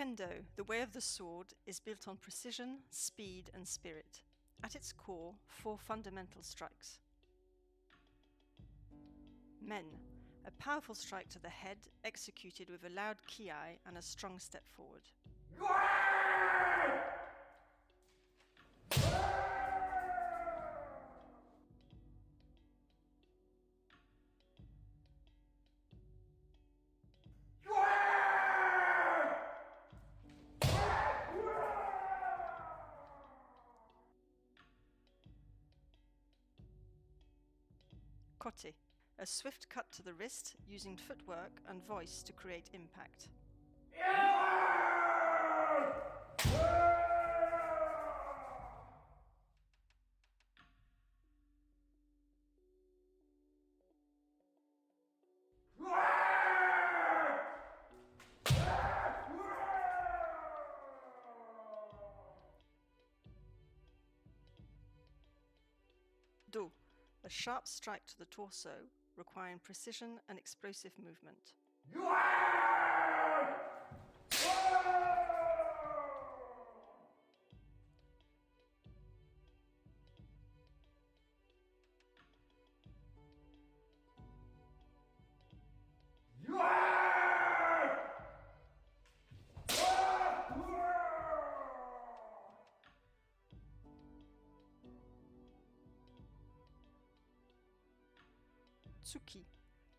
Kendo, the way of the sword, is built on precision, speed, and spirit. At its core, 4 fundamental strikes. Men, a powerful strike to the head, executed with a loud kiai and a strong step forward. Kote, a swift cut to the wrist using footwork and voice to create impact. Do, a sharp strike to the torso, requiring precision and explosive movement. Tsuki,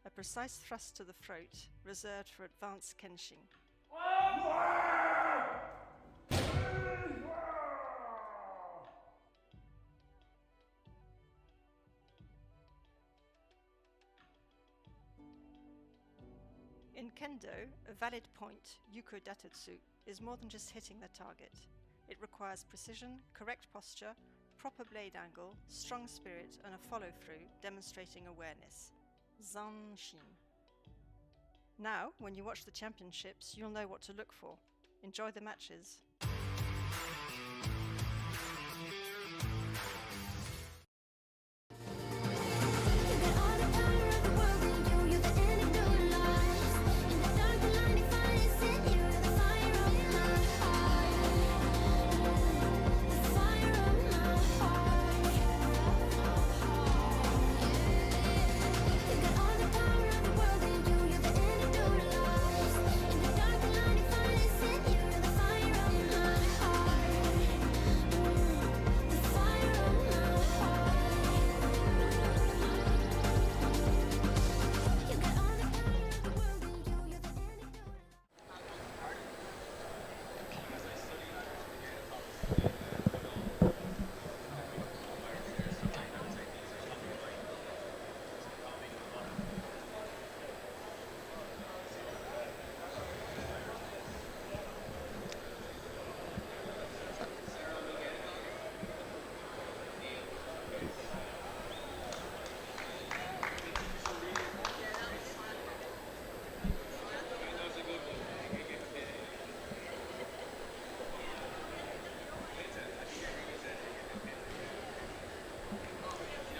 a precise thrust to the throat, reserved for advanced kenshin. In Kendo, a valid point, Yuko Datetsu, is more than just hitting the target. It requires precision, correct posture, proper blade angle, strong spirit, and a follow-through demonstrating awareness. Zanshin. Now, when you watch the championships, you'll know what to look for. Enjoy the matches.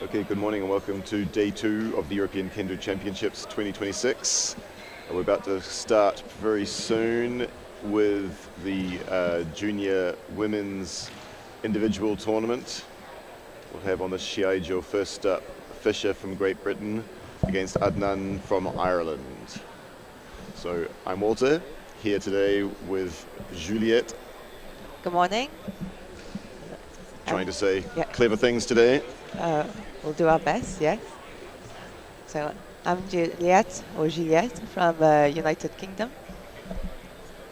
Okay, good morning and welcome to day 2 of the European Kendo Championships 2026. We're about to start very soon with the junior women's individual tournament. We'll have on the Shiai-jo first up Fisher from Great Britain against Adnan from Ireland. So I'm Walter, here today with Juliette. Good morning. Trying to say clever things today. We'll do our best, yes. So I'm Juliette, or Juliette, from United Kingdom.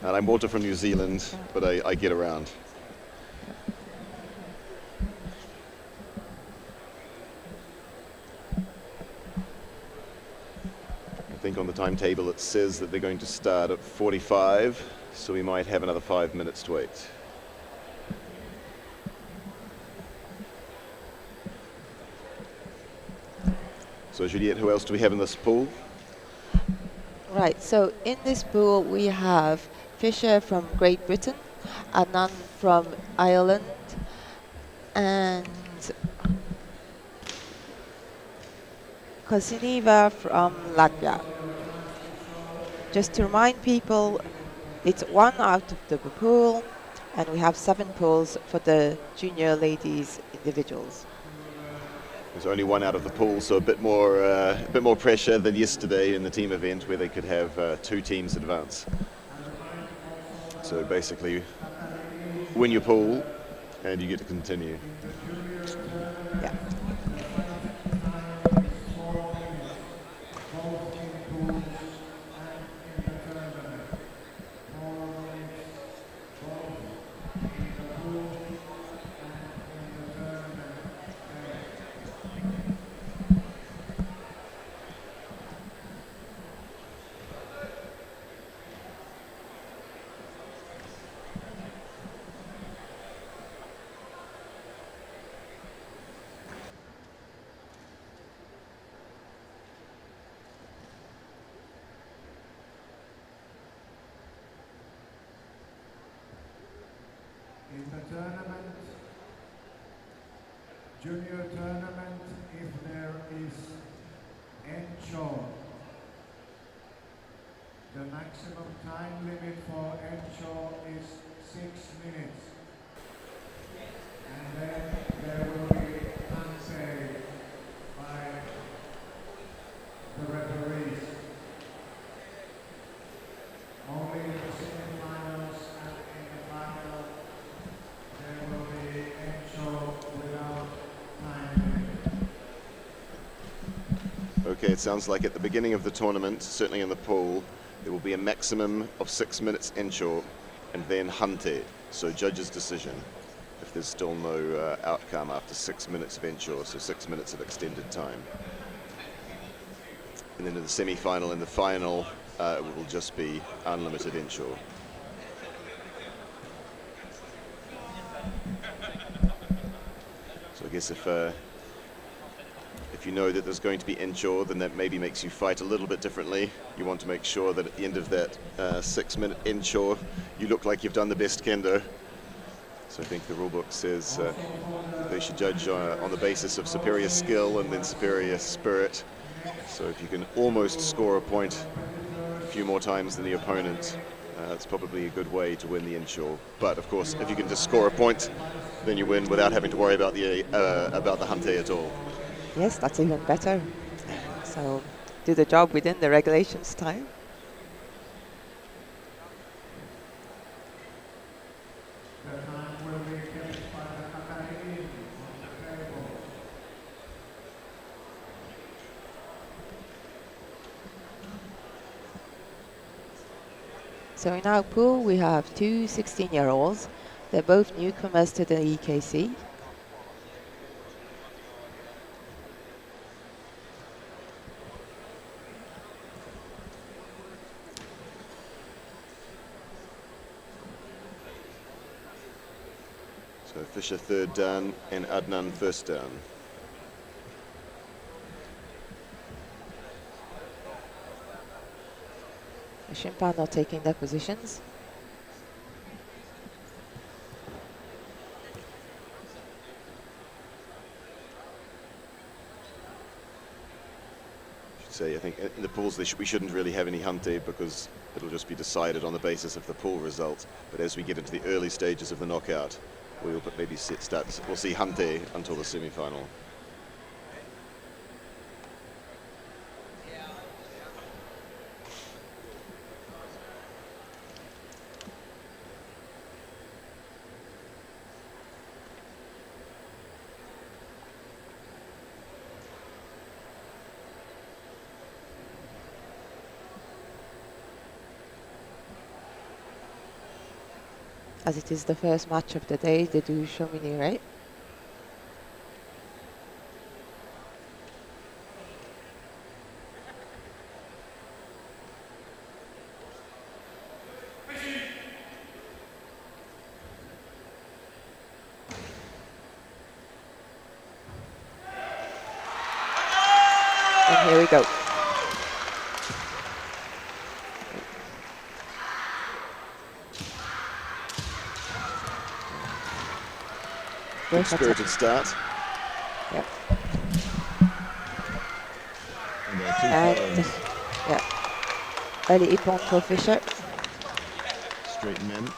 And I'm Walter from New Zealand, but I get around. I think on the timetable it says that they're going to start at 45, so we might have another 5 minutes to wait. So Juliette, who else do we have in this pool? Right, so in this pool we have Fisher from Great Britain, Adnan from Ireland, and Kosineva from Latvia. Just to remind people, It's one out of the pool, and we have 7 pools for the junior ladies individuals. There's only one out of the pool, so a bit more pressure than yesterday in the team event where they could have 2 teams advance. So basically, win your pool, and you get to continue. Yeah. In the tournament, junior tournament, if there is Encho, the maximum time limit for Encho is 6 minutes. And then there will be answer by the referees. Only in the semi-finals and in the final there will be Encho without time limit. Okay, it sounds like at the beginning of the tournament, certainly in the pool, there will be a maximum of 6 minutes Encho and then Hante, so judge's decision if there's still no outcome after 6 minutes of Encho, so 6 minutes of extended time. And then in the semi-final and the final, it will just be unlimited Encho. So I guess if you know that there's going to be Encho, then that maybe makes you fight a little bit differently. You want to make sure that at the end of that 6 minute Encho, you look like you've done the best kendo. So I think the rulebook says they should judge on the basis of superior skill and then superior spirit. So if you can almost score a point a few more times than the opponent, it's probably a good way to win the Encho. But of course, if you can just score a point, then you win without having to worry about the Hante at all. Yes, that's even better. So do the job within the regulations time. The time will be kept by the Kakarin on the table. So in our pool we have 2 16-year-olds. They're both newcomers to the EKC. So Fischer third dan and Adnan first dan. The Shimpan are taking their positions. Say, I think in the pools we shouldn't really have any Hante because it'll just be decided on the basis of the pool result. But as we get into the early stages of the knockout, we'll maybe we'll see Hante until the semi-final. As it is the first match of the day, they do Shomini, right? And here we go. Good spirited start. Yep. And yeah, early ippon for Fischer. straight men.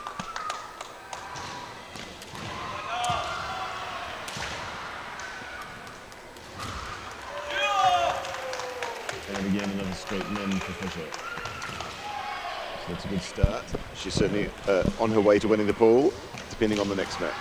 And again, another straight men for Fisher. So that's a good start. She's certainly on her way to winning the pool, depending on the next match.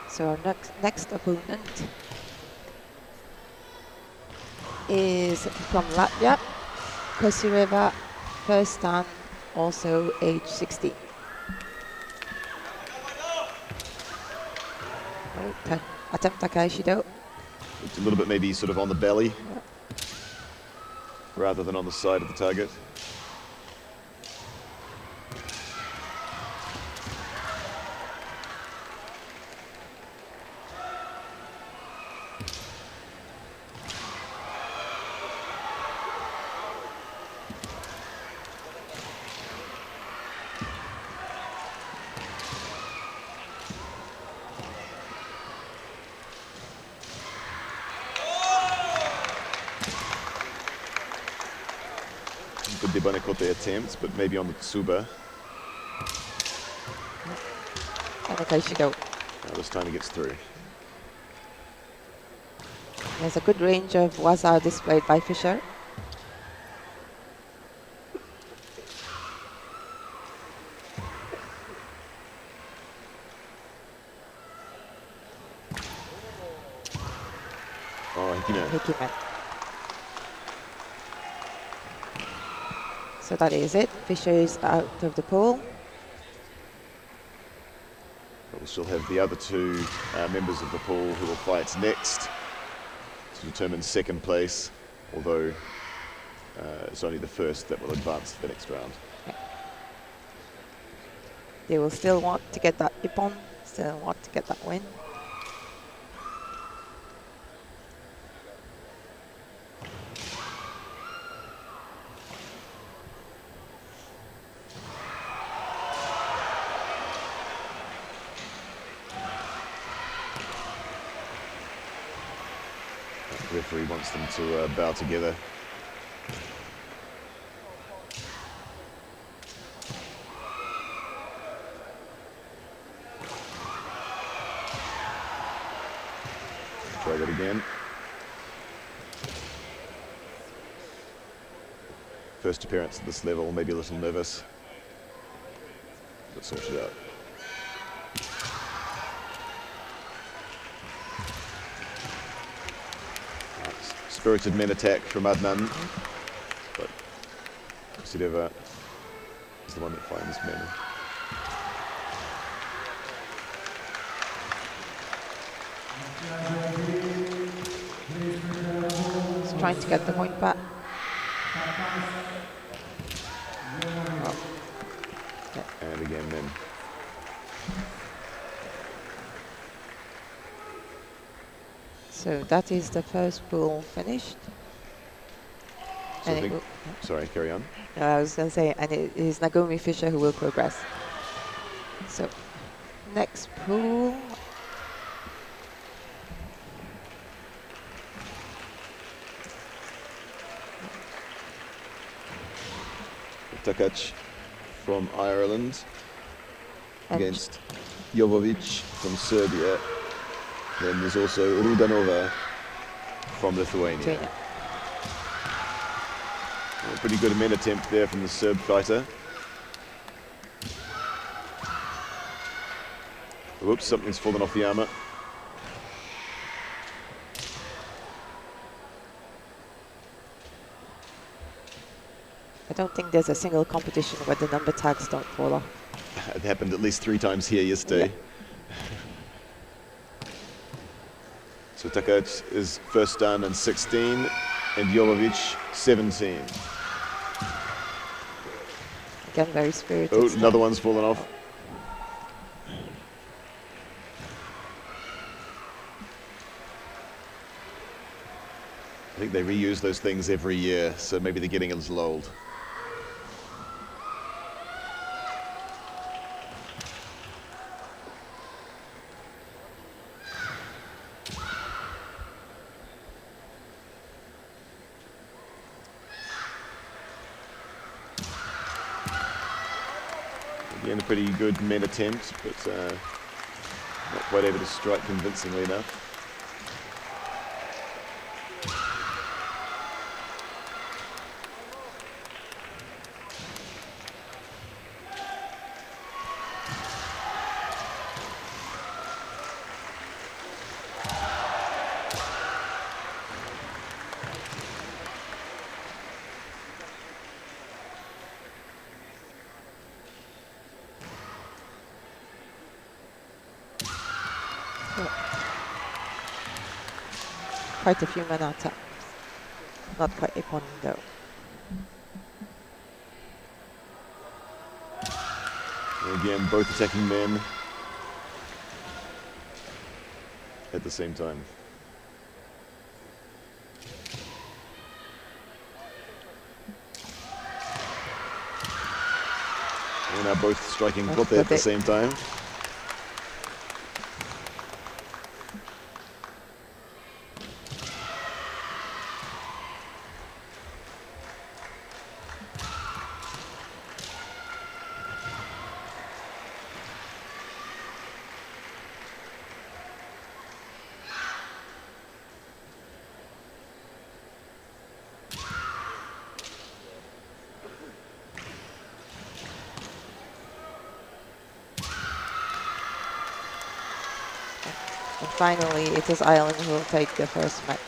So our next opponent is from Latvia, Kosireva, first dan, also age 16. Okay. Attempt Takai-Shido. It's a little bit maybe sort of on the belly rather than on the side of the target. Good Debanakote attempts, but maybe on the Tsuba. And Takai-Shido. Now this time he gets through. There's a good range of waza displayed by Fisher. Oh, Hikime. Hikime. So that is it. Fisher is out of the pool. But we'll still have the other two members of the pool who will fight next to determine second place, although it's only the first that will advance to the next round. They will still want to get that ippon, still want to get that win. The referee wants them to bow together. Try that again. First appearance at this level, maybe a little nervous, but sort it out. Spirited men attack from Adnan, but Kosireva is the one that finds men. He's trying to get the point back. And again men. So that is the first pool finished. So And sorry, carry on. no, I was going to say, and it is Nagomi Fisher who will progress. So next pool. Takac from Ireland And against Jovovic from Serbia. Then there's also Rudanova from Lithuania. A pretty good men attempt there from the Serb fighter. Whoops, something's fallen off the armour. I don't think there's a single competition where the number tags don't fall off. It happened at least 3 times here yesterday. So Takac is first dan and 16, and Jovovic 17. Again, very spirited. Oh, stuff. another one's fallen off. I think they reuse those things every year, so maybe they're getting a little old. Again, a pretty good men attempt, but not quite able to strike convincingly enough. Quite a few men attempts. Not quite a one though. And again, both attacking men at the same time. And now both striking kote at the same time. And finally, it is Ireland who will take the first match.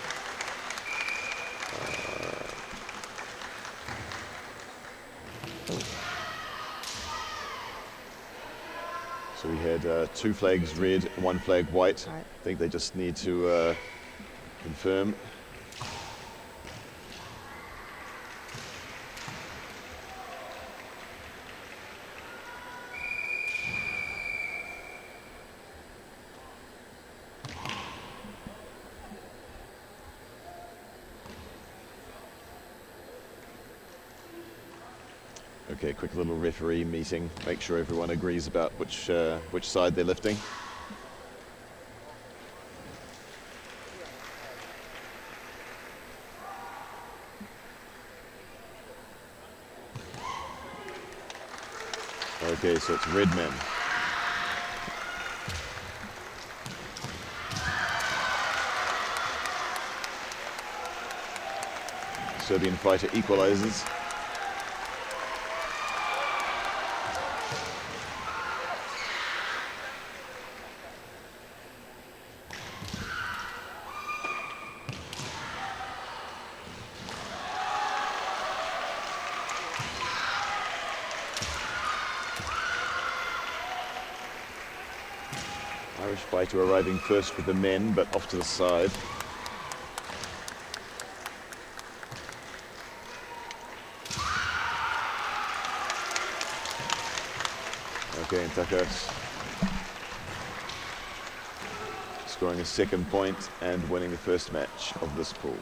So we had 2 flags red, 1 flag white. Right. I think they just need to confirm. Okay, quick little referee meeting. Make sure everyone agrees about which side they're lifting. Okay, so it's red men. Serbian fighter equalizes. Irish fighter arriving first for the men, but off to the side. Okay, and Takas scoring a second point and winning the first match of this pool.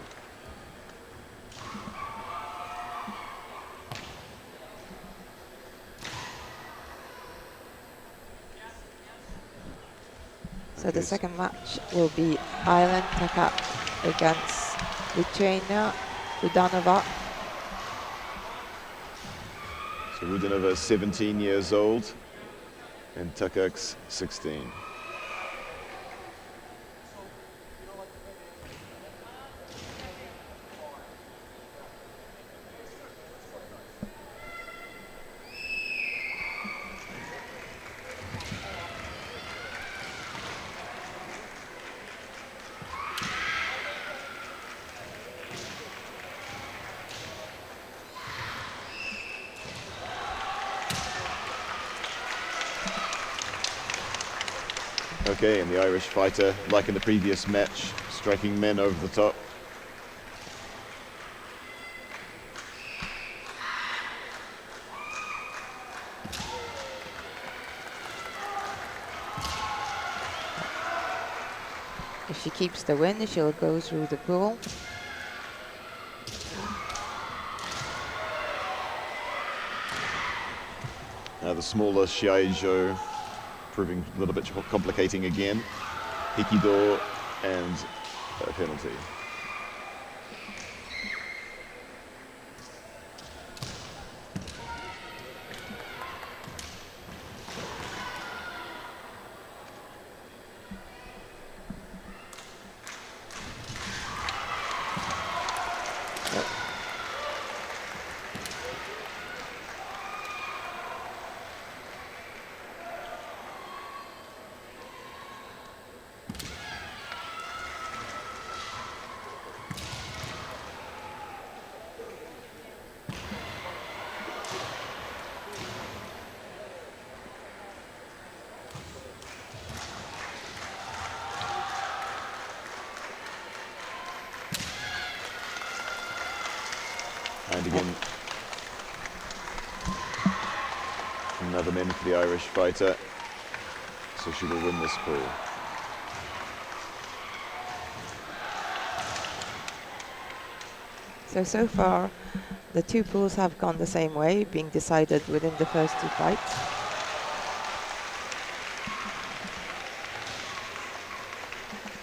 So the second match will be Ireland Takat against Lithuania Rudanova. So Rudanova is 17 years old and Takak's 16. Okay, and the Irish fighter, like in the previous match, striking men over the top. If she keeps the win, she'll go through the pool. Now the smaller Shiai-jo proving a little bit complicating again. Hikido and a penalty. Yep. And again, another men for the Irish fighter. So she will win this pool. So far, the two pools have gone the same way, being decided within the first two fights.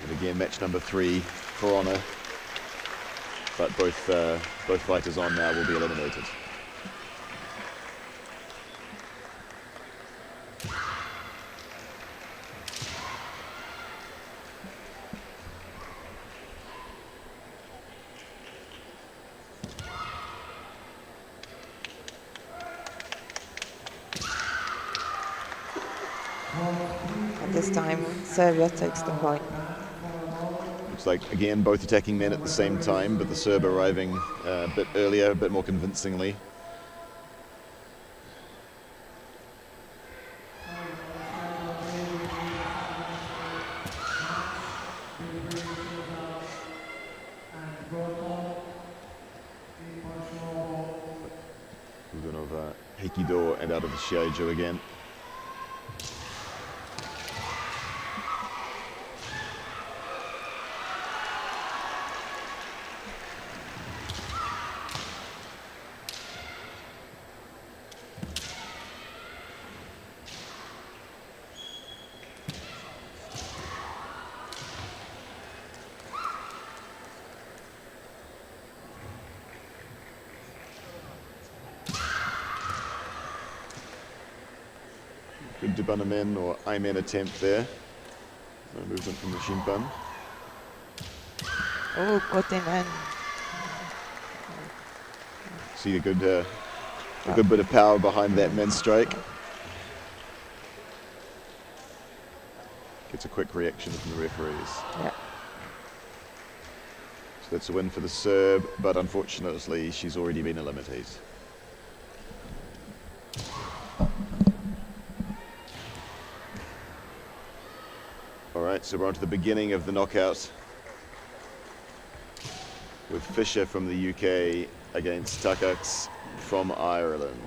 And again, match number 3 for honour. But both fighters on now will be eliminated. At this time, Serbia takes the point. Looks like, again, both attacking men at the same time, but the Serb arriving a bit earlier, a bit more convincingly. Udonova, Heikido, and out of the Shiai-jo again. Good Dibanamen or Aimen attempt there. No movement from the Shimpan. Oh, Kote man. See a good bit of power behind that men's strike. Gets a quick reaction from the referees. Yeah. So that's a win for the Serb, but unfortunately she's already been eliminated. Alright, so we're on to the beginning of the knockout with Fisher from the UK against Takacs from Ireland.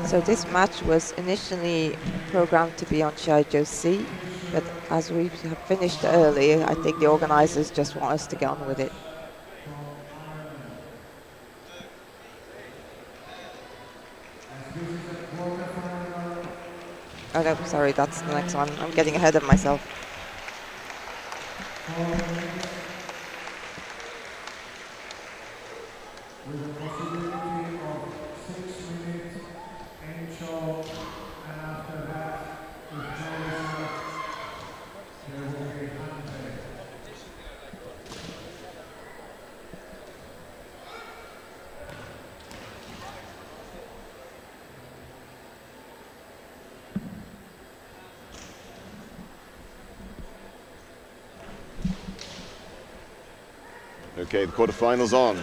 So this match was initially programmed to be on Shiai-jo C, but as we have finished early, I think the organizers just want us to get on with it. Oh no, sorry, that's the next one. I'm getting ahead of myself. With a possibility of 6 minutes intro, and after that, with no result, there will be 100. Okay, the quarterfinals on.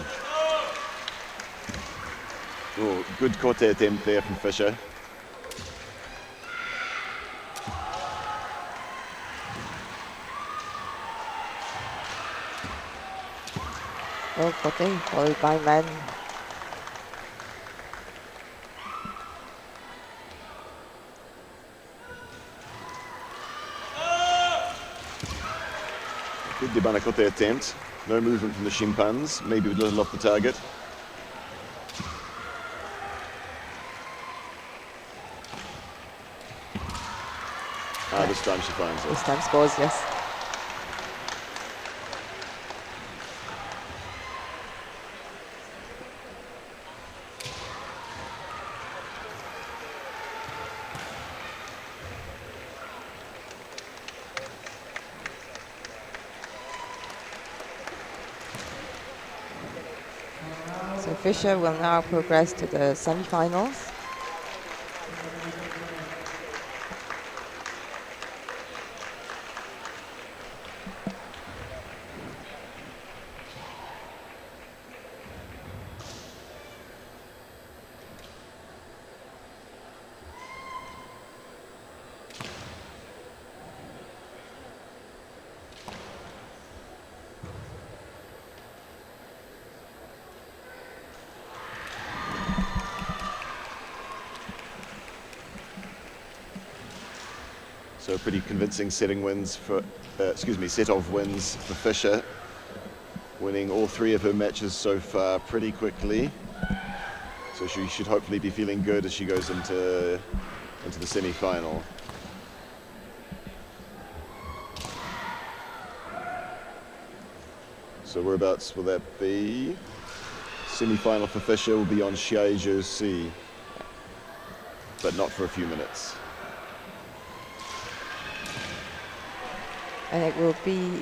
Oh, good kote attempt there from Fisher. Oh, Kote, followed by men. Good Dibana kote attempt. No movement from the Shimpans, maybe a little off the target. This time she finds it. This time scores, yes. Fischer will now progress to the semi-finals. So a pretty convincing set of wins for Fischer, winning all 3 of her matches so far pretty quickly. So she should hopefully be feeling good as she goes into the semi-final. So whereabouts will that be? Semi-final for Fischer will be on Shiai-jo X, but not for a few minutes. And it will be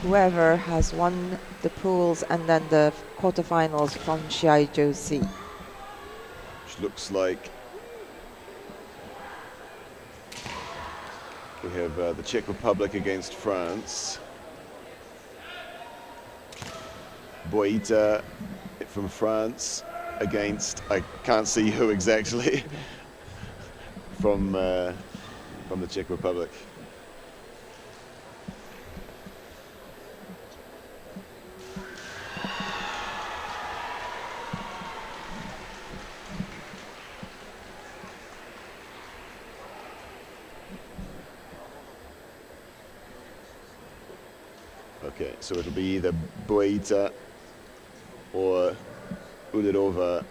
whoever has won the pools and then the quarterfinals from Shiai-jo X. Which looks like we have the Czech Republic against France. Boita from France against, I can't see who exactly, from the Czech Republic. Okay, so it'll be either Boita or Udilova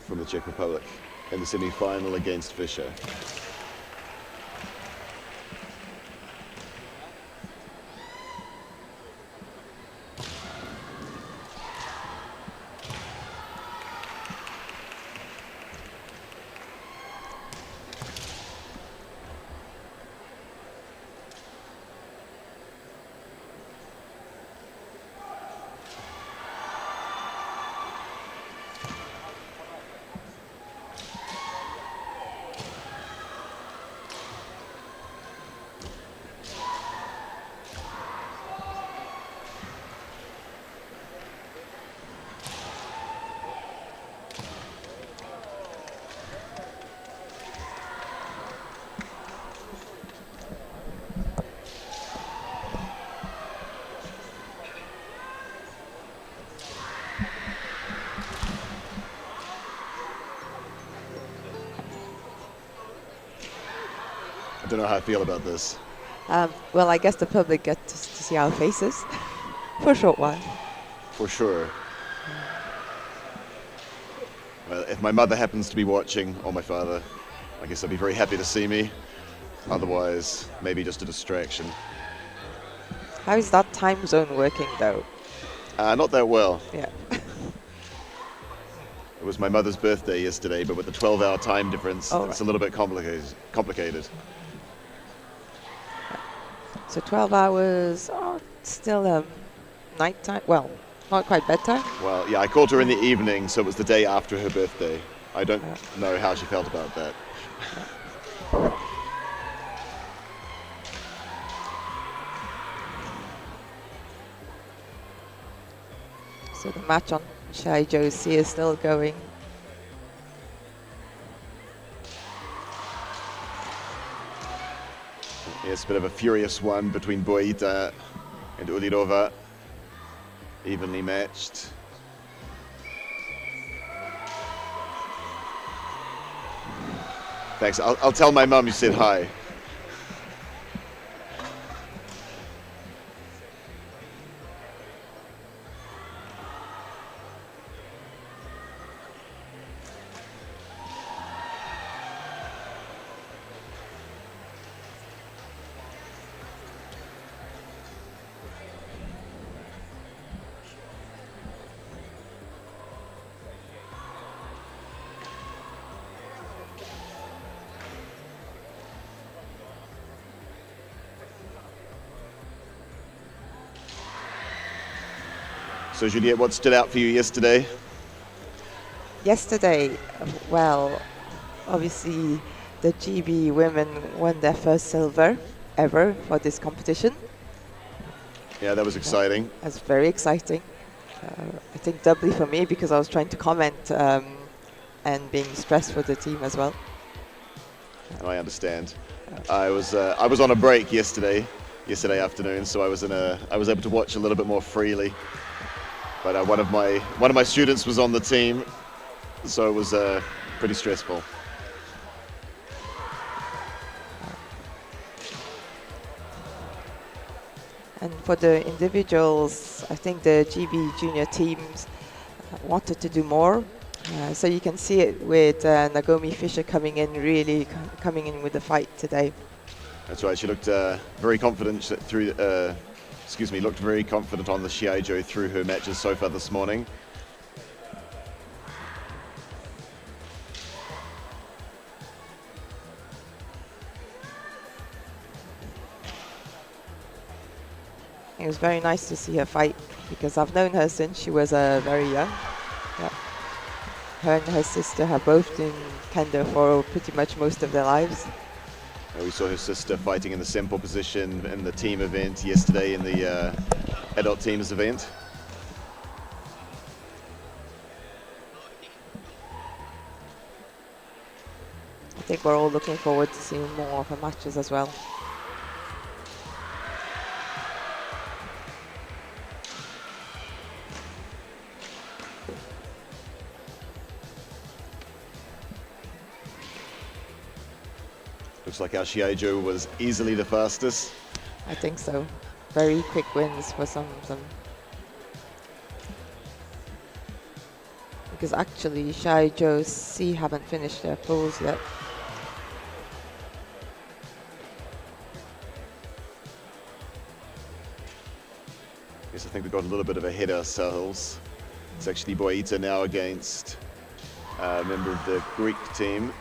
from the Czech Republic in the semi-final against Fischer. I don't know how I feel about this. Well, I guess the public gets to see our faces for a short while. For sure. Well, if my mother happens to be watching, or my father, I guess they'll be very happy to see me. Otherwise, maybe just a distraction. How is that time zone working, though? Not that well. Yeah. It was my mother's birthday yesterday, but with the 12-hour time difference, it's a little bit complicated. So 12 hours, still night time. Well, not quite bedtime. Well, yeah, I called her in the evening, so it was the day after her birthday. I don't know how she felt about that. So the match on Shiai-jo X is still going. It's a bit of a furious one between Boita and Udilova. Evenly matched. Thanks. I'll tell my mum you said hi. So Juliette, what stood out for you yesterday? Yesterday, well, obviously the GB women won their first silver ever for this competition. Yeah, that was exciting. That's very exciting. I think doubly for me because I was trying to comment and being stressed for the team as well. I understand. I was on a break yesterday afternoon, so I was able to watch a little bit more freely. But one of my students was on the team, so it was pretty stressful. And for the individuals, I think the GB junior teams wanted to do more. So you can see it with Nagomi Fisher coming in with the fight today. That's right. She looked very confident looked very confident on the Shiai-jo through her matches so far this morning. It was very nice to see her fight because I've known her since she was very young. Yeah. Her and her sister have both been kendo for pretty much most of their lives. We saw her sister fighting in the Sempo position in the team event yesterday in the adult teams event. I think we're all looking forward to seeing more of her matches as well. Looks like our Shiai-jo was easily the fastest. I think so. Very quick wins for some. Because actually Shiai-jo C haven't finished their pulls yet. Yes, I think we got a little bit of ahead ourselves. It's actually Boita now against a member of the Greek team.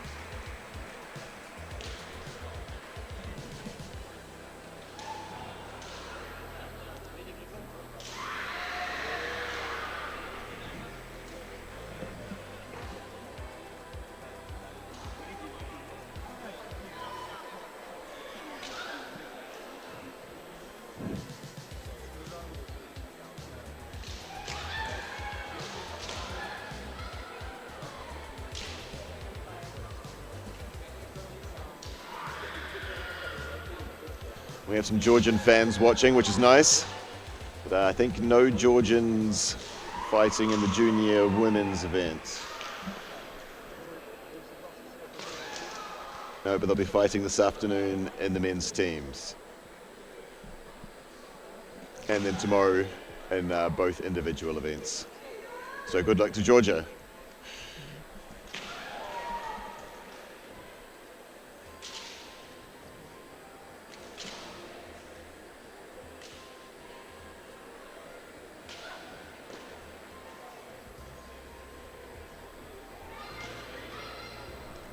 We have some Georgian fans watching, which is nice. But I think no Georgians fighting in the junior women's event. No, but they'll be fighting this afternoon in the men's teams. And then tomorrow in both individual events. So good luck to Georgia.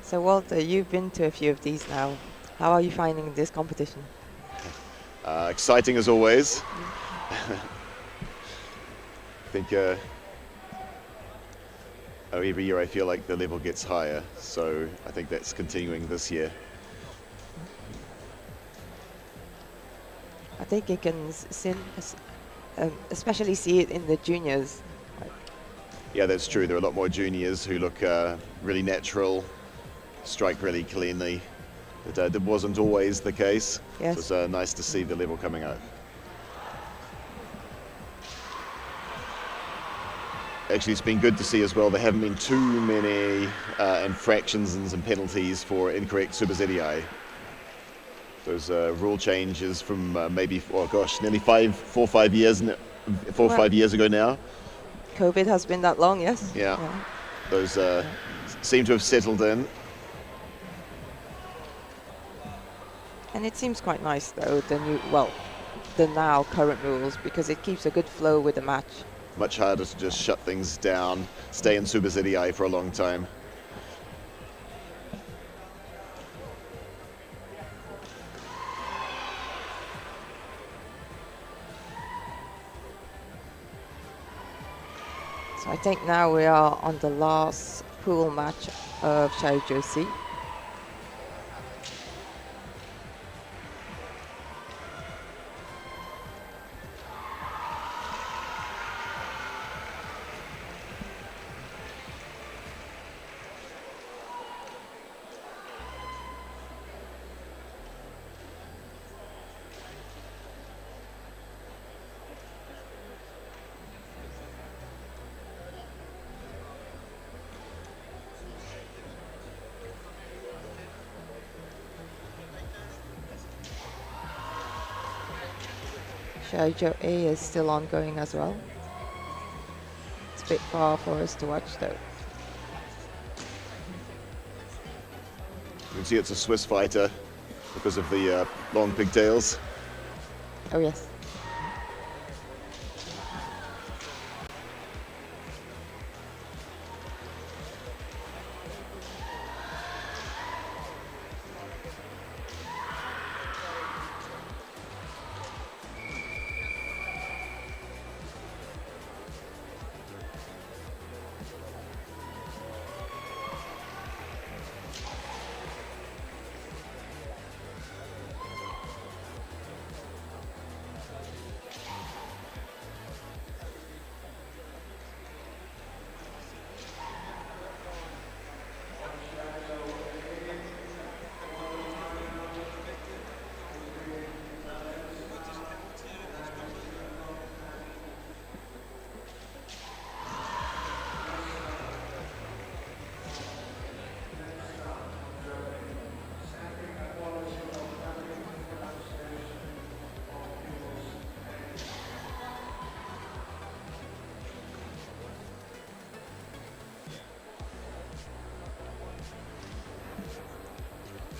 So Walter, you've been to a few of these now. How are you finding this competition? Exciting as always. I think every year I feel like the level gets higher, so I think that's continuing this year. I think you can especially see it in the juniors. Yeah, that's true. There are a lot more juniors who look really natural, strike really cleanly. That wasn't always the case. Yes. So it's nice to see the level coming up. Actually, it's been good to see as well. There haven't been too many infractions and some penalties for incorrect superzedii. Those rule changes from maybe, nearly 4 or 5 years ago now. COVID has been that long, yes? Yeah. Those seem to have settled in. And it seems quite nice though, the now current rules, because it keeps a good flow with the match. Much harder to just shut things down, stay in superzedii for a long time. So I think now we are on the last pool match of Shiai-jo C. Shiai-jo A is still ongoing as well. It's a bit far for us to watch though. You can see it's a Swiss fighter because of the long pigtails. Oh yes.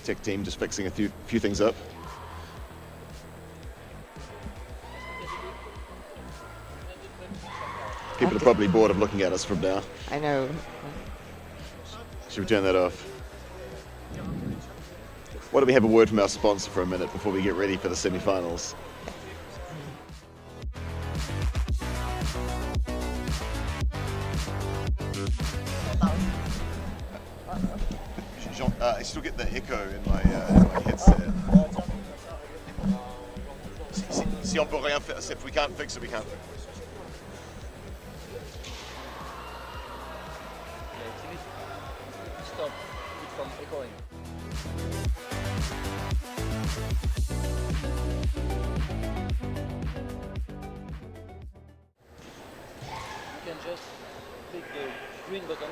Tech team just fixing a few things up. People are probably bored of looking at us from now. I know. Should we turn that off? Why don't we have a word from our sponsor for a minute before we get ready for the semi-finals? I still get the echo in my headset. Si on peut rien faire, if we can't fix it, we can't fix it. Stop it from echoing. You can just click the green button.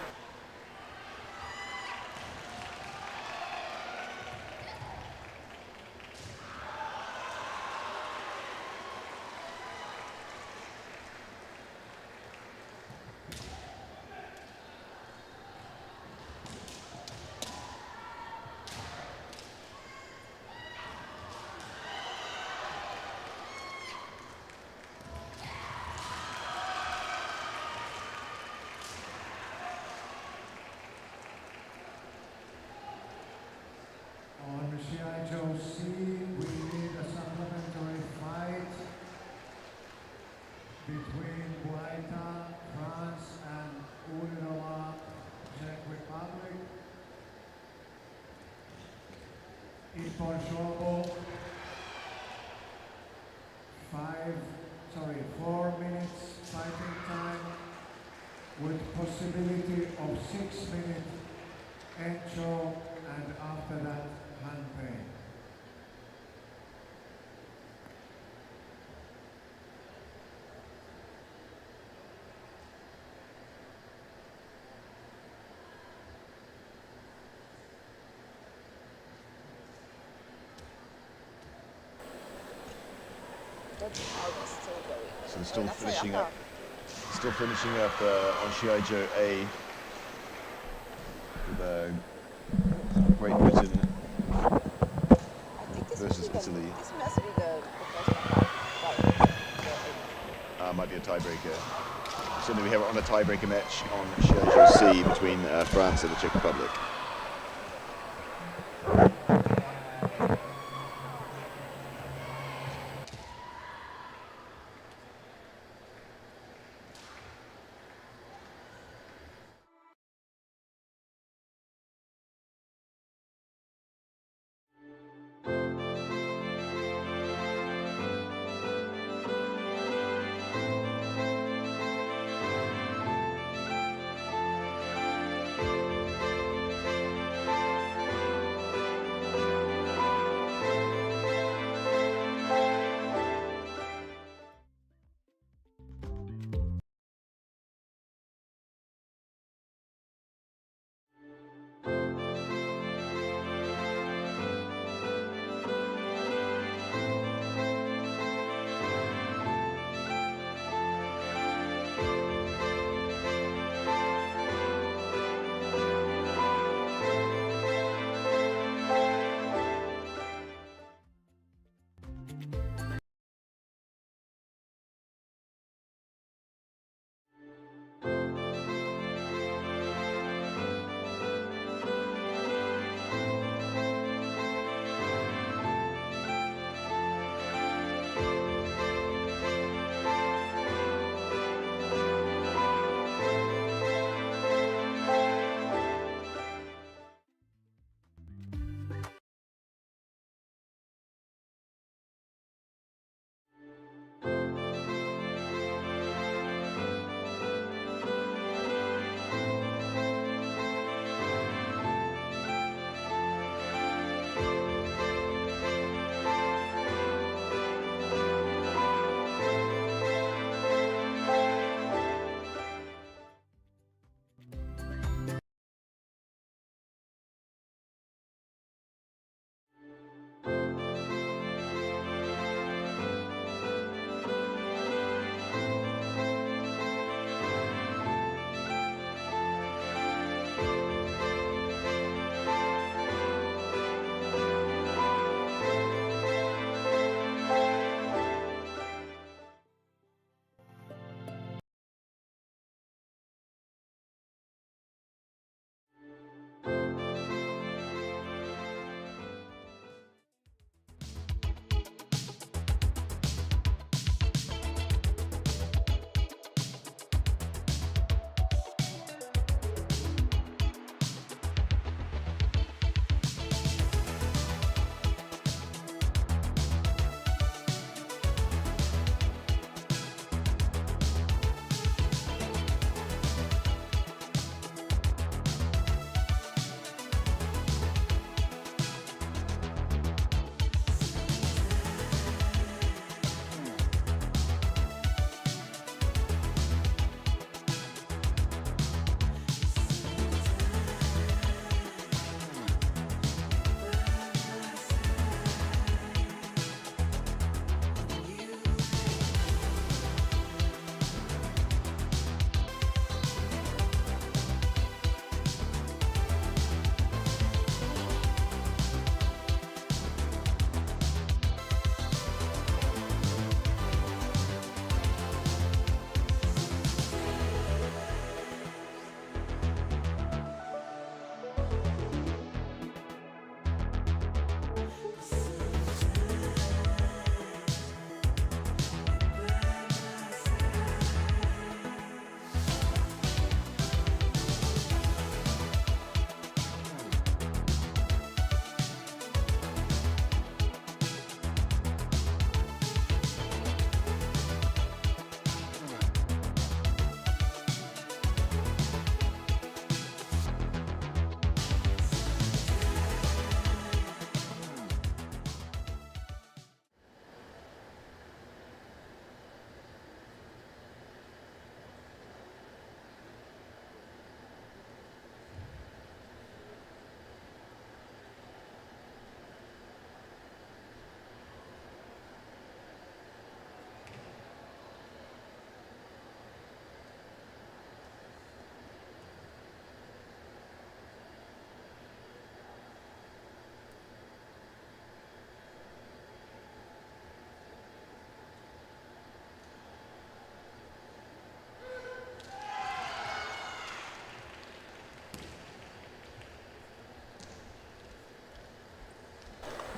On Shiai-jo C, we need a supplementary fight between Podgorica, France, and Udinova, Czech Republic. Ipon Shobo, 4 minutes fighting time with possibility of 6 minutes encho, and after that hand pain. So they're still finishing up. On Shiai-jo A with Great Britain versus Italy. This must be the first one. Might be a tiebreaker. Certainly we have it on a tiebreaker match on Shiai-jo C between France and the Czech Republic.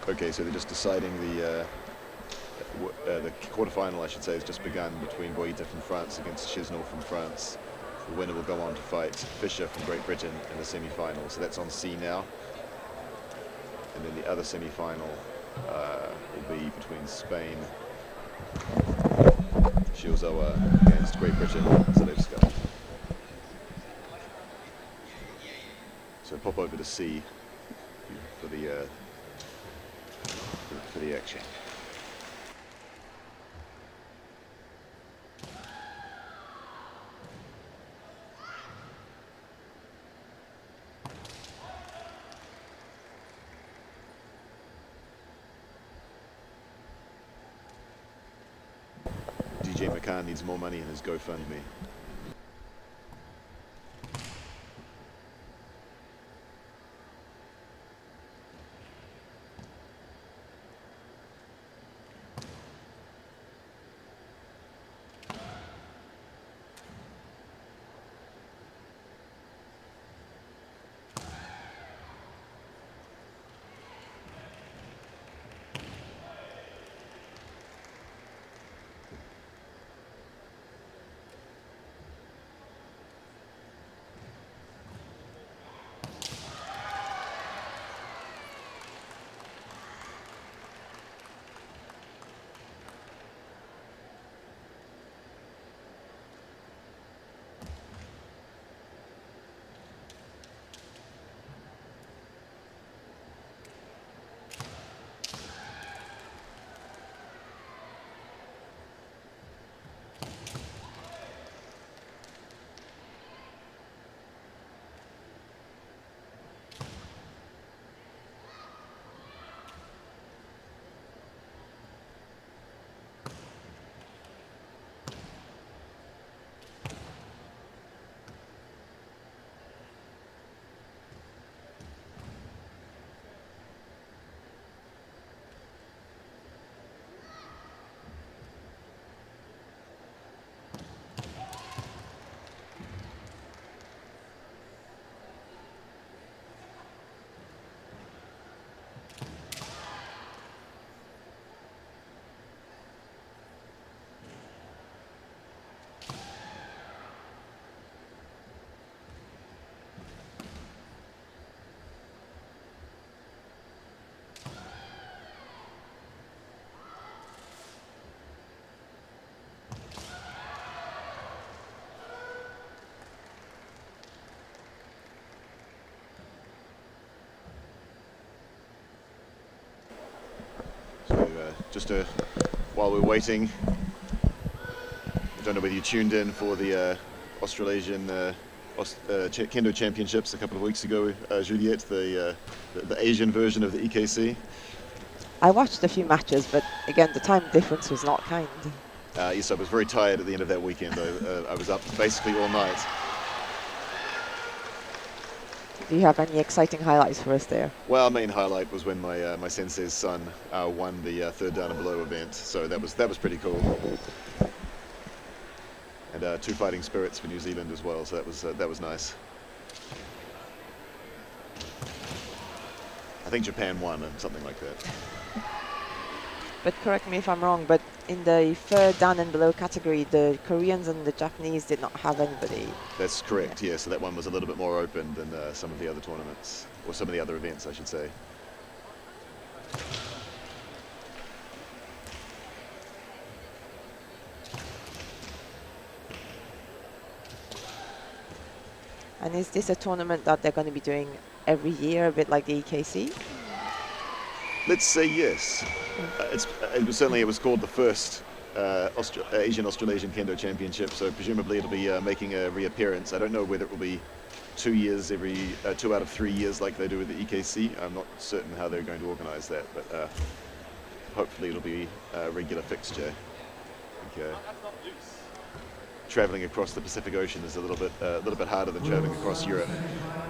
Okay, so they're just deciding the quarterfinal, I should say, has just begun between Boita from France against Chisnell from France. The winner will go on to fight Fisher from Great Britain in the semi-final. So that's on C now. And then the other semi-final will be between Spain, Shiai-jo against Great Britain, Zalewska. So pop over to C for the action. DJ McCann needs more money in his GoFundMe. While we're waiting, I don't know whether you tuned in for the Australasian Kendo Championships a couple of weeks ago, Juliette, the Asian version of the EKC. I watched a few matches, but again, the time difference was not kind. Yes, I was very tired at the end of that weekend. I was up basically all night. Do you have any exciting highlights for us there? Well, main highlight was when my sensei's son won the third down and below event, so that was pretty cool. And 2 fighting spirits for New Zealand as well, so that was nice. I think Japan won and something like that. But correct me if I'm wrong, but in the third down and below category, the Koreans and the Japanese did not have anybody. That's correct, yeah. So that one was a little bit more open than some of the other tournaments, or some of the other events, I should say. And is this a tournament that they're going to be doing every year, a bit like the EKC? Let's say yes. It was called the first Asian Australasian Kendo Championship, so presumably it'll be making a reappearance. I don't know whether it will be 2 years every 2 out of 3 years like they do with the EKC. I'm not certain how they're going to organise that, but hopefully it'll be a regular fixture. I think, travelling across the Pacific Ocean is a little bit harder than travelling across Europe,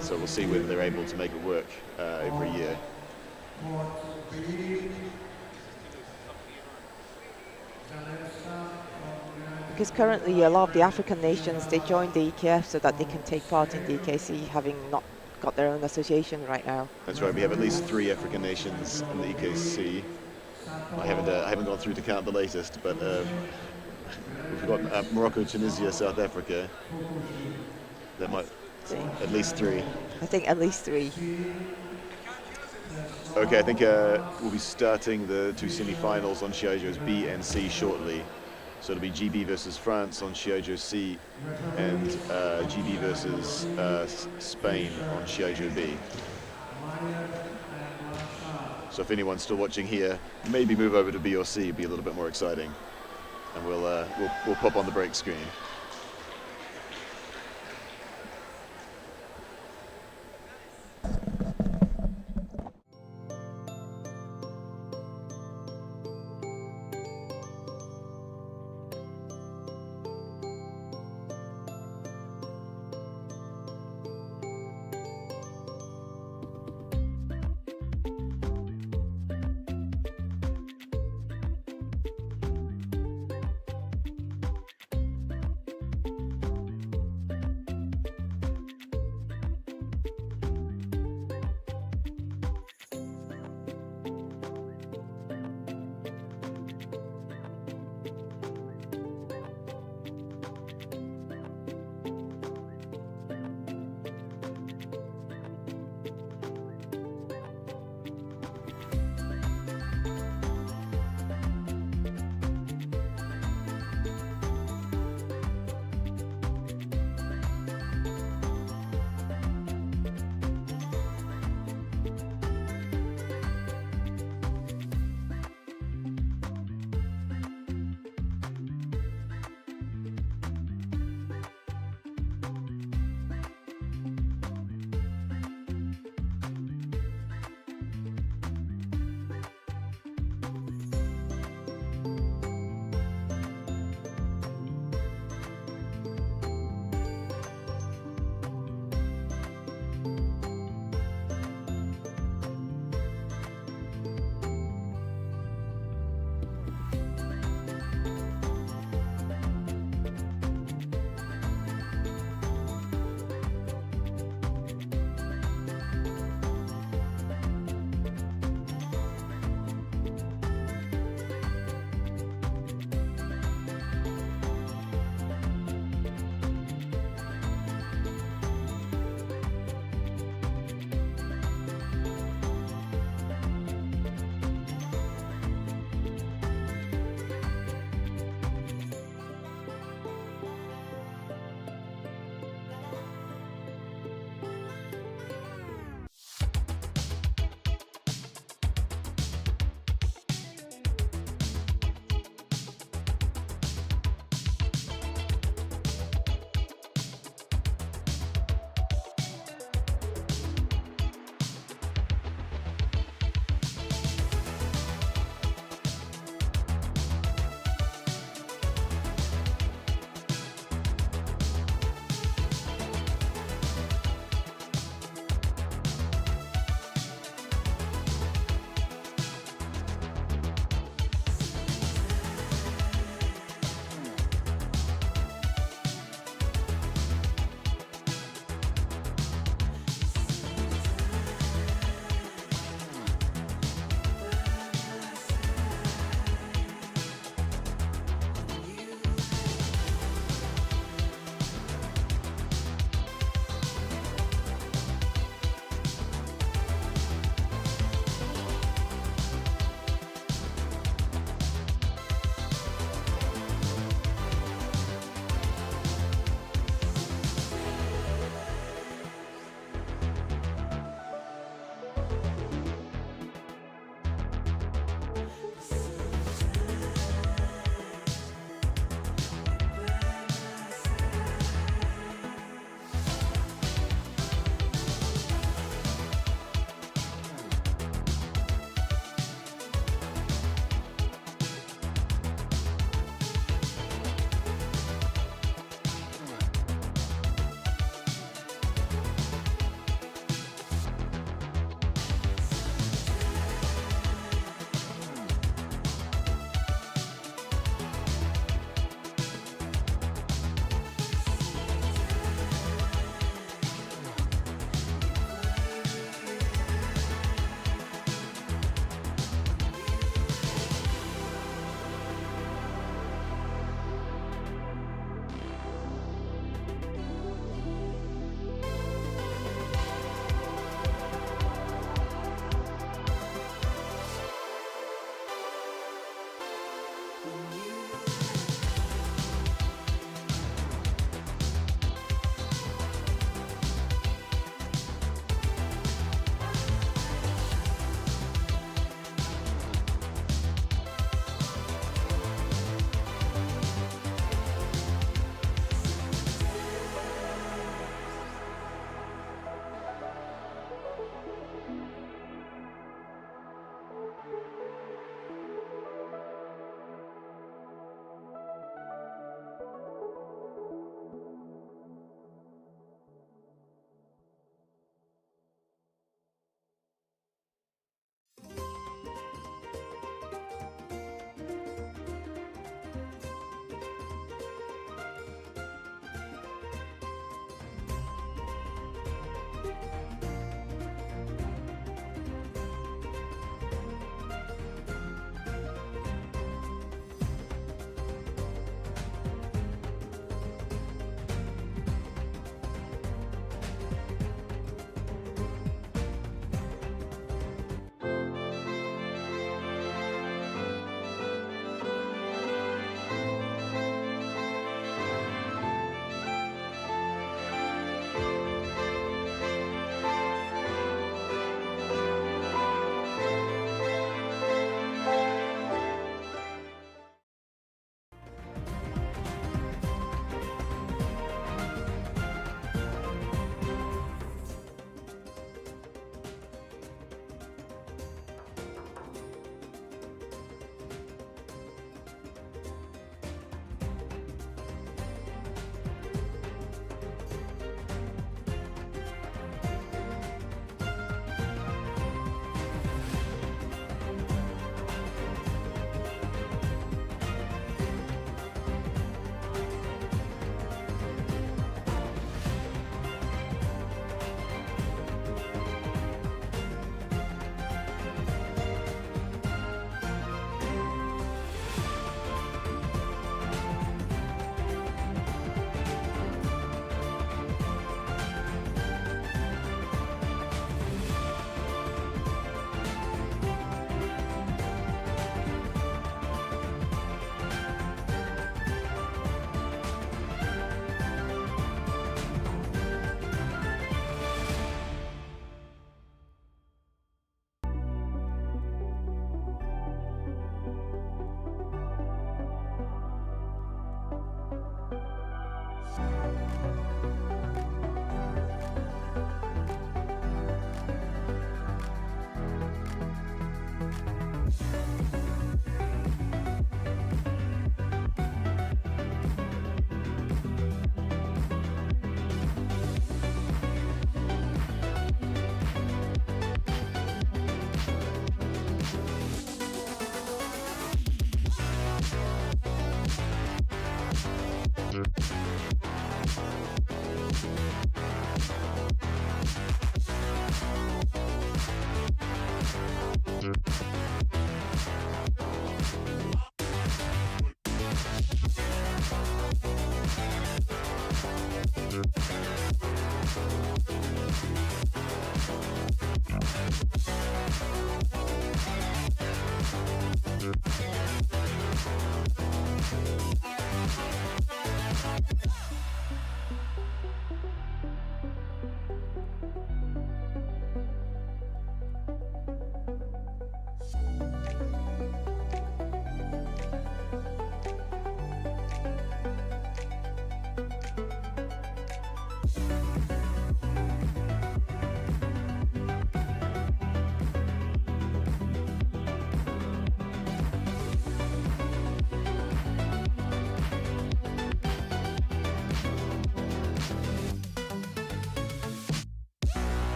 so we'll see whether they're able to make it work every year. Because currently a lot of the African nations, they joined the EKF so that they can take part in the EKC, having not got their own association right now. That's right. We have at least 3 African nations in the EKC. I haven't gone through to count the latest, but we've got Morocco, Tunisia, South Africa. That might at least 3. I think at least 3. Okay, I think we'll be starting the 2 semi-finals on Shiai-jo's B and C shortly. So it'll be GB versus France on Shiai-jo C and GB versus Spain on Shiai-jo B. So if anyone's still watching here, maybe move over to B or C, be a little bit more exciting. And we'll pop on the break screen.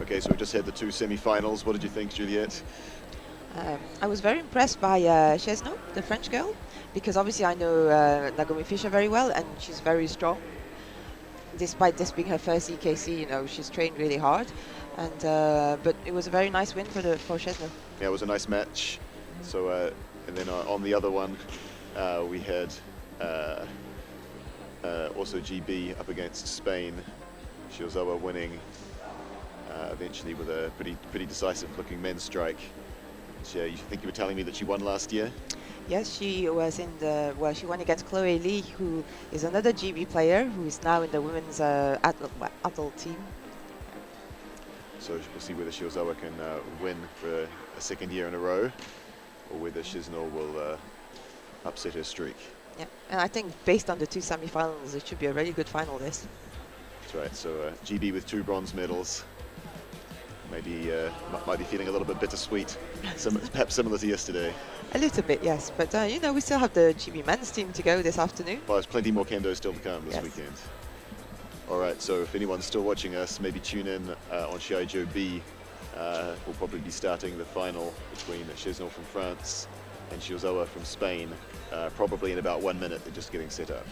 Okay, so we've just had the two semi-finals. What did you think, Juliette? I was very impressed by Chesno, the French girl, because obviously I know Nagomi Fischer very well, and she's very strong. Despite this being her first EKC, you know, she's trained really hard, and but it was a very nice win for Chesno. Yeah, it was a nice match. So, and then on the other one, we had also GB up against Spain. Shiai-jo winning eventually with a pretty decisive-looking men's strike. You think you were telling me that she won last year? Yes, she was in the, well, she won against Chloe Lee, who is another GB player who is now in the women's adult team. So we'll see whether Shiai-jo can win for a second year in a row, or whether Chesno will upset her streak. Yeah, and I think based on the two semi-finals, it should be a really good final this. That's right, so GB with 2 bronze medals. Maybe might be feeling a little bit bittersweet, perhaps similar to yesterday. A little bit, yes, but you know, we still have the GB men's team to go this afternoon. Well, there's plenty more kendo still to come this Yes. weekend. All right, so if anyone's still watching us, maybe tune in on Shiai-jo B. We'll probably be starting the final between Chesno from France and Shiai-jo from Spain, probably in about 1 minute. They're just getting set up.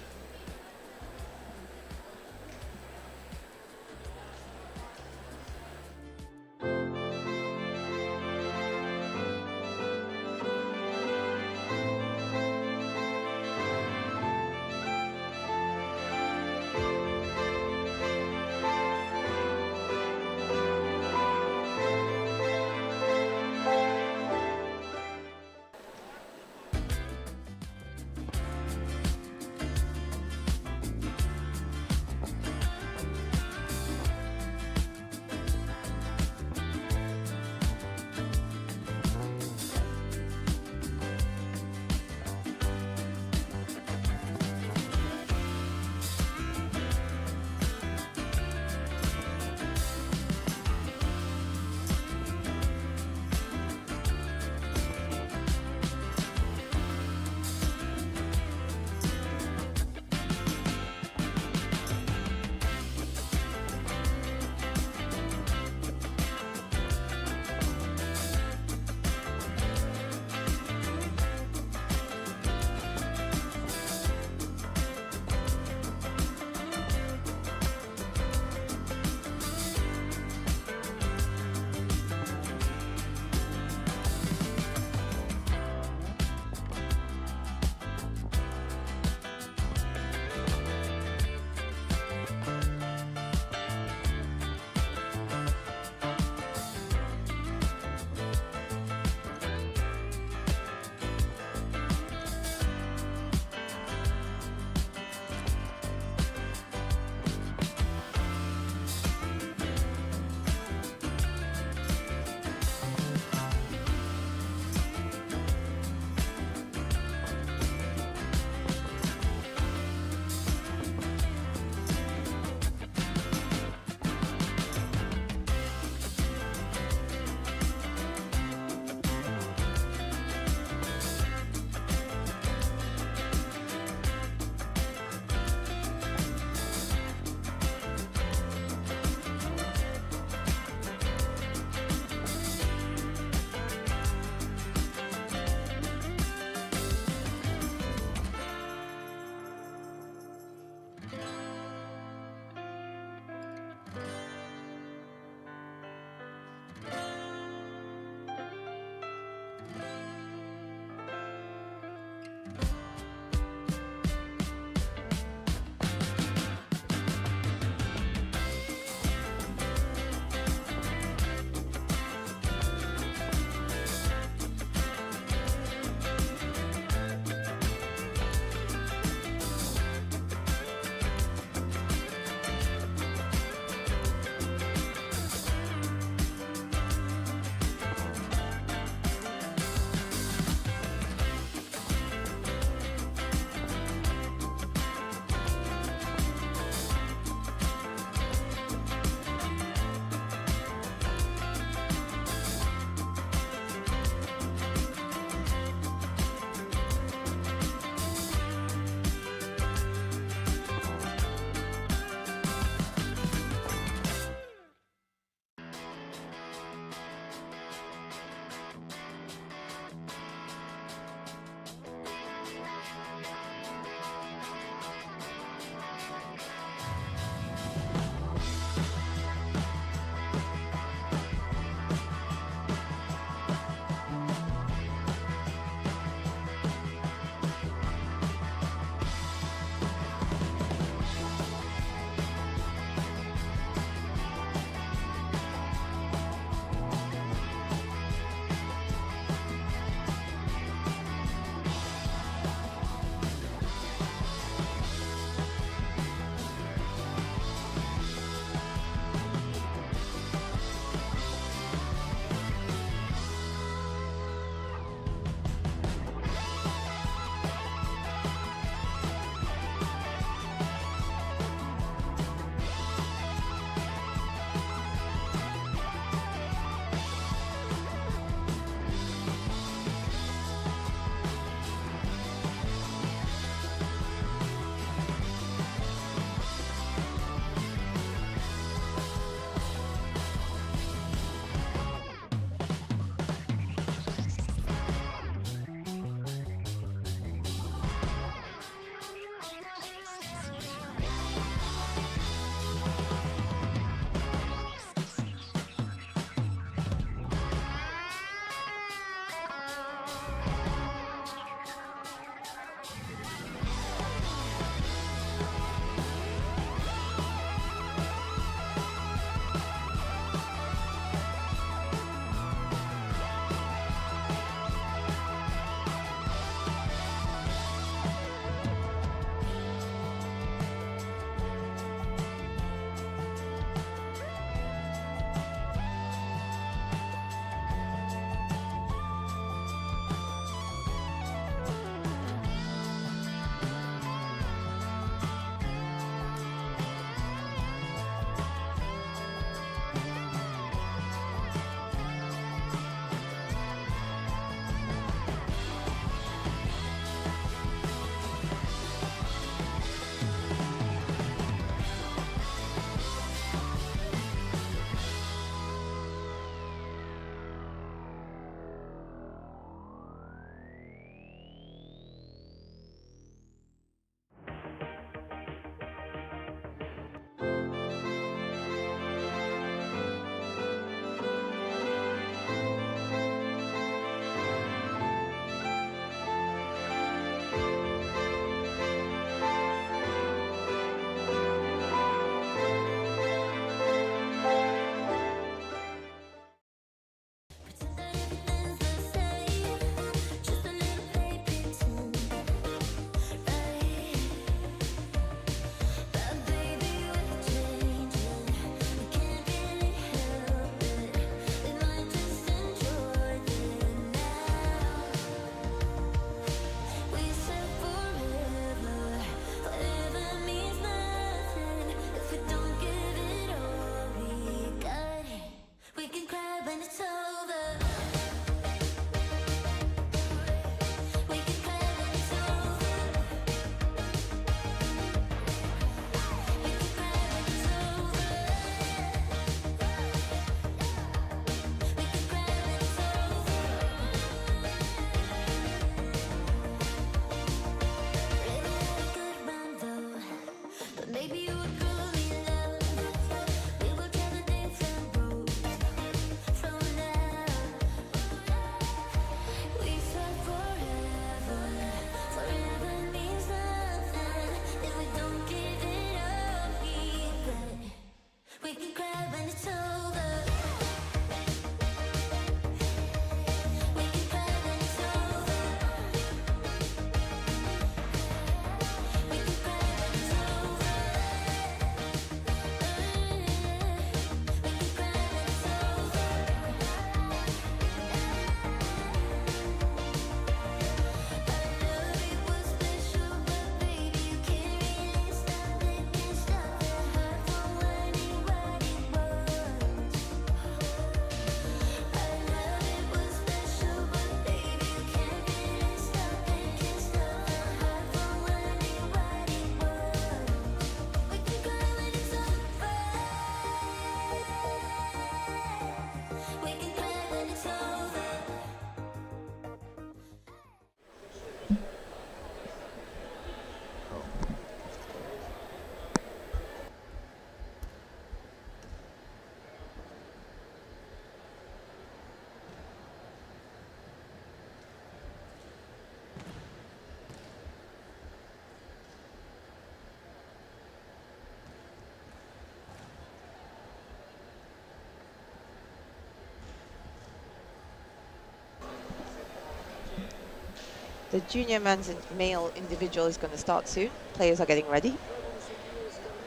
The junior men's and male individual is going to start soon. Players are getting ready.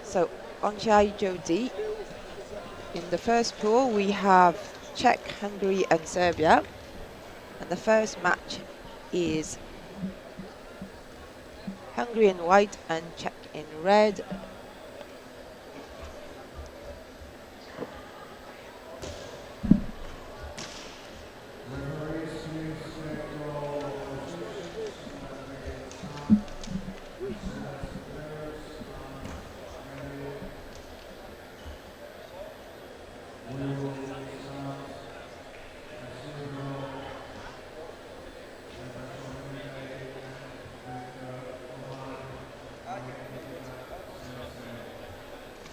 So on Shiai-jo D, in the first pool we have Czech, Hungary and Serbia. And the first match is Hungary in white and Czech in red.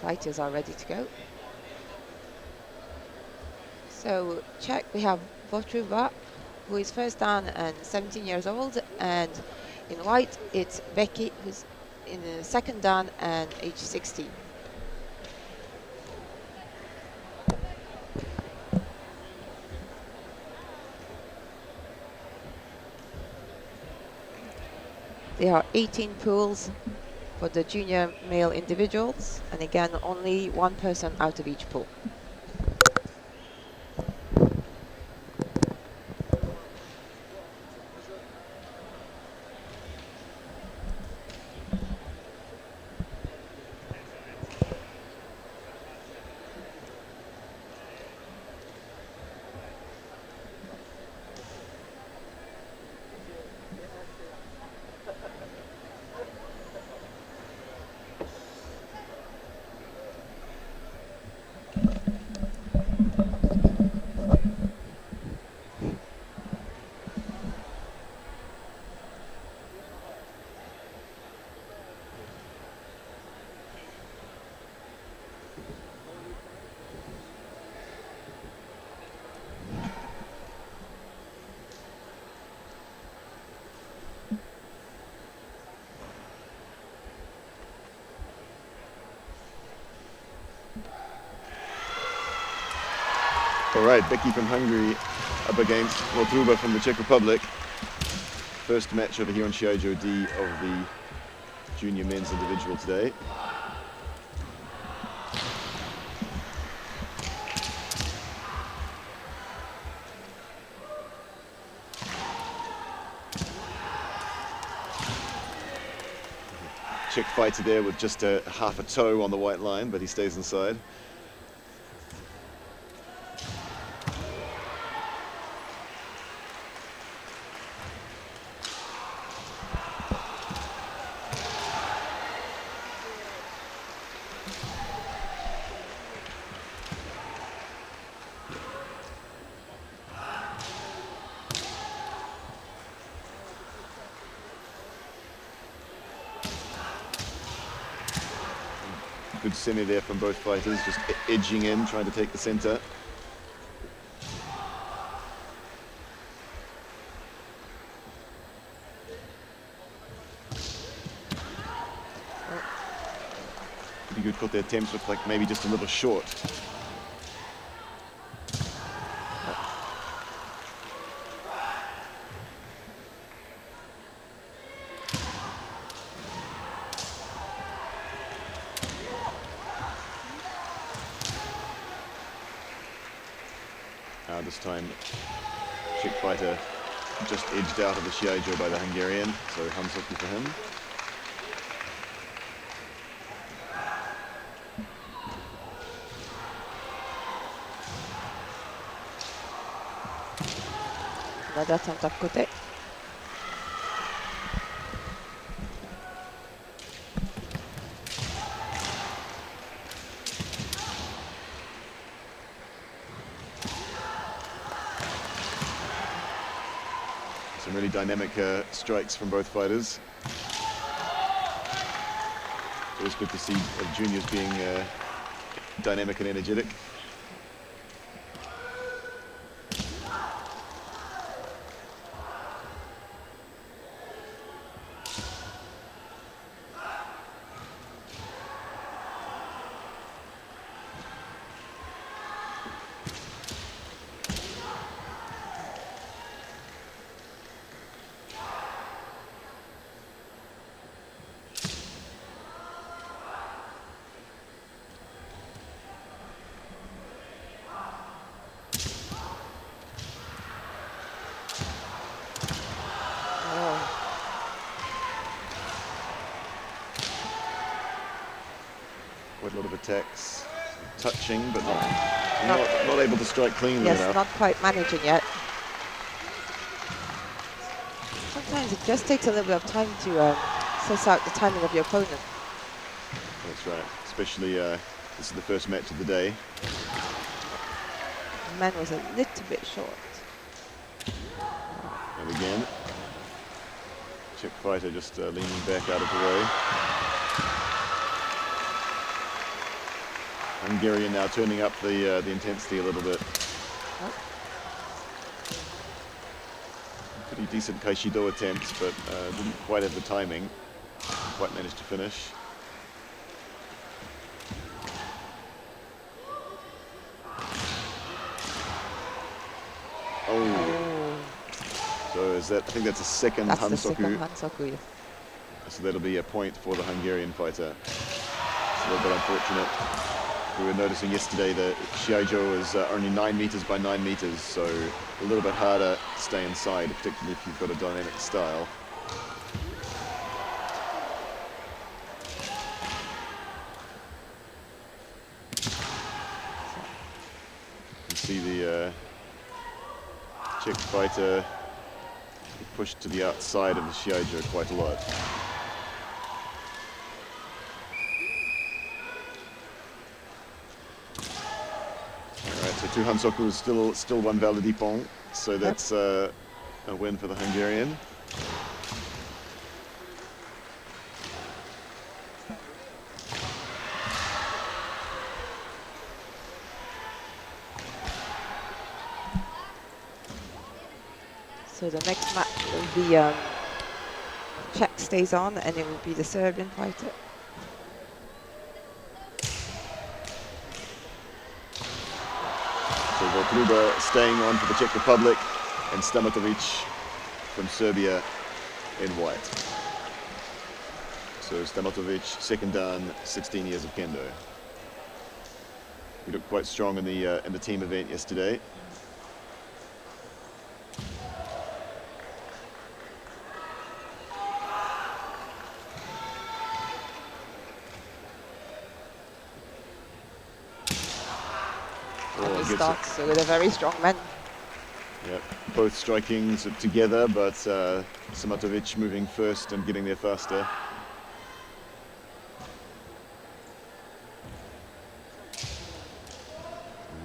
Fighters are ready to go. So Czech, we have Votruba, who is first dan and 17 years old, and in white it's Becky, who's in the second dan and age 16. There are 18 pools for the junior male individuals, and again only one person out of each pool. All right, Becky from Hungary up against Votruba from the Czech Republic. First match over here on Shiai-jo D of the junior men's individual today. Czech fighter there with just a half a toe on the white line, but he stays inside. Good semi there from both fighters, just edging in, trying to take the center. Pretty good cut. Their attempts look like maybe just a little short. This time, Czech fighter just edged out of the Shiai-jo by the Hungarian, so Hansoki for him. Another attempt of Kote. Some really dynamic strikes from both fighters. It's always good to see juniors being dynamic and energetic. Quite a lot of attacks. Touching, but not able to strike cleanly Yes, enough. not quite managing yet. Sometimes it just takes a little bit of time to suss out the timing of your opponent. That's right. Especially, this is the first match of the day. The man was a little bit short. And again, Czech fighter just leaning back out of the way. Hungarian now turning up the intensity a little bit. Oh. Pretty decent Kaishido attempts, but didn't quite have the timing. Didn't quite managed to finish. Oh. So is that? I think that's a second That's Hansoku. the second Hansoku. So that'll be a point for the Hungarian fighter. It's a little bit unfortunate. We were noticing yesterday that Shiai-jo is only 9 meters by 9 meters, so a little bit harder to stay inside, particularly if you've got a dynamic style. You can see the Czech fighter pushed to the outside of the Shiai-jo quite a lot. So 2 Hansoku is still 1 valid ippon, so that's a win for the Hungarian. So the next match will be Czech stays on, and it will be the Serbian fighter. So Votruba staying on for the Czech Republic, and Stamatovic from Serbia in white. So Stamatovic, second dan, 16 years of kendo. We looked quite strong in the team event yesterday. And he starts with a very strong man. Yep, both striking together, but Stamatovic moving first and getting there faster.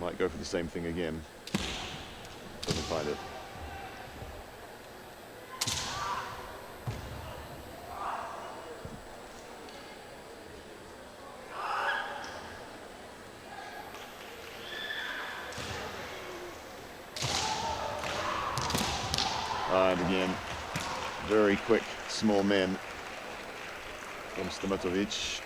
Might go for the same thing again. Doesn't find it. And again, very quick, small men from Stamatovic.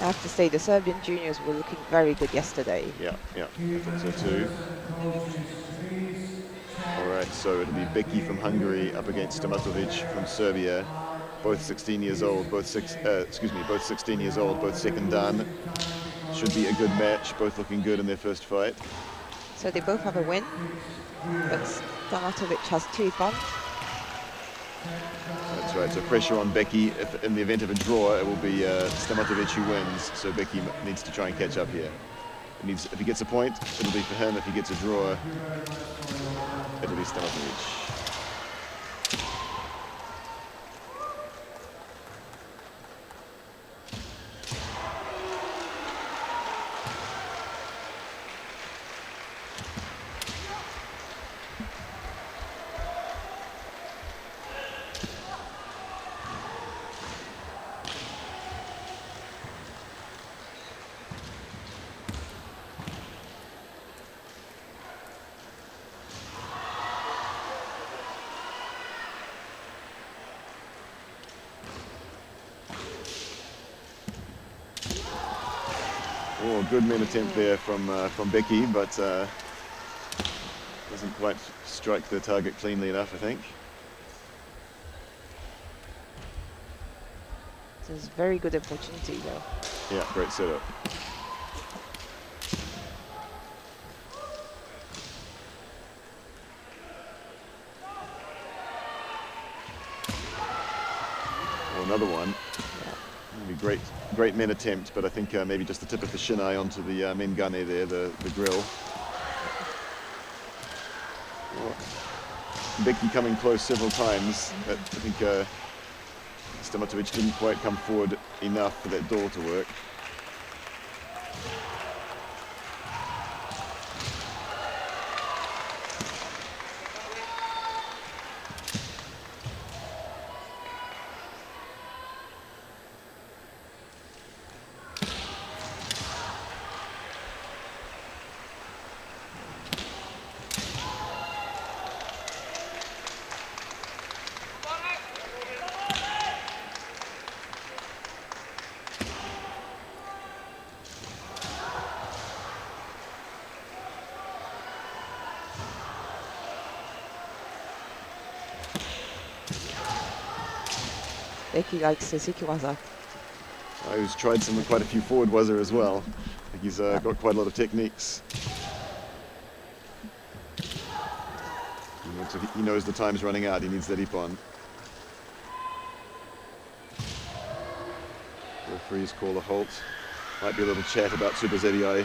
I have to say, the Serbian juniors were looking very good yesterday. Yeah, I think so too. All right, so it'll be Becky from Hungary up against Stamatovic from Serbia. Both 16 years old, both 16 years old, both second dan. Should be a good match, both looking good in their first fight. So they both have a win, but Stamatovic has 2 points. That's right, so pressure on Becky. If in the event of a draw, it will be Stamatovic who wins, so Becky needs to try and catch up here. If he gets a point, it'll be for him. If he gets a draw, it'll be Stamatovic. Oh, good main attempt there from Becky, but doesn't quite strike the target cleanly enough, I think. So it's a very good opportunity, though. Yeah, great setup. Oh, another one. Maybe great men attempt, but I think maybe just the tip of the shinai onto the mengane there, the grill. Oh. Becky coming close several times, but I think Stamatovic didn't quite come forward enough for that door to work. Becky likes the Sikiwaza. He's tried quite a few forward waza as well. I think he's got quite a lot of techniques. He knows the time's running out. He needs that ippon. Referees call a halt. Might be a little chat about Super ZDI.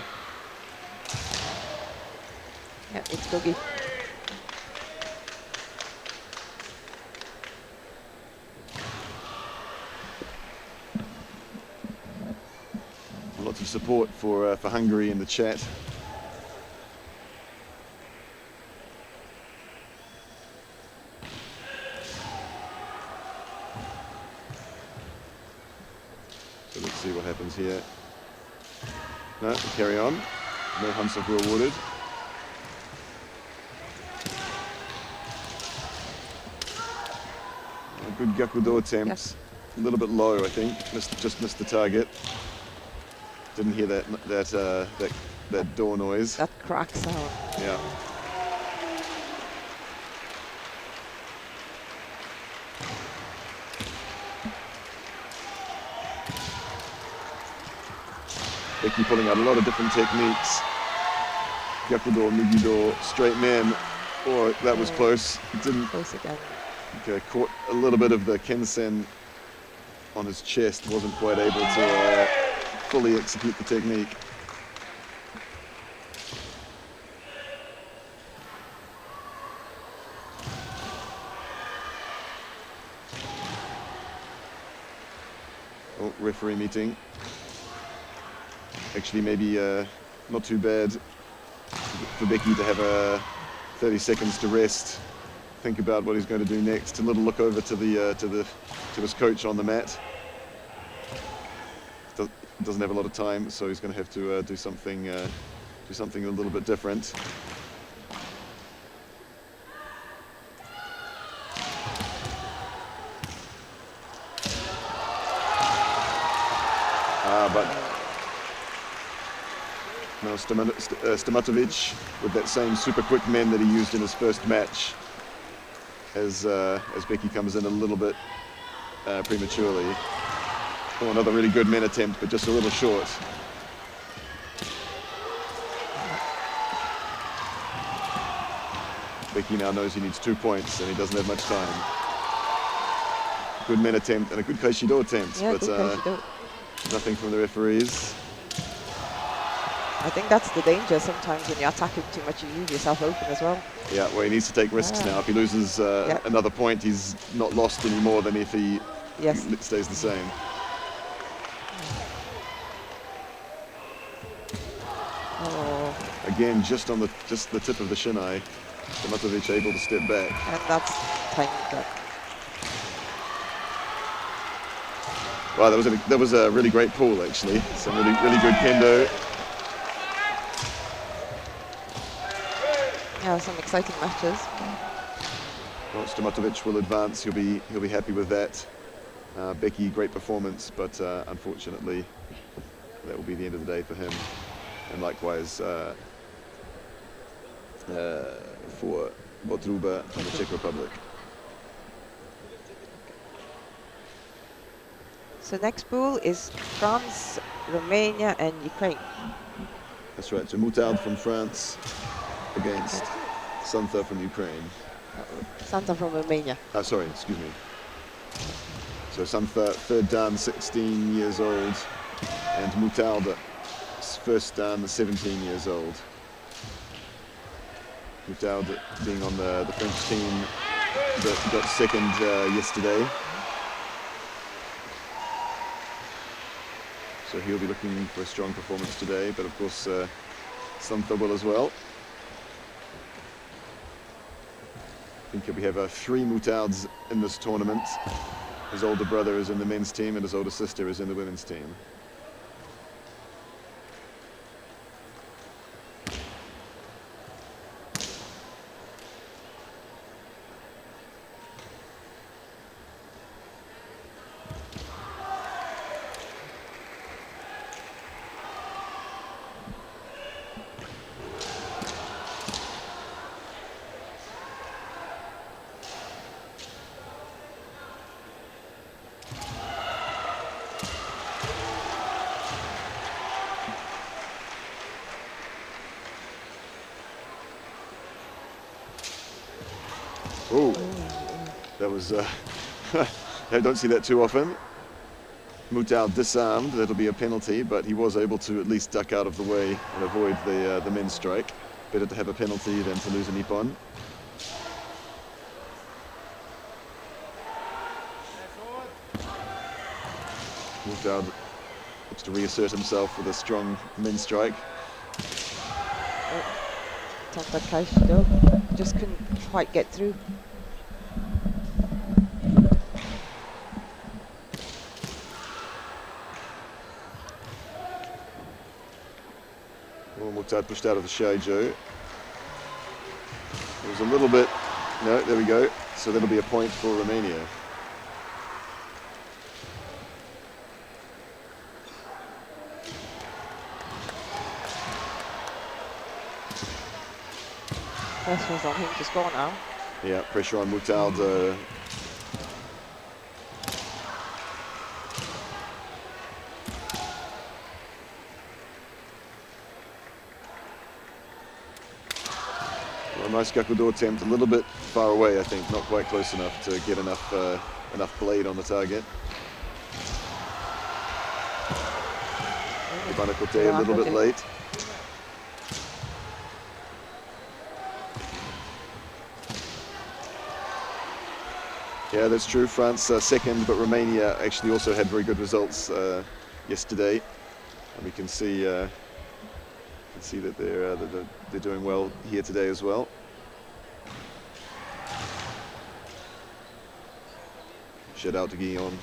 Yeah, it's Gogi. Lots of support for Hungary in the chat. So let's see what happens here. No, carry on. No Hansoku awarded. A good Gakudo attempt. Yes. A little bit low, I think. Just missed the target. Didn't hear that door noise. That crack sound. Yeah. Becky pulling out a lot of different techniques. Gyakudo, Migido, straight man. Oh, that was close. Didn't. Close again. Okay, caught a little bit of the Kensen on his chest. Wasn't quite able to fully execute the technique. Oh, referee meeting. Actually, maybe not too bad for Becky to have 30 seconds to rest, think about what he's going to do next. A little look over to his coach on the mat. Doesn't have a lot of time, so he's going to have to do something a little bit different. But no, Stamatovic with that same super quick men that he used in his first match, as Becky comes in a little bit prematurely. Oh, another really good men attempt, but just a little short. Becky now knows he needs 2 points, and he doesn't have much time. Good men attempt and a good Kaishido attempt, Yeah, but good Kaishido. nothing from the referees. I think that's the danger sometimes when you're attacking too much, you leave yourself open as well. Yeah, well, he needs to take risks now. If he loses another point, he's not lost any more than if he stays the same. Oh. Again, just the tip of the shinai, Stamatovic able to step back. And that's tiny cut. Wow, that was a really great pull actually. Some really good kendo. Yeah, some exciting matches. Well, Stamatovic will advance. He'll be happy with that. Becky, great performance, but unfortunately, that will be the end of the day for him. And likewise for Botruba from the Czech Republic. So next pool is France, Romania, and Ukraine. That's right. So Moutard from France against Santa from Ukraine. Santa from Romania. Sorry, excuse me. So Santha, third dan, 16 years old, and Moutarde, first dan, 17 years old. Moutarde being on the French team that got second yesterday. So he'll be looking for a strong performance today, but of course Santha will as well. I think we have 3 Moutardes in this tournament. His older brother is in the men's team and his older sister is in the women's team. Oh, that was, I don't see that too often. Moutarde disarmed, that'll be a penalty, but he was able to at least duck out of the way and avoid the men's strike. Better to have a penalty than to lose a nippon. Moutarde looks to reassert himself with a strong men's strike. Tentakashi though, just couldn't quite get through. Well, Moutarde pushed out of the Shiai-jo. It was a little bit, no, there we go. So that'll be a point for Romania. Pressure's on him to score now. Yeah, pressure on Moutarde. Well, a nice gakudo attempt, a little bit far away, I think, not quite close enough to get enough blade on the target. Ibanakote a little bit late. Yeah, that's true. France second, but Romania actually also had very good results yesterday. And we can see that they're doing well here today as well. Shout out to Guillaume.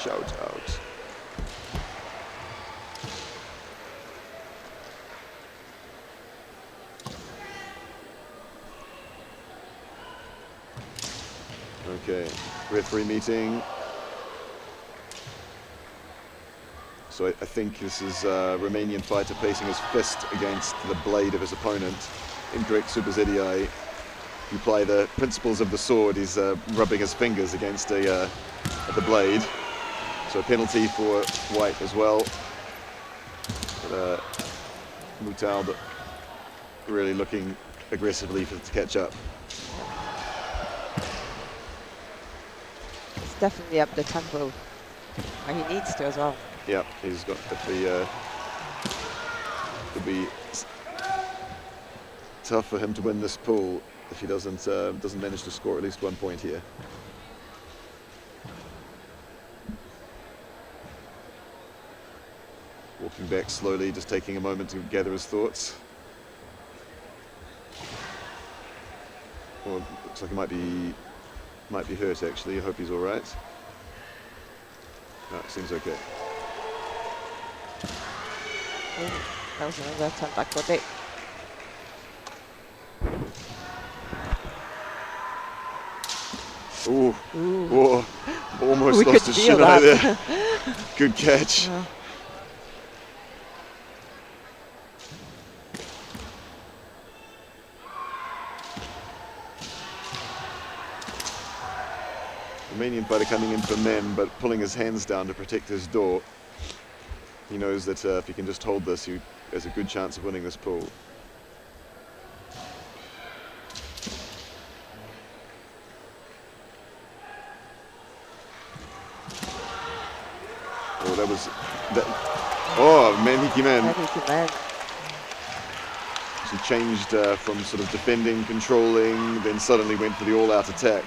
Shout out. Okay, referee meeting. So I think this is a Romanian fighter placing his fist against the blade of his opponent. Incorrect superzedii. You apply the principles of the sword. He's rubbing his fingers against the blade. So a penalty for white as well. But Moutarde really looking aggressively to catch up. Definitely up the tempo, and he needs to as well. Yeah, he's got to be tough for him to win this pool if he doesn't manage to score at least 1 point here. Walking back slowly, just taking a moment to gather his thoughts. Well, looks like he might be hurt actually. I hope he's all right. No, it seems okay. Oh, that was another Tentakote. Ooh. Whoa. Almost We lost could his feel Shiai that. there. Good catch. Romanian fighter coming in for men, but pulling his hands down to protect his door. He knows that if he can just hold this, he has a good chance of winning this pool. was that. Oh, Manhiki man. Manhiki man. She changed from sort of defending, controlling, then suddenly went for the all-out attack.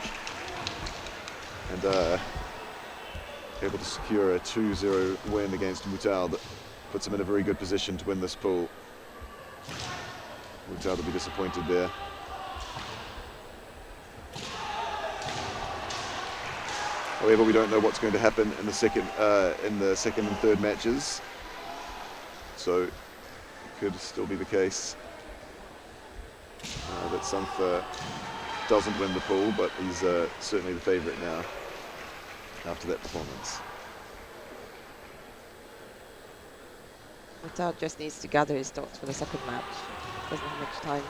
And able to secure a 2-0 win against Mutal that puts him in a very good position to win this pool. Mutal will be disappointed there. However, we don't know what's going to happen in the second and third matches, so it could still be the case that Sampha doesn't win the pool, but he's certainly the favourite now after that performance. Mutal just needs to gather his thoughts for the second match. Doesn't have much time.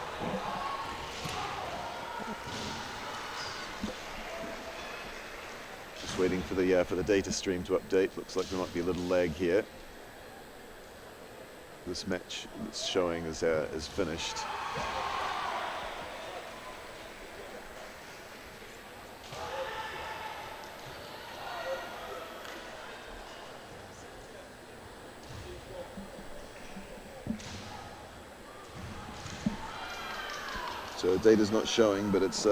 Just waiting for the data stream to update. Looks like there might be a little lag here. This match that's showing is finished. So data's not showing, but it's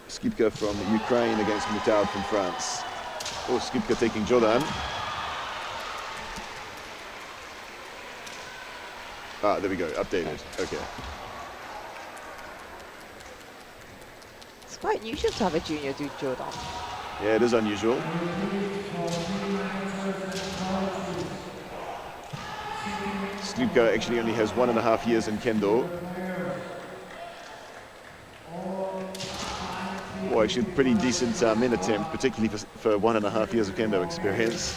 Skipka from Ukraine against Mutal from France. Oh, Skipka taking Jordan. Ah, there we go, updated. Okay. It's quite unusual to have a junior do Jordan. Yeah, it is unusual. Skipka actually only has 1.5 years in Kendo. Well, actually pretty decent men attempt, particularly for 1.5 years of Kendo experience.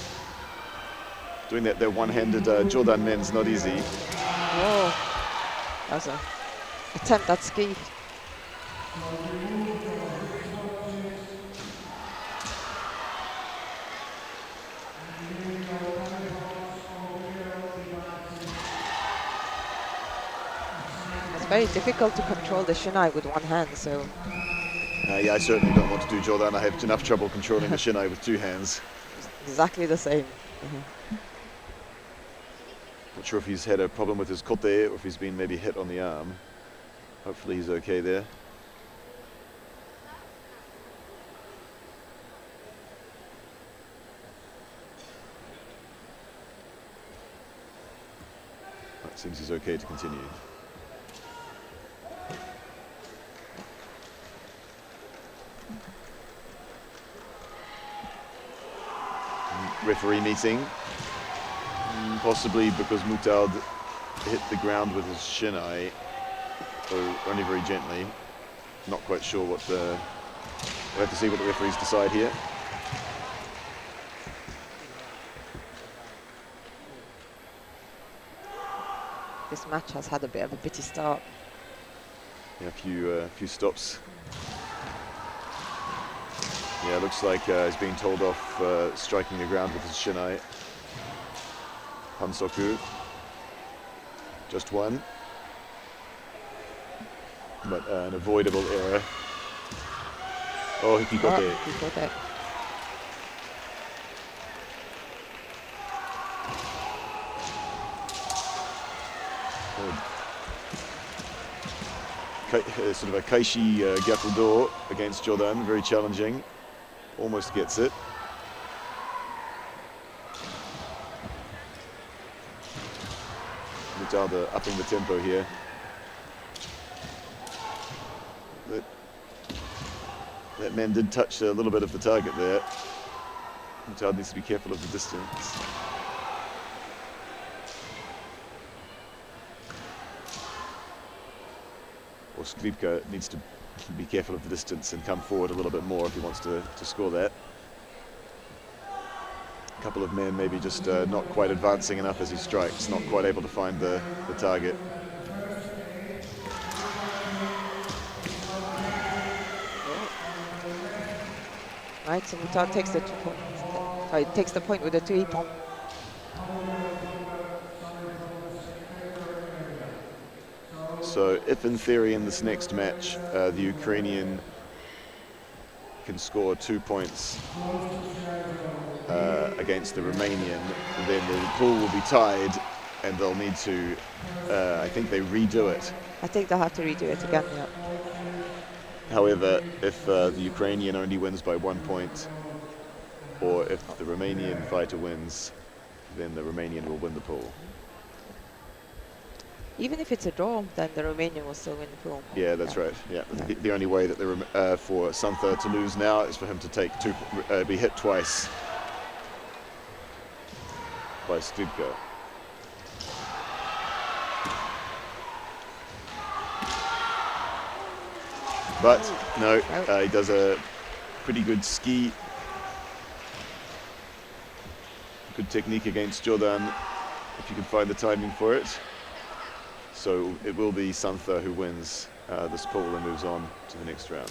Doing that one-handed Jordan men's not easy. Whoa, that's an attempt at ski. It's very difficult to control the Shinai with one hand, so. Yeah, I certainly don't want to do Jordan. I have enough trouble controlling the Shinai with 2 hands. Exactly the same. Not sure if he's had a problem with his kote or if he's been maybe hit on the arm. Hopefully he's okay there. It seems he's okay to continue. Referee meeting, possibly because Mutal hit the ground with his Shinai, though only very gently. Not quite sure what we'll have to see what the referees decide here. This match has had a bit of a bitty start. Yeah, a few stops. Yeah, looks like he's being told off striking the ground with his Shinai. Hansoku. Just one. But an avoidable error. Oh, Hikikote. Hikikote. Sort of a Kaishi Gyakudo against Jordan, very challenging. Almost gets it. Mutal upping the tempo here. That man did touch a little bit of the target there. Mutal needs to be careful of the distance. Or Skripka needs to be careful of the distance and come forward a little bit more if he wants to score that. A couple of men maybe just not quite advancing enough as he strikes, not quite able to find the target. Right, so Mutal takes the 2 points. Sorry, takes the point with the 2 ippon. So if in theory in this next match the Ukrainian can score 2 points against the Romanian, then the pool will be tied and they'll need to, I think they redo it. I think they'll have to redo it again, yeah. However, if the Ukrainian only wins by 1 point, or if the Romanian fighter wins, then the Romanian will win the pool. Even if it's a draw, then the Romanian will still win the pool. Yeah, that's right. Yeah, the only way that for Santha to lose now is for him to take be hit twice by Skripka. But no, he does a pretty good ski. Good technique against Jordan, if you can find the timing for it. So it will be Santha who wins this pool and moves on to the next round.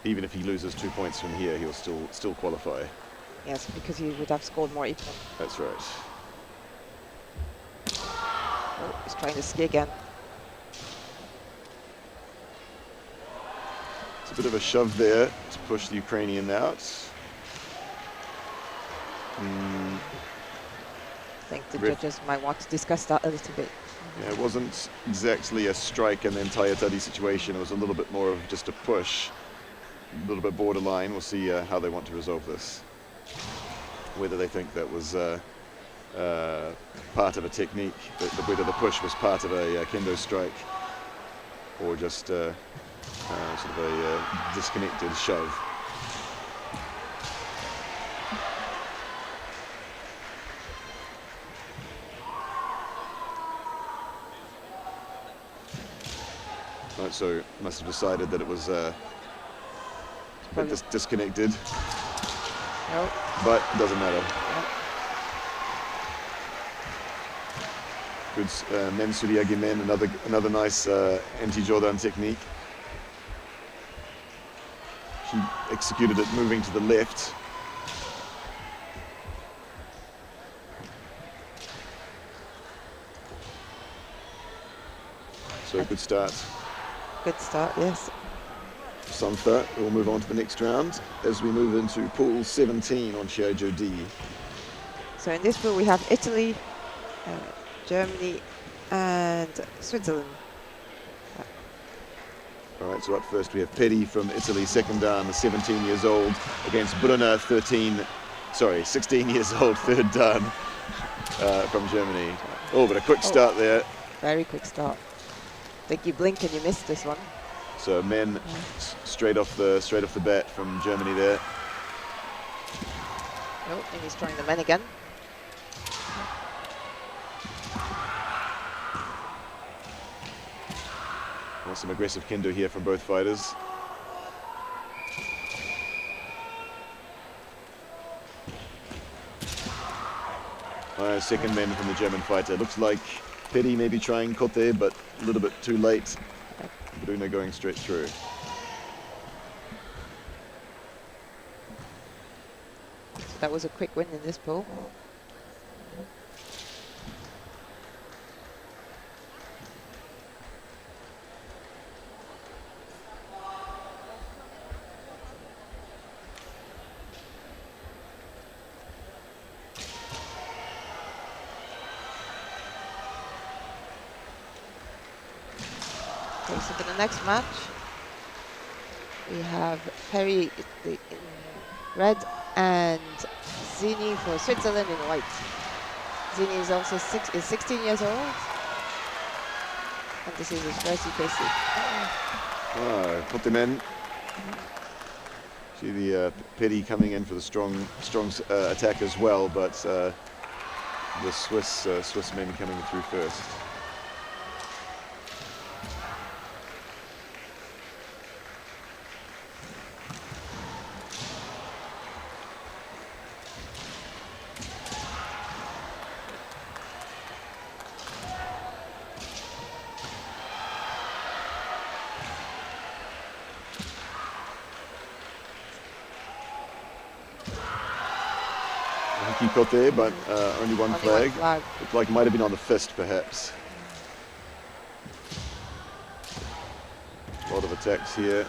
Even if he loses 2 points from here, he'll still qualify. Yes, because he would have scored more equal. That's right. Oh, he's trying to ski again. It's a bit of a shove there to push the Ukrainian out. I think the judges might want to discuss that a little bit. Yeah, it wasn't exactly a strike and then Tayatadi situation. It was a little bit more of just a push, a little bit borderline. We'll see how they want to resolve this. Whether they think that was part of a technique, whether the push was part of a kendo strike, or just sort of a disconnected shove. Right, so must have decided that it was a bit disconnected. No. But it doesn't matter. Good men suriagi men, another nice anti-Jordan technique. She executed it moving to the left. So a good start. Good start, yes. Santha will move on to the next round as we move into pool 17 on Shiai-jo D. So in this pool we have Italy, Germany and Switzerland. All right, so up first we have Peri from Italy, second dan, 17 years old, against Brunner, 16 years old, third dan from Germany. Oh, but a quick start there. Very quick start. I think you blink and you miss this one. So men straight off the bat from Germany there. Oh, and he's trying the men again. Well, some aggressive kendo here from both fighters. Second men from the German fighter. Looks like Peri maybe trying kote, but a little bit too late. Bruno going straight through. So that was a quick win in this pool. Okay, so for the next match, we have Peri in red and Zini for Switzerland in white. Zini is also 16 years old, and this is his first UKC. Put them in. See the Peri coming in for the strong attack as well, but the Swiss men coming through first. Kote, but only one flag. Looked like it might have been on the fist, perhaps. attacks here.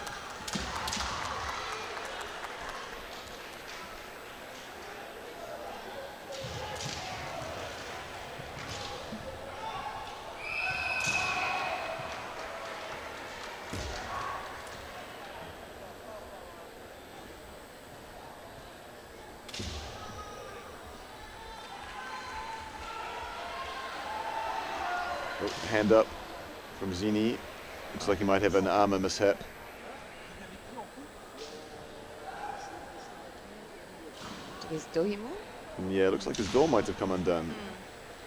Oh, hand up from Zini. Looks like he might have an armor mishap. His Dohimo? Yeah, looks like his door might have come undone.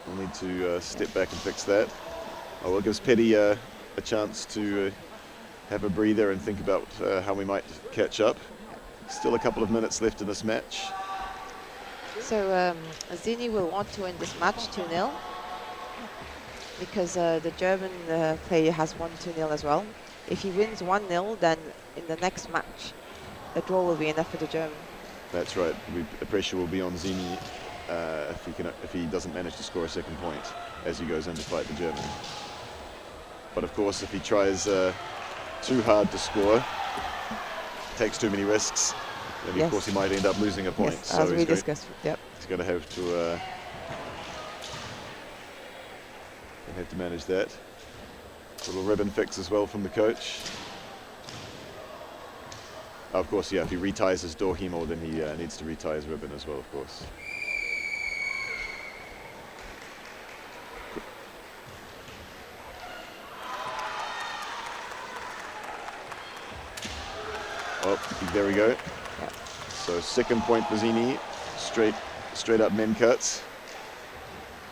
We'll need to step back and fix that. Oh, well, it gives Petty a chance to have a breather and think about how we might catch up. Still a couple of minutes left in this match. So Zini will want to win this match 2-0 because the German player has won 2-0 as well. If he wins 1-0, then in the next match, a draw will be enough for the German. That's right. The pressure will be on Zini if he doesn't manage to score a second point as he goes in to fight the German. But of course, if he tries too hard to score, takes too many risks, then of course he might end up losing a point. Yes, so as we discussed. Yep. He's going to have to manage that. Little ribbon fix as well from the coach. Of course, yeah, if he reties his Dohimo, then he needs to retie his ribbon as well, of course. Oh, there we go. Yep. So second point for Zini, straight up men cuts.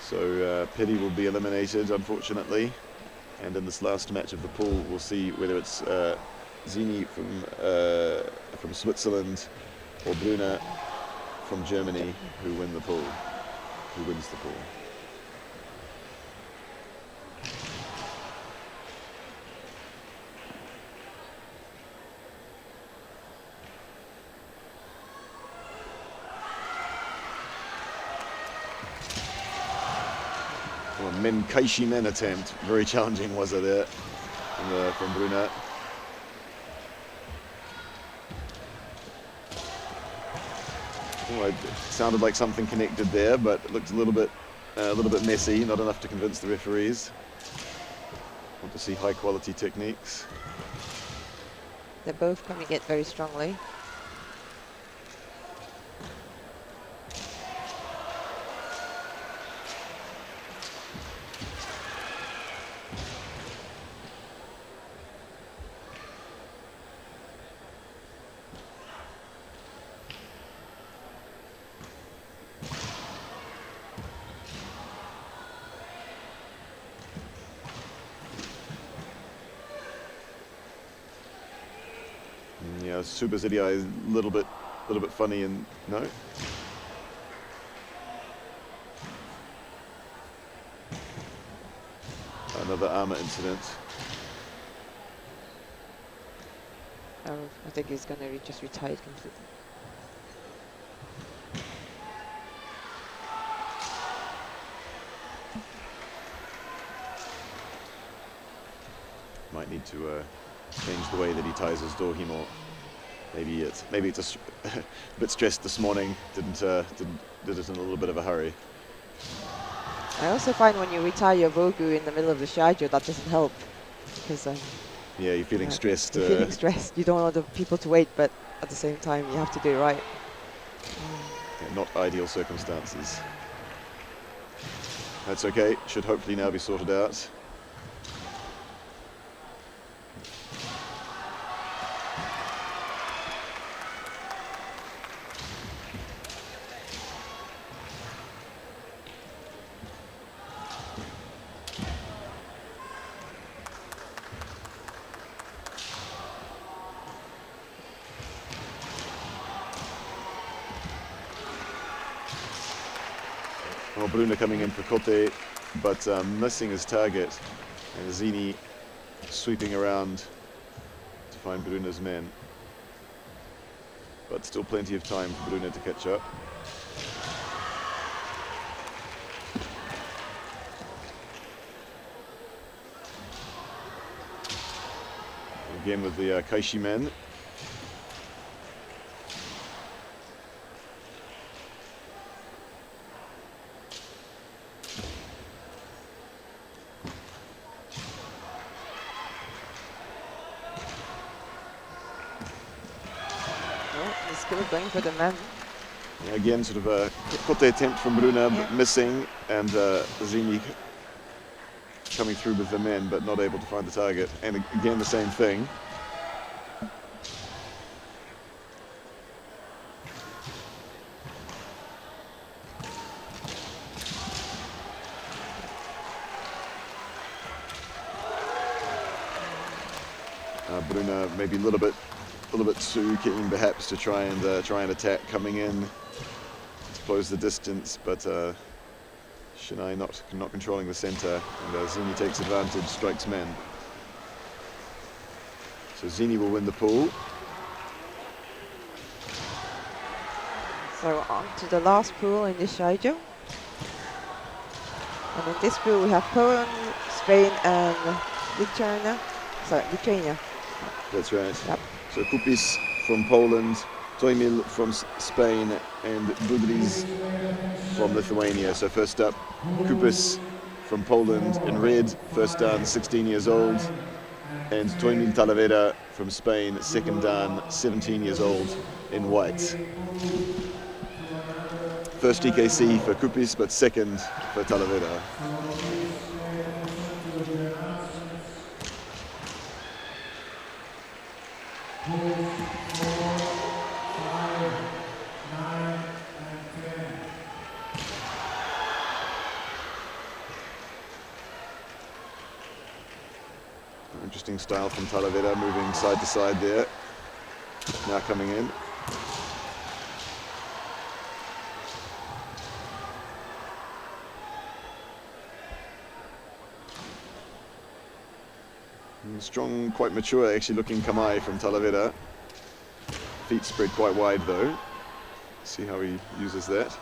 So Petty will be eliminated, unfortunately. And in this last match of the pool, we'll see whether it's Zini from Switzerland or Bruna from Germany who wins the pool. Well, men Kaishi men attempt, very challenging was it there from Bruna. Well, it sounded like something connected there, but it looked a little bit messy, not enough to convince the referees. Want to see high quality techniques. They're both coming in very strongly. Yeah, Super City Eye is a little bit funny and no. Another armor incident. Oh, I think he's going to just retire it completely. Might need to change the way that he ties his Dohimo. Maybe it's a bit stressed this morning. Did it in a little bit of a hurry. I also find when you retire your Bogu in the middle of the Shiai-jo, that doesn't help because yeah, you're feeling stressed. You're feeling stressed. You don't want the people to wait, but at the same time, you have to do it right. Yeah, not ideal circumstances. That's okay. Should hopefully now be sorted out. Well, Bruna coming in for Kote, but missing his target, and Zini sweeping around to find Bruna's men. But still plenty of time for Bruna to catch up. Again with the Kaishi men. He's still going for the man. Yeah, again, sort of a kote attempt from Bruna, missing, and Zini coming through with the men, but not able to find the target. And again, the same thing. Bruna maybe a little bit too keen, perhaps, to try and attack coming in to close the distance, but Shiai not controlling the center, and Zini takes advantage, strikes men. So Zini will win the pool. So on to the last pool in the Shiai-jo. And in this pool we have Poland, Spain and Lithuania. That's right. Yep. So Kupis from Poland, Toimil from Spain, and Budrys from Lithuania. So first up, Kupis from Poland in red, first dan, 16 years old, and Toimil Talavera from Spain, second dan, 17 years old, in white. First EKC for Kupis, but second for Talavera. Interesting style from Talavera, moving side to side there. Now coming in. Strong, quite mature, actually looking Kamae from Talavera. Feet spread quite wide though. See how he uses that.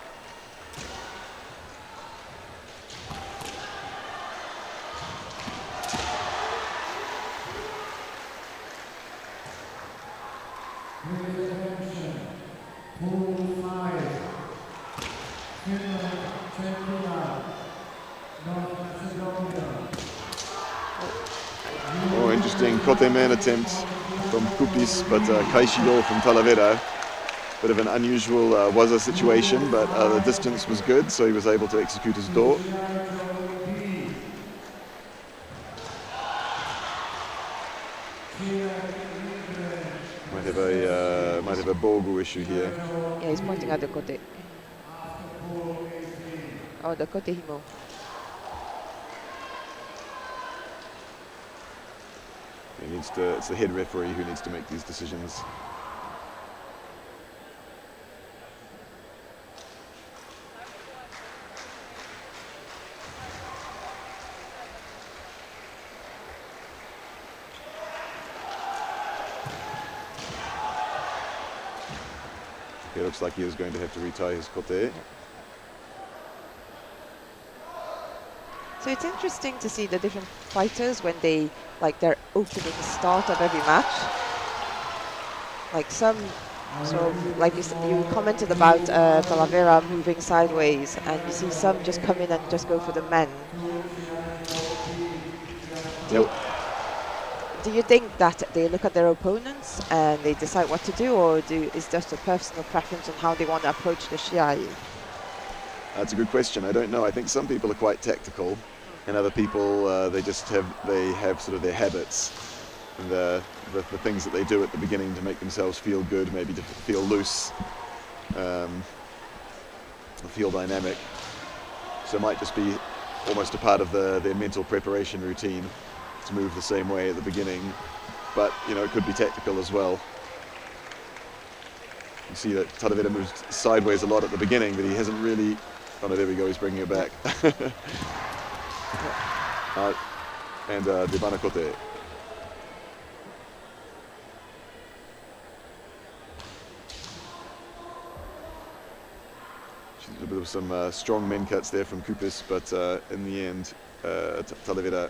Oh, interesting kote man attempt from Kupis, but Kaishi-do from Talavera. Bit of an unusual waza situation, but the distance was good, so he was able to execute his do. Might have a Bogu issue here. Yeah, he's pointing at the kote. Oh, the kote himo. It's the head referee who needs to make these decisions. It looks like he is going to have to retie his kote. So it's interesting to see the different fighters when they, like, their opening start of every match. Like some, so like you commented about Talavera moving sideways, and you see some just come in and just go for the men. Do you think that they look at their opponents and they decide what to do, or is just a personal preference on how they want to approach the Shiai? That's a good question. I don't know. I think some people are quite tactical, and other people they have sort of their habits and the things that they do at the beginning to make themselves feel good, maybe to feel loose, feel dynamic. So it might just be almost a part of their mental preparation routine to move the same way at the beginning, but you know, it could be tactical as well. You see that Talavera moves sideways a lot at the beginning, but he hasn't really. Oh no, there we go, he's bringing it back. And Debana kote. There was some strong men cuts there from Kupis, but in the end, Talavera,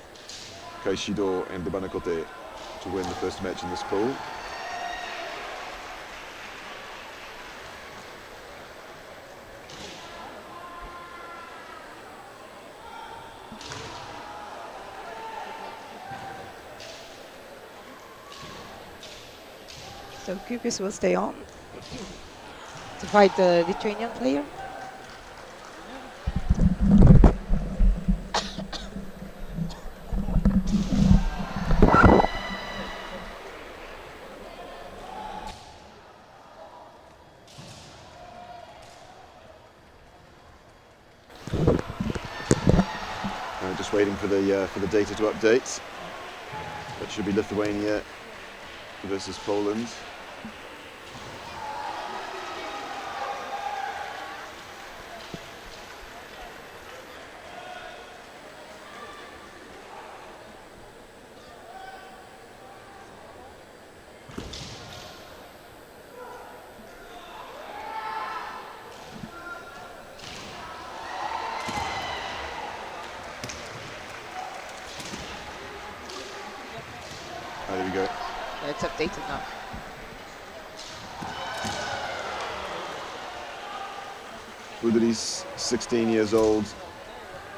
Kaishi-do and Debana kote. to win the first match in this pool. So Kupis will stay on to fight the Lithuanian player. Just waiting for the data to update. That should be Lithuania versus Poland. Oh, there we go. It's updated now. Budris, 16 years old,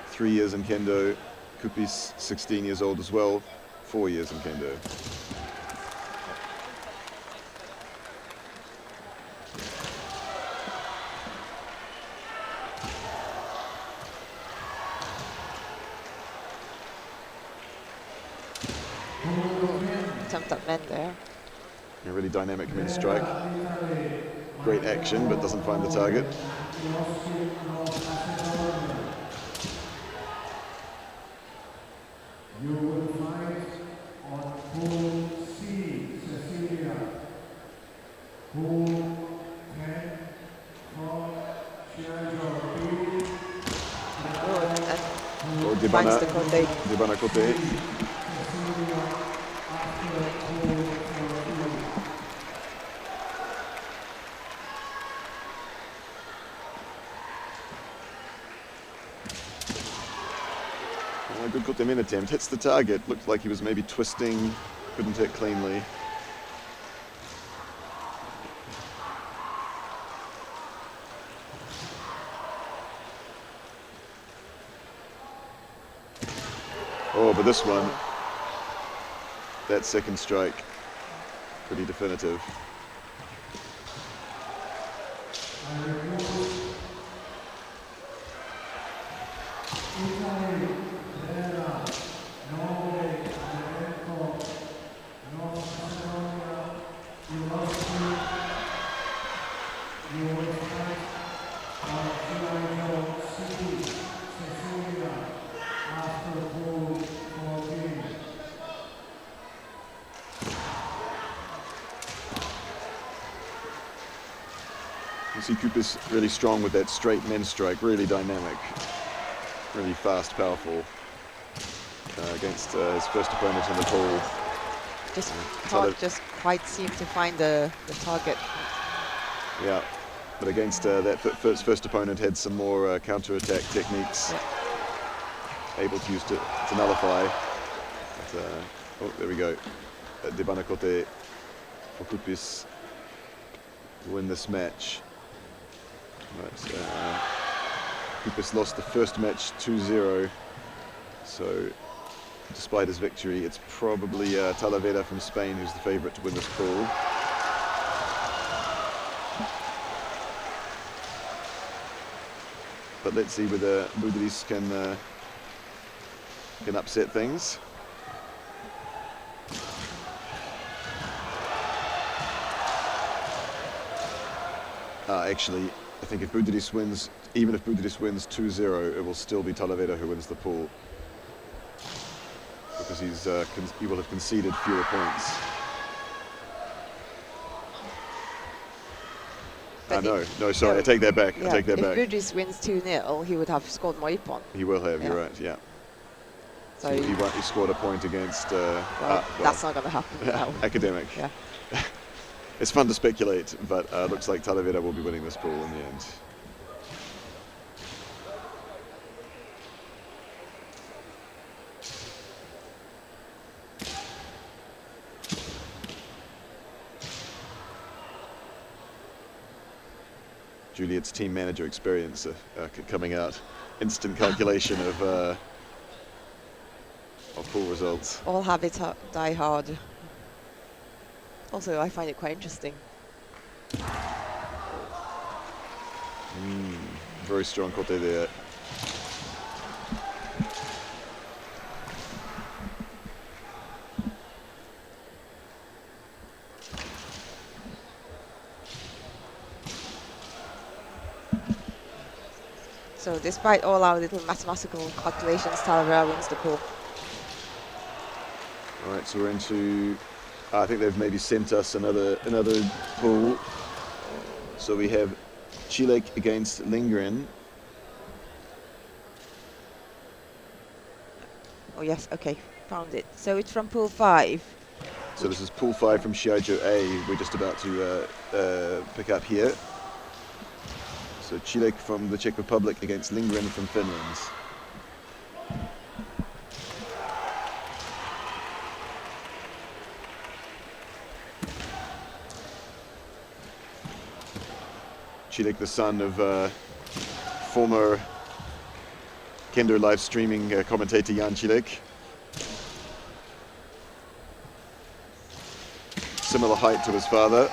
3 years in Kendo. Kupis, 16 years old as well, 4 years in Kendo. Attempt at men there. A really dynamic men's strike. Great action, but doesn't find the target. You will fight on Pool C, Cecilia. Pool 10 from Shiai-jo X. Or Finds the Kote. Dibana Kote. Good Kote min attempt. Hits the target. Looked like he was maybe twisting. Couldn't hit cleanly. Oh, but this one, that second strike, pretty definitive. You see Kupis really strong with that straight men's strike, really dynamic, really fast, powerful against his first opponent in the pool. Just can't just quite seem to find the target. Yeah, but against that first opponent had some more counter-attack techniques, able to use to nullify. But, oh, there we go. Dibana Kote for Kupis to win this match. But Kupis lost the first match 2-0, so despite his victory, it's probably Talavera from Spain who's the favourite to win this pool. But let's see whether Budris can upset things. Actually, I think if Budris wins, even if Budris wins 2-0, it will still be Talavera who wins the pool, because he will have conceded fewer points. No, sorry, I take that back. Yeah, I take that back. If Budris wins 2-0, he would have scored more ippon. He will have. You're right. Yeah. So he scored a point against. well, that's not going to happen now. Academic. Yeah. It's fun to speculate, but looks like Talavera will be winning this pool in the end. Juliet's team manager experience coming out. Instant calculation of pool results. All habits die hard. Also, I find it quite interesting. Very strong kote there. So despite all our little mathematical calculations, Talavera wins the pool. All right, so we're into, I think they've maybe sent us another pool. So we have Chile against Lindgren. Oh yes, okay, found it. So it's from pool 5. So this is pool 5 from Shiai-jo A. We're just about to pick up here. So Chile from the Czech Republic against Lindgren from Finland. Chile, the son of former Kendo live streaming commentator Jan Chilek. Similar height to his father.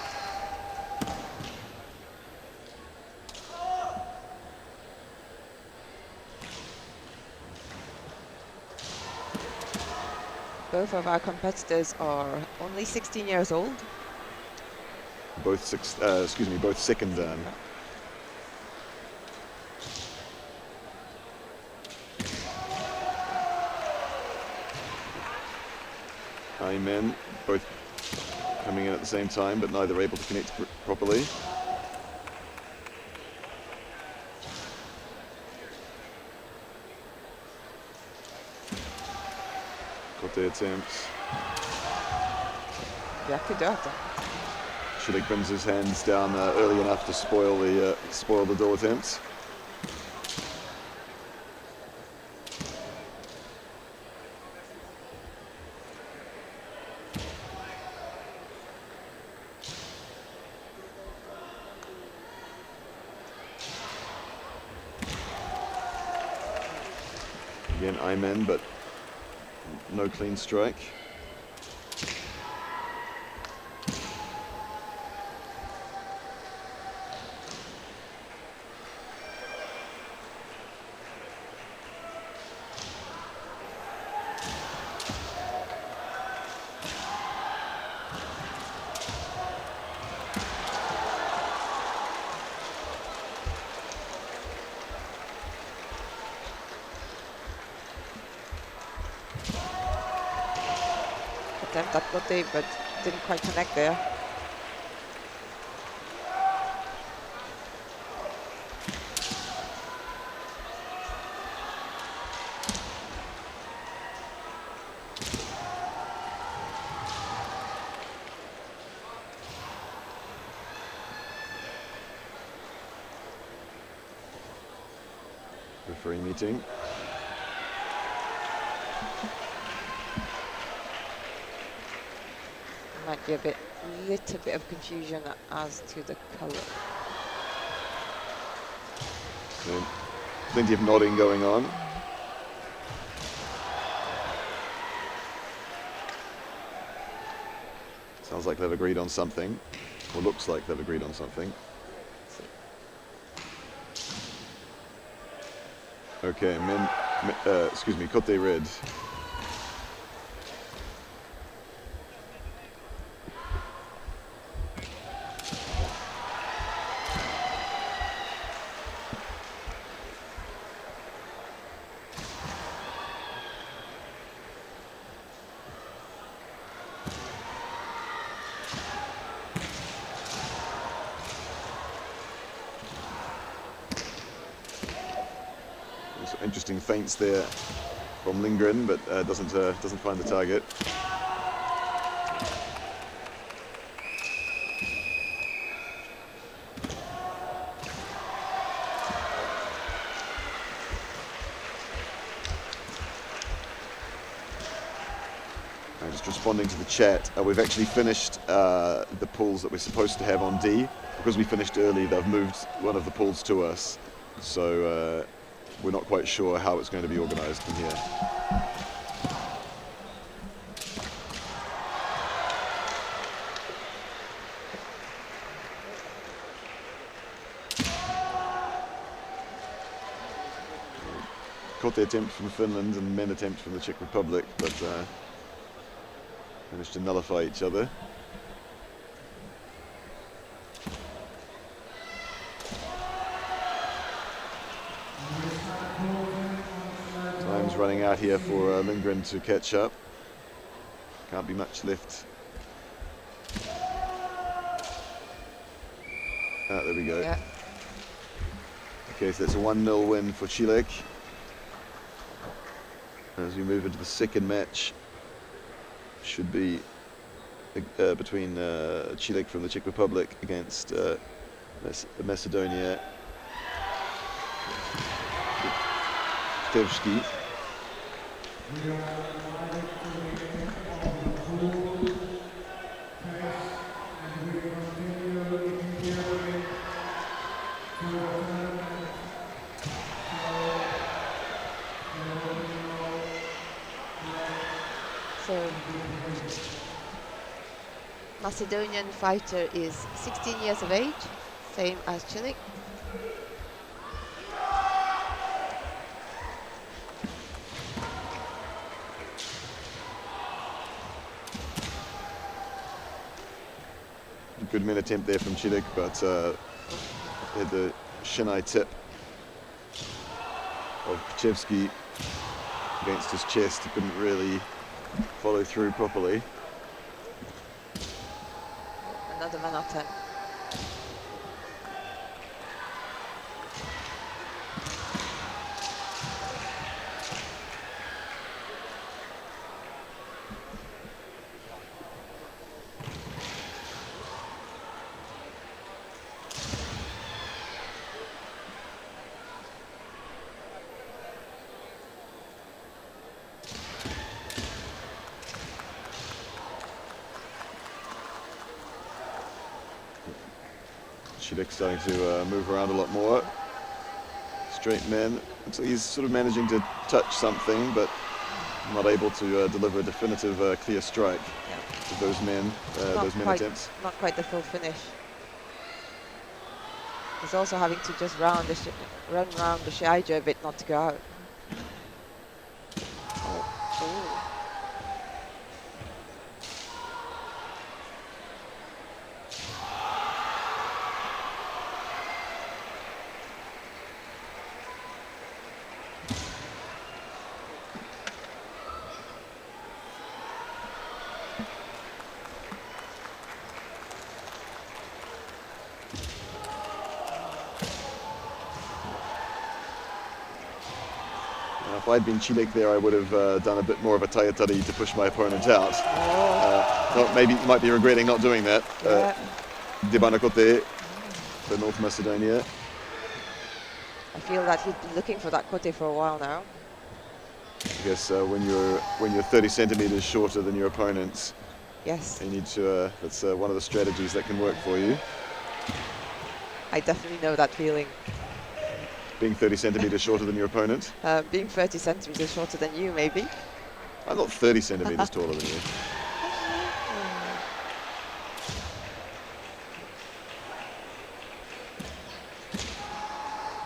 Both of our competitors are only 16 years old. Both second dan. Men, both coming in at the same time, but neither able to connect properly. Kote attempts. Chilek brings his hands down early enough to spoil the door attempts. Again, Iman, but no clean strike. Attempt at kote, but didn't quite connect there. Referee meeting. Might be little bit of confusion as to the color. So, plenty of nodding going on. Sounds like they've agreed on something, or looks like they've agreed on something. Okay, kote red. Interesting feints there from Lindgren, but doesn't find the target. Just responding to the chat, we've actually finished the pools that we're supposed to have on D. because we finished early, they've moved one of the pools to us, so we're not quite sure how it's going to be organised from here. Kote attempt from Finland and men attempt from the Czech Republic, but managed to nullify each other. Time's running out here for Lindgren to catch up. Can't be much left. There we go. Yeah. Okay, so that's a 1-0 win for Chile. As we move into the second match, should be between Chile from the Czech Republic against Macedonia. Tevski. Macedonian fighter is 16 years of age, same as Chile. Good min attempt there from Chile, but had the shinai tip of Pachevsky against his chest. He couldn't really follow through properly. Another man attempt. Chidek starting to move around a lot more. Straight men. Looks like he's sort of managing to touch something, but not able to deliver a definitive clear strike with those men attempts. Not quite the full finish. He's also having to just run around the Shiai-jo a bit, not to go out. If I'd been Chilek there, I would have done a bit more of a tayatari to push my opponent out. Maybe you might be regretting not doing that. Debanakote for North Macedonia. I feel that he's been looking for that kote for a while now. I guess when you're 30 centimeters shorter than your opponents, Yes, you need to. That's one of the strategies that can work for you. I definitely know that feeling. Being 30 centimeters shorter than your opponent. Being 30 centimeters shorter than you, maybe. I'm not 30 centimeters taller than you.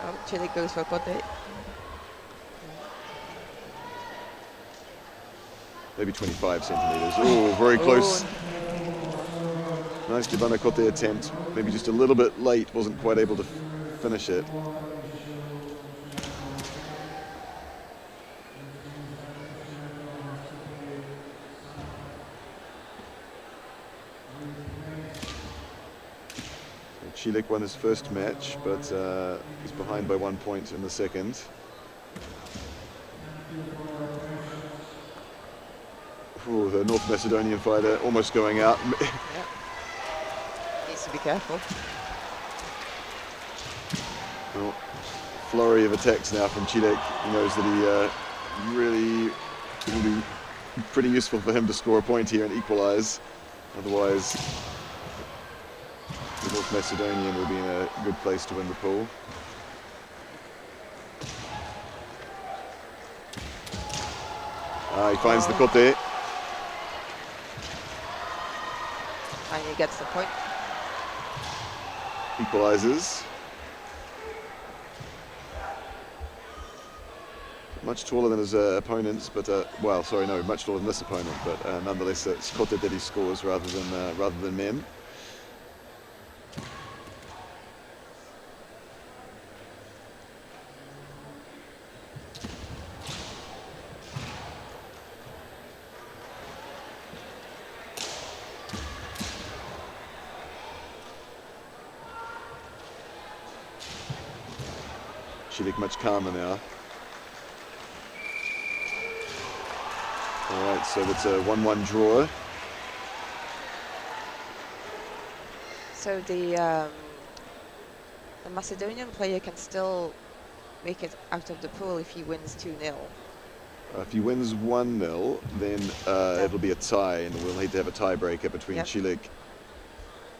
Oh, Chile goes for kote. Maybe 25 centimeters. Oh, very close. Nice Debana kote attempt. Maybe just a little bit late. Wasn't quite able to finish it. Chilek won his first match, but he's behind by 1 point in the second. Ooh, the North Macedonian fighter almost going out. Needs to be careful. Well, flurry of attacks now from Chilek. He knows that he really will be pretty useful for him to score a point here and equalise. Otherwise, the North Macedonian will be in a good place to win the pool. He finds the kote. And he gets the point. Equalizes. Much taller than his opponents, but well, sorry, no, much taller than this opponent, but nonetheless, it's kote that he scores rather than men. Shilik much calmer now. All right, so that's a 1-1 draw. So the Macedonian player can still make it out of the pool if he wins 2-0. If he wins 1-0, then it'll be a tie, and we'll need to have a tiebreaker between Shilik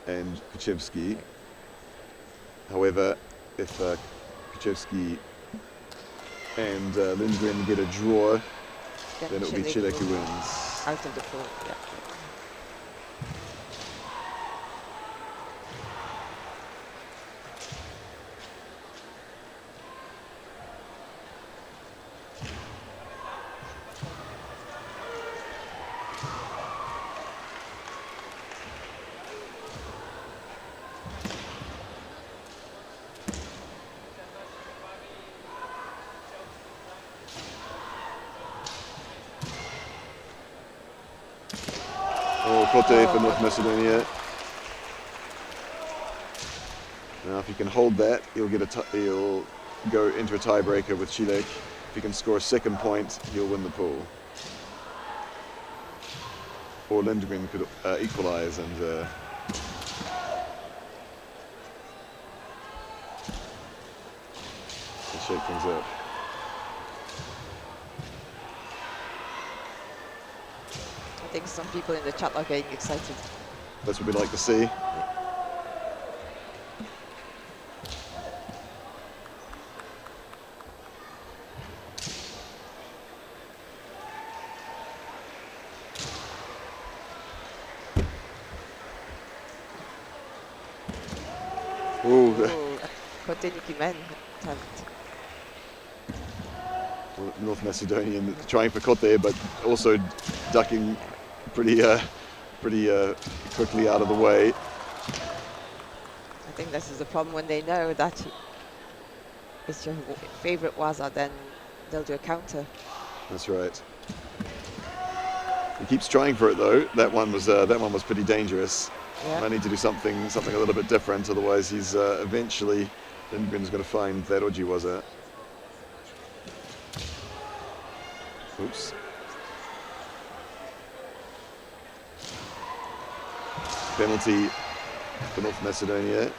and Kuchevsky. However, if Kuchevsky and Lindgren get a draw, then it will be Shilik who wins. Out of the pool, yeah. Kote for North Macedonia. Now, if he can hold that, he'll go into a tiebreaker with Shilik. If he can score a second point, he'll win the pool. Or Lindgren could equalise and shake things up. I think some people in the chat are getting excited. That's what we like to see. North Macedonian trying for kote, but also ducking pretty quickly out of the way. I think this is the problem when they know that it's your favorite waza, then they'll do a counter. That's right. He keeps trying for it though. That one was pretty dangerous. Yeah. Might need to do something a little bit different, otherwise he's eventually Lindgren's going to find that oji waza. Oops. Penalty for North Macedonia.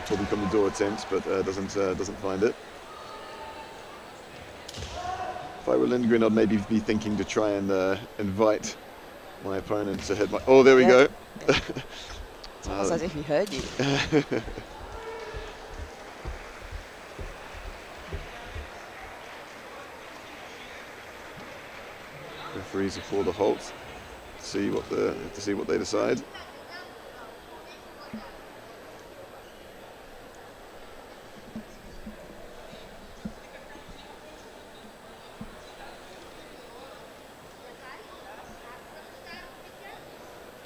Probably from the door attempt, but doesn't find it. If I were Lindgren, I'd maybe be thinking to try and invite my opponent to hit my... Oh, there we go. Yeah. It's almost as if he heard you. Referees have called a halt to see what they decide.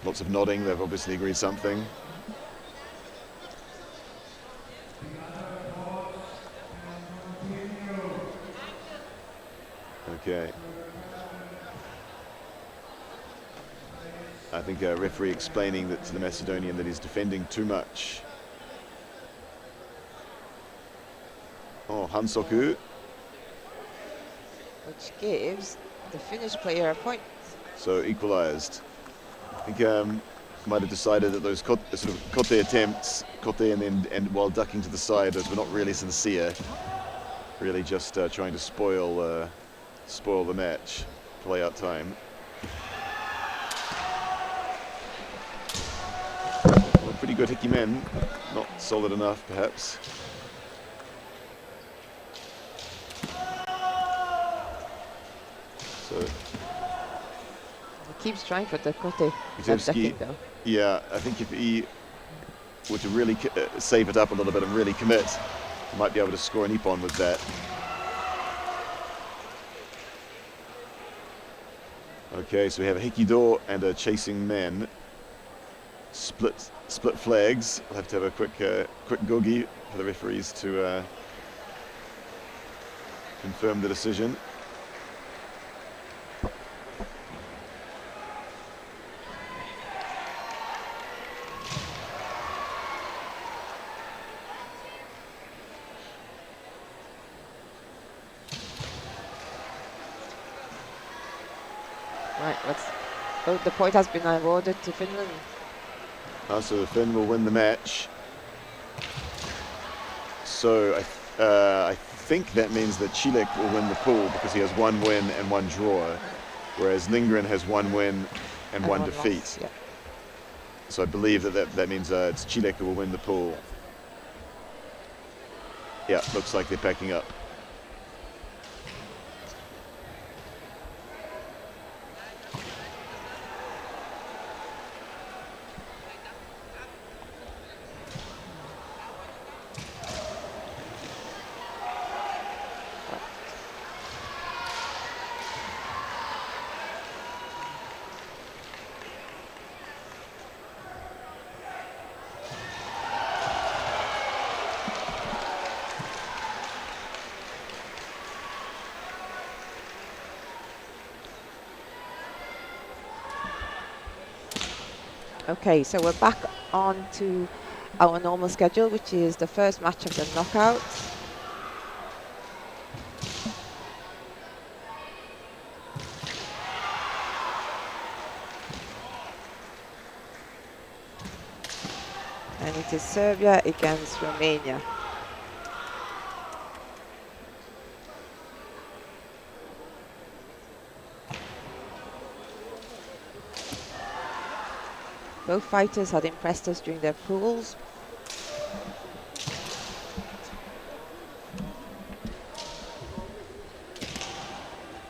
Lots of nodding, they've obviously agreed something. Okay. I think a referee explaining that to the Macedonian that he's defending too much. Oh, Hansoku. Which gives the Finnish player a point. So equalised. I think might have decided that those sort of kote attempts, kote and while ducking to the side, those were not really sincere. Really just trying to spoil the match, play out time. Well, pretty good hiki men, not solid enough perhaps. So He keeps trying for the kote. Kutevsky, yeah, I think if he were to really save it up a little bit and really commit, he might be able to score an ippon with that. Okay, so we have a hikido and a chasing man. Split flags. We'll have to have a quick gogi for the referees to confirm the decision. The point has been awarded to Finland. So Finn will win the match. So I think that means that Chilek will win the pool because he has 1 win and 1 draw, whereas Lindgren has 1 win and 1 defeat. Loss, yeah. So I believe that means it's Chilek who will win the pool. Yeah, looks like they're packing up. Okay, so we're back on to our normal schedule, which is the first match of the knockouts. And it is Serbia against Romania. Both fighters had impressed us during their pools.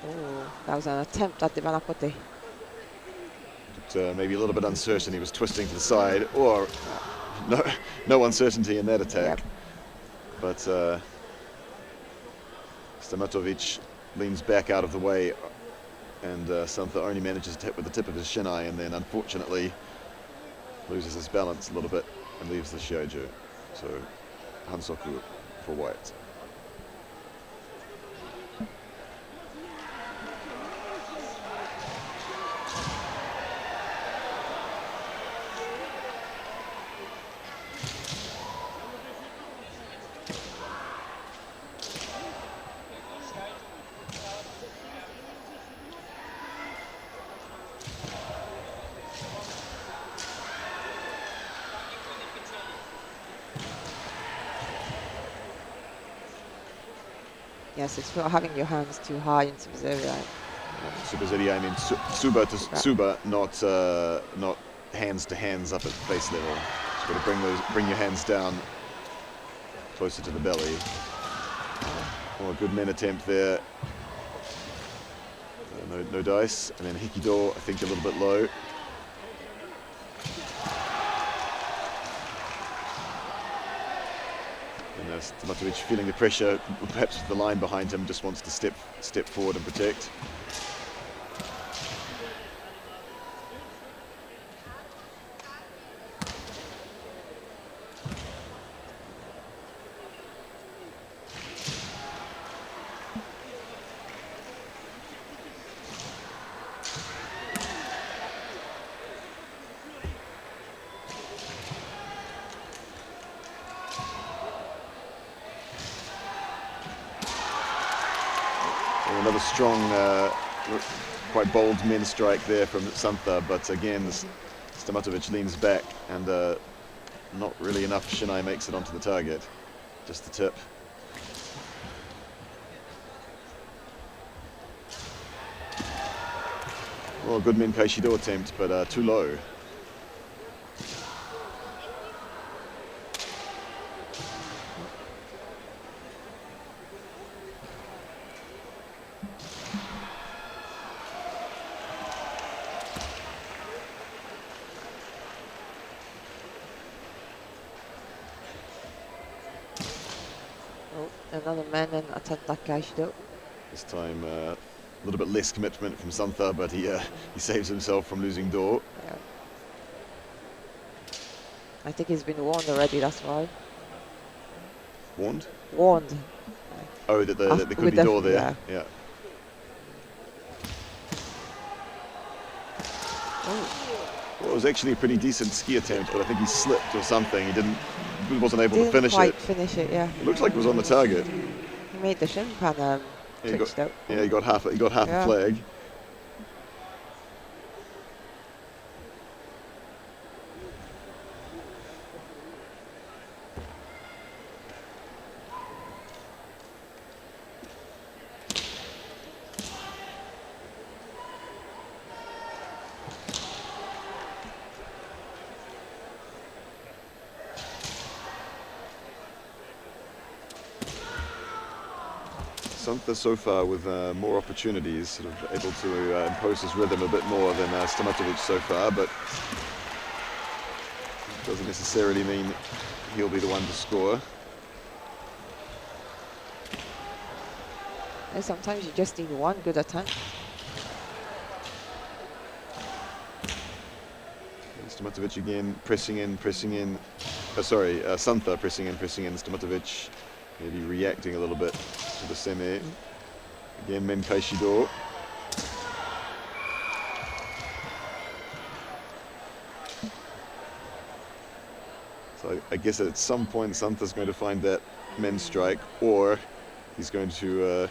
Oh, that was an attempt at the Vanakote. Maybe a little bit uncertain. He was twisting to the side, or no uncertainty in that attack. Yep. But Stamatovic leans back out of the way, and Santha only manages to hit with the tip of his shinai, and then unfortunately loses his balance a little bit and leaves the Shiai-jo. So Hansoku for white. Yes, it's for having your hands too high in Subzeria. Subzeria, I mean Suba to Suba, not hands to hands up at face level. So got to bring your hands down closer to the belly. Oh, a good men attempt there. No dice, and then Hikido, I think a little bit low. And Stamatovic feeling the pressure, perhaps with the line behind him, just wants to step forward and protect. Another strong, quite bold men strike there from Santha, but again, Stamatovic leans back and not really enough shinai makes it onto the target. Just the tip. Well, good Menkai Shido attempt, but too low. Another man and attempt like Shido. This time a little bit less commitment from Santha, but he saves himself from losing door. Yeah. I think he's been warned already, that's why. Warned? Warned. Oh, that there could be door there. Yeah. Well, it was actually a pretty decent ski attempt, but I think he slipped or something. He wasn't able to finish it. Finish it, yeah. It looks like it was on the target. He made the shimpan twitched out. Yeah, he got half a flag. Santha so far with more opportunities, sort of able to impose his rhythm a bit more than Stamatovic so far, but doesn't necessarily mean he'll be the one to score. And sometimes you just need one good attempt. Stamatovic again pressing in. Santha pressing in. Stamatovic maybe reacting a little bit to the semi. Again, Menkai Shido. So I guess at some point Santha's going to find that men strike, or he's going to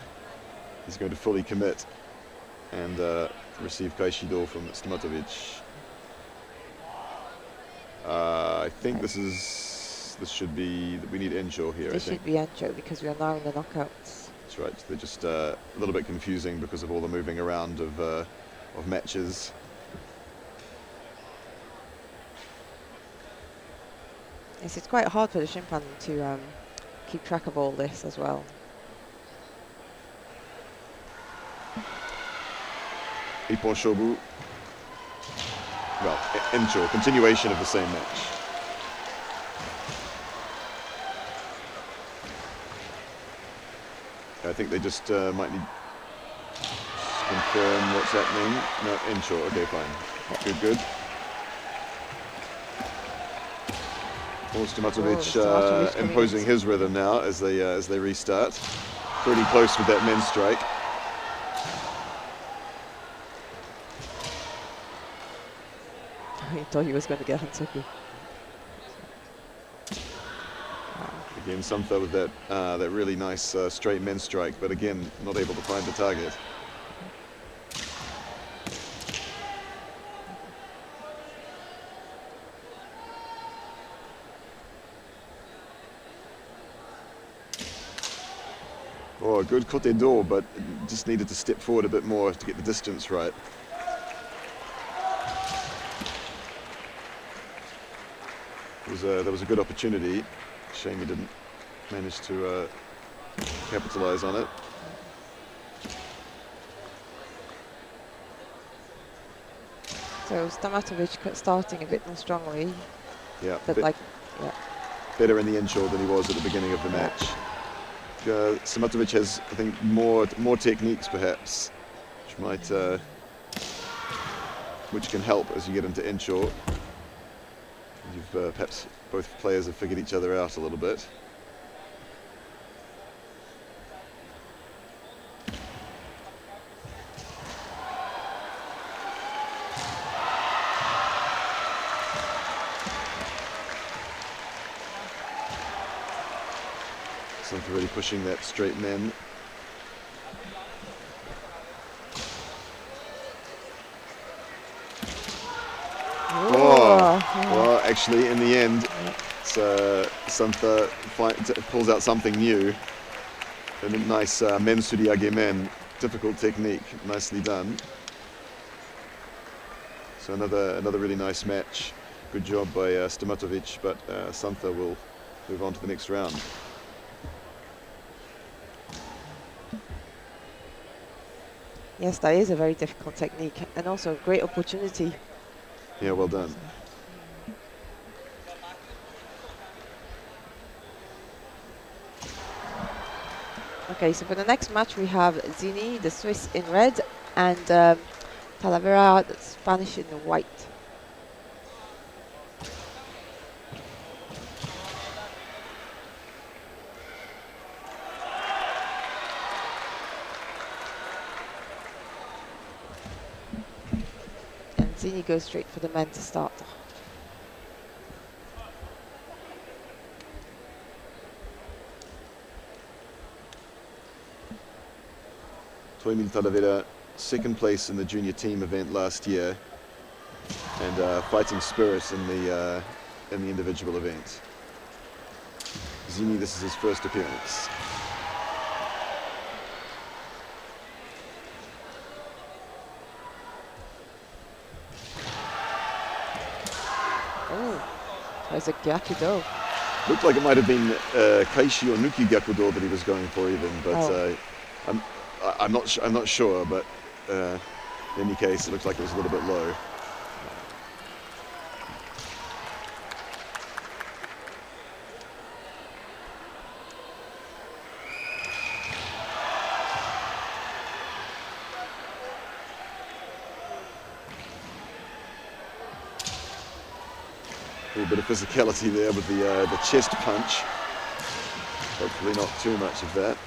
fully commit and receive Kai Shido from Stamatovic. I think this should be, we need Encho here, This should be Encho because we are now in the knockouts. That's right, they're just a little bit confusing because of all the moving around of matches. Yes, it's quite hard for the shimpan to keep track of all this as well. Ippon Shobu. Well, Encho, continuation of the same match. I think they just might need to confirm what's happening. No, Encho, okay, fine. Good. Stamatovic imposing his rhythm now as they restart. Pretty close with that men's strike. He thought he was going to get Hansoku. Again, Santha with that really nice straight men's strike, but again, not able to find the target. Oh, good kote do, but just needed to step forward a bit more to get the distance right. That was a good opportunity. Shame he didn't manage to capitalize on it. So Stamatovic starting a bit more strongly. Yeah, but better in the Encho than he was at the beginning of the match. Stamatovic has, I think, more techniques perhaps, which can help as you get into Encho. You've perhaps both players have figured each other out a little bit. Santha really pushing that straight men. Oh, actually, in the end. So Santha pulls out something new. And a nice men-suriage men, difficult technique, nicely done. So another really nice match. Good job by Stamatovic, but Santha will move on to the next round. Yes, that is a very difficult technique and also a great opportunity. Yeah, well done. Okay, so for the next match we have Zini, the Swiss, in red, and Talavera, the Spanish, in white. And Zini goes straight for the men to start. Toimil Talavera, second place in the junior team event last year, and fighting spirit in the individual event. Zini, this is his first appearance. Oh, there's a Gyakudo. Looked like it might have been Kaishi or Nuki Gyakudo that he was going for even, but I'm not sure, but in any case, it looks like it was a little bit low. A little bit of physicality there with the chest punch. Hopefully not too much of that.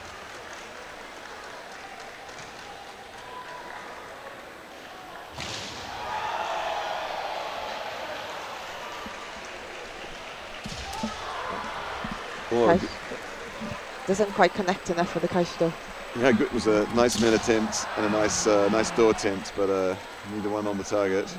Doesn't quite connect enough for the Kaishido. Yeah, good. It was a nice man attempt and a nice door attempt, but neither one on the target.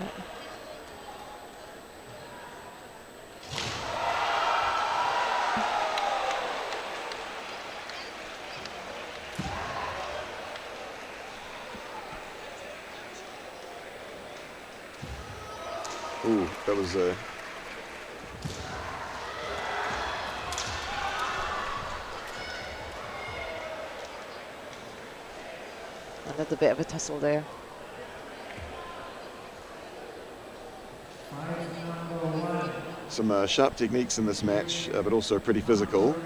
Ooh, that was another bit of a tussle there. some sharp techniques in this match, but also pretty physical.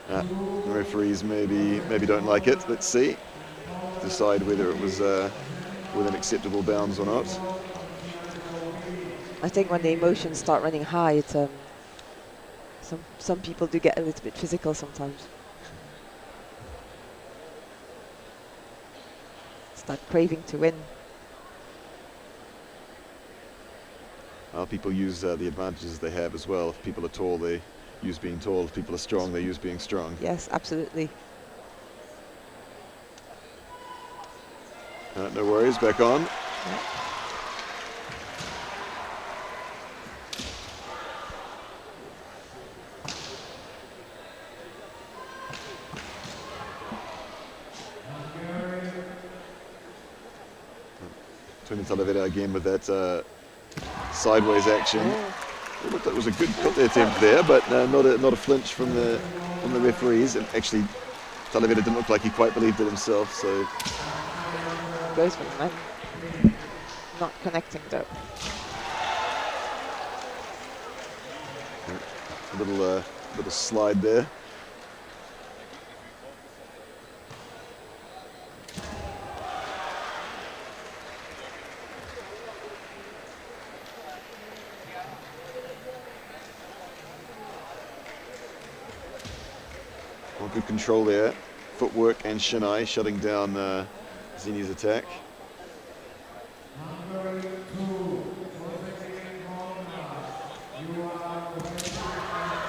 The referees maybe don't like it. Let's see. Decide whether it was within acceptable bounds or not. I think when the emotions start running high, it's some people do get a little bit physical sometimes. Start craving to win. People use the advantages they have as well. If people are tall, they use being tall. If people are strong, they use being strong. Yes, absolutely. No worries, back on. Yeah. Tony Talavera again with that sideways action. It looked like it was a good kote attempt there, but not a flinch from the referees. And actually, Talavera didn't look like he quite believed it himself. So goes for the man. Not connecting though. A little slide there. Good control there. Footwork and Shiai shutting down Zini's attack.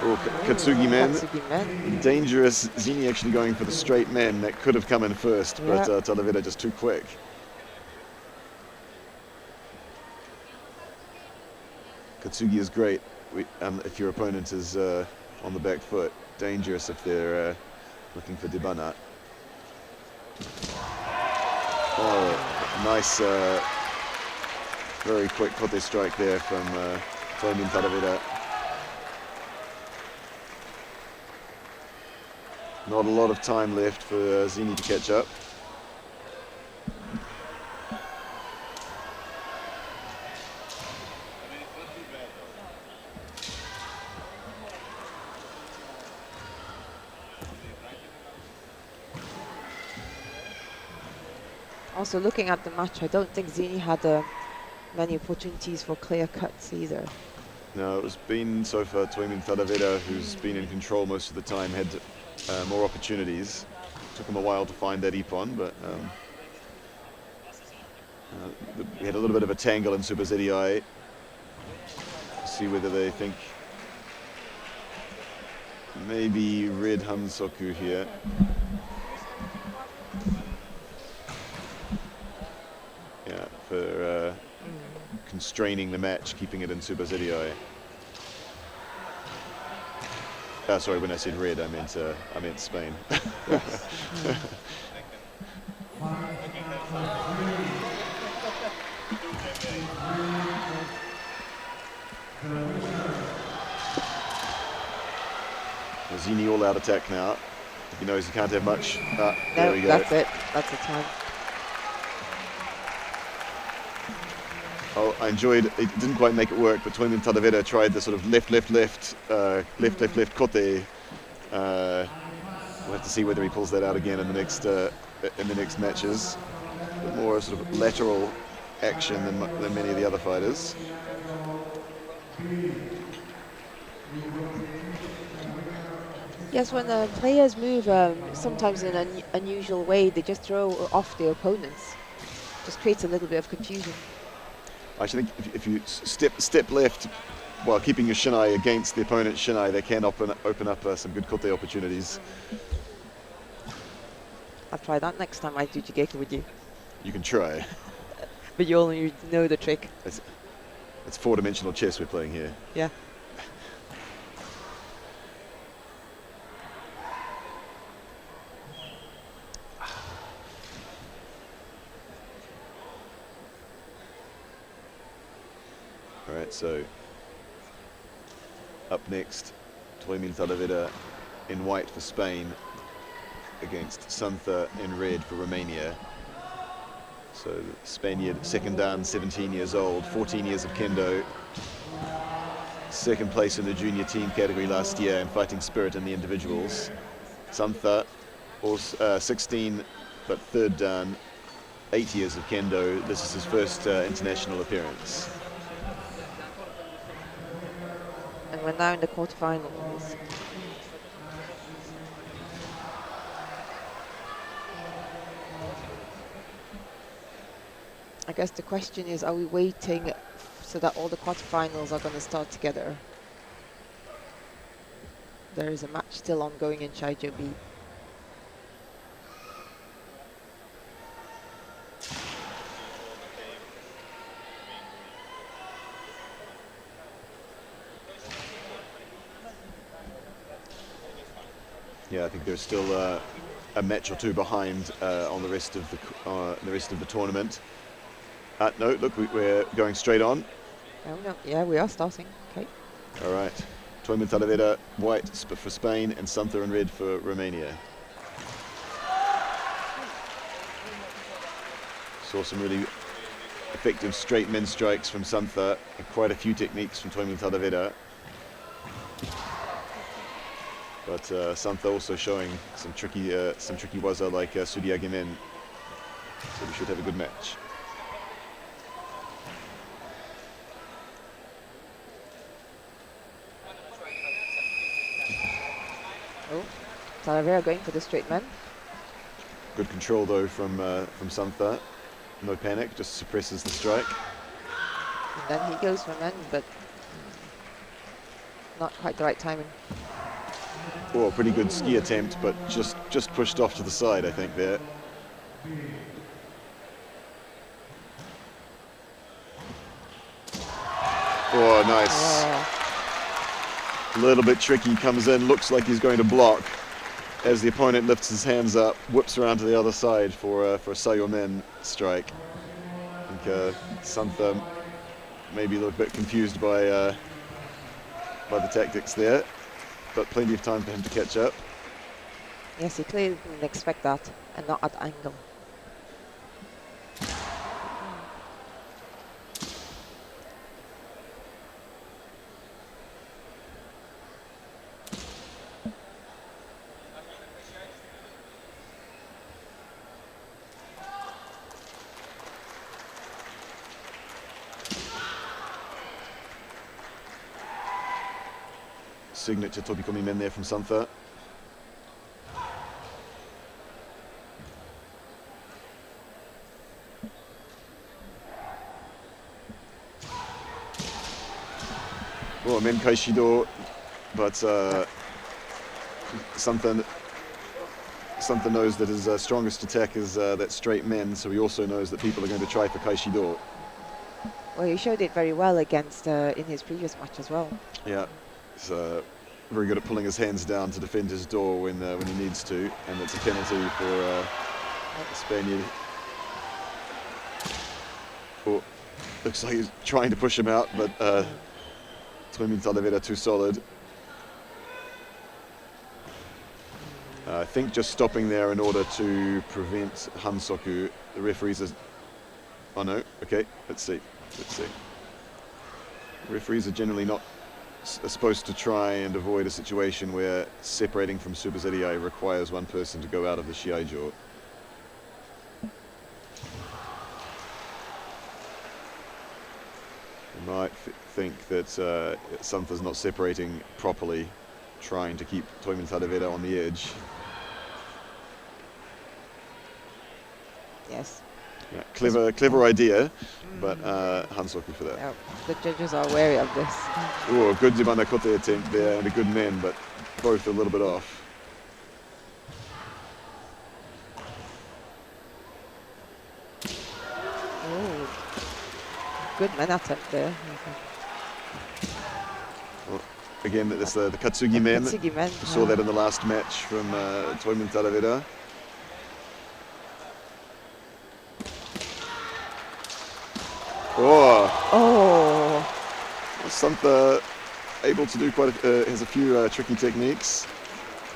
Oh, Katsugi man. Dangerous. Zini actually going for the straight man. That could have come in first, but Talavera just too quick. Katsugi is great. if your opponent is on the back foot, dangerous if they're looking for Debana. Oh, nice, very quick kote strike there from Toimin Taravera. Not a lot of time left for Zini to catch up. Also, looking at the match, I don't think Zini had many opportunities for clear cuts either. No, it's been so far Toimin Taravera who's been in control most of the time, had more opportunities. Took him a while to find that ippon, but we had a little bit of a tangle in Super ZDI. See whether they think maybe Red Hansoku here. Yeah, for constraining the match, keeping it in Super ZDI. Sorry, when I said red, I meant Spain. Zini all out attack now. He knows he can't have much. There we go. That's it. That's the time. Oh, I enjoyed it. Didn't quite make it work, but Toimin Taravera tried the sort of left kote. We'll have to see whether he pulls that out again in the next matches. A bit more sort of lateral action than many of the other fighters. Yes, when players move sometimes in an unusual way, they just throw off their opponents. Just creates a little bit of confusion. I actually think if you step left while keeping your shinai against the opponent's shinai, they can open up some good kote opportunities. I'll try that next time I do Jigeki with you. You can try. But you only know the trick. It's four-dimensional chess we're playing here. Yeah. All right, so up next, Toimin Taravera in white for Spain against Santha in red for Romania. So the Spaniard, second dan, 17 years old, 14 years of kendo. Second place in the junior team category last year and fighting spirit in the individuals. Santha, also, 16 but third dan, 8 years of kendo. This is his first international appearance. And we're now in the quarterfinals. I guess the question is, are we waiting so that all the quarterfinals are going to start together? There is a match still ongoing in Shiai-jo B. Yeah, I think there's still a match or two behind on the rest of the tournament. No, look, we're going straight on. Oh no, yeah, we are starting. Okay. All right, Toimin Taravera, white for Spain, and Santha in red for Romania. Saw some really effective straight men strikes from Santha, and quite a few techniques from Toimin Taravera. But Santha also showing some tricky waza like Suriagimen. So we should have a good match. Oh, Taravera going for the straight man. Good control though from Santha. No panic, just suppresses the strike. And then he goes for men, but not quite the right timing. Oh, a pretty good ski attempt, but just pushed off to the side, I think, there. Oh, nice. A little bit tricky, comes in, looks like he's going to block. As the opponent lifts his hands up, whips around to the other side for a Sayomen strike. I think Santha maybe a little bit confused by the tactics there, but plenty of time for him to catch up. Yes, he clearly didn't expect that, and not at angle. Signature Tobikomi men there from Santha. Oh, men kaishido, but Santha knows that his strongest attack is that straight men, so he also knows that people are going to try for kaishido. Well, he showed it very well against in his previous match as well. Yeah, he's very good at pulling his hands down to defend his door when he needs to, and it's a penalty for the Spaniard. Oh, looks like he's trying to push him out, but Toimin Talavera too solid. I think just stopping there in order to prevent Hansoku. The referees are... Oh no, okay, let's see. Referees are generally not supposed to try and avoid a situation where separating from Super Zeriai requires one person to go out of the Shiai-jo. You might think that Santha's not separating properly, trying to keep Toimin Talavera on the edge. Yes. Yeah, clever idea, but Hansoku for that. Yeah, the judges are wary of this. Oh, a good Zibana Kote attempt there and a good man, but both a little bit off. Oh, good man attempt there. Well, again, it's the Katsugi men. Katsugi men. We saw that in the last match from Toimin Talavera. Oh! Santha able to do has a few tricky techniques.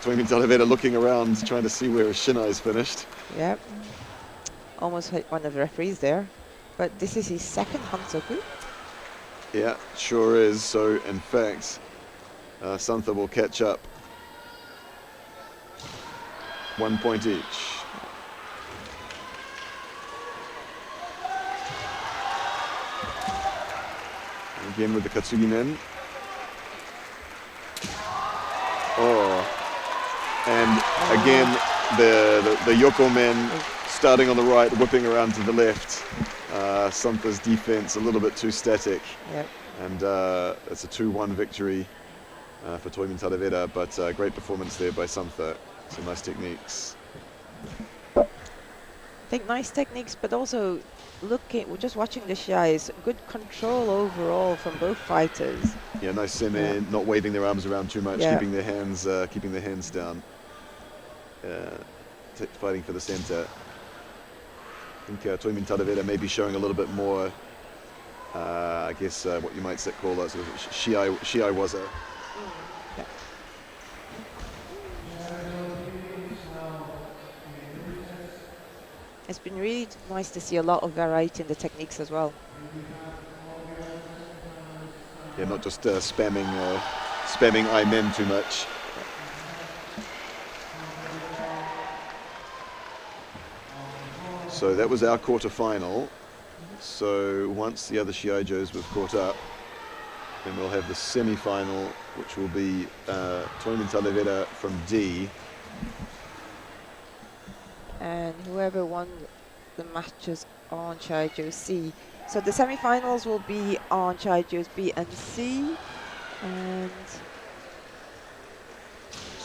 Toimin Talavera looking around, trying to see where his shinai is finished. Yep. Almost hit one of the referees there. But this is his second Hansoku. Yeah, sure is. So, in fact, Santha will catch up. 1 point each. Again with the Katsugi men. Oh, and again the Yoko men starting on the right, whipping around to the left. Santha's defense a little bit too static. Yep. And it's a 2-1 victory for Toimin Talavera, but great performance there by Santha. Some nice techniques. I think nice techniques, but also just watching the Shiais, good control overall from both fighters. Yeah, nice semi, not waving their arms around too much, Yeah. keeping their hands down. Fighting for the center. I think Toimin Talavera may be showing a little bit more, I guess what you might call that sort of Shiai waza. Yeah. It's been really nice to see a lot of variety in the techniques as well. Yeah, not just spamming I-men too much. So that was our quarter-final. So once the other Shiai-jos have caught up, then we'll have the semi-final, which will be Toimin Talavera from D. And whoever won the matches on Shiai-jo C. So the semi-finals will be on Shiai-jo's B and C. And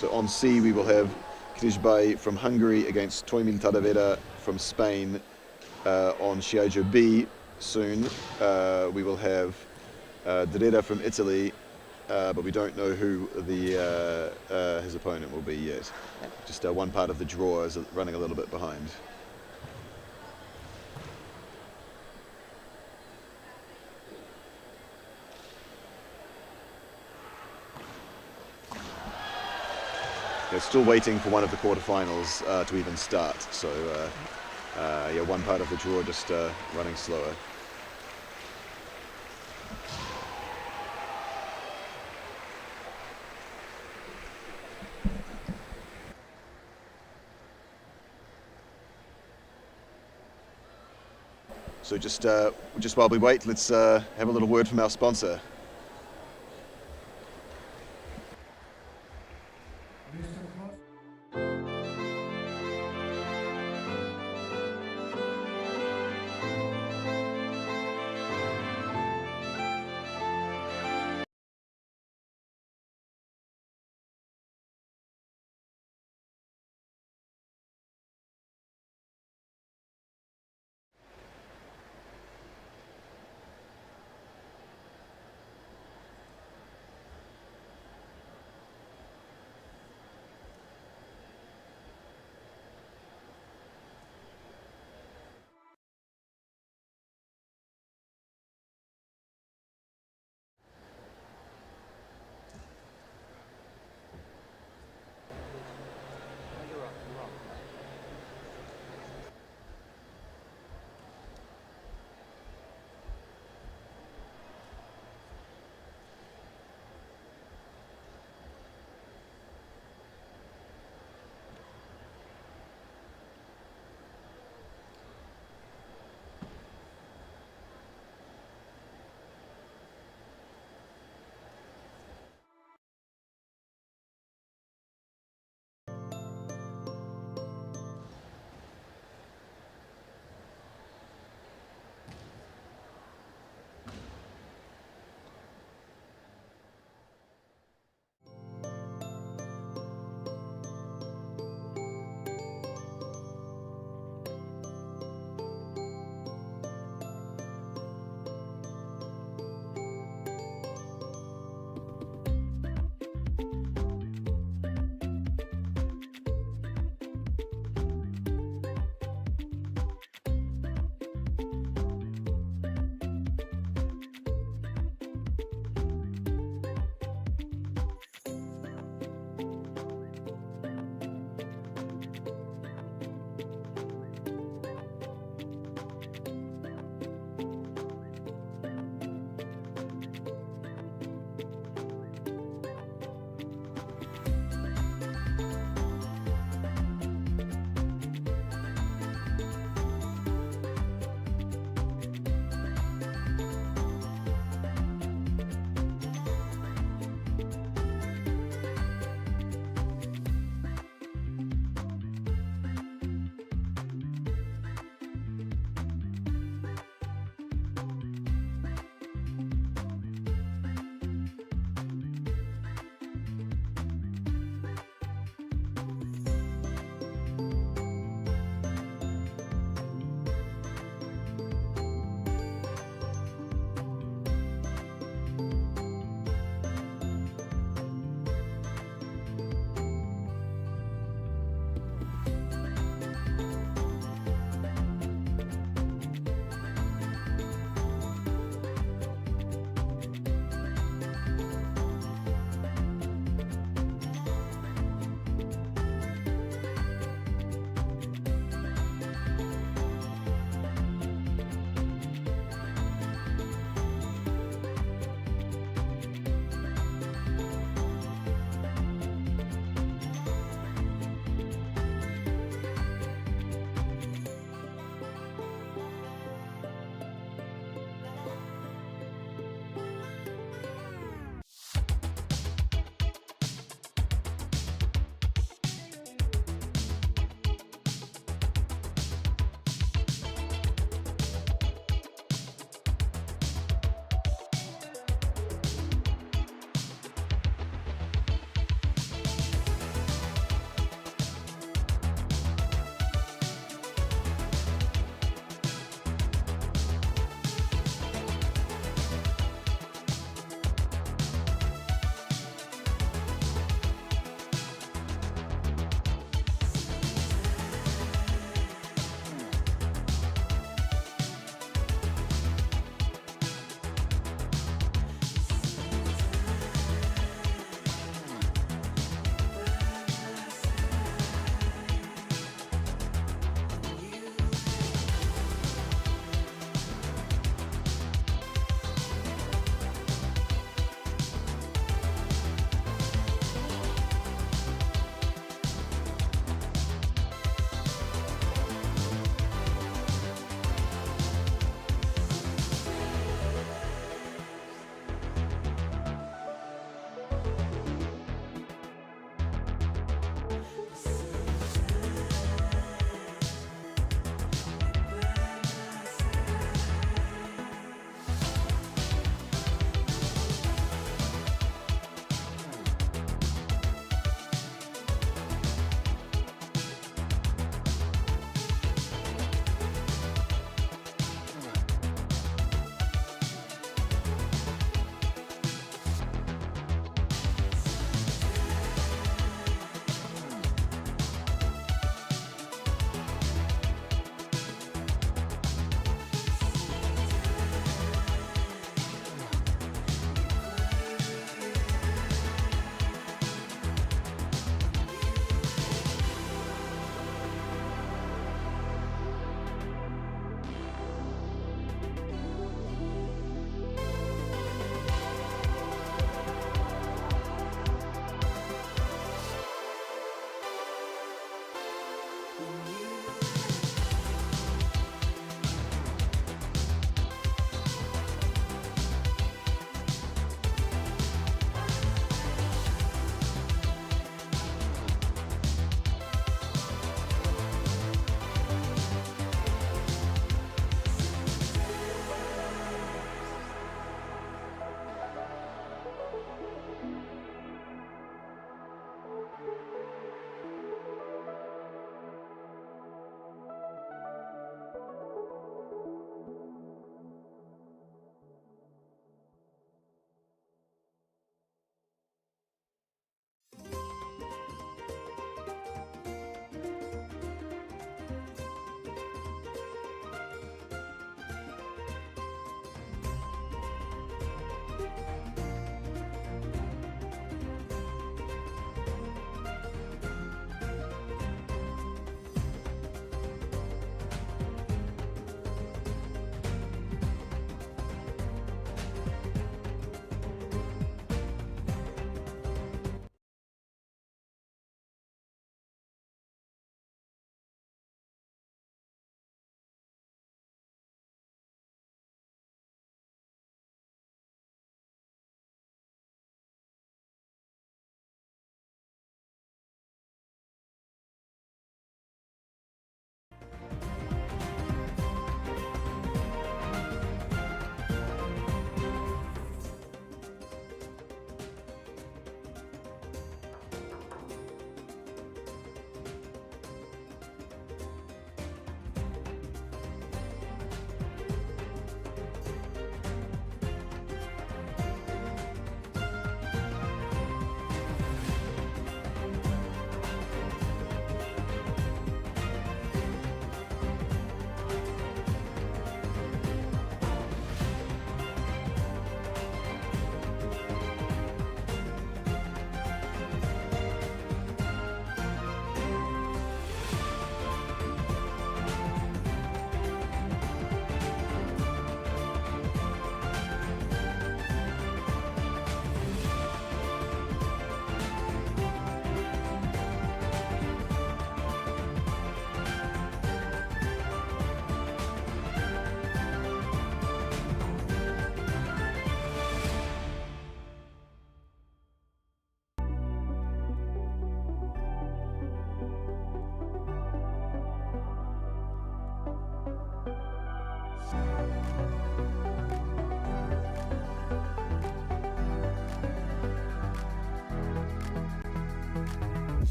So on C we will have Krizhbai from Hungary against Toimin Talavera from Spain. On Shiai-jo B soon we will have Dreda from Italy but we don't know who his opponent will be yet. Just one part of the draw is running a little bit behind. They're still waiting for one of the quarterfinals to even start, so yeah, one part of the draw just running slower. So just while we wait, let's have a little word from our sponsor.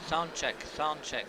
Sound check, sound check.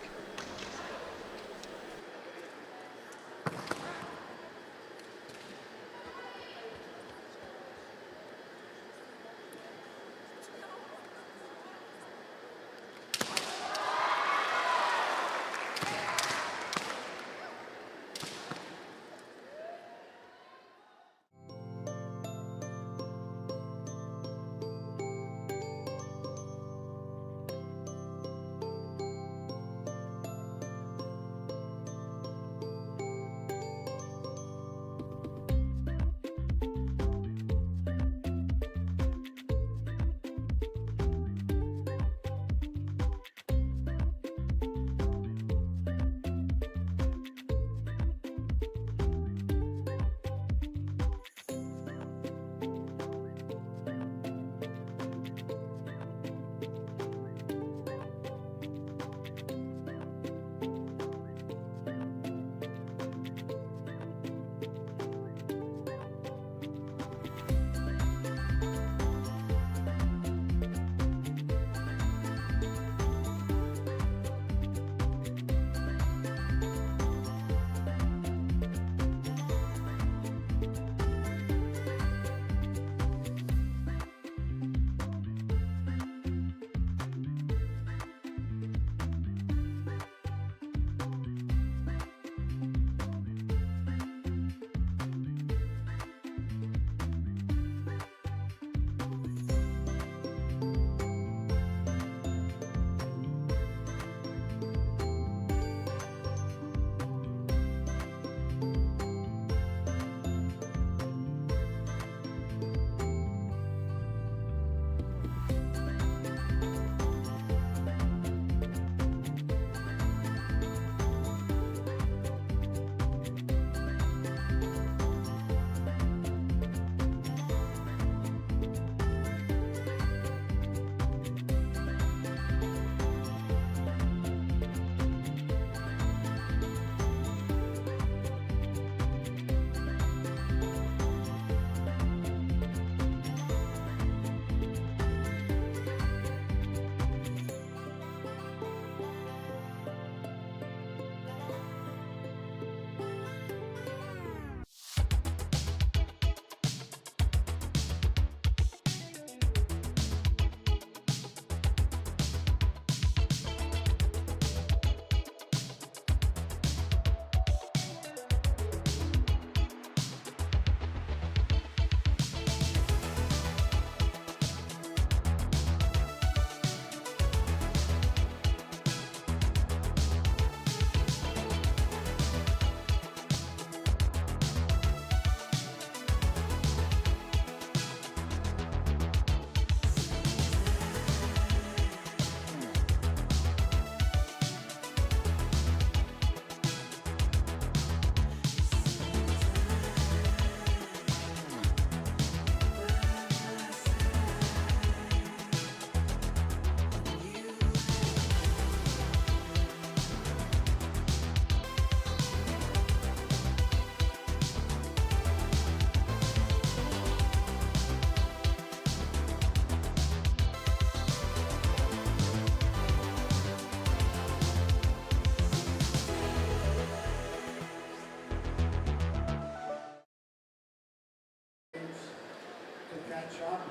catch up.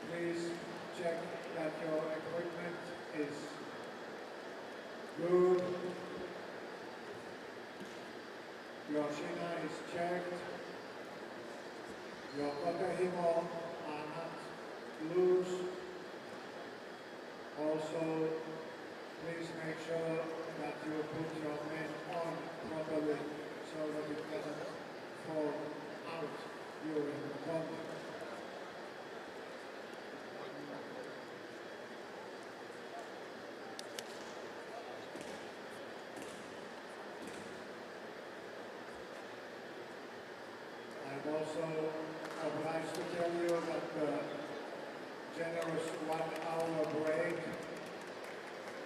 Please check that your equipment is good. Your shina is checked. Your kotehimo are not loose. Also, please make sure that you put your men on properly so that it doesn't fall out during the combat. I'm also obliged to tell you that the generous 1 hour break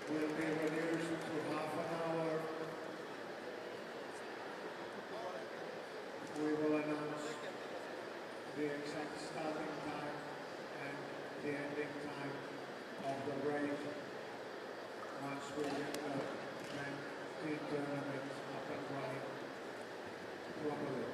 will be reduced to half an hour. We will announce the exact starting time and the ending time of the break once we get the men's team tournament up and running properly.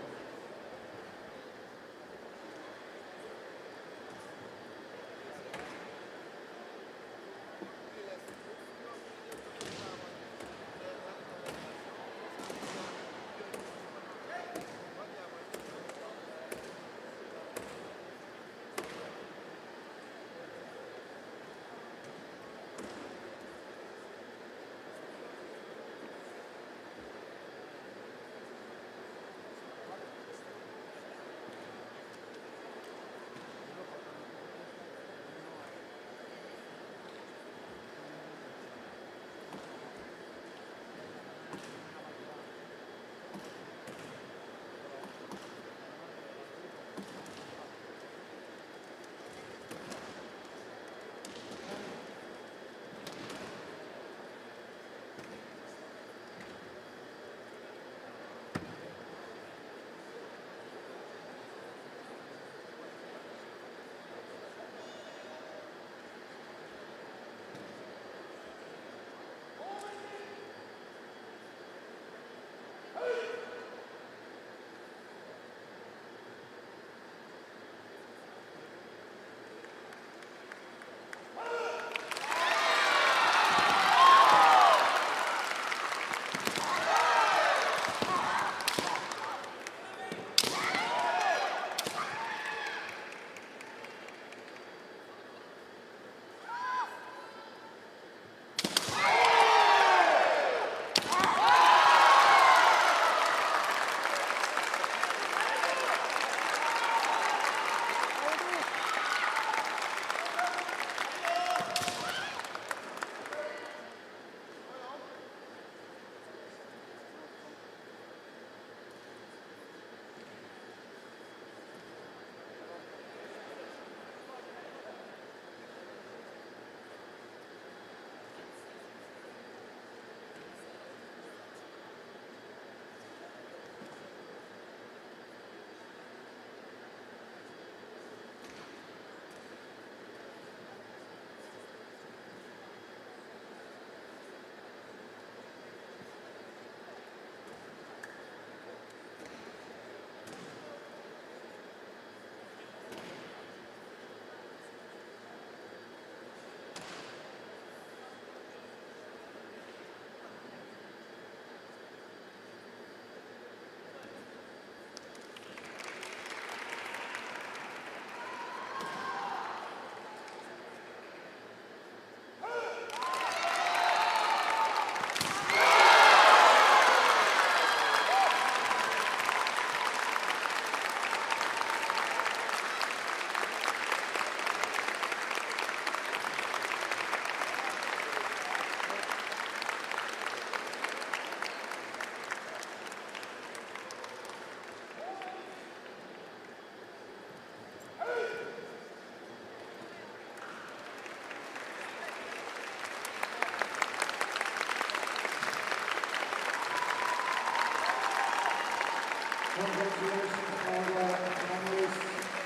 Congratulations all the finalists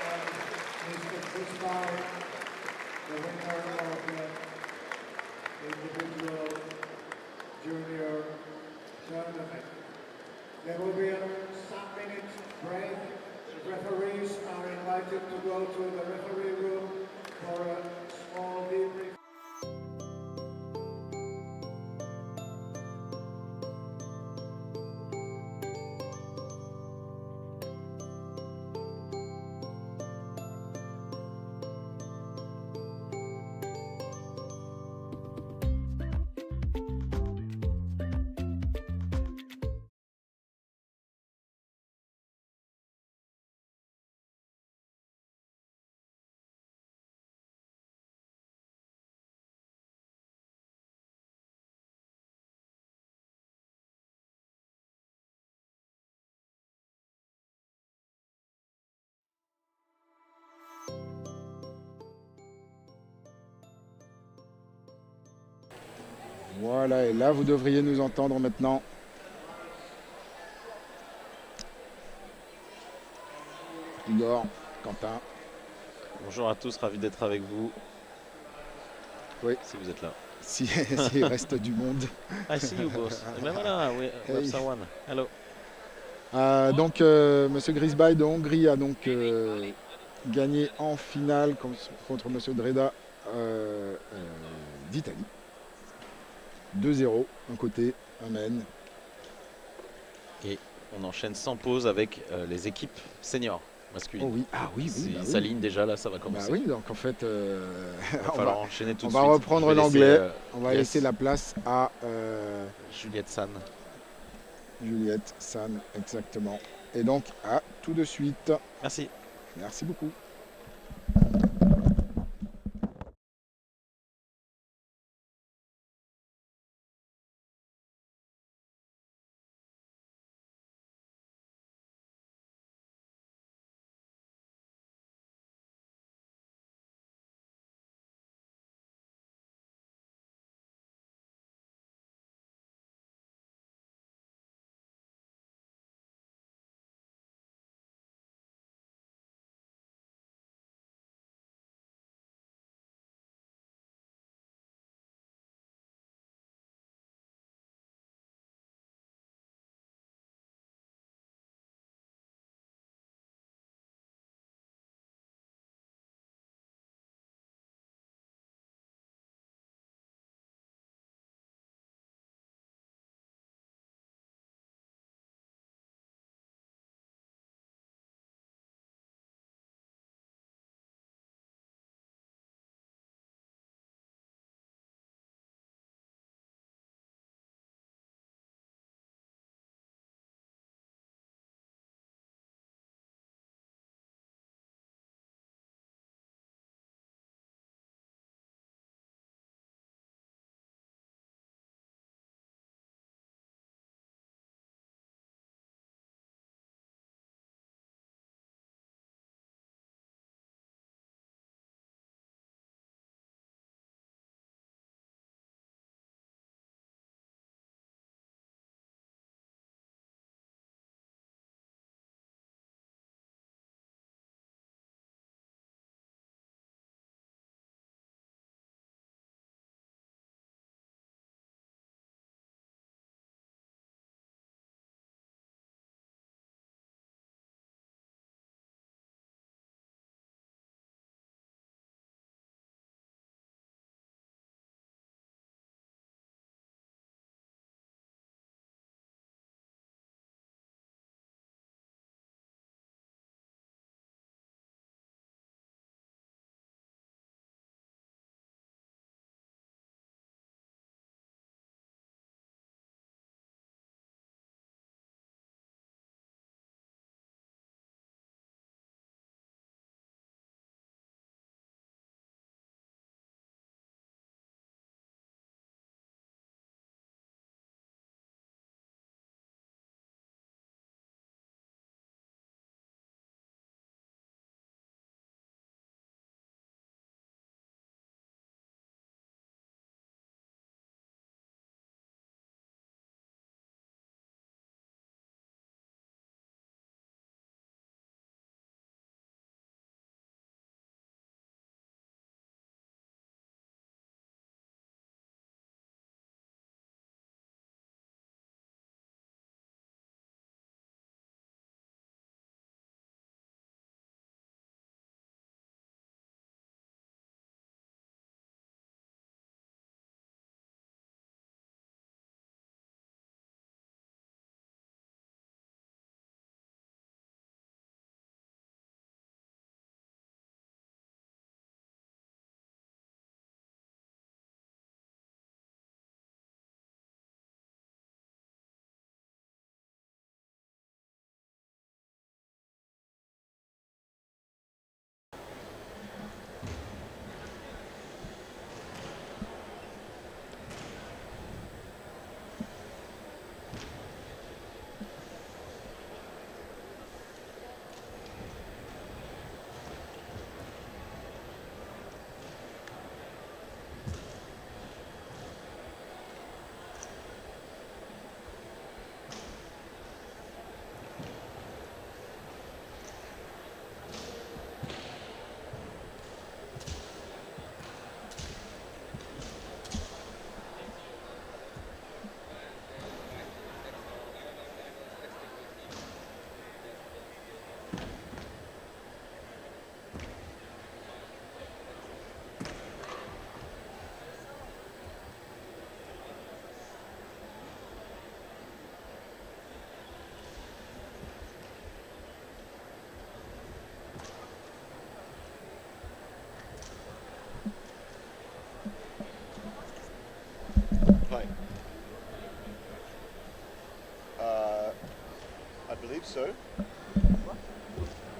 and Mr. Futsal, the winner of the individual junior tournament. There will be a some minutes break Referees are invited to go to the referee room for a small debrief. Voilà, et là vous devriez nous entendre maintenant. Igor, Quentin. Bonjour à tous, ravi d'être avec vous. Oui. Si vous êtes là. S'il reste du monde. I see you both. Et ben voilà, we have someone. Hello. Donc, Monsieur Grisby de Hongrie a donc gagné en finale contre Monsieur Dreda d'Italie. 2-0, un côté, un men. Et on enchaîne sans pause avec les équipes seniors masculines. Oh oui, ah oui, oui. Ils s'alignent déjà, là, ça va Bah commencer. oui, donc en fait, on va enchaîner tout de suite. On va reprendre l'anglais. On va laisser la place à Juliette San. Juliette San, exactement. Et donc, à tout de suite. Merci. Merci beaucoup.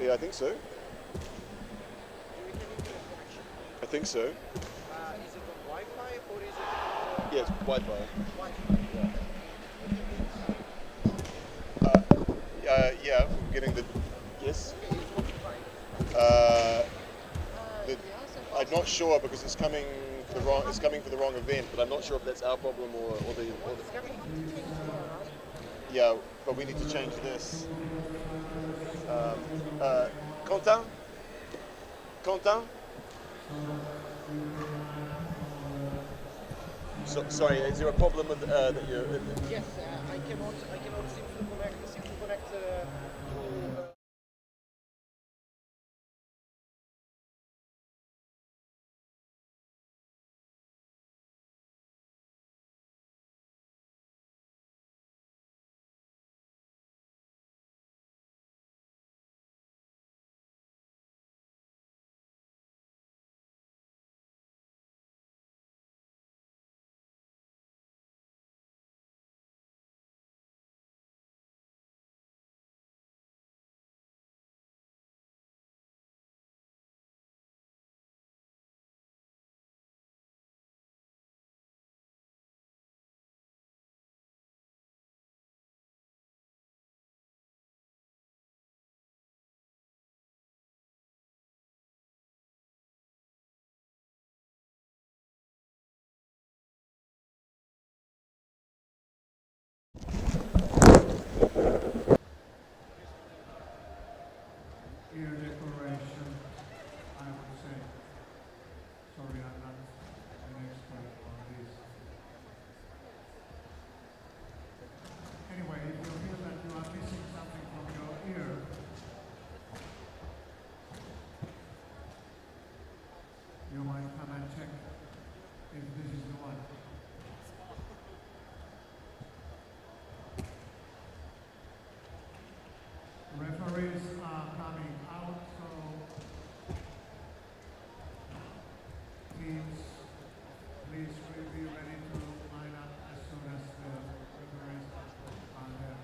Yeah, I think so. I think so. Is it on Wi-Fi or is it Yeah, it's Wi-Fi. Wi-Fi? Yeah, we're getting the yes. I'm not sure because it's coming for the wrong. It's coming for the wrong event, but I'm not sure if that's our problem or the. Yeah, but we need to change this. Quentin. Quentin. So, sorry, is there a problem with that you? Yes, I cannot seem to connect. Ear decoration, I would say. Sorry, I'm not an expert on this. Anyway, if you feel that you are missing something from your ear, you might come and check if this is the one. Referees are coming out, so teams, please be ready to line up as soon as the referees are there.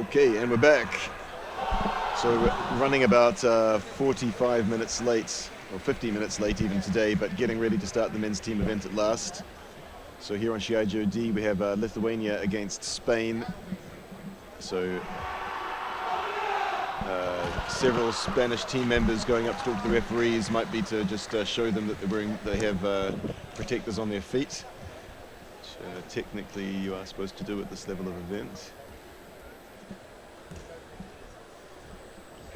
Okay, and we're back. So we're running about 45 minutes late, or 50 minutes late even today, but getting ready to start the men's team event at last. So here on Shiai-jo D, we have Lithuania against Spain. So several Spanish team members going up to talk to the referees, might be to just show them that they have protectors on their feet, which technically you are supposed to do at this level of event.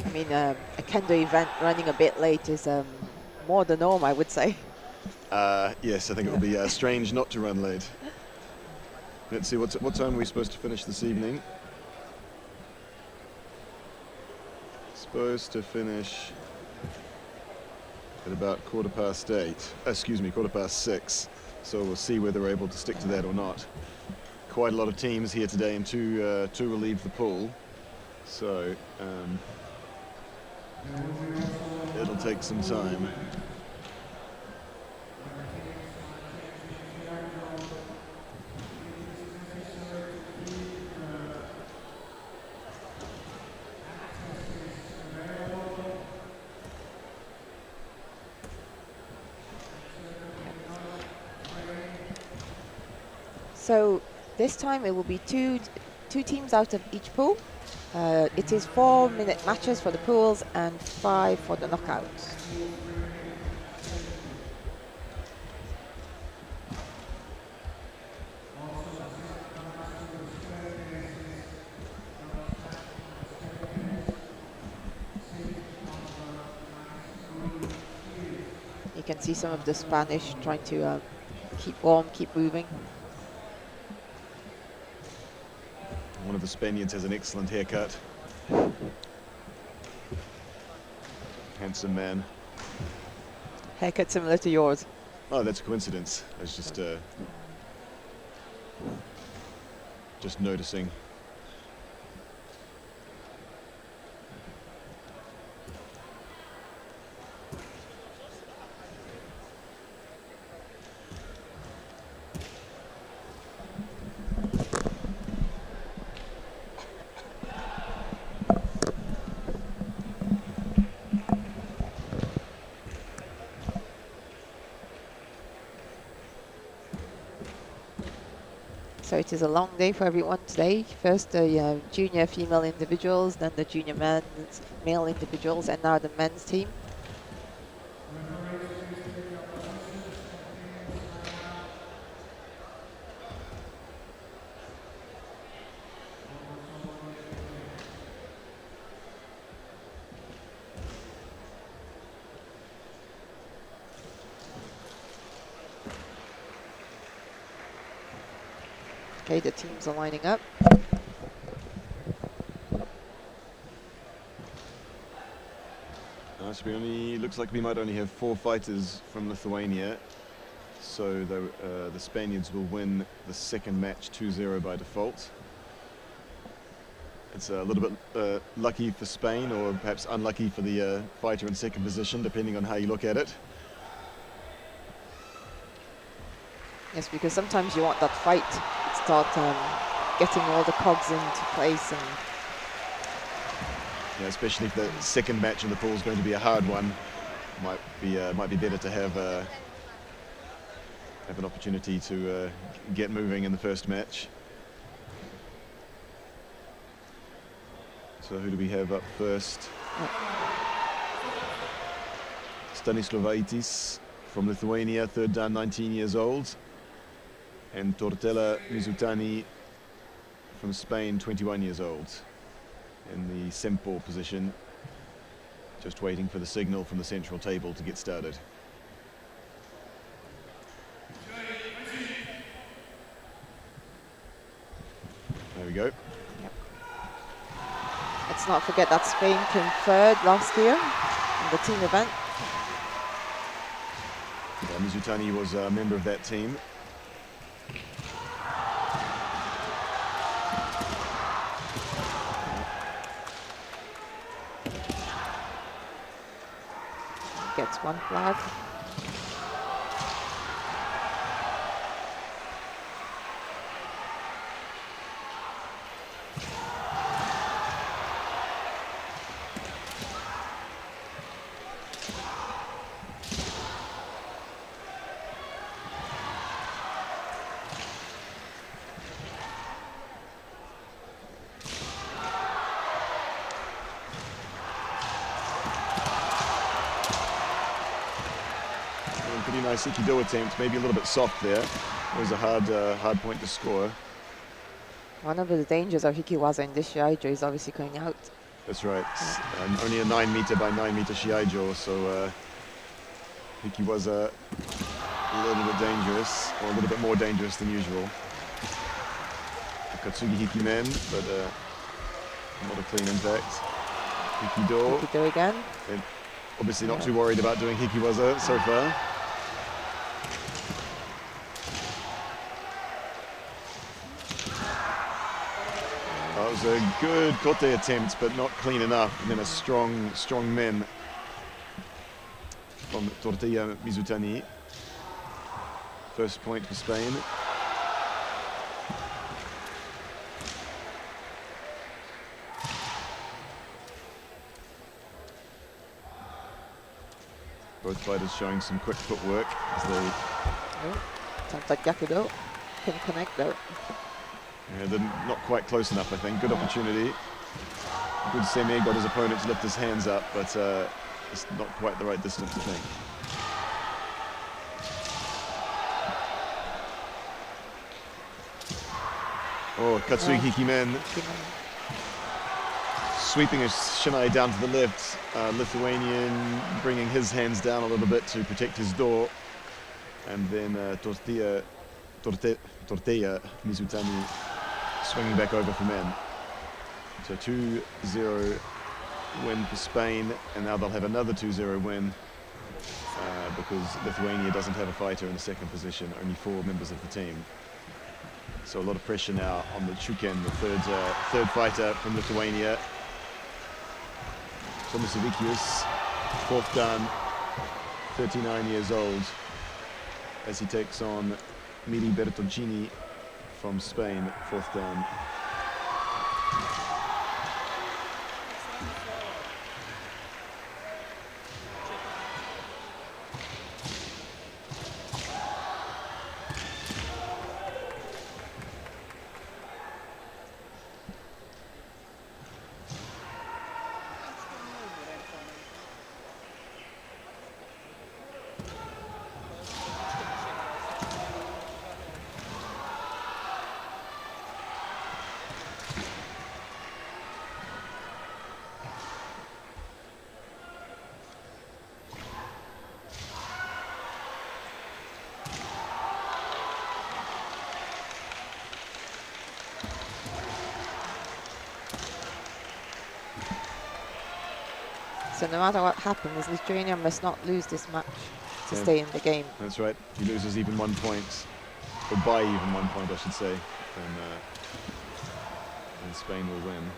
I mean, a kendo event running a bit late is more the norm, I would say. Yes, I think it will be strange not to run late. Let's see, what time are we supposed to finish this evening? Supposed to finish at about 6:15. So we'll see whether we're able to stick to that or not. Quite a lot of teams here today, and two will leave the pool. So it'll take some time. So this time it will be two teams out of each pool. It is 4-minute matches for the pools and 5 for the knockouts. can see some of the Spanish trying to keep warm, keep moving. One of the Spaniards has an excellent haircut. Handsome man. Haircut similar to yours. Oh, that's a coincidence. I was just noticing. So it is a long day for everyone today. First the junior female individuals, then the junior men's male individuals, and now the men's team. Okay, the teams are lining up. So looks like we might only have 4 fighters from Lithuania. So the Spaniards will win the second match 2-0 by default. It's a little bit lucky for Spain, or perhaps unlucky for the fighter in second position, depending on how you look at it. Yes, because sometimes you want that fight to start getting all the cogs into place, and yeah, especially if the second match in the pool is going to be a hard one, might be better to have an opportunity to get moving in the first match. So who do we have up first? Stanislavaitis from Lithuania, third dan, 19 years old. And Tortella Mizutani from Spain, 21 years old. In the Sempo position, just waiting for the signal from the central table to get started. There we go. Yep. Let's not forget that Spain came third last year in the team event. Yeah, Mizutani was a member of that team. Gets one flag. Pretty nice Ikido attempt, maybe a little bit soft there. It was a hard point to score. One of the dangers of Hikiwaza in this Shiai-jo is obviously going out. That's right. Only a 9 meter by 9 meter Shiai-jo, so Hikiwaza a little bit dangerous, or a little bit more dangerous than usual. Katsugi Hikimen, but not a clean impact. Hikido. Hikido again. And obviously not too worried about doing Hikiwaza so far. That was a good kote attempt, but not clean enough. And then a strong men from Tortella Mizutani. First point for Spain. Both fighters showing some quick footwork as they... Sounds like Yakudo can connect there. Yeah, they're not quite close enough, I think. Good opportunity. Good semi, got his opponent to lift his hands up, but it's not quite the right distance, I think. Oh, Katsugi Hikimen. sweeping a Shiai down to the left. Lithuanian bringing his hands down a little bit to protect his door. And then Tortilla Mizutani swinging back over for men. So 2-0 win for Spain, and now they'll have another 2-0 win because Lithuania doesn't have a fighter in the second position, only 4 members of the team. So a lot of pressure now on the Chuken, the third fighter from Lithuania. Tomas Avikius, 4th dan, 39 years old, as he takes on Mili Bertoncini from Spain, 4th dan. So no matter what happens, Lithuania must not lose this match to stay in the game. That's right. If he loses even 1 point, or by even 1 point, I should say, then Spain will win.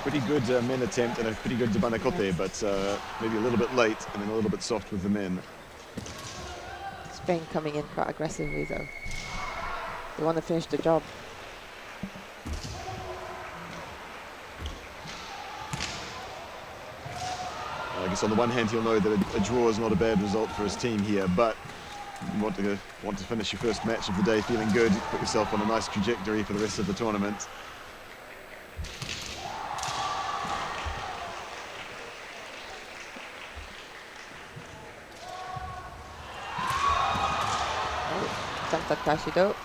Pretty good men attempt and a pretty good Debanakote, but maybe a little bit late and then a little bit soft with the men. Spain coming in quite aggressively though. They want to finish the job. I guess on the one hand he'll know that a draw is not a bad result for his team here, but you want to finish your first match of the day feeling good, put yourself on a nice trajectory for the rest of the tournament. Kashido.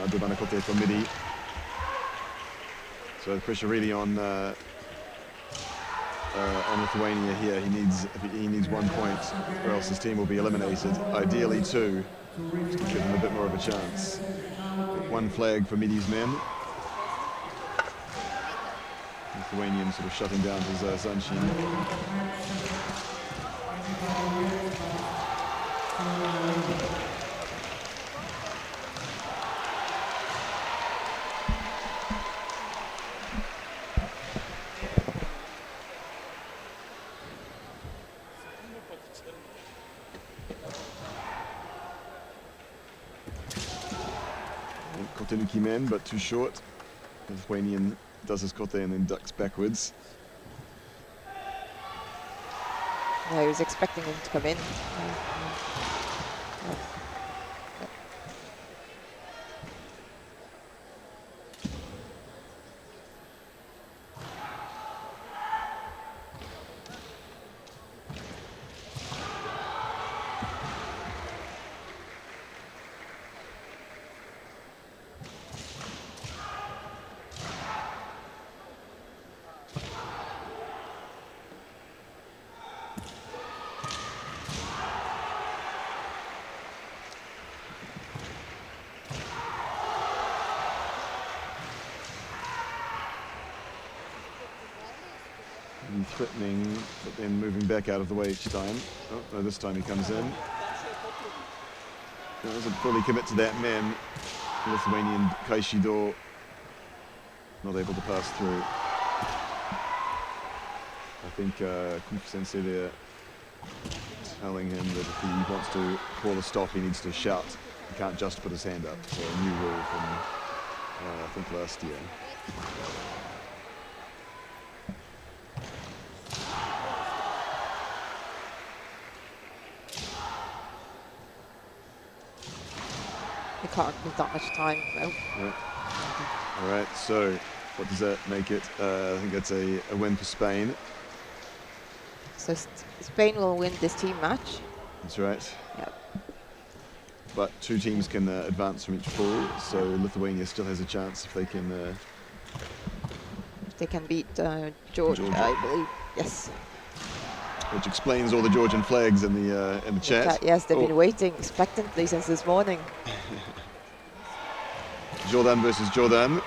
Debanakote from Midi. So the pressure really on Lithuania here. He needs 1 point, or else his team will be eliminated. Ideally 2, just to give him a bit more of a chance. 1 flag for Midi's men. Lithuanian sort of shutting down his Zanshin. Kotenuki men, but too short. Lithuanian does his kote and then ducks backwards. Yeah, he was expecting him to come in. Threatening, but then moving back out of the way each time. Oh, no, this time he comes in. Doesn't fully commit to that man. Lithuanian Kaishido not able to pass through. I think Kung Fu Sensei there telling him that if he wants to call a stop, he needs to shout. He can't just put his hand up. So a new rule from I think last year. We can't give that much time. No. Yeah. All right, so what does that make it? I think that's a win for Spain. So Spain will win this team match. That's right. Yep. But 2 teams can advance from each pool, so Lithuania still has a chance if they can. If they can beat Georgia, I believe. Yes. Which explains all the Georgian flags in the chat. Yes, they've been waiting expectantly since this morning. Jordan versus Jordan.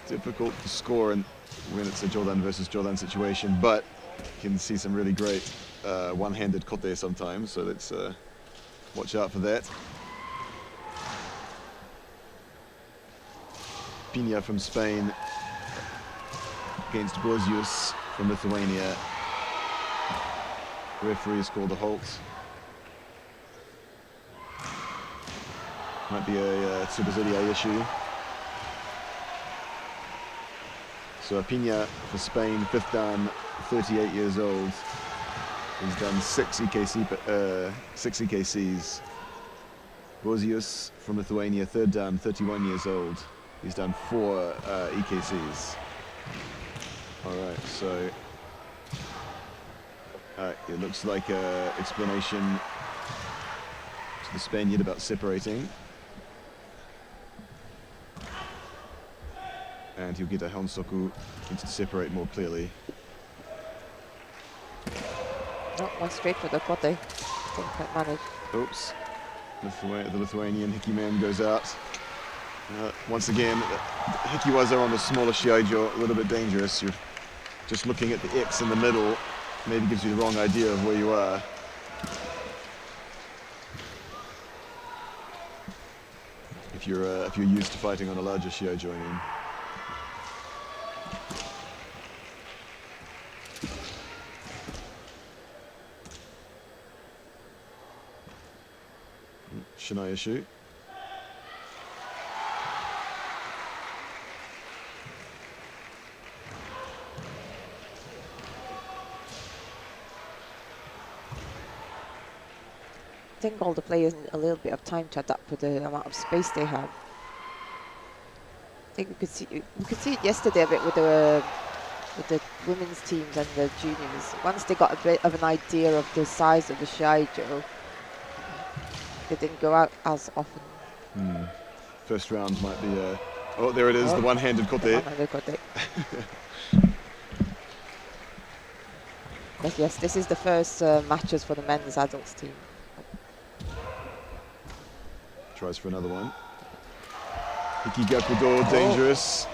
Difficult to score when it's a Jordan versus Jordan situation, but you can see some really great one-handed kote sometimes, so let's watch out for that. Pina from Spain against Borzius from Lithuania. Referee has called a halt. Might be a Superzidia issue. So Pina for Spain, 5th dan, 38 years old. He's done 6 EKCs. Borzius from Lithuania, 3rd dan, 31 years old. He's done 4 EKCs. All right, so it looks like an explanation to the Spaniard about separating. And he'll get a Honsoku to separate more clearly. No, one straight for the kote. Didn't quite manage. Oops. The Lithuanian Hiki man goes out. Once again, Hikiwaza on the smaller Shiai-jo, a little bit dangerous. You're just looking at the X in the middle, maybe gives you the wrong idea of where you are. If you're used to fighting on a larger Shiai-jo, I mean. Shinai issue. I think all the players need a little bit of time to adapt with the amount of space they have. I think we could see it yesterday a bit with the women's teams and the juniors. Once they got a bit of an idea of the size of the Shiai-jo, they didn't go out as often. First round might be oh, there it is, the one-handed kote. But yes, this is the first matches for the men's adults team. Tries for another one. Hikigakudo, dangerous.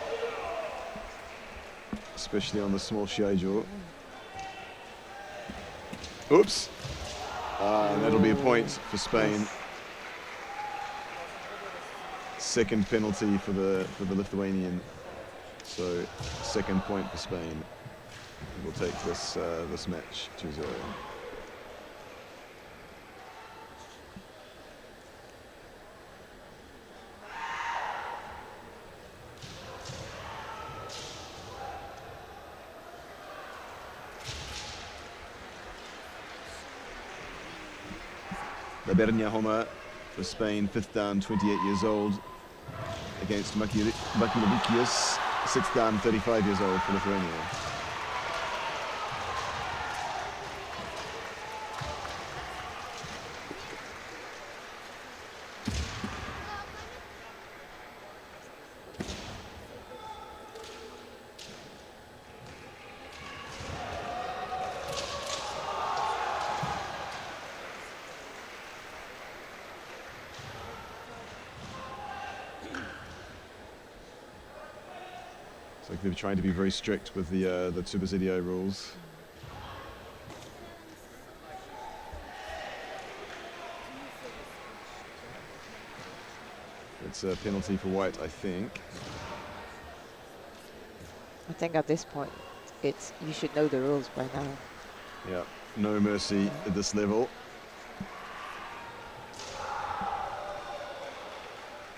Especially on the small Shiai-jo. Oops. And that'll be a point for Spain. Second penalty for the Lithuanian. So second point for Spain. We'll take this match 2-0. Labernia Homa for Spain, 5th dan, 28 years old, against Makilavikius, 6th dan, 35 years old for Lithuania. It's like they're trying to be very strict with the Superzidio rules. It's a penalty for white, I think. I think at this point, you should know the rules by now. Yeah, no mercy at this level.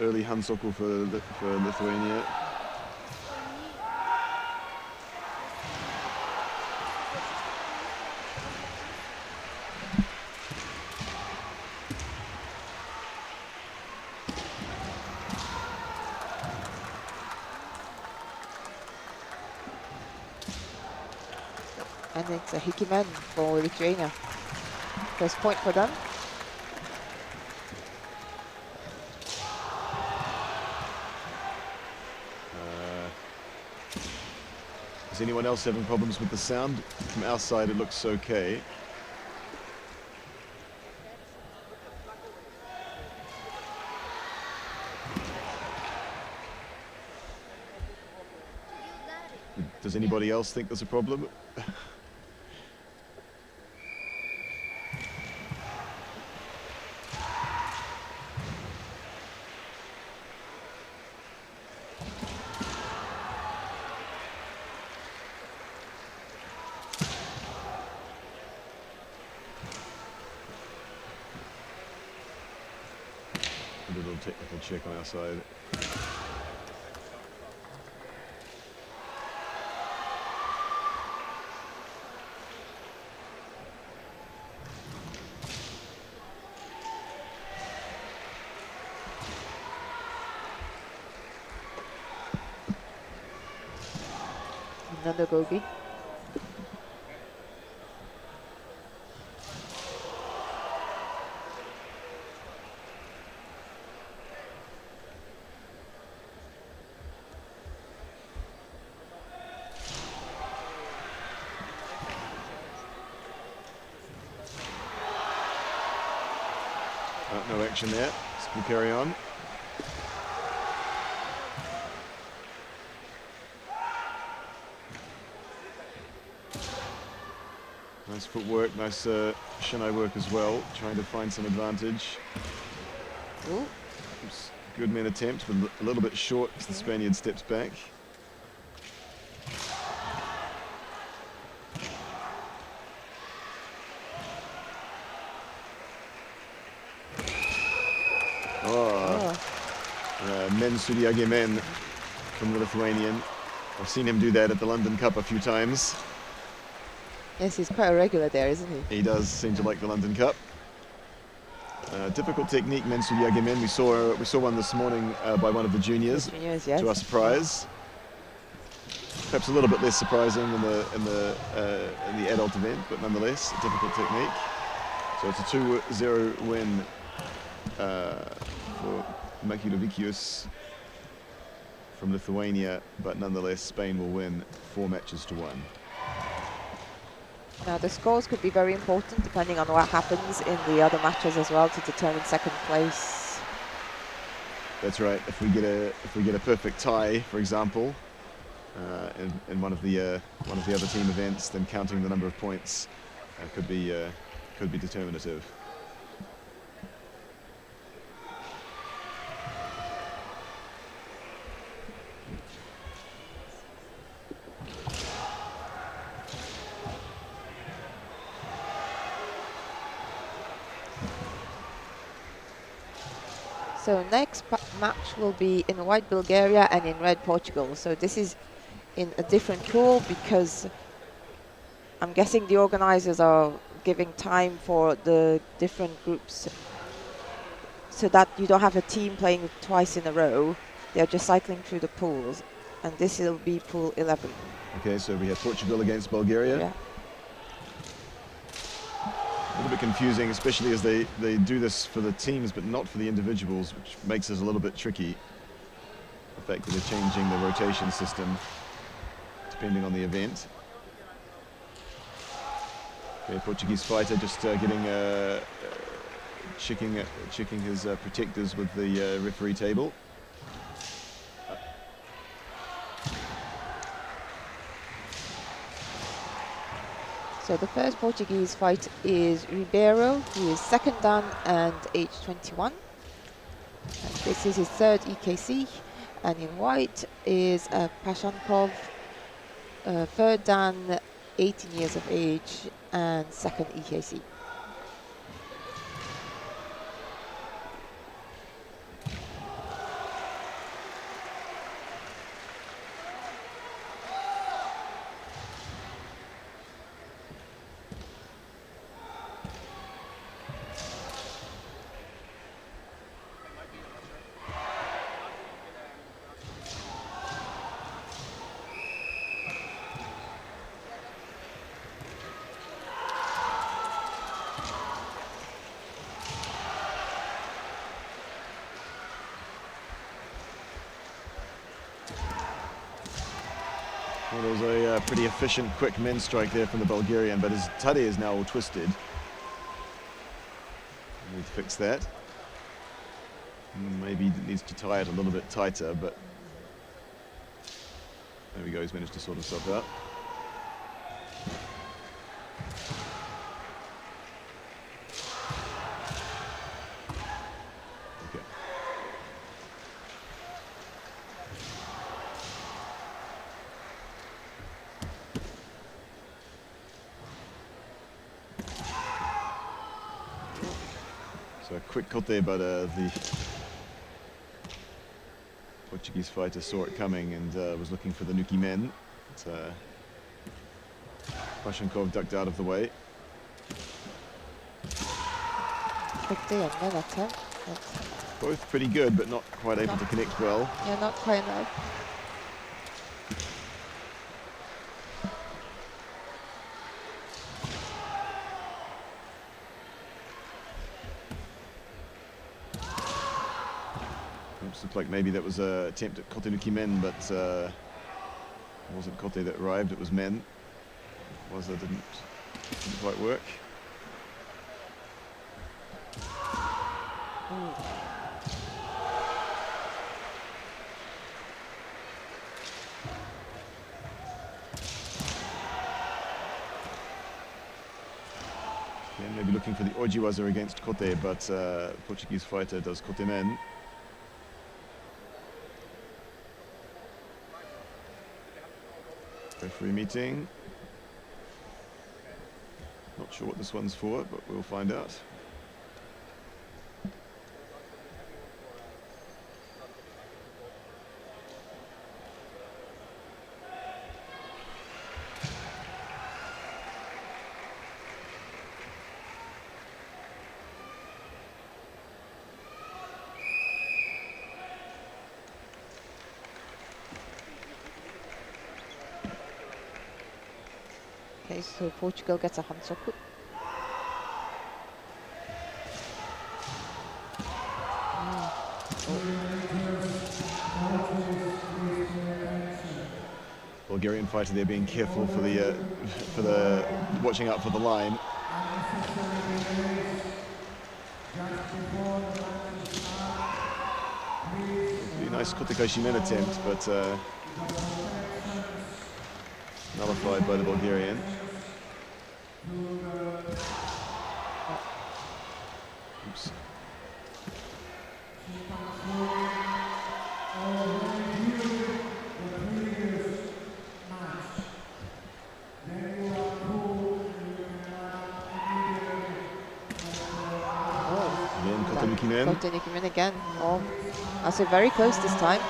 Early Hansoku for Lithuania. and it's a Hikimen for Lithuania. First point for them. Is anyone else having problems with the sound? From our side, it looks okay. Does anybody else think there's a problem? A little technical check on our side. Another bogey. No action there. We'll carry on. Nice footwork, nice shinai work as well, trying to find some advantage. Ooh. Oops. Good men attempt, but a little bit short as the Spaniard steps back. Men Sudiage Men from the Lithuanian. I've seen him do that at the London Cup a few times. Yes, he's quite a regular there, isn't he? He does seem to like the London Cup. Difficult technique, Men Sudiage Men. We saw one this morning by one of the juniors, Yes. to our surprise. Perhaps a little bit less surprising in the adult event, but nonetheless a difficult technique. So it's a 2-0 win for Maki Lovicius from Lithuania, but nonetheless Spain will win 4 matches to 1. Now the scores could be very important depending on what happens in the other matches as well to determine second place. That's right. If we get a perfect tie, for example, in one of the other team events, then counting the number of points could be determinative. So next match will be in white Bulgaria and in red Portugal. So this is in a different pool because I'm guessing the organizers are giving time for the different groups so that you don't have a team playing twice in a row. They're just cycling through the pools, and this will be pool 11. Okay, so we have Portugal against Bulgaria. Yeah. A little bit confusing, especially as they do this for the teams but not for the individuals, which makes it a little bit tricky. The fact that they're changing the rotation system depending on the event. Okay, Portuguese fighter just checking his protectors with the referee table. So the first Portuguese fight is Ribeiro, who is second dan and age 21. And this is his third EKC. And in white is Pashankov, third dan, 18 years of age, and second EKC. Well, there was a pretty efficient, quick men's strike there from the Bulgarian, but his tade is now all twisted. We need to fix that. Maybe he needs to tie it a little bit tighter, but there we go, he's managed to sort himself out. Okay. So a quick cut there, but the Portuguese fighter saw it coming and was looking for the Nuki men. Pashenkov ducked out of the way. Quick day and then attempt. Both pretty good, but not quite able to connect well. Yeah, not quite enough. Looked like maybe that was an attempt at Kote Nuki men, but it wasn't Kote that arrived, it was men. Waza didn't quite work. Yeah, maybe looking for the Ojiwaza against Kote, but Portuguese fighter does Kote men. Referee meeting. Not sure what this one's for, but we'll find out. Okay, so Portugal gets a Hansoku. Bulgarian fighter there being careful for the watching out for the line. Pretty nice Kotekai men attempt, but nullified by the Bulgarian. Oops. Again, Kote Nuki men. Kote Nuki men again. Oh, I say very close this time.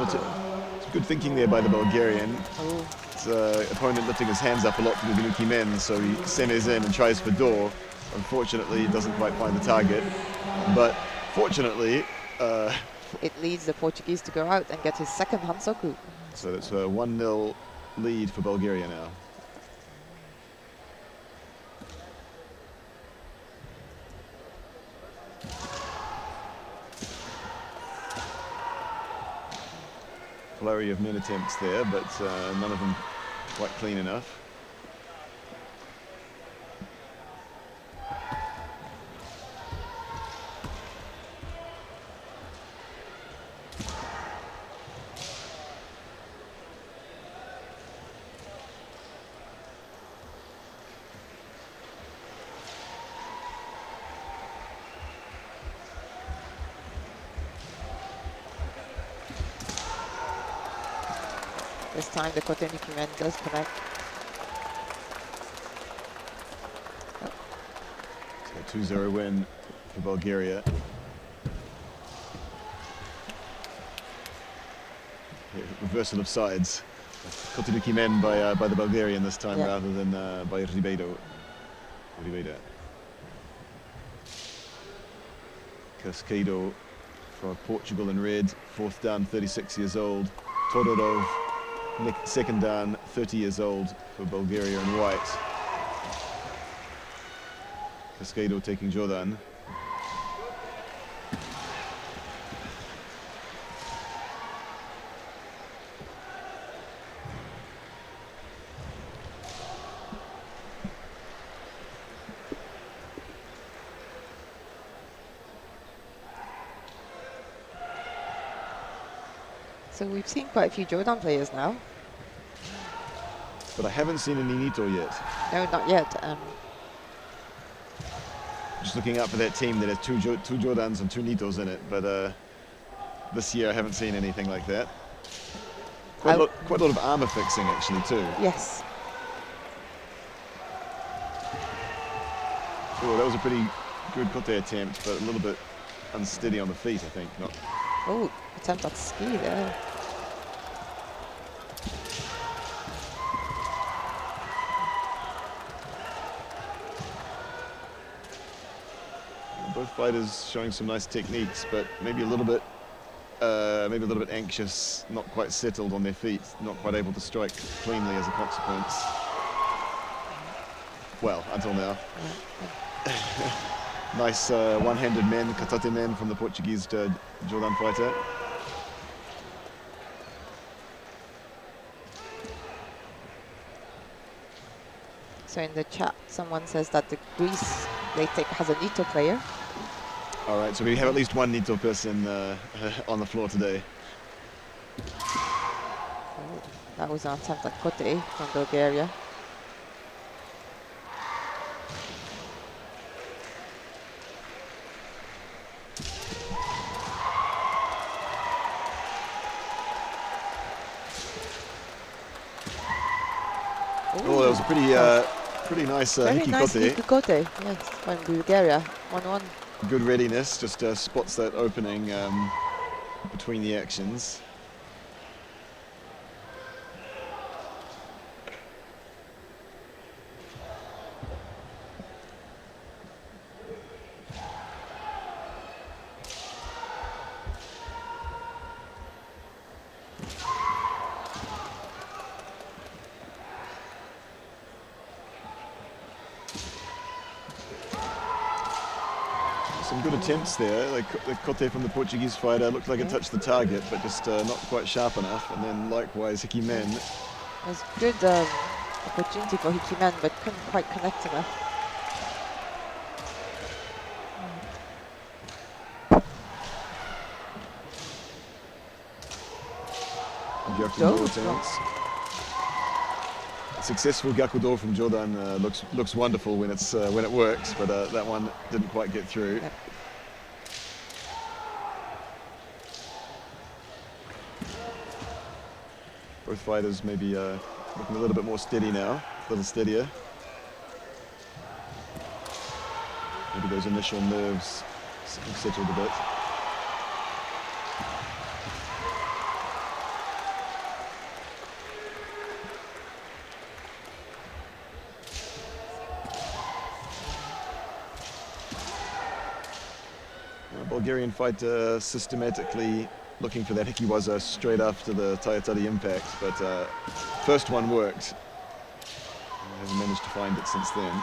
It's good thinking there by the Bulgarian. His opponent lifting his hands up a lot to do the Nuki men, so he semis in and tries for door. Unfortunately, he doesn't quite find the target. But fortunately, it leads the Portuguese to go out and get his second Hansoku. So it's a 1-0 lead for Bulgaria now. Flurry of men attempts there, but none of them quite clean enough. This time the Kote Nuki men does connect. So 2-0 win for Bulgaria. Yeah, reversal of sides. Kote Nuki men by the Bulgarian this time, rather than by Ribeiro. Cascado for Portugal in red, 4th dan, 36 years old. Todorov, second dan, 30 years old for Bulgaria in white. Cascado taking Jordan. So we've seen quite a few Jordan players now. But I haven't seen any Nito yet. No, not yet. Just looking out for that team that has two Jordans and 2 Nitos in it, but this year I haven't seen anything like that. Quite a lot of armor fixing actually too. Yes. Oh, that was a pretty good kote attempt, but a little bit unsteady on the feet, I think. Not. Oh, attempt at ski there. Both fighters showing some nice techniques, but maybe a little bit anxious, not quite settled on their feet, not quite able to strike cleanly as a consequence. Well, until now. Nice one-handed men, katate men from the Portuguese Jordan fighter. So in the chat, someone says that the Greece has a Nito player. All right, so we have at least one Nito person on the floor today. Oh, that was an attempt at kote from Bulgaria. Oh, that was a pretty nice Very nice hikikote. hikikote, yes, from Bulgaria. 1-1. Good readiness, just spots that opening between the actions. Some good attempts there. The kote from the Portuguese fighter looked like it touched the target, but just not quite sharp enough. And then likewise, Hikimen. It was good opportunity for Hikimen, but couldn't quite connect enough. Gyakudo attempts. Successful Gyakudo from Jordan looks wonderful when it works, but that one didn't quite get through. Yep. Both fighters maybe looking a little bit more steady now, a little steadier. Maybe those initial nerves have settled a bit. Bulgarian fighter systematically looking for that hikiwaza straight after the Tayatari impact, but first one worked. Hasn't managed to find it since then.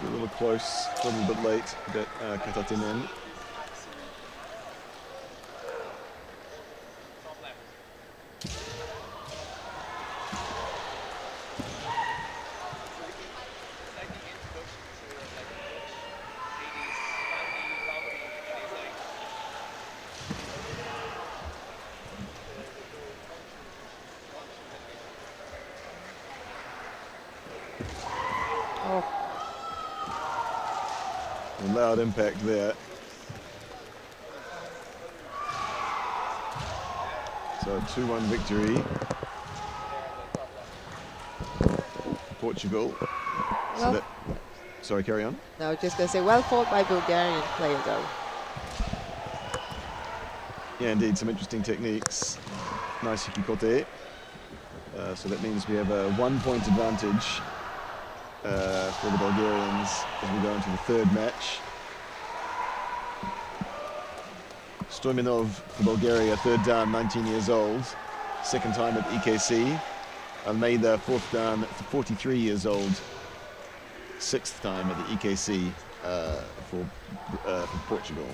A little close, a little bit late, but katate men. A loud impact there. So a 2-1 victory. Portugal. Well, Sorry, carry on. no, I was just going to say, well fought by Bulgarian player though. Yeah, indeed, some interesting techniques. Nice hikikote. So that means we have a 1-point advantage for the Bulgarians as we go into the third match. Stoiminov for Bulgaria, third dan, 19 years old. Second time at EKC. Almeida, fourth dan, 43 years old. Sixth time at the EKC for Portugal.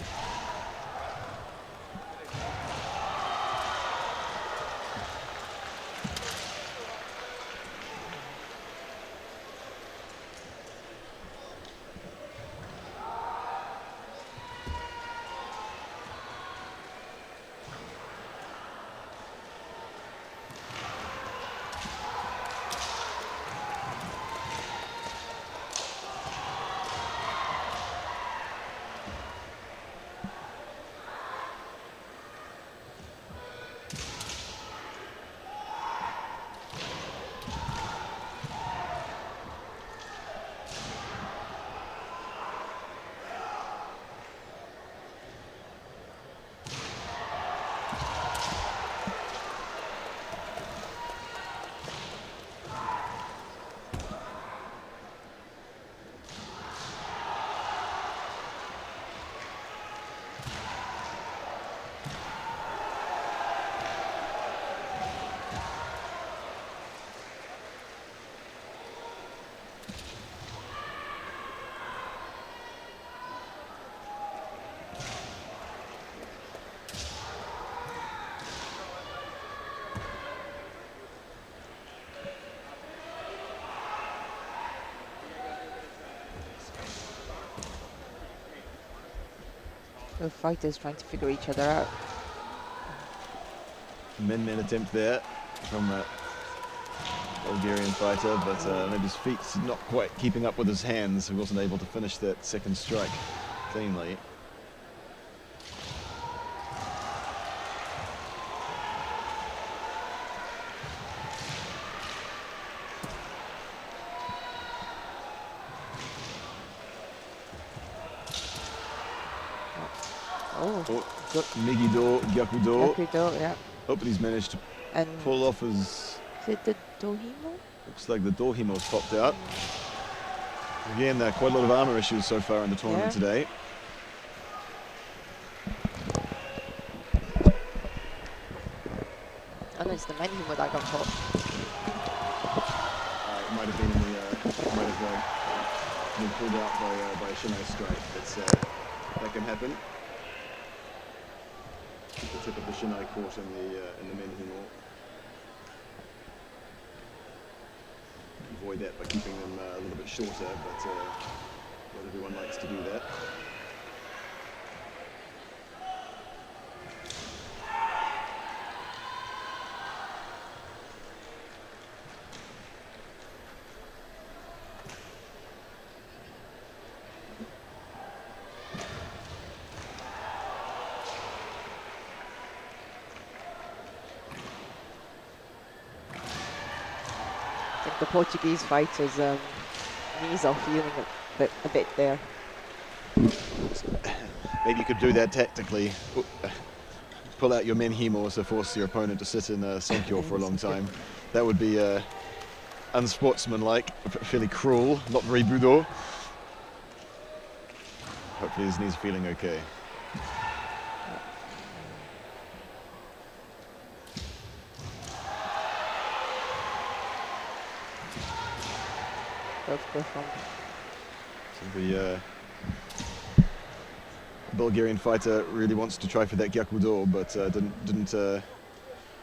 Both fighters trying to figure each other out. Men attempt there from a Bulgarian fighter, but maybe his feet's not quite keeping up with his hands. He wasn't able to finish that second strike cleanly. Migido, Gyakudo. Gyakudo, yeah. Hope that he's managed to And pull off his... is it the Dohimo? Looks like the Dohimo's popped out. Again, quite a lot of armor issues so far in the tournament today. Oh no, it's the Menhimo that got caught. It might have been in the, might have been pulled out by a Shiai strike. That can happen. The tip of the Shiai caught in the Menhimo. Avoid that by keeping them a little bit shorter, but not everyone likes to do that. The Portuguese fighters' knees are feeling a bit there. Maybe you could do that tactically. Pull out your Menhimo to force your opponent to sit in Sonkyo for a long time. That would be unsportsmanlike, fairly cruel, not very Budo. Hopefully his knees are feeling okay. So the Bulgarian fighter really wants to try for that Gyakudo, but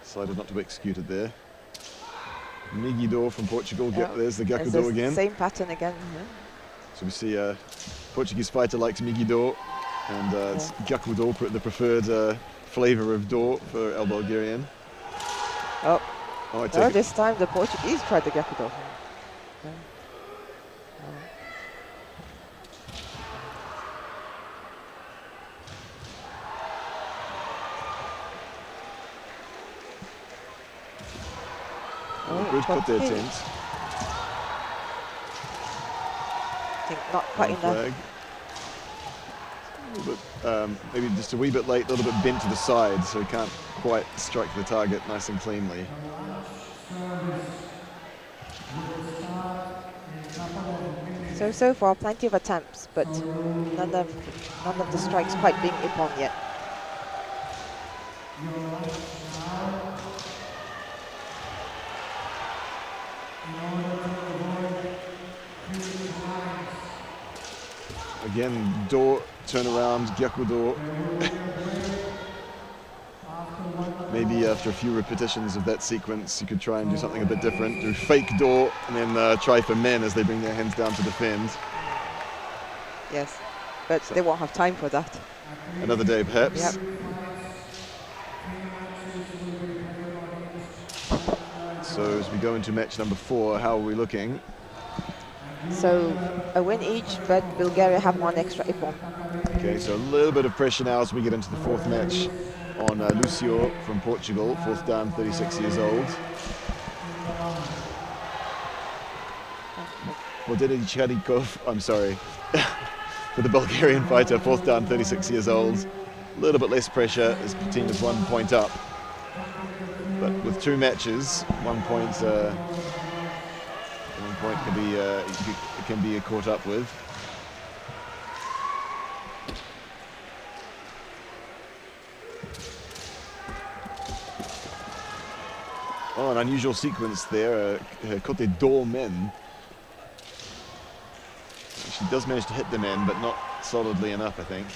decided not to execute it there. Migido from Portugal. There's the Gyakudo again. Same pattern again. Yeah. So we see Portuguese fighter likes Migido, and it's Gyakudo, the flavor of do for El Bulgarian. This time the Portuguese tried the Gyakudo. Good put there, attempt. I think not quite enough. But maybe just a wee bit late, a little bit bent to the side, so he can't quite strike the target nice and cleanly. So far, plenty of attempts, but none of the strikes quite being ippon yet. Again, do, turn around, Gyakudo. Maybe after a few repetitions of that sequence, you could try and do something a bit different. Do fake do, and then try for men as they bring their hands down to defend. Yes, but they won't have time for that. Another day, perhaps. Yep. So as we go into match number 4, how are we looking? So a win each, but Bulgaria have one extra ippon. Okay, so a little bit of pressure now as we get into the 4th match on Lucio from Portugal, 4th dan, 36 years old. Modena Charikov, I'm sorry, for the Bulgarian fighter, 4th dan, 36 years old. A little bit less pressure, his team is 1 point up. But with 2 matches, 1 point can be caught up with. Oh, an unusual sequence there, Kote Do Men. She does manage to hit the men, but not solidly enough, I think.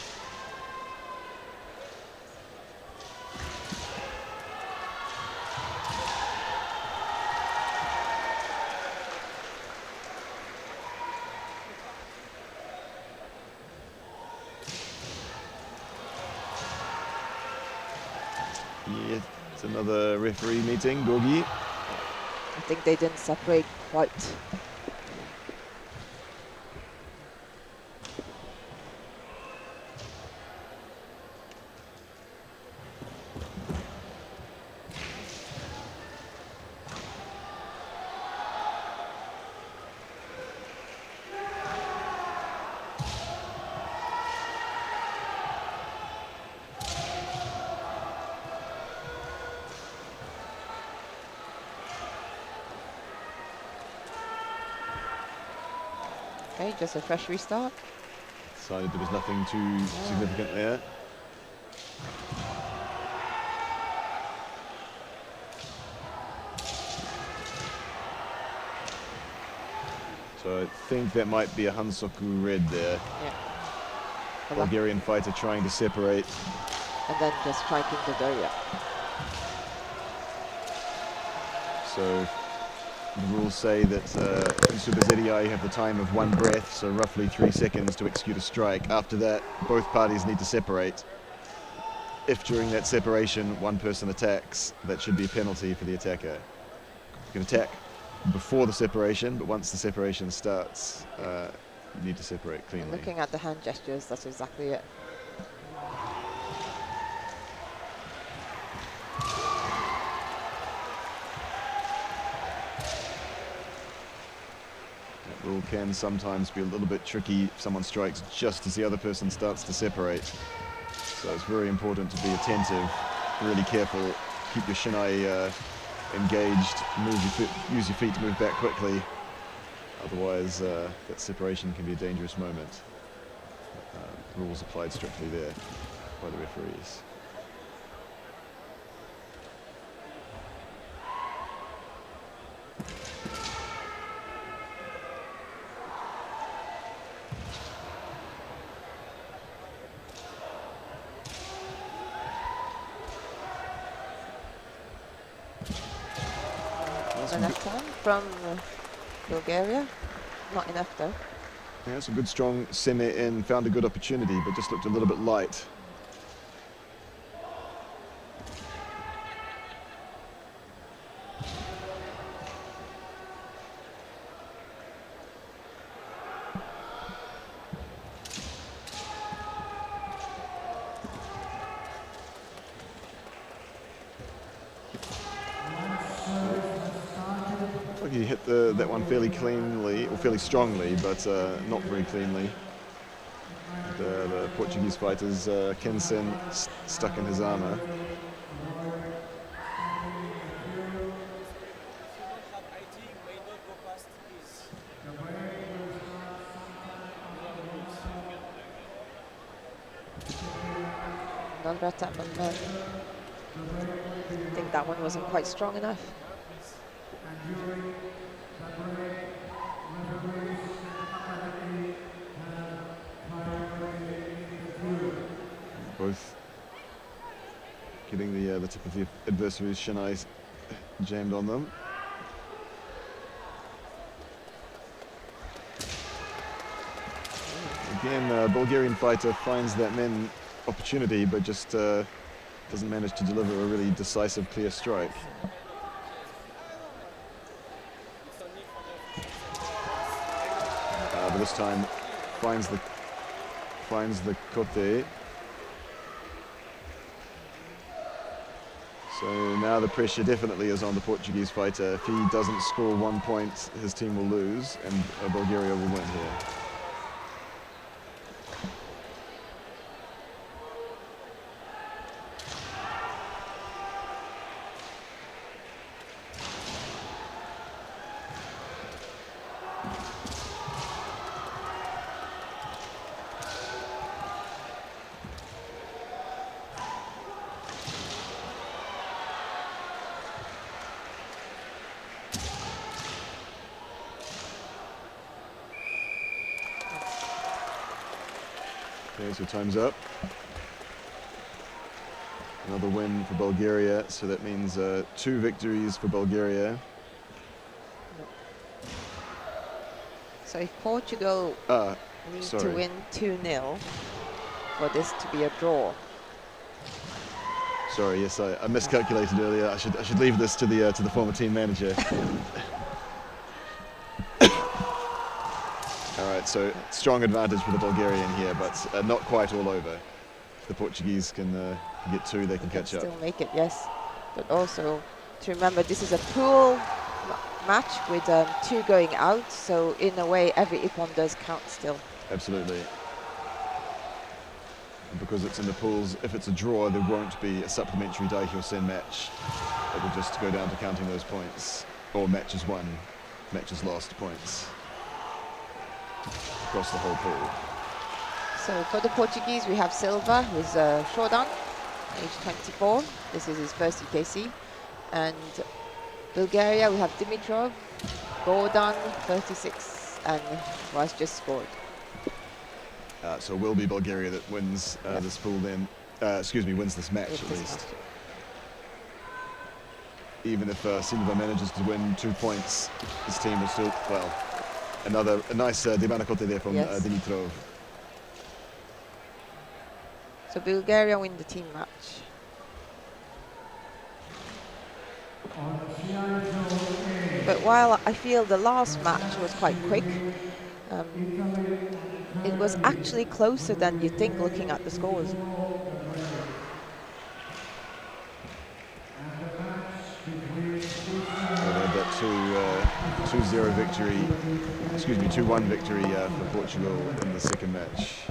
Yeah, it's another referee meeting, Gorgi. I think they didn't separate quite. Okay, just a fresh restart. Decided there was nothing too significant there. So I think that might be a Hansoku red there. Yeah. Bulgarian fighter trying to separate. And then just striking the door, yeah. So the rules say that in Super ZDI you have the time of 1 breath, so roughly 3 seconds to execute a strike. After that, both parties need to separate. If during that separation one person attacks, that should be a penalty for the attacker. You can attack before the separation, but once the separation starts, you need to separate cleanly. And looking at the hand gestures, that's exactly it. That rule can sometimes be a little bit tricky if someone strikes just as the other person starts to separate. So it's very important to be attentive, really careful, keep your shinai engaged, use your feet to move back quickly. Otherwise, that separation can be a dangerous moment. Rules applied strictly there by the referees. Enough time from Bulgaria. Not enough though. Yeah, it's a good strong semi in, found a good opportunity, but just looked a little bit light. He hit that one fairly cleanly, or fairly strongly, but not very cleanly. The Portuguese fighter's Kensen stuck in his armour. Another attack on men. I think that one wasn't quite strong enough. Both getting the tip of the adversary's shinai jammed on them. Again, Bulgarian fighter finds that men opportunity, but just doesn't manage to deliver a really decisive, clear strike. But this time finds the kote. So now the pressure definitely is on the Portuguese fighter. If he doesn't score 1 point, his team will lose, and Bulgaria will win here. Okay, so time's up. Another win for Bulgaria, so that means 2 victories for Bulgaria. So if Portugal needs to win 2-0 for this to be a draw. Sorry, yes, I miscalculated earlier. I should leave this to the former team manager. All right, so strong advantage for the Bulgarian here, but not quite all over. If the Portuguese can get two, they can catch up. Still make it, yes. But also to remember, this is a pool match with 2 going out, so in a way every ippon does count still. Absolutely. And because it's in the pools, if it's a draw, there won't be a supplementary Daihyo-sen match. It will just go down to counting those points, or matches won, matches lost points across the whole pool. So for the Portuguese, we have Silva, who's Shodan, age 24. This is his first UKC. And Bulgaria, we have Dimitrov, Gordon, 36, and was just scored. So it will be Bulgaria that wins this pool then, wins this match at least. Even if Silva manages to win 2 points, his team will still, well, a nice Demanakote there from Dimitrov. So Bulgaria win the team match. But while I feel the last match was quite quick, it was actually closer than you think looking at the scores. That 2-0 victory, 2-1 victory for Portugal in the second match.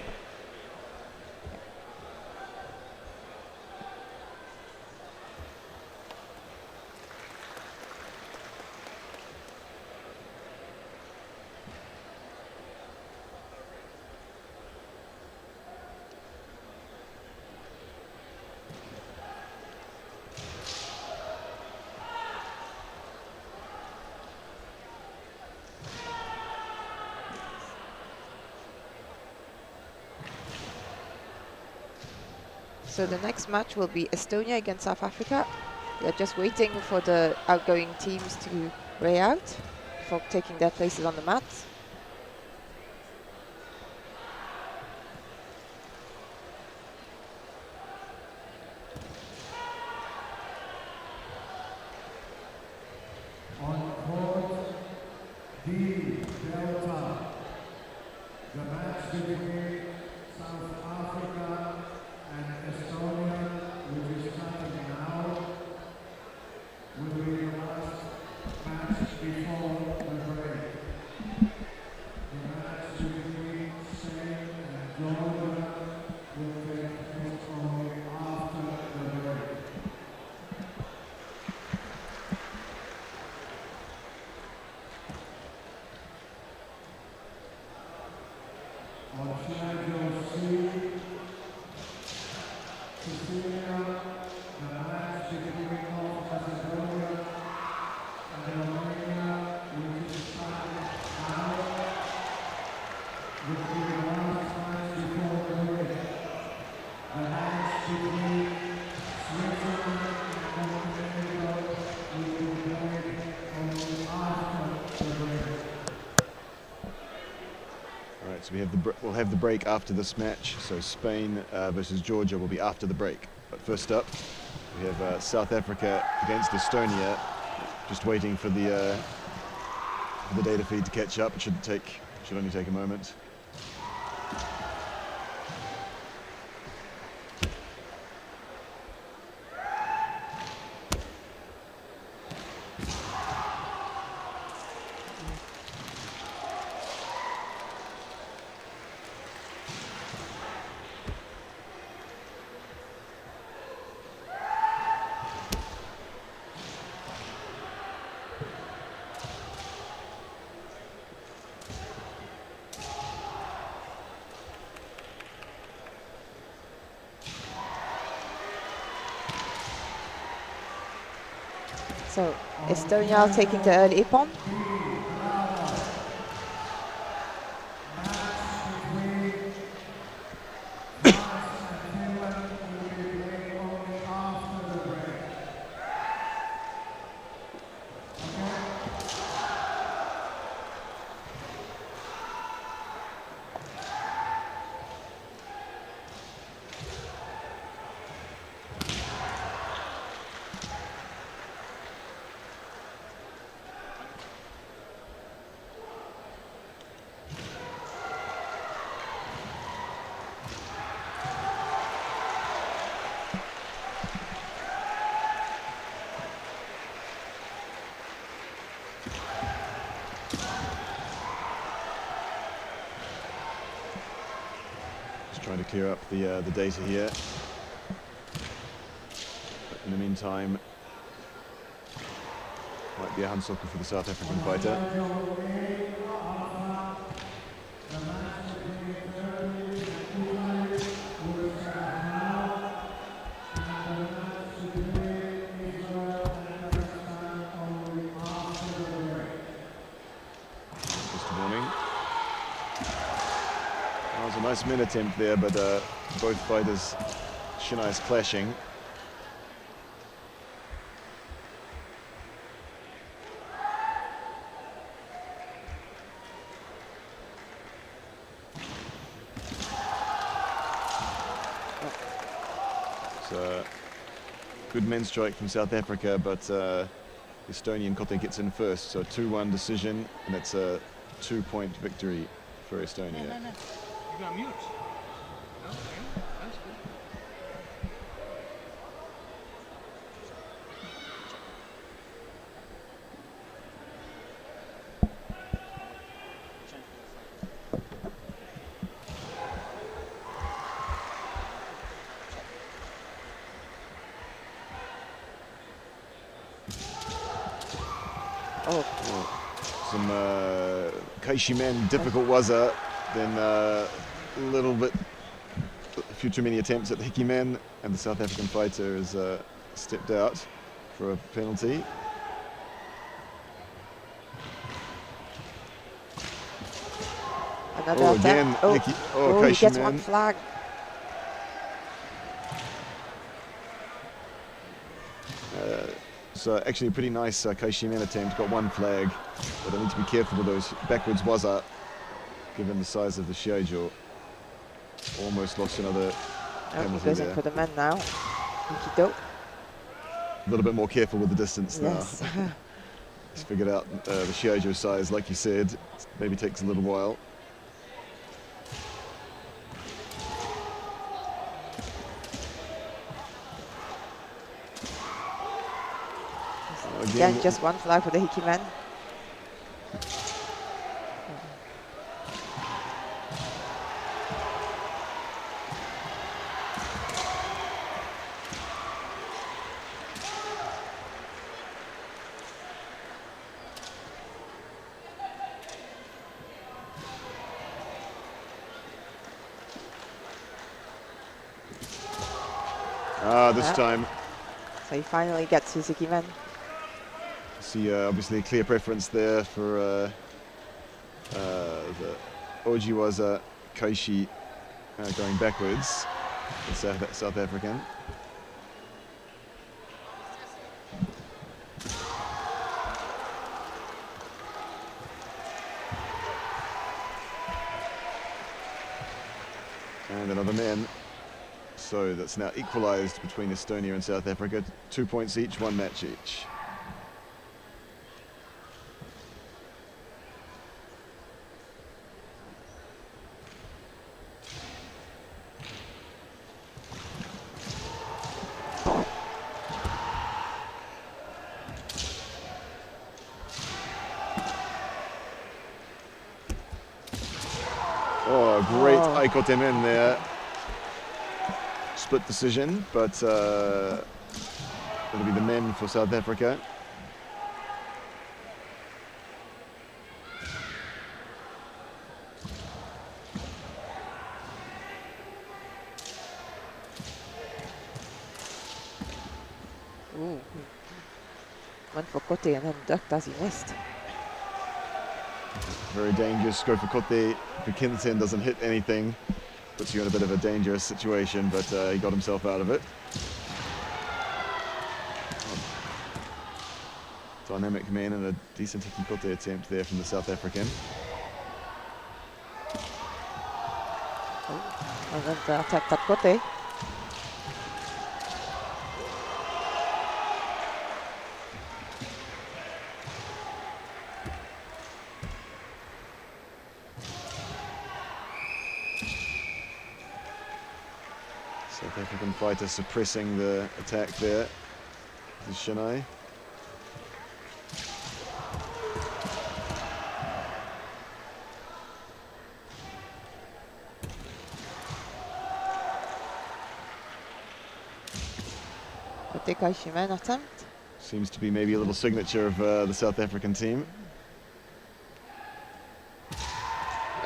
So the next match will be Estonia against South Africa. They're just waiting for the outgoing teams to weigh out before taking their places on the mats. On court D Delta, the match between South Africa and Estonia, which is starting now, will be the last match before the break. The match between Spain and Georgia will take place only after the break. On Shiai-jo X, Cecilia, the match between North Macedonia and Romania, which is starting now, will be the last match before the break. The match between Switzerland and Montenegro will be played only after the break. All right, so we'll have the break after this match. So Spain versus Georgia will be after the break. But first up, we have South Africa against Estonia. Just waiting for the data feed to catch up. It should only take a moment. So Estonia taking the early ippon. trying to clear up the data here. But in the meantime, might be a handsoku for the South African fighter. Just a warning. That was a nice min attempt there, but both fighters, Shiai is clashing. Good men's strike from South Africa, but Estonian Kote gets in first, so 2-1 decision, and it's a 2-point victory for Estonia. You got mute. Okay, that's good. Some Kaishi men, difficult waza, then a few too many attempts at the Hiki men, and the South African fighter has stepped out for a penalty. Another attempt. Again, Hiki, Kaishi he gets men. one flag. So actually a pretty nice Kaishi men attempt, got one flag, but I need to be careful with those backwards waza, given the size of the Shiai-jo. Almost lost another He penalty goes in there. for the men now. Hikido. A little bit more careful with the distance Yes. now. He's figured out the Shiai-jo size, like you said, maybe takes a little while. Again, just one flag for the Hiki men. This time. So he finally gets his Hiki men. See, obviously a clear preference there for the Oji was Kaishi going backwards, the South African. And another man. So that's now equalized between Estonia and South Africa. 2 points each, one match each. Oh, great Aikotem in there. Split decision, but it'll be the men for South Africa. Ooh. Went for Kote and then ducked as he missed. Very dangerous. Go for Kote. If Kinten doesn't hit anything, puts you in a bit of a dangerous situation, but he got himself out of it. Dynamic man and a decent Hikikote attempt there from the South African. And then the attack at Kote. South African fighter suppressing the attack there. This is Shiai. Kote Kaishimen attempt. Seems to be maybe a little signature of the South African team.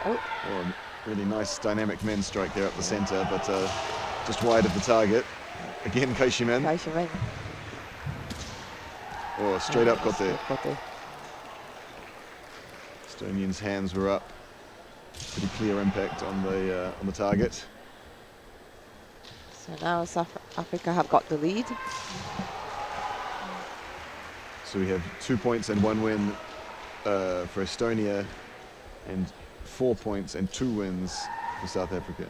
Oh, Oh, really nice dynamic men strike there up the centre, but just wide of the target. Again, Kaishimen. Kaishimen. Oh, straight up Kote. Kote. Estonians' hands were up. Pretty clear impact on the target. So now South Africa have got the lead. So we have 2 points and 1 win for Estonia, and 4 points and 2 wins for South Africa.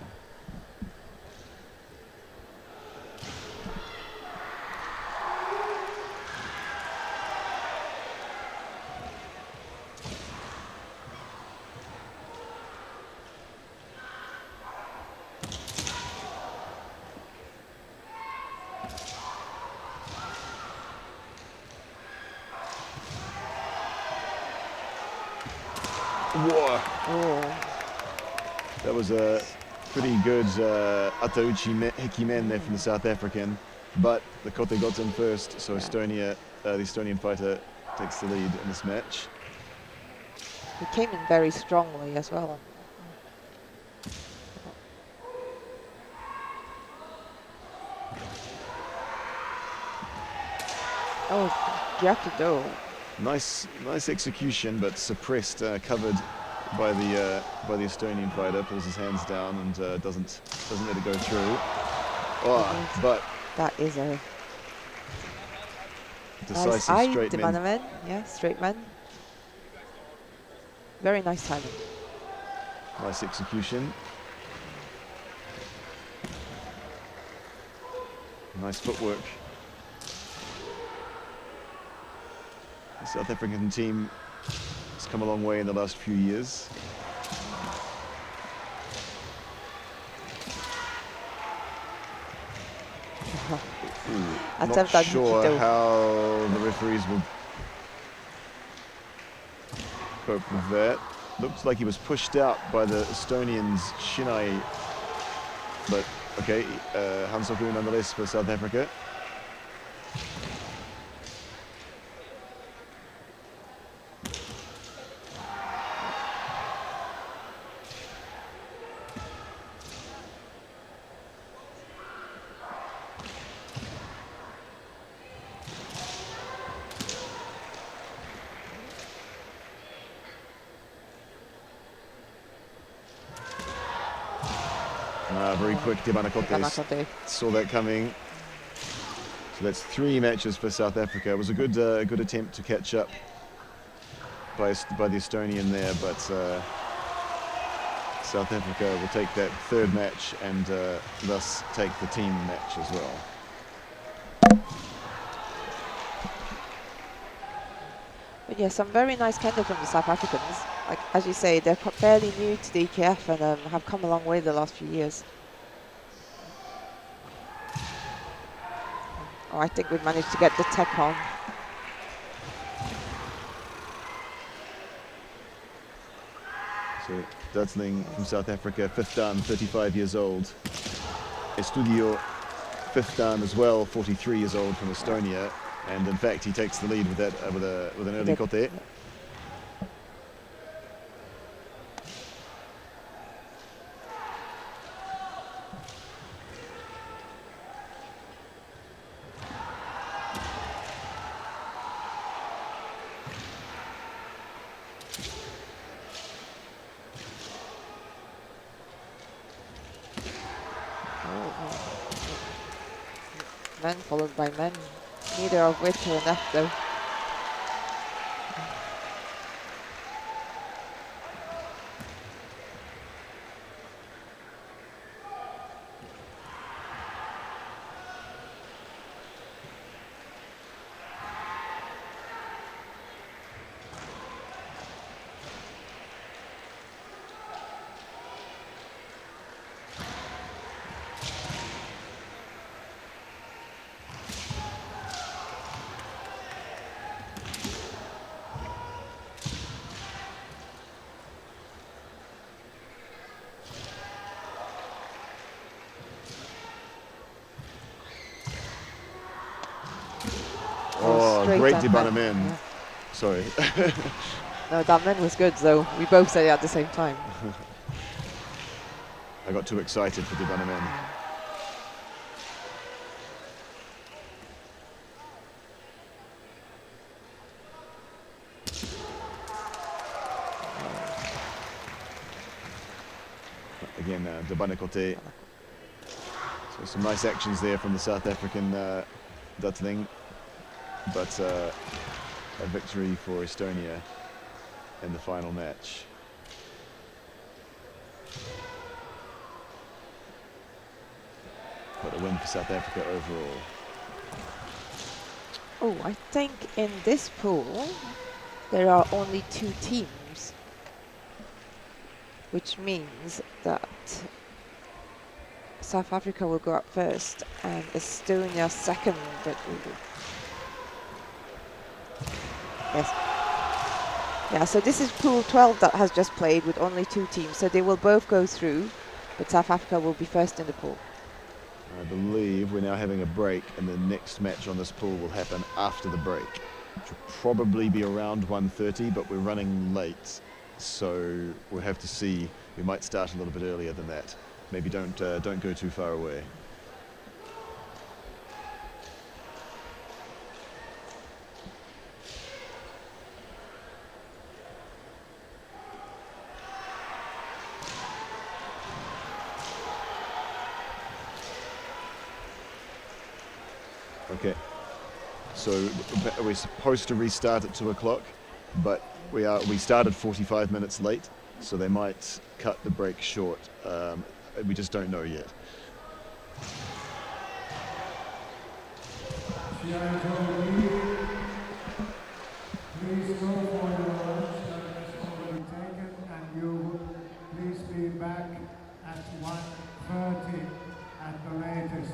Whoa. Oh, That was a pretty good Atauchi Hekimen there from the South African, but the Kote got him first, so Yeah. Estonia, the Estonian fighter, takes the lead in this match. he came in very strongly as well. Oh, Gyakudo. Nice execution, but suppressed, covered by the Estonian fighter. Pulls his hands down and doesn't let it go through. Oh, but That is a nice decisive eye straight to men. Manaman. Yeah, straight man. Very nice timing. Nice execution. Nice footwork. The South African team has come a long way in the last few years. Not Attempt at sure Hikido. how the referees will cope with that. Looks like he was pushed out by the Estonians' Shiai, but okay, Hansoku nonetheless for South Africa. Very quick, Debanakote Debanakote. saw that coming. So that's 3 matches for South Africa. It was a good attempt to catch up by the Estonian there, but South Africa will take that 3rd match and thus take the team match as well. But yeah, some very nice kendo from the South Africans. Like as you say, they're fairly new to the EKF and have come a long way the last few years. Oh, I think we've managed to get the tech on. So Dutzling from South Africa, 5th dan, 35 years old. Estudio, 5th dan as well, 43 years old from Estonia. And in fact, he takes the lead with that with an early kote. Men followed by men, neither of which are enough though. great that Debana man. men. Yeah. Sorry. No, that man was good, though. We both said it at the same time. I got too excited for Debana men. Again, Debana Kote. So some nice actions there from the South African Dutling, but a victory for Estonia in the final match. But a win for South Africa overall. Oh, I think in this pool there are only 2 teams, which means that South Africa will go up first and Estonia second. But yes, yeah. So this is pool 12 that has just played with only 2 teams. So they will both go through, but South Africa will be first in the pool. I believe we're now having a break, and the next match on this pool will happen after the break, which will probably be around 1:30, but we're running late, so we'll have to see. We might start a little bit earlier than that. Maybe don't go too far away. Okay, so we're supposed to restart at 2 o'clock, but we started 45 minutes late, so they might cut the break short. We just don't know yet. Shiai-jo, please go for your lunch that has already taken, and you please be back at 1:30 at the latest.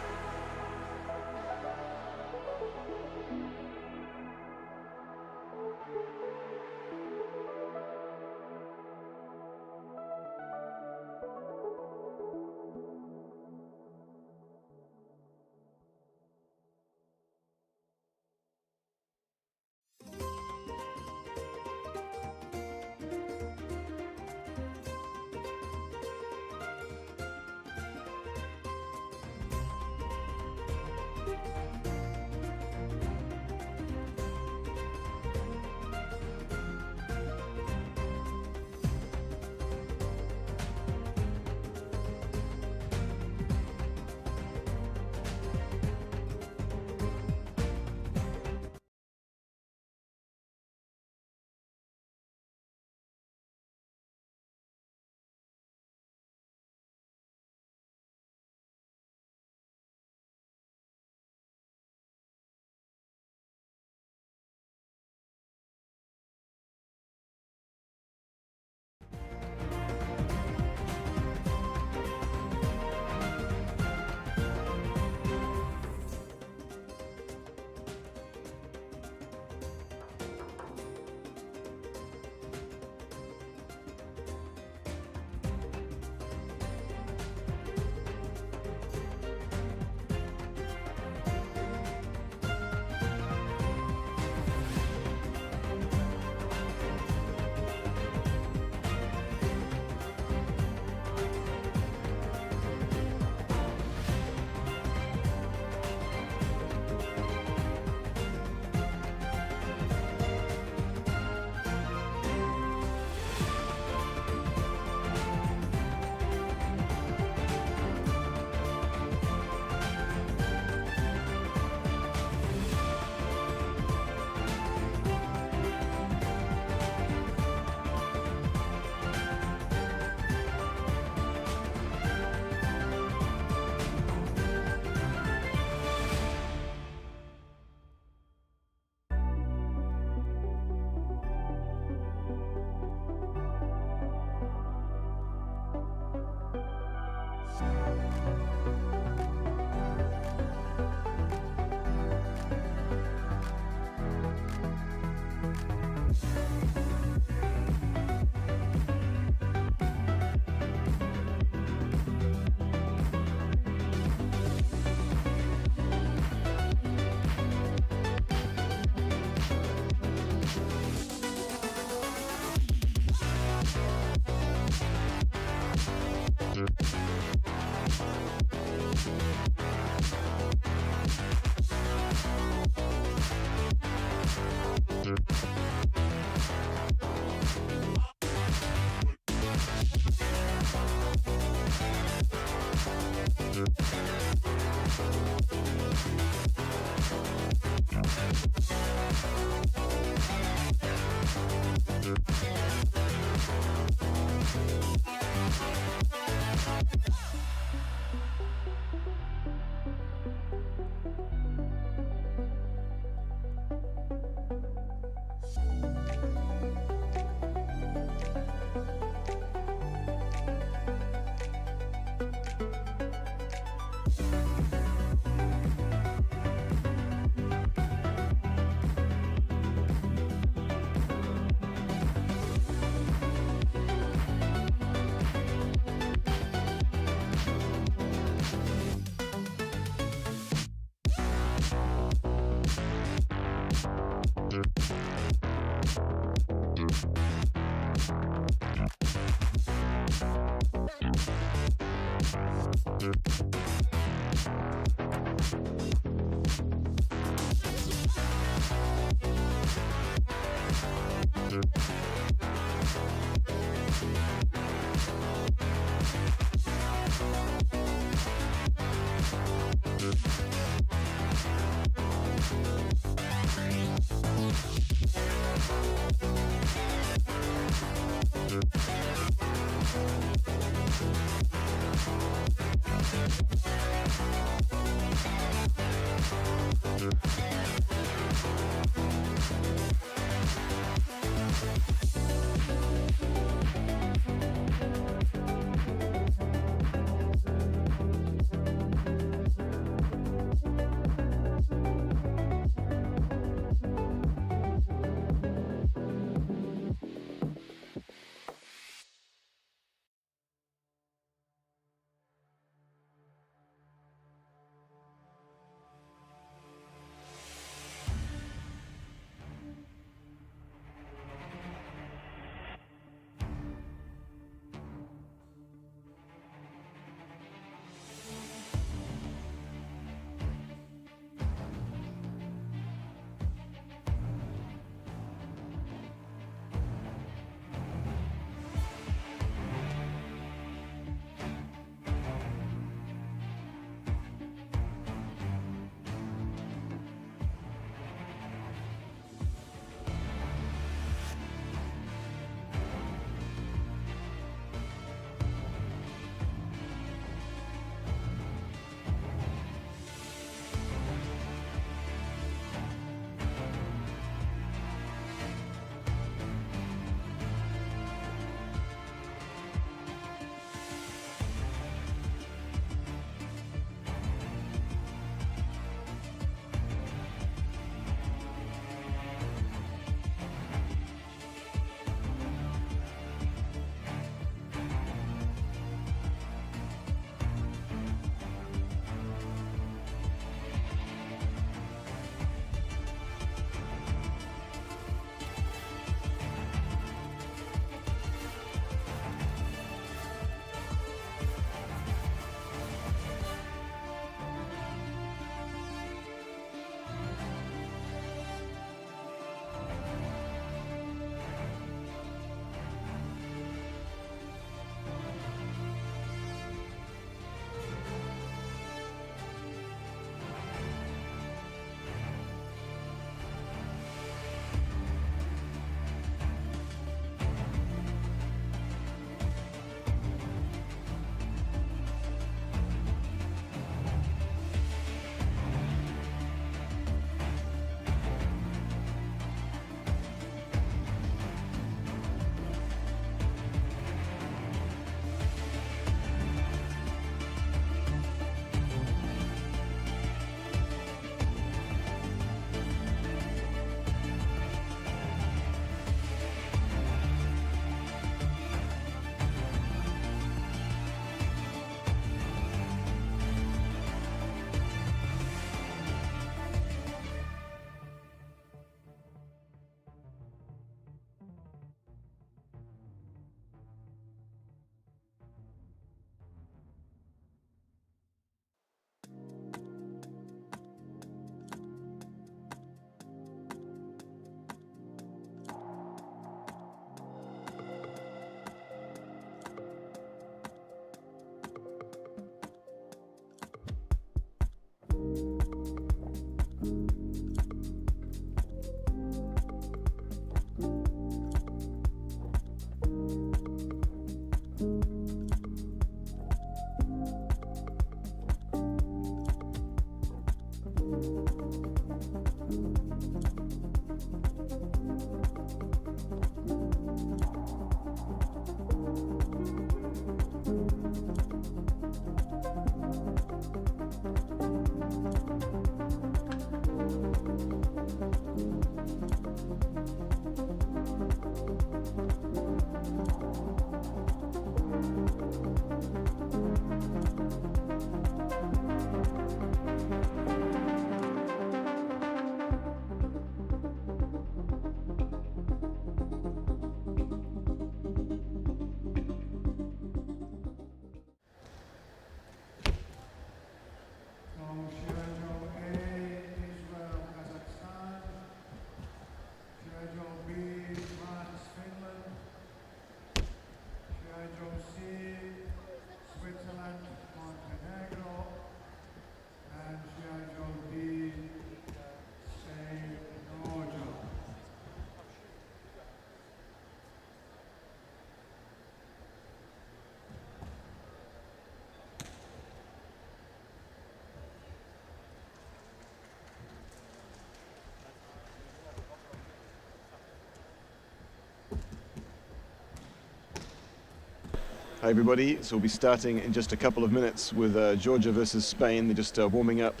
Hi everybody, so we'll be starting in just a couple of minutes with Georgia versus Spain. They're just warming up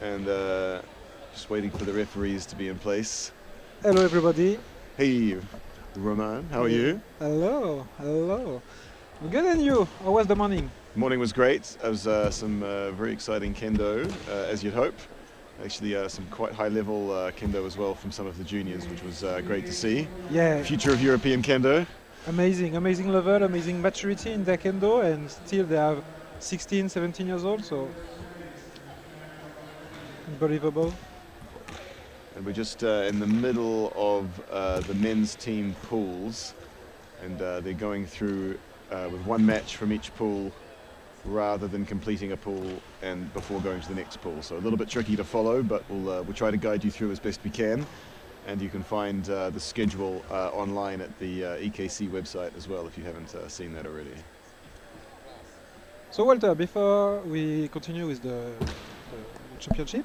and just waiting for the referees to be in place. Hello everybody. Hey Roman, how are you? Hello, hello. Good, and you? How was the morning? Morning was great. It was some very exciting kendo, as you'd hope. Actually some quite high level kendo as well from some of the juniors, which was great to see. Yeah. Future of European kendo. Amazing, amazing level, amazing maturity in their kendo, and still they have 16, 17 years old, so unbelievable. And we're just in the middle of the men's team pools, and they're going through with one match from each pool rather than completing a pool and before going to the next pool. So a little bit tricky to follow, but we'll try to guide you through as best we can. And you can find the schedule online at the EKC website as well if you haven't seen that already. So Walter, before we continue with the championship,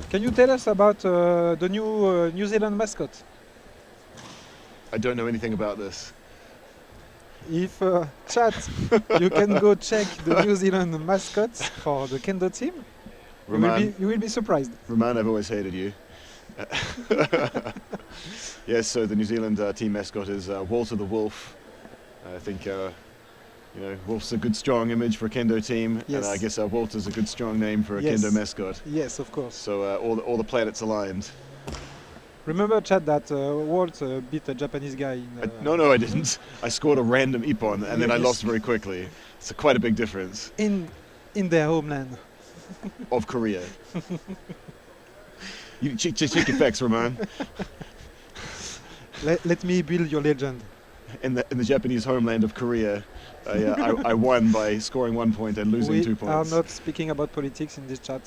can you tell us about the new New Zealand mascot? I don't know anything about this. If chat, you can go check the New Zealand mascots for the kendo team. You will be surprised. Roman, I've always hated you. Yes, so the New Zealand team mascot is Walter the Wolf. I think Wolf's a good strong image for a kendo team, yes. And I guess Walter's a good strong name for a kendo mascot. Yes, of course. So all the planets aligned. Remember, Chad, that Walt beat a Japanese guy in... No, I didn't. I scored a random ippon and then I lost very quickly. It's quite a big difference. In their homeland. Of Korea. You check your facts, Roman. Let me build your legend. In the Japanese homeland of Korea, I won by scoring 1 point and losing 2 points. We are not speaking about politics in this chat.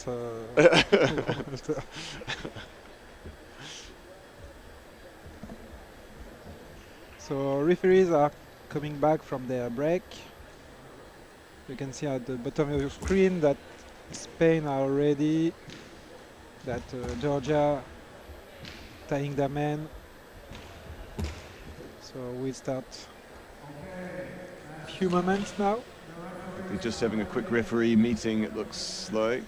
So referees are coming back from their break. You can see at the bottom of your screen that Spain are ready, that Georgia tying their men. So we start a few moments now. They're just having a quick referee meeting, it looks like,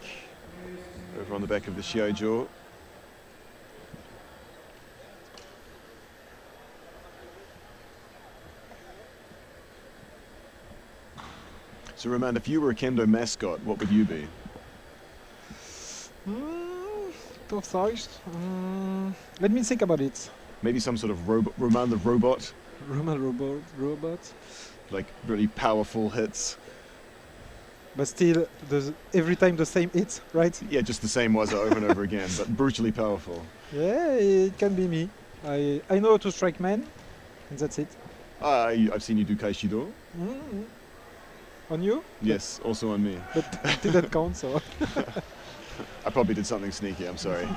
over on the back of the Shiai-jo. So Roman, if you were a kendo mascot, what would you be? Tough choice. Let me think about it. Maybe some sort of Roman the robot? Roman robot. Like really powerful hits. But still, every time the same hits, right? Yeah, just the same waza over and over again, but brutally powerful. Yeah, it can be me. I know how to strike men, and that's it. I've seen you do Kaishido. On you? Yes, also on me. But it didn't count, so... I probably did something sneaky, I'm sorry.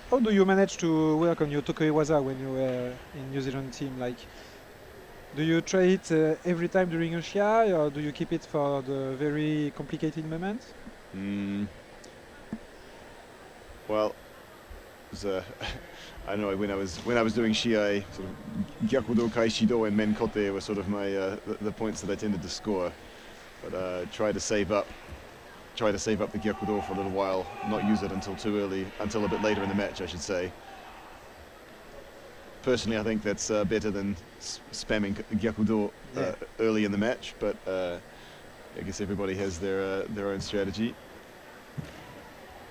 How do you manage to work on your Tokoiwaza when you were in New Zealand team? Like, do you try it every time during a Shiai, or do you keep it for the very complicated moments? Well, it was, I don't know, when I was doing Shiai, sort of Gyakudo, Kaishido and Menkote were sort of my the points that I tended to score. But try to save up the Gyakudo for a little while, not use it until a bit later in the match, I should say. Personally, I think that's better than spamming Gyakudo early in the match, but I guess everybody has their own strategy.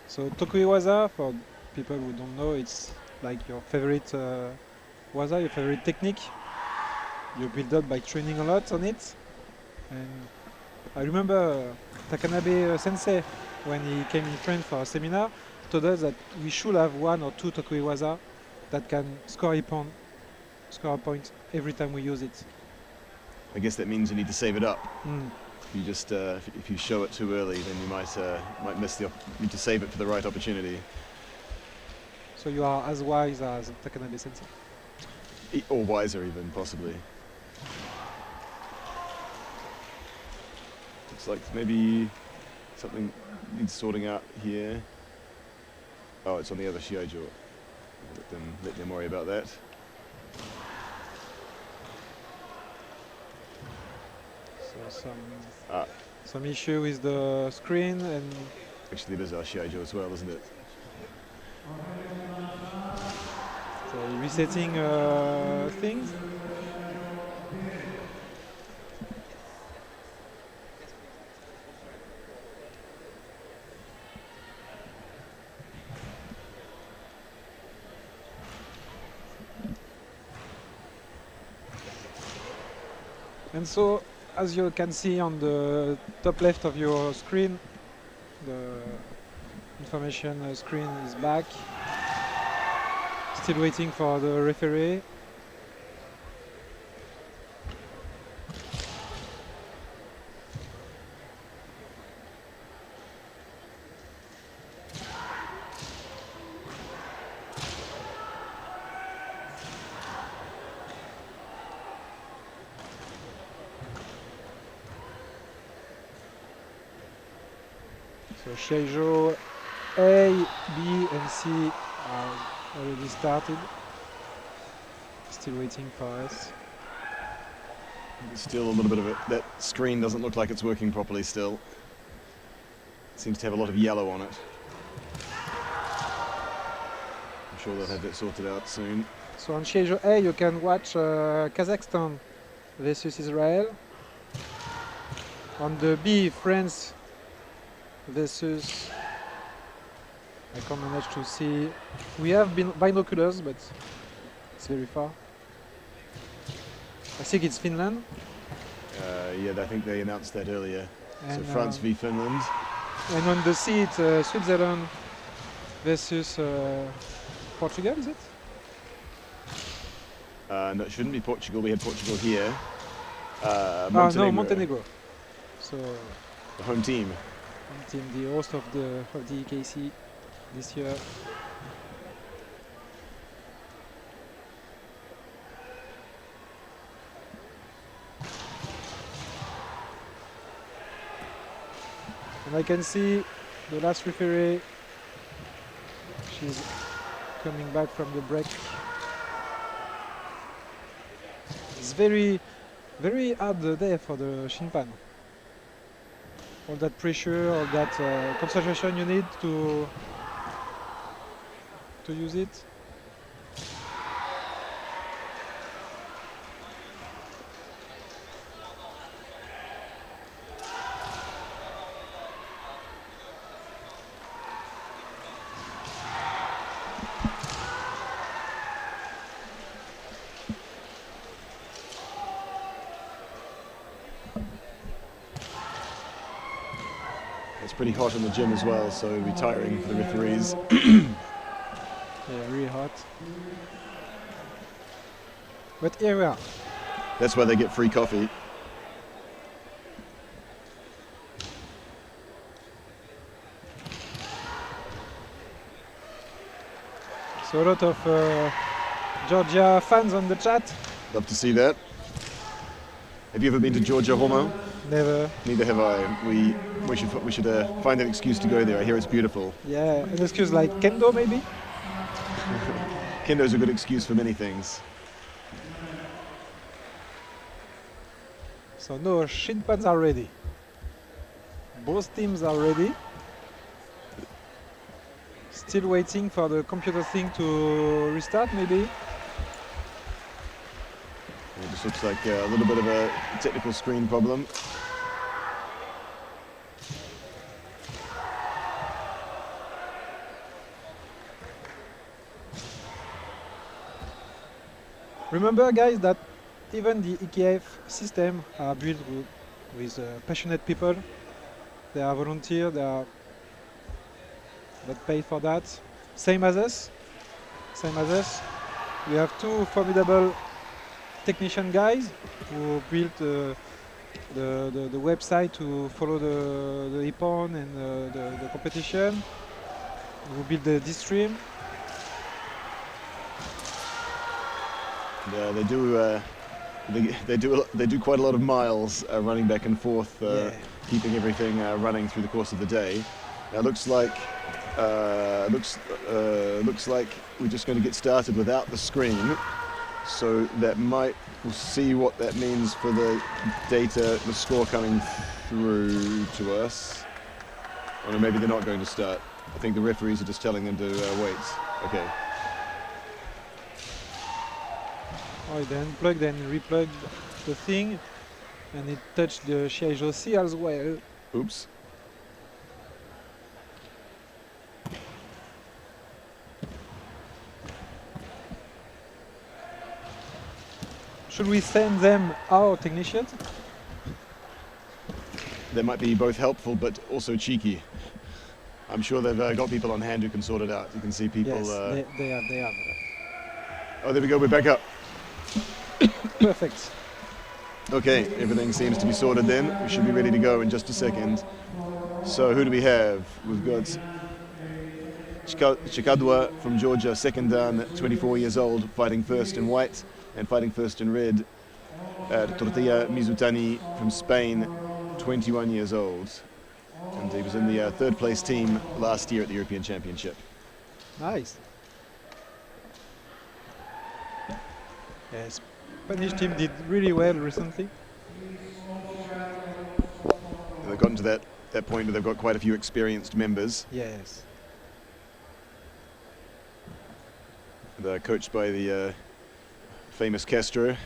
So Tokuiwaza, for people who don't know, it's like your favorite waza, your favorite technique. You build up by training a lot on it. And I remember Takanabe sensei, when he came in France for a seminar, told us that we should have 1 or 2 Tokuiwaza that can score a point every time we use it. I guess that means you need to save it up. You just if you show it too early, then you might miss need to save it for the right opportunity. So you are as wise as Takanabe sensei. Or wiser even, possibly. Looks like maybe something needs sorting out here. Oh, it's on the other Shiai-jo. Let them worry about that. So some issue with the screen, and Actually, there's our Shiai-jo as well, isn't it? so resetting things. And so, as you can see on the top left of your screen, the information screen is back. Still waiting for the referee. So Shiai-jo A, B and C are already started. Still waiting for us. Still a little bit of it. That screen doesn't look like it's working properly still. Seems to have a lot of yellow on it. I'm sure they'll have that sorted out soon. So on Shiai-jo A you can watch Kazakhstan versus Israel. On the B, France versus, I can't manage to see. We have binoculars, but it's very far. I think it's Finland. Yeah, I think they announced that earlier. And, so France v Finland. And on the C, it's Switzerland versus Portugal, is it? No, it shouldn't be Portugal. We had Portugal here. Montenegro. No, Montenegro. So the home team. Team, the host of the EKC this year. And I can see the last referee. She's coming back from the break. It's very hard day for the Shinpan. All that pressure, all that concentration you need to use it. It's pretty hot in the gym as well, so it'll be tiring for the referees. Yeah, really hot. But here we are. That's why they get free coffee. So a lot of Georgia fans on the chat. Love to see that. Have you ever been to Georgia, Homo? Never. Neither have I. We should find an excuse to go there. I hear it's beautiful. Yeah, an excuse like Kendo maybe? Kendo is a good excuse for many things. So no, Shinpans are ready. Both teams are ready. Still waiting for the computer thing to restart maybe. It just looks like a little bit of a technical screen problem. Remember guys that even the EKF system are built with passionate people. They are volunteer, they are not paid for that. Same as us. We have two formidable technician guys who built the website to follow the Ippon and the competition. Who built the stream. Yeah, they do quite a lot of miles running back and forth, keeping everything running through the course of the day. Now it looks like Looks like we're just going to get started without the screen. So that might, we'll see what that means for the data, the score coming through to us. Or no, maybe they're not going to start. I think the referees are just telling them to wait. Okay. Oh, they unplugged and replugged the thing, and it touched the Shiai-jo C as well. Oops. Should we send them our technicians? That might be both helpful but also cheeky. I'm sure they've got people on hand who can sort it out. You can see people... Yes, they have. Oh, there we go, we're back up. Perfect. Okay, everything seems to be sorted then. We should be ready to go in just a second. So who do we have? We've got Chikadwa from Georgia, second dan, 24 years old, fighting first in white and fighting first in red. Tortilla Mizutani from Spain, 21 years old. And he was in the third place team last year at the European Championship. Nice. Yes, Spanish team did really well recently. And they've gotten to that point where they've got quite a few experienced members. Yes. They're coached by the famous Castro.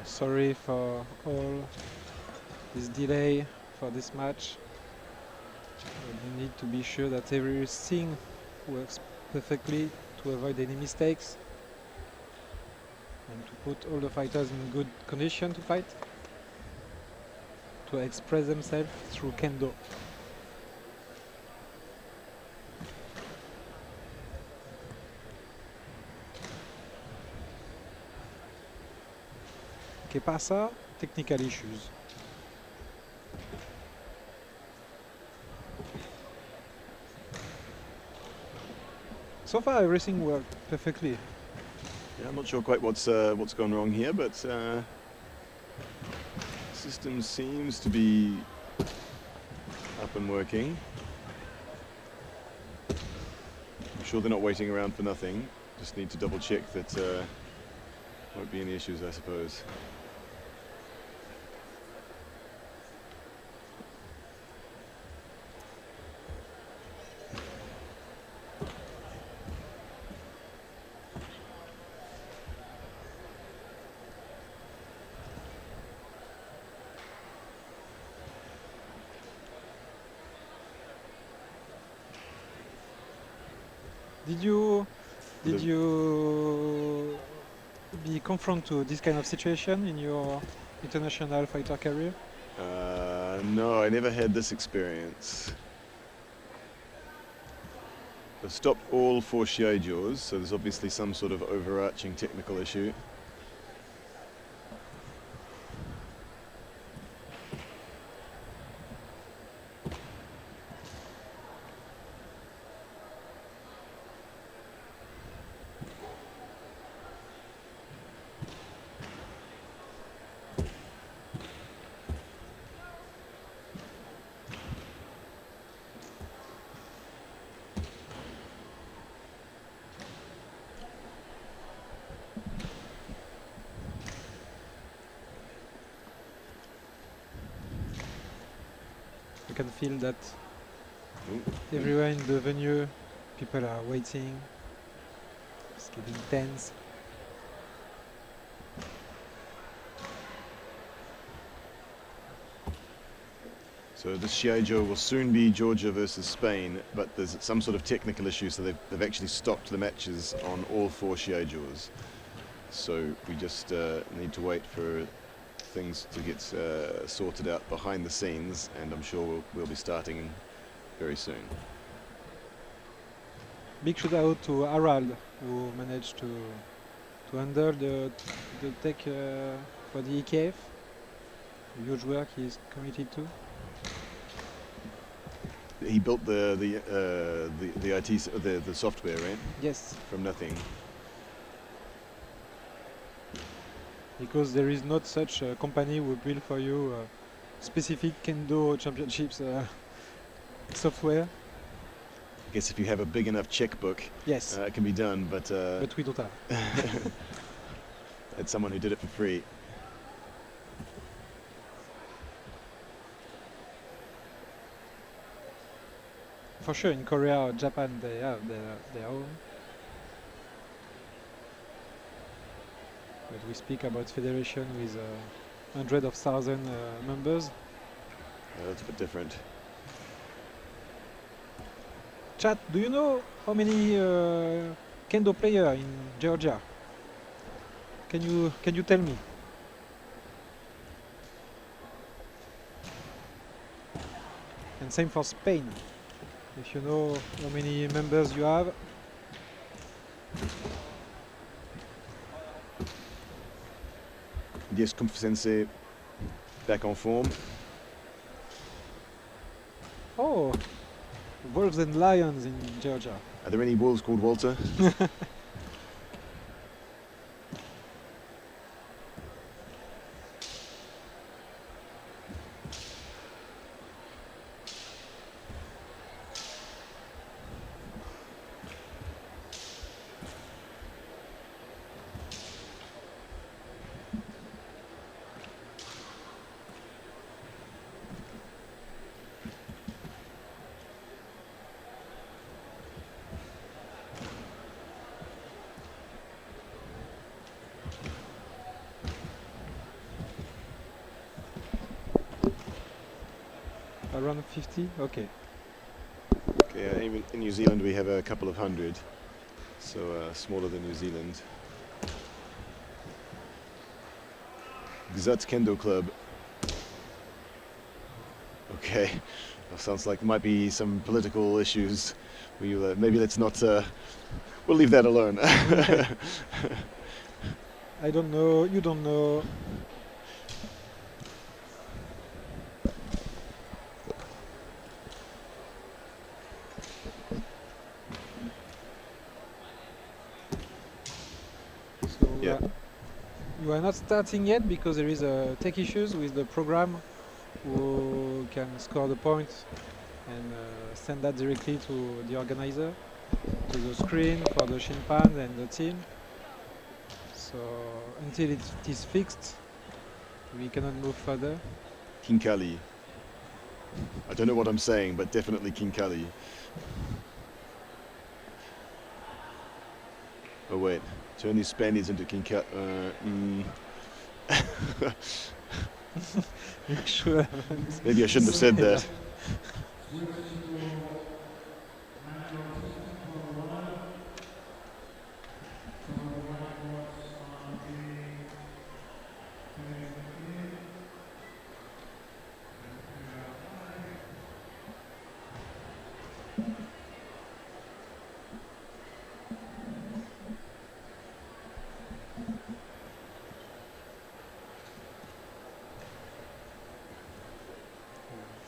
Sorry for all this delay for this match. We need to be sure that everything works perfectly to avoid any mistakes and to put all the fighters in good condition to fight, to express themselves through kendo. ¿Qué pasa? Technical issues. So far everything worked perfectly. Yeah, I'm not sure quite what's gone wrong here, but system seems to be up and working. I'm sure they're not waiting around for nothing. Just need to double check that won't be any issues, I suppose. Did you be confronted to this kind of situation in your international fighter career? No, I never had this experience. I've stopped all 4 Shiai-jos, so there's obviously some sort of overarching technical issue. You can feel that everywhere in the venue, people are waiting. It's getting tense. So this Shiai-jo will soon be Georgia versus Spain, but there's some sort of technical issue, so they've actually stopped the matches on all 4 Shiai-jos. So we just need to wait for things to get sorted out behind the scenes, and I'm sure we'll be starting very soon. Big shout out to Harald, who managed to handle the tech for the EKF. Huge work he's committed to. He built the IT the software, right? Yes, From nothing. because there is not such a company who build for you specific Kendo Championships software. I guess if you have a big enough checkbook, Yes, it can be done, but but we don't have. it's someone who did it for free. For sure, in Korea or Japan, they have their own. But we speak about federation with hundreds of thousands members. That's a bit different. Chat, do you know how many Kendo players in Georgia? Can you tell me? And same for Spain. If you know how many members you have. Yes, Kumpf Sensei back en forme. Oh, wolves and lions in Georgia. Are there any wolves called Walter? Around 50? Okay. Okay, even in New Zealand we have a couple of hundred, so smaller than New Zealand. Gzat Kendo Club. Okay, that sounds like there might be some political issues. We'll, maybe let's not. We'll leave that alone. I don't know, you don't know. So Yeah. You are not starting yet because there is tech issues with the program who can score the points and send that directly to the organizer, to the screen for the Shinpan and the team. So until it is fixed, we cannot move further. Kinkali. I don't know what I'm saying, but definitely Kinkali. Oh wait, turn these Spaniards into Kinkali. Sure. Maybe I shouldn't have said that.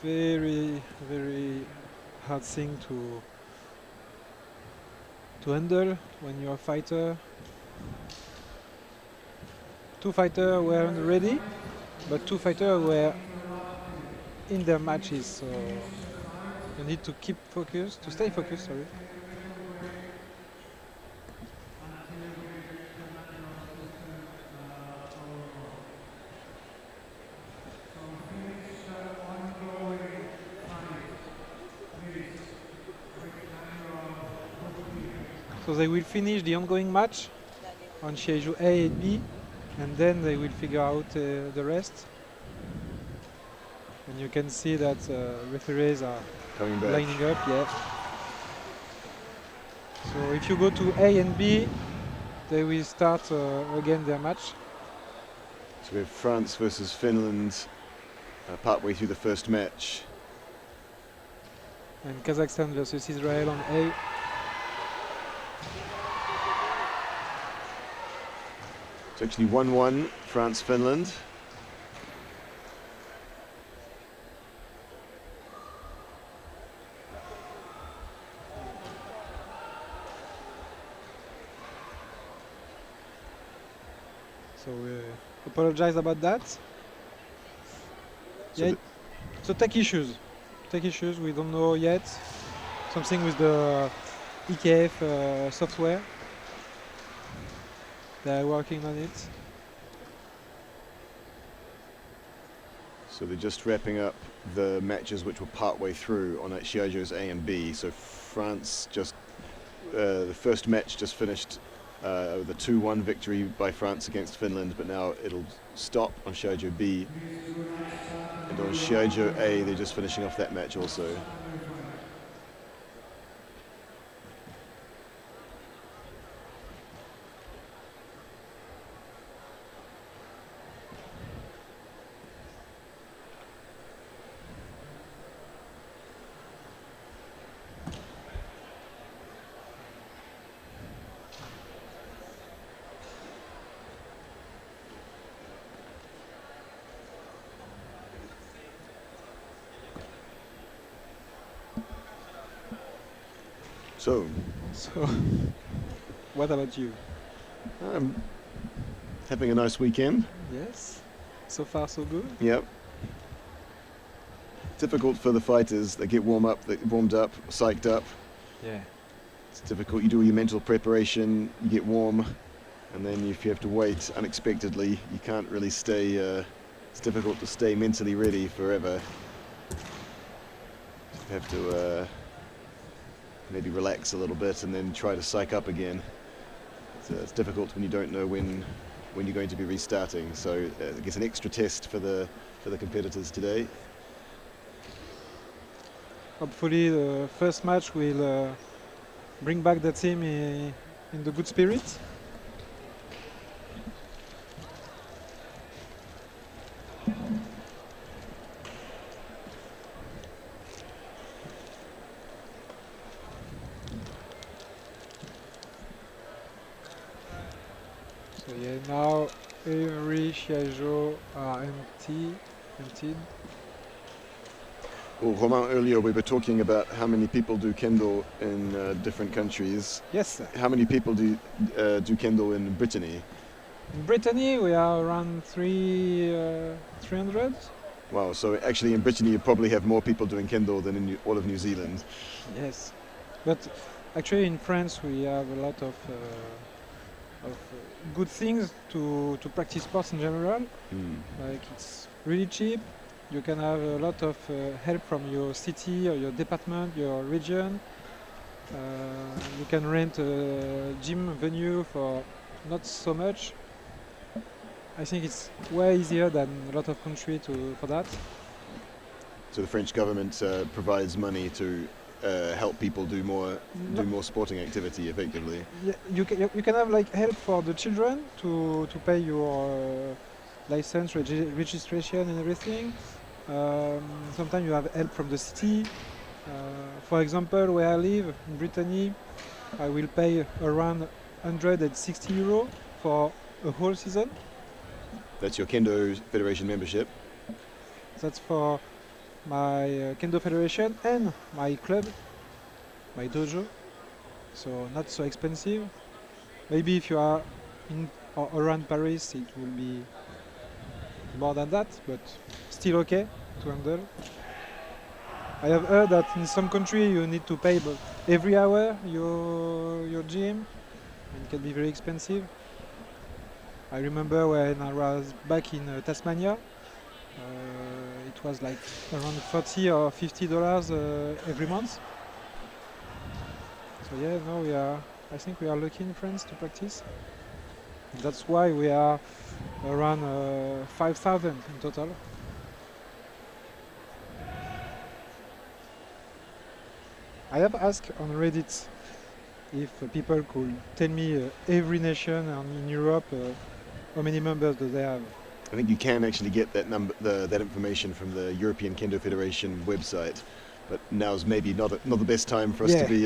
Very, very hard thing to handle when you're a fighter. Two fighters weren't ready, but two fighters were in their matches, so you need to keep focused, to stay focused, sorry. So they will finish the ongoing match on Shiai-jo A and B, and then they will figure out the rest. And you can see that referees are Coming back. lining up, yeah. So if you go to A and B, they will start again their match. So we have France versus Finland partway through the first match. And Kazakhstan versus Israel on A. It's actually 1-1, France-Finland. So we apologize about that. So Yeah, so tech issues. Tech issues, we don't know yet. Something with the EKF software. They are working on it. So they're just wrapping up the matches which were partway through on Shiai-jo's A and B. So France just, the first match just finished with a 2-1 victory by France against Finland, but now it'll stop on Shiai-jo B. And on Shiai-jo A, they're just finishing off that match also. So, What about you? I'm having a nice weekend. Yes. So far, so good. Yep. Difficult for the fighters. They get warmed up, psyched up. Yeah. It's difficult. You do your mental preparation, you get warm, and then if you have to wait unexpectedly, you can't really stay. It's difficult to stay mentally ready forever. You have to maybe relax a little bit and then try to psych up again. It's difficult when you don't know when you're going to be restarting. So I guess an extra test for the competitors today. Hopefully, the first match will bring back the team in the good spirit. So yeah, now every Shiai-jo are emptied. Well, Romain, earlier we were talking about how many people do kendo in different countries. Yes, sir. How many people do kendo in Brittany? In Brittany, we are around 300. Wow, so actually in Brittany you probably have more people doing kendo than in all of New Zealand. Yes, but actually in France we have a lot of good things to practice sports in general. Like it's really cheap. You can have a lot of help from your city or your department, your region. You can rent a gym venue for not so much. I think it's way easier than a lot of countries for that. So the French government provides money to help people do more sporting activity effectively. Yeah, you can have like help for the children to pay your license, registration and everything. Sometimes you have help from the city. For example, where I live in Brittany, I will pay around 160 euro for a whole season. That's your Kendo Federation membership. That's for my Kendo Federation and my club, my dojo. So not so expensive. Maybe if you are in or around Paris, it will be more than that, but still okay to handle. I have heard that in some country you need to pay every hour your gym, and it can be very expensive. I remember when I was back in Tasmania, it was like around $40 or $50 every month. So yeah, now I think we are lucky in France to practice. That's why we are around 5,000 in total. I have asked on Reddit if people could tell me every nation in Europe how many members do they have. I think you can actually get that that information from the European Kendo Federation website, but now's maybe not the best time for us to be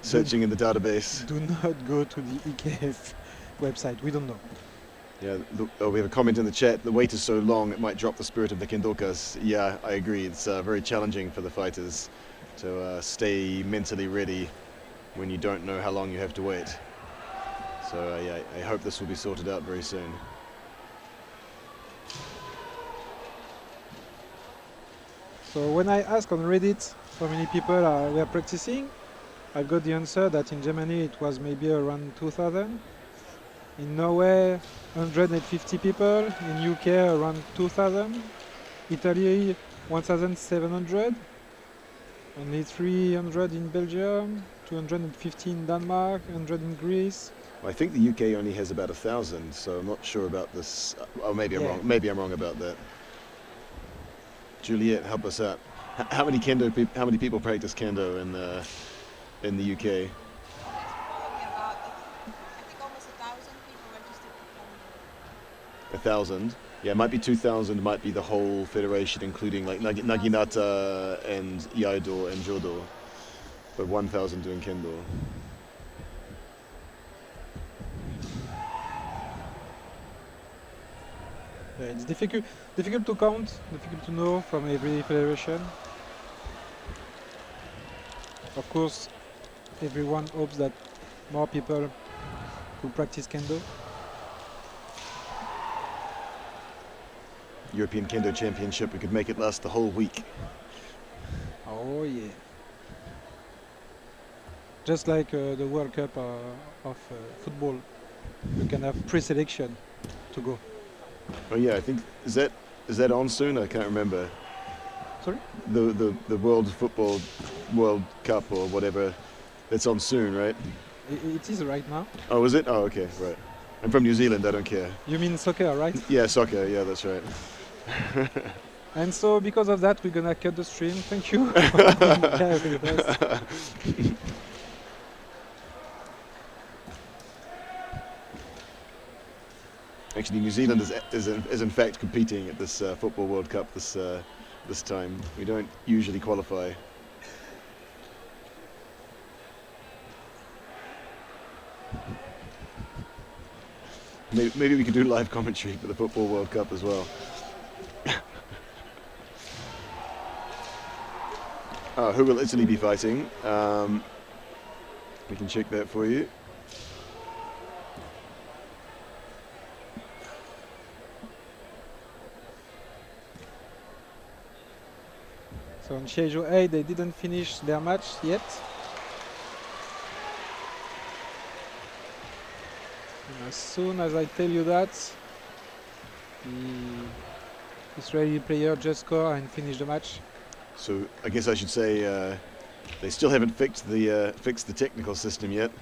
searching in the database. Do not go to the EKF website. We don't know. Yeah, we have a comment in the chat. The wait is so long, it might drop the spirit of the kendokas. Yeah, I agree. It's very challenging for the fighters to stay mentally ready when you don't know how long you have to wait. So yeah, I hope this will be sorted out very soon. So when I asked on Reddit how many people were practicing, I got the answer that in Germany it was maybe around 2,000. In Norway, 150 people. In UK, around 2,000. Italy, 1,700. Only 300 in Belgium, 250 in Denmark, 100 in Greece. Well, I think the UK only has about 1,000, so I'm not sure about this. Oh, maybe I'm wrong. Maybe I'm wrong about that. Juliet, help us out. How many people practice kendo in the UK? I think almost 1,000 people registered for kendo. 1,000. Yeah, it might be 2,000. Might be the whole federation, including like Naginata and Iaido and Jodo. But 1,000 doing kendo. Yeah, it's difficult to count, difficult to know from every federation. Of course, everyone hopes that more people could practice kendo. European Kendo Championship, we could make it last the whole week. Oh yeah. Just like the World Cup of football, you can have pre-selection to go. Oh yeah, I think is that on soon? I can't remember. Sorry? The World Cup or whatever, that's on soon, right? It is right now. Oh, is it? Oh, okay, right. I'm from New Zealand. I don't care. You mean soccer, right? Yeah, soccer. Yeah, that's right. And so because of that, we're gonna cut the stream. Thank you. Yeah, with us. Actually, New Zealand is in fact competing at this Football World Cup this time. We don't usually qualify. Maybe we could do live commentary for the Football World Cup as well. Who will Italy be fighting? We can check that for you. So on Shiai-jo X, they didn't finish their match yet. And as soon as I tell you that, the Israeli player just scored and finished the match. So I guess I should say they still haven't fixed the technical system yet.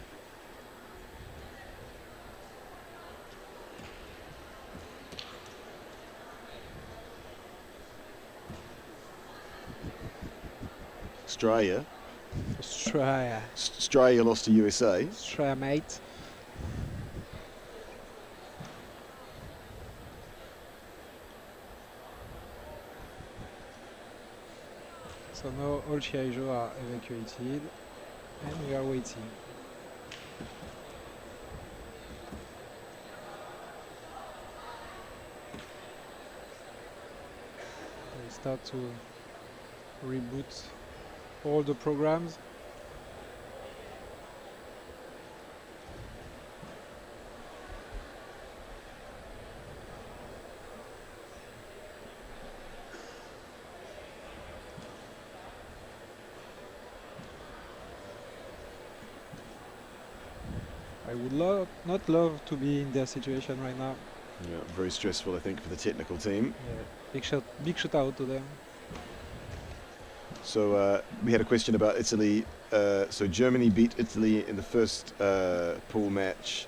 Australia. Australia lost to USA. Australia, mate. So now all Shiai-jo are evacuated and we are waiting. We start to reboot all the programs. I would not love to be in their situation right now. Yeah, very stressful, I think, for the technical team. Yeah. Big shout out to them. So we had a question about Italy. So Germany beat Italy in the first pool match.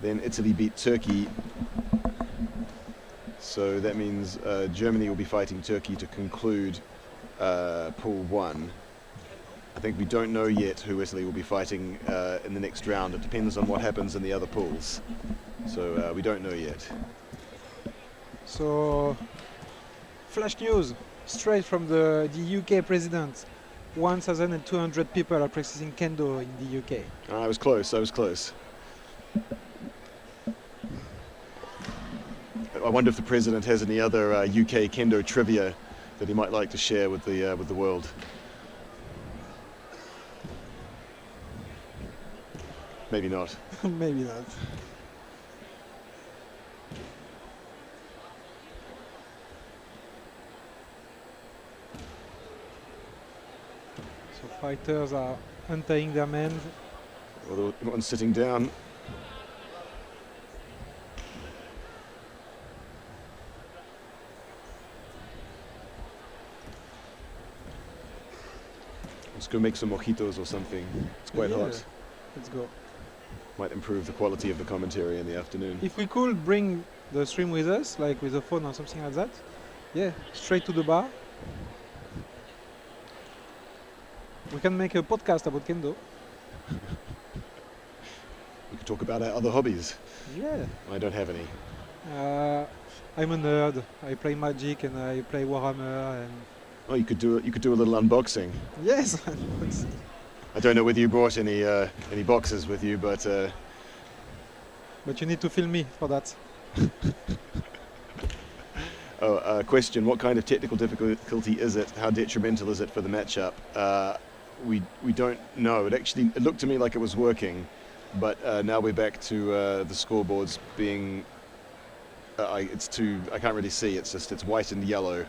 Then Italy beat Turkey. So that means Germany will be fighting Turkey to conclude pool 1. I think we don't know yet who Italy will be fighting in the next round. It depends on what happens in the other pools. So we don't know yet. So, flash news straight from the UK president. 1,200 people are practicing kendo in the UK. I was close. I was close. I wonder if the president has any other UK kendo trivia that he might like to share with the world. Maybe not. Maybe not. So fighters are untying their men. Well, the one sitting down. Let's go make some mojitos or something. It's quite hot. Let's go. Might improve the quality of the commentary in the afternoon. If we could bring the stream with us, like with a phone or something like that, yeah, straight to the bar. We can make a podcast about kendo. We could talk about our other hobbies. Yeah. I don't have any. I'm a nerd. I play Magic and I play Warhammer and. Oh, you could do a little unboxing. Yes. I don't know whether you brought any boxes with you, but you need to film me for that. Question: what kind of technical difficulty is it? How detrimental is it for the matchup? We don't know. It looked to me like it was working, but now we're back to the scoreboards being. I can't really see. It's white and yellow,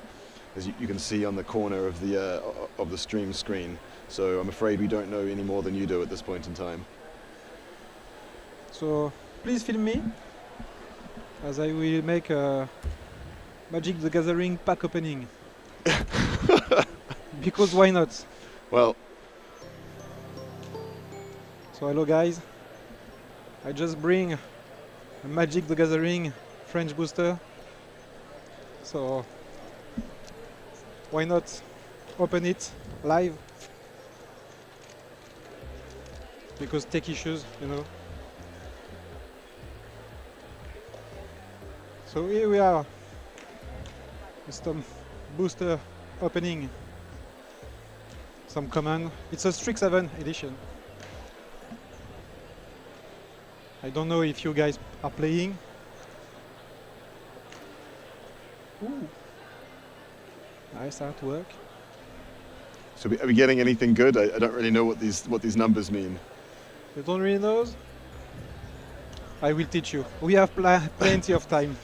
as you can see on the corner of the stream screen. So I'm afraid we don't know any more than you do at this point in time. So please film me, as I will make a Magic the Gathering pack opening. Because why not? Well. So hello guys. I just bring a Magic the Gathering French booster. So why not open it live? Because tech issues, you know. So here we are. Some booster opening. Some command. It's a Strixhaven edition. I don't know if you guys are playing. Ooh. Nice artwork. So are we getting anything good? I don't really know what these numbers mean. You don't really know? I will teach you. We have plenty of time.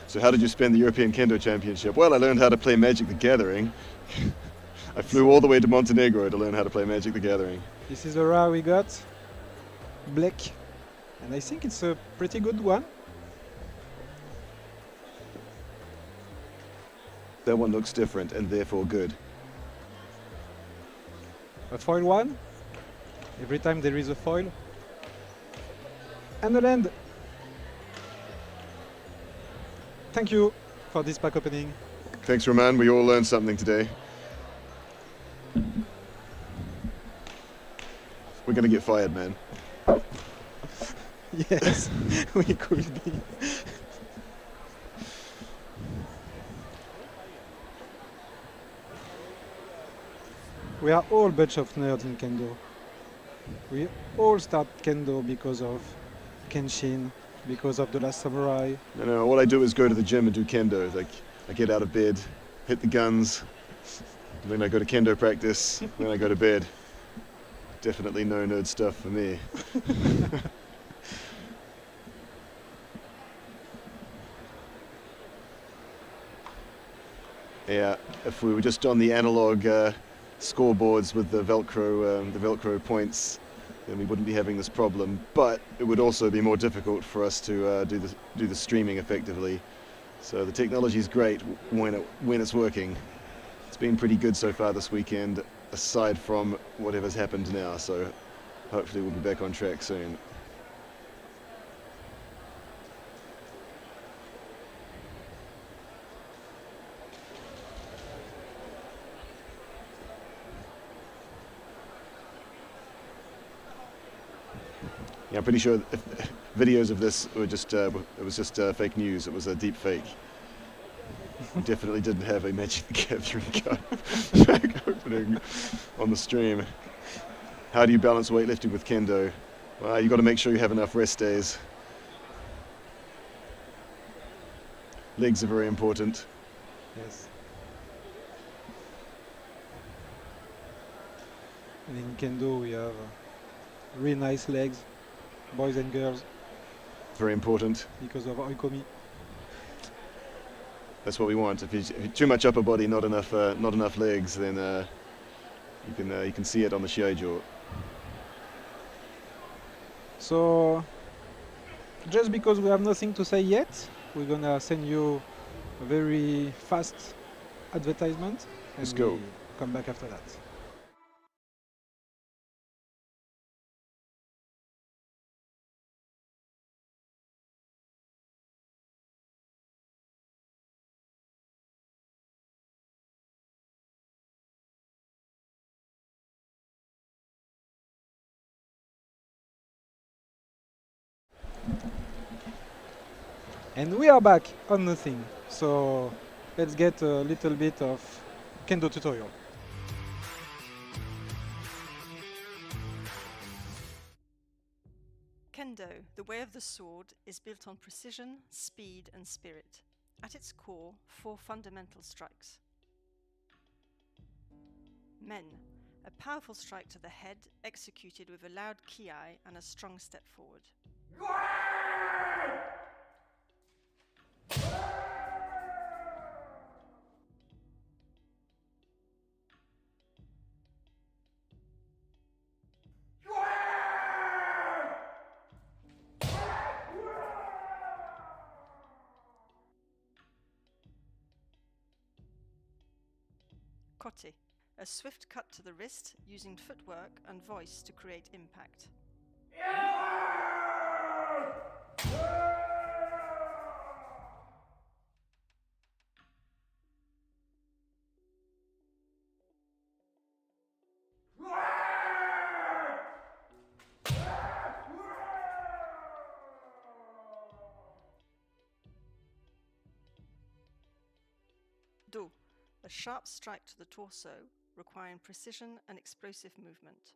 So how did you spend the European Kendo Championship? Well, I learned how to play Magic the Gathering. I flew all the way to Montenegro to learn how to play Magic the Gathering. This is the rare we got. Black. And I think it's a pretty good one. That one looks different and therefore good. A foil one. Every time there is a foil. And a land. Thank you for this pack opening. Thanks, Roman. We all learned something today. We're going to get fired, man. Yes, we could be. We are all a bunch of nerds in Kendo. We all start Kendo because of Kenshin, because of The Last Samurai. No, all I do is go to the gym and do Kendo. Like, I get out of bed, hit the guns, then I go to Kendo practice, then I go to bed. Definitely no nerd stuff for me. Yeah, if we were just on the analog scoreboards with the Velcro points, then we wouldn't be having this problem. But it would also be more difficult for us to do the streaming effectively. So the technology is great when it's working. It's been pretty good so far this weekend, aside from whatever's happened now. So hopefully we'll be back on track soon. Yeah, I'm pretty sure videos of this were just it was just fake news. It was a deep fake. We definitely didn't have a Magic the Gathering card pack opening on the stream. How do you balance weightlifting with kendo? Well, you got to make sure you have enough rest days. Legs are very important. Yes. And in kendo we have really nice legs, boys and girls, Very important. because of oikomi. That's what we want. If you too much upper body, not enough legs, then you can see it on the Shiai-jo. So, just because we have nothing to say yet, we're gonna send you a very fast advertisement, and Let's go. we come back after that. And we are back on nothing. So let's get a little bit of kendo tutorial. Kendo, the way of the sword, is built on precision, speed, and spirit. At its core, 4 fundamental strikes. Men, a powerful strike to the head, executed with a loud kiai and a strong step forward. Kote, a swift cut to the wrist using footwork and voice to create impact. Do, a sharp strike to the torso, requiring precision and explosive movement.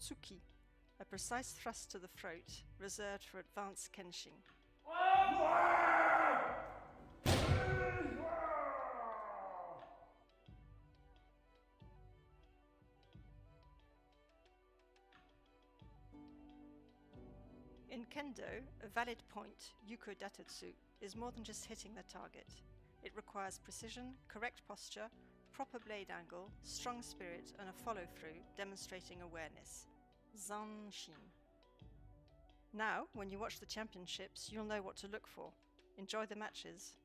Tsuki, a precise thrust to the throat, reserved for advanced kenshin. In kendo, a valid point, yuko datetsu, is more than just hitting the target. It requires precision, correct posture, proper blade angle, strong spirit, and a follow-through demonstrating awareness. Zanshin. Now, when you watch the championships, you'll know what to look for. Enjoy the matches.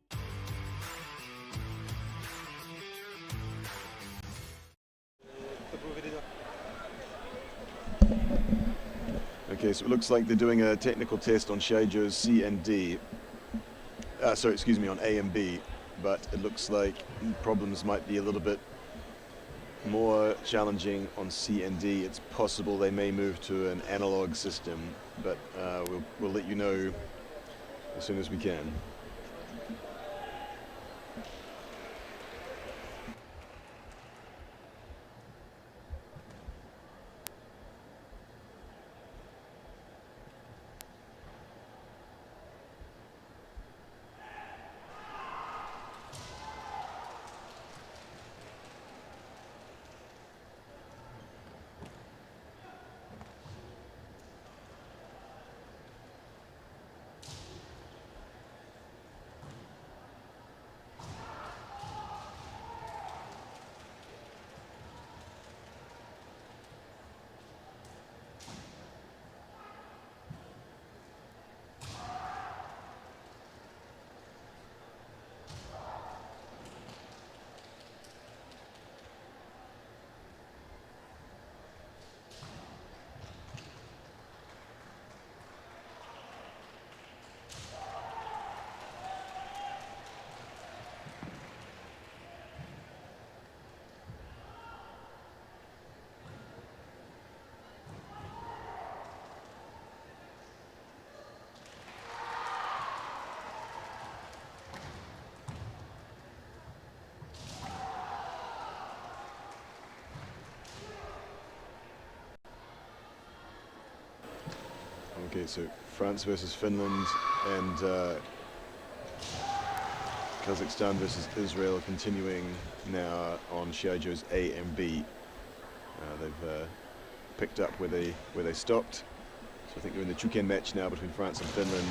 Okay, so it looks like they're doing a technical test on Shiai-jo's C and D. On A and B, but it looks like problems might be a little bit more challenging on C and D. It's possible they may move to an analog system, but we'll let you know as soon as we can. Okay, so France versus Finland and Kazakhstan versus Israel continuing now on Shiai-jo's A and B. They've picked up where they stopped. So I think they're in the Chuken match now between France and Finland.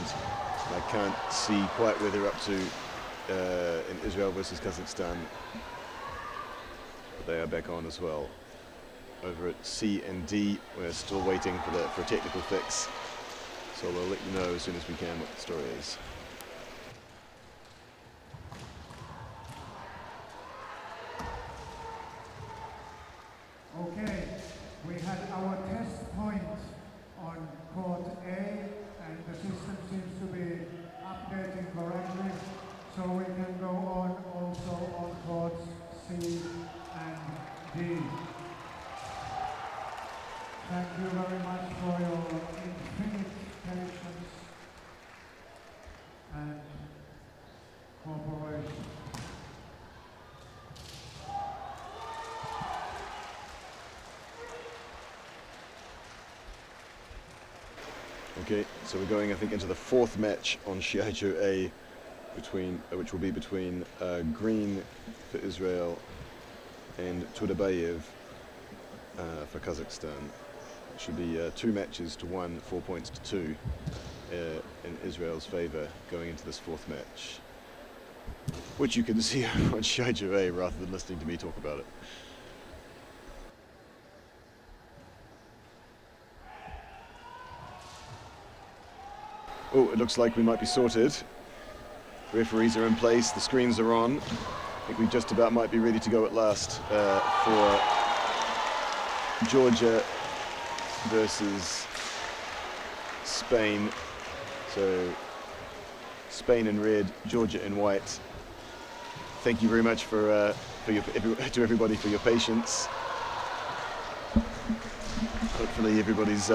I can't see quite where they're up to in Israel versus Kazakhstan. But they are back on as well. Over at C and D, we're still waiting for a technical fix. So we'll let you know as soon as we can what the story is. Okay, we had our test point on court A, and the system seems to be updating correctly, so we can go on also on courts C and D. Thank you very much for your infinite patience and cooperation. Okay, so we're going, I think, into the fourth match on Shiai-jo A, which will be between Green for Israel and Tudabayev for Kazakhstan. It should be 2 matches to 1, 4 points to 2 in Israel's favour going into this fourth match, which you can see on Shiai-jo A rather than listening to me talk about it. Oh, it looks like we might be sorted. Referees are in place, the screens are on. I think we just about might be ready to go at last for Georgia versus Spain. So Spain in red, Georgia in white. Thank you very much to everybody for your patience. Hopefully everybody's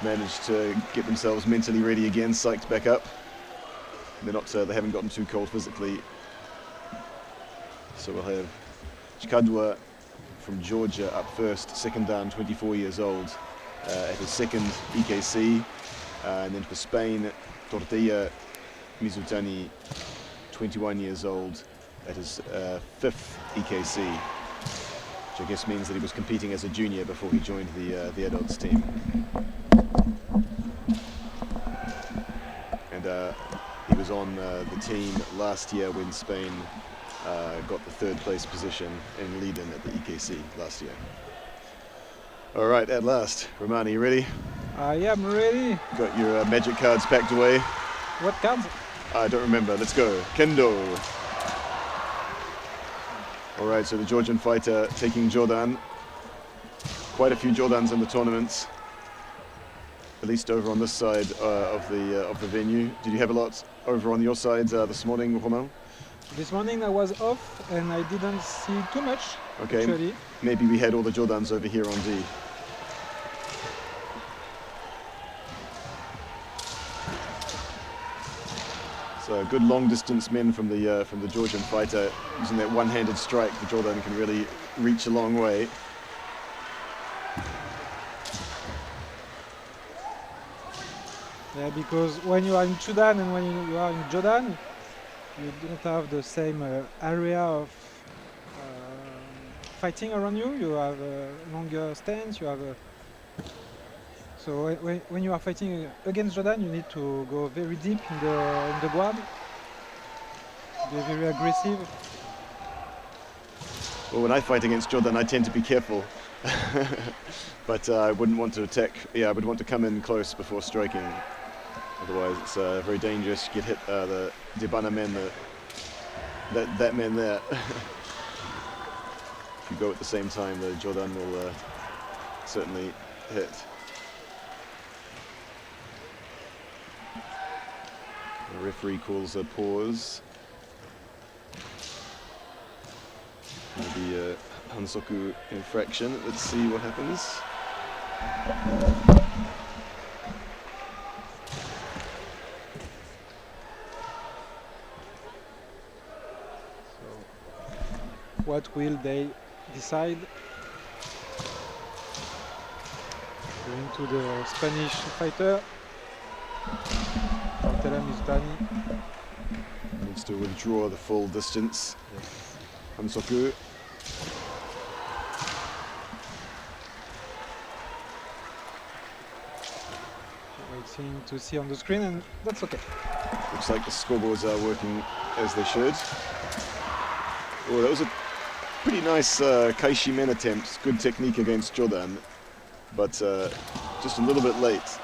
managed to get themselves mentally ready again, psyched back up. They haven't gotten too cold physically. So we'll have Chikadwa from Georgia up first, second dan, 24 years old, at his second EKC. And then for Spain, Tortilla Mizutani, 21 years old, at his fifth EKC, which I guess means that he was competing as a junior before he joined the adults team. And he was on the team last year when Spain got the third place position in lead-in at the EKC last year. All right, at last. Romani, you ready? I am ready. Got your magic cards packed away? What cards? I don't remember. Let's go. Kendo. All right, so the Georgian fighter taking Jordan. Quite a few Jordans in the tournament, at least over on this side of the venue. Did you have a lot over on your side this morning, Romain? This morning I was off and I didn't see too much. Okay, actually. Maybe we had all the Jordans over here on D. So good long-distance men from the Georgian fighter using that one-handed strike. The Jordan can really reach a long way. Yeah, because when you are in Sudan and when you are in Jordan, you don't have the same area of fighting around you. You have a longer stance. You have a so when you are fighting against Jordan, you need to go very deep in the guard. Be very aggressive. Well, when I fight against Jordan, I tend to be careful, but I wouldn't want to attack. Yeah, I would want to come in close before striking. Otherwise, it's very dangerous. You get hit the Debana men, that man there. If you go at the same time, the Jordan will certainly hit. The referee calls a pause. Maybe a Hansoku infraction. Let's see what happens. What will they decide? Going to the Spanish fighter. I'll tell him he's done. Needs to withdraw the full distance. Yes. Hansoku. Waiting to see on the screen, and that's okay. Looks like the scoreboards are working as they should. Oh, that was a pretty nice Kaishi men attempt. Good technique against Jordan, but just a little bit late.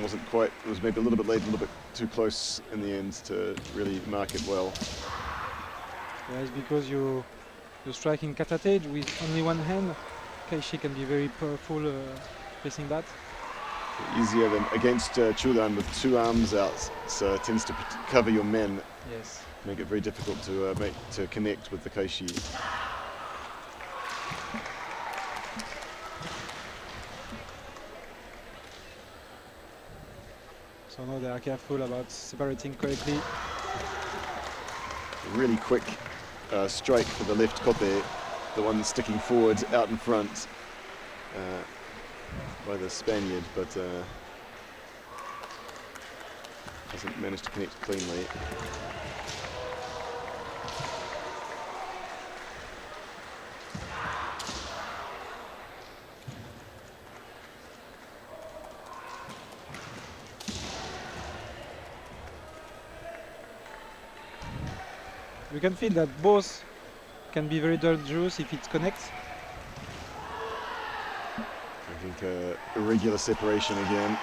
Wasn't quite. It was maybe a little bit late, a little bit too close in the end to really mark it well. Yeah, it's because you're striking katate with only one hand. Kaishi can be very powerful facing that. Easier than against Chudan with two arms out, so it tends to cover your men. Yes. Make it very difficult to connect with the Kaishi. So now they are careful about separating correctly. Really quick strike for the left kope, the one sticking forward out in front by the Spaniard, but hasn't managed to connect cleanly. You can feel that both can be very dangerous if it connects. I think irregular separation again.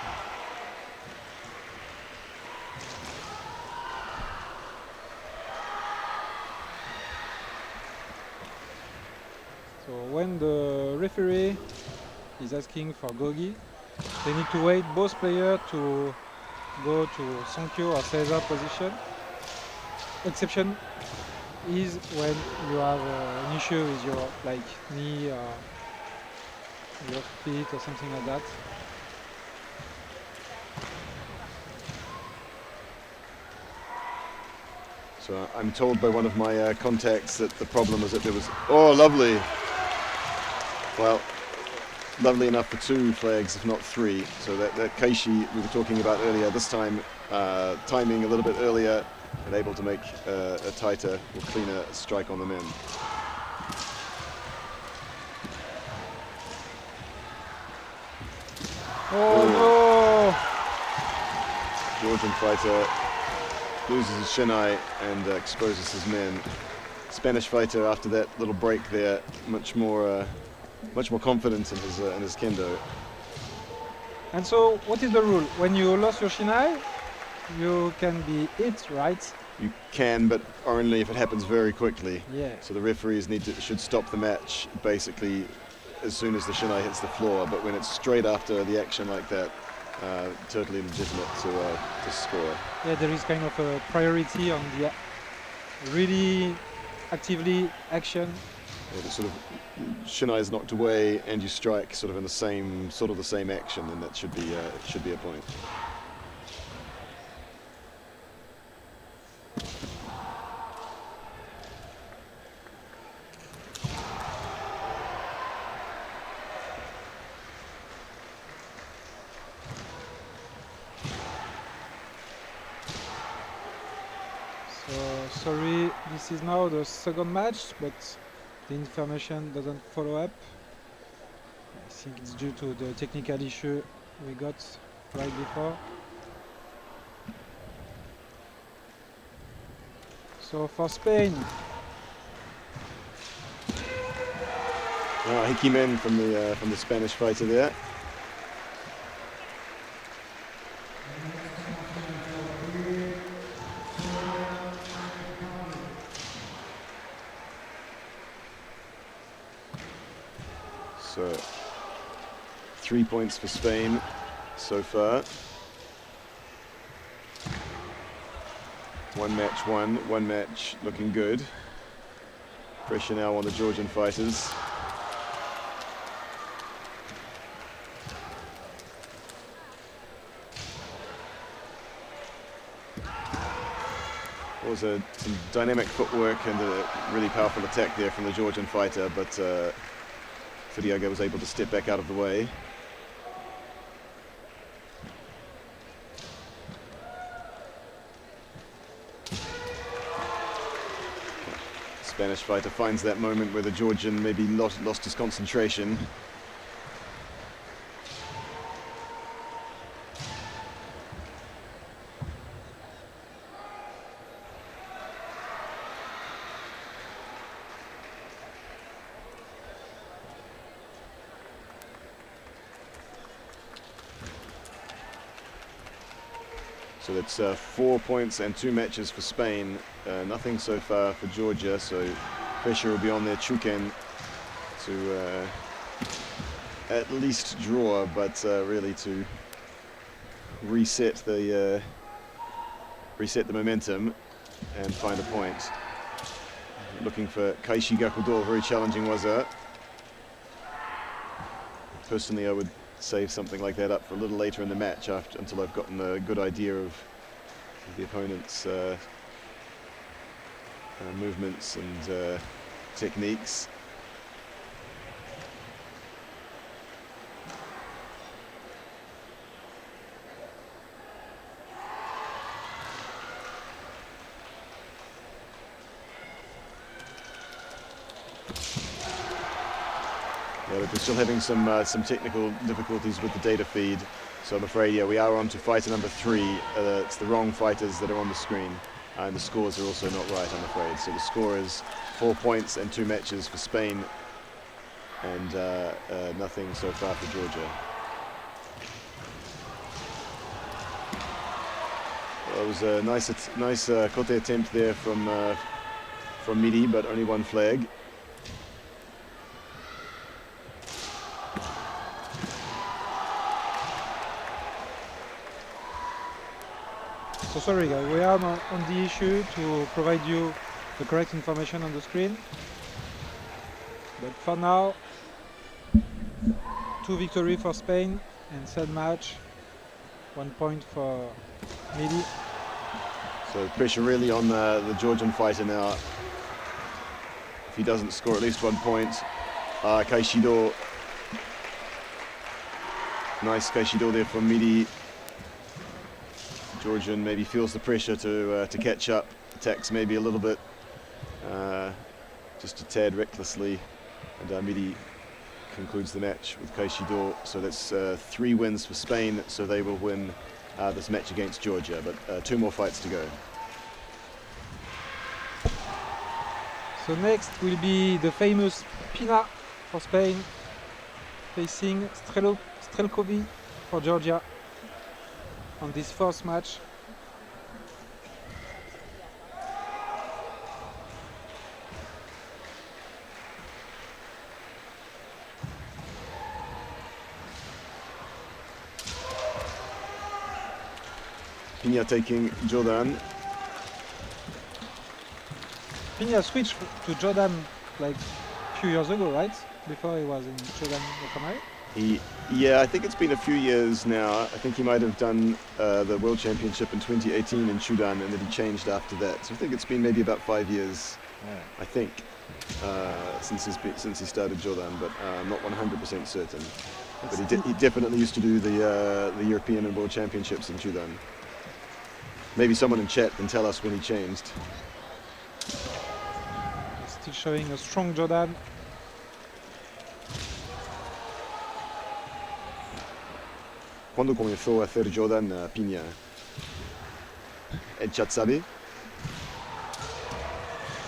So when the referee is asking for gogi, they need to wait both players to go to Sonkyo or Seiza position. Exception is when you have an issue with your knee or your feet or something like that. So I'm told by one of my contacts that the problem was that there was, oh lovely, well, lovely enough for 2 flags if not 3. So that Kaishi we were talking about earlier, this time timing a little bit earlier and able to make a tighter or cleaner strike on the men. Oh no! Georgian fighter loses his shinai and exposes his men. Spanish fighter after that little break there, much more confident in his kendo. And so, what is the rule? When you lost your shinai, you can be hit, right? You can, but only if it happens very quickly. Yeah. So the referees should stop the match basically as soon as the shinai hits the floor. But when it's straight after the action like that, totally legitimate to score. Yeah, there is kind of a priority on the really actively action. Yeah, the sort of shinai is knocked away and you strike sort of in the same action, and that should be a point. Sorry, this is now the second match, but the information doesn't follow up. I think it's due to the technical issue we got right before. So for Spain, Hikimen from the Spanish fighter there. So 3 points for Spain so far. One match looking good. Pressure now on the Georgian fighters. There was some dynamic footwork and a really powerful attack there from the Georgian fighter, but Furiaga was able to step back out of the way. Spanish fighter finds that moment where the Georgian maybe lost his concentration. So that's 4 points and 2 matches for Spain. Nothing so far for Georgia, so pressure will be on their Chuken to at least draw, but really to reset the momentum and find a point. Looking for Kaishi Gakudo, very challenging waza. Personally, I would save something like that up for a little later in the match until I've gotten a good idea of the opponent's movements and techniques. Yeah, look, we're still having some technical difficulties with the data feed, so I'm afraid, yeah, we are on to fighter number 3. It's the wrong fighters that are on the screen, and the scores are also not right, I'm afraid. So the score is 4 points and 2 matches for Spain, and nothing so far for Georgia. Well, it was a nice kote attempt there from Midi, but only 1 flag. So sorry guys, we are on the issue to provide you the correct information on the screen. But for now, 2 victories for Spain and third match, 1 point for Midi. So pressure really on the Georgian fighter now. If he doesn't score at least 1 point. Kaishido. Nice Kaishido there from Midi. Georgian maybe feels the pressure to catch up, attacks maybe a little bit, just a tad recklessly, and Midi concludes the match with Kaishido. So that's 3 wins for Spain, so they will win this match against Georgia, but 2 more fights to go. So next will be the famous Pina for Spain, facing Strelkovi for Georgia on this first match. Pina taking Jordan. Pina switched to Jordan like a few years ago, right? Before he was in Jordan Okamai. Yeah, I think it's been a few years now. I think he might have done the World Championship in 2018 in Chudan, and then he changed after that. So I think it's been maybe about 5 years, I think, since he started Jordan, but I'm not 100% certain. But he definitely used to do the European and World Championships in Chudan. Maybe someone in chat can tell us when he changed. Still showing a strong Jordan. Quando começou a hacer Jordan Pina? El Chatsabi.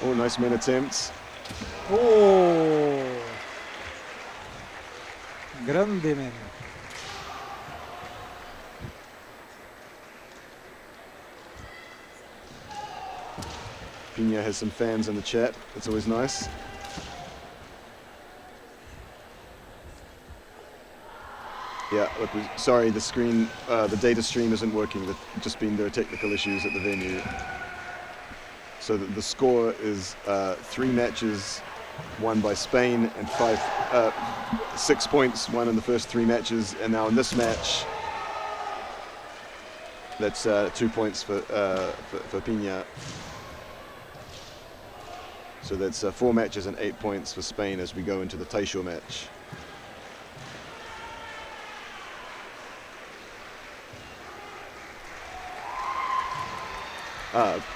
Oh, nice main attempt. Oh! Grande man. Pina has some fans in the chat. That's always nice. Yeah, look, sorry, the screen, the data stream isn't working. There's just been there are technical issues at the venue. So the score is 3 matches won by Spain and 6 points won in the first 3 matches, and now in this match, that's 2 points for Pina. So that's 4 matches and 8 points for Spain as we go into the Taisho match.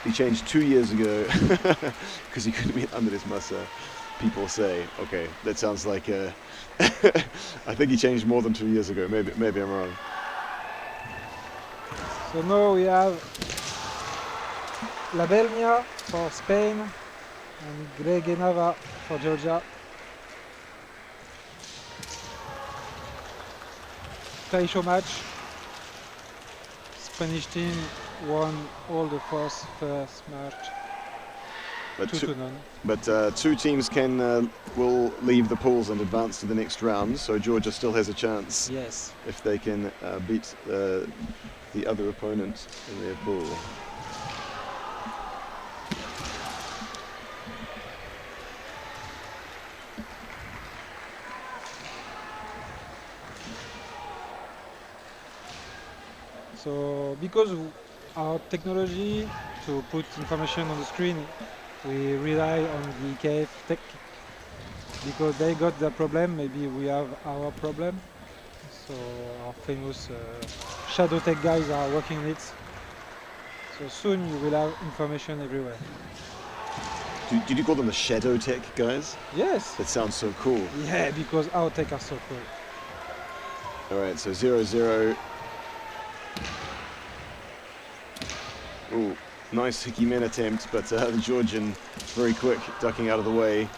He changed 2 years ago because he couldn't meet Andres Massa. People say, okay, that sounds like I think he changed more than 2 years ago. Maybe I'm wrong. So now we have La Belnia for Spain and Gregenava for Georgia. Taisho match. Spanish team won all the first match. But 2-0. But two teams will leave the pools and advance to the next round. So Georgia still has a chance. Yes. If they can beat the other opponent in their pool. So because our technology to put information on the screen, we rely on the IKF tech. Because they got their problem, maybe we have our problem. So our famous shadow tech guys are working on it. So soon you will have information everywhere. Did you call them the shadow tech guys? Yes. That sounds so cool. Yeah, because our tech are so cool. All right, so 0-0. Ooh, nice Hikimen attempt, but the Georgian very quick, ducking out of the way.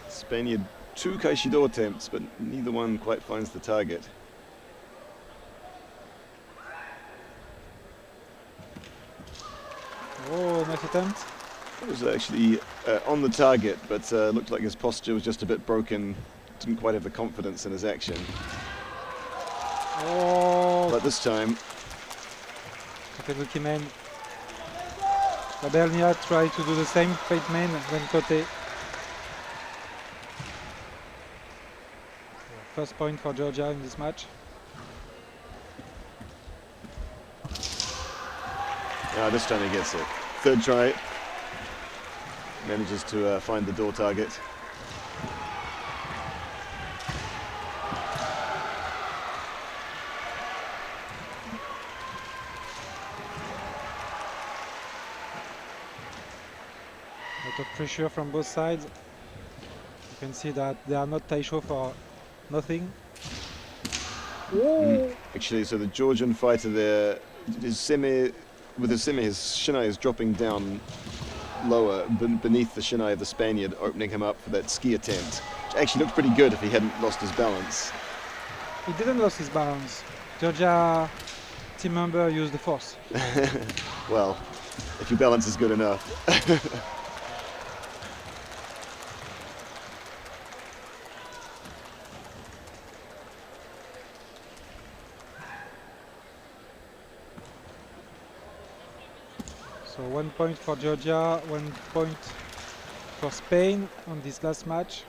Spaniard 2 Kaishido attempts, but neither one quite finds the target. Oh, nice attempt. It was actually on the target, but looked like his posture was just a bit broken. Didn't quite have the confidence in his action. Oh. But this time, Hikimen. La Bernia tried to do the same, fate main, then Kote. First point for Georgia in this match. this time he gets it. Third try. Manages to find the door target. Lot of pressure from both sides. You can see that they are not Taisho for nothing. Actually, so the Georgian fighter there, his shinai is dropping down lower beneath the shinai of the Spaniard, opening him up for that ski attempt. Which actually looked pretty good if he hadn't lost his balance. He didn't lose his balance. Georgia team member used the force. Well, if your balance is good enough. So 1 point for Georgia, 1 point for Spain on this last match.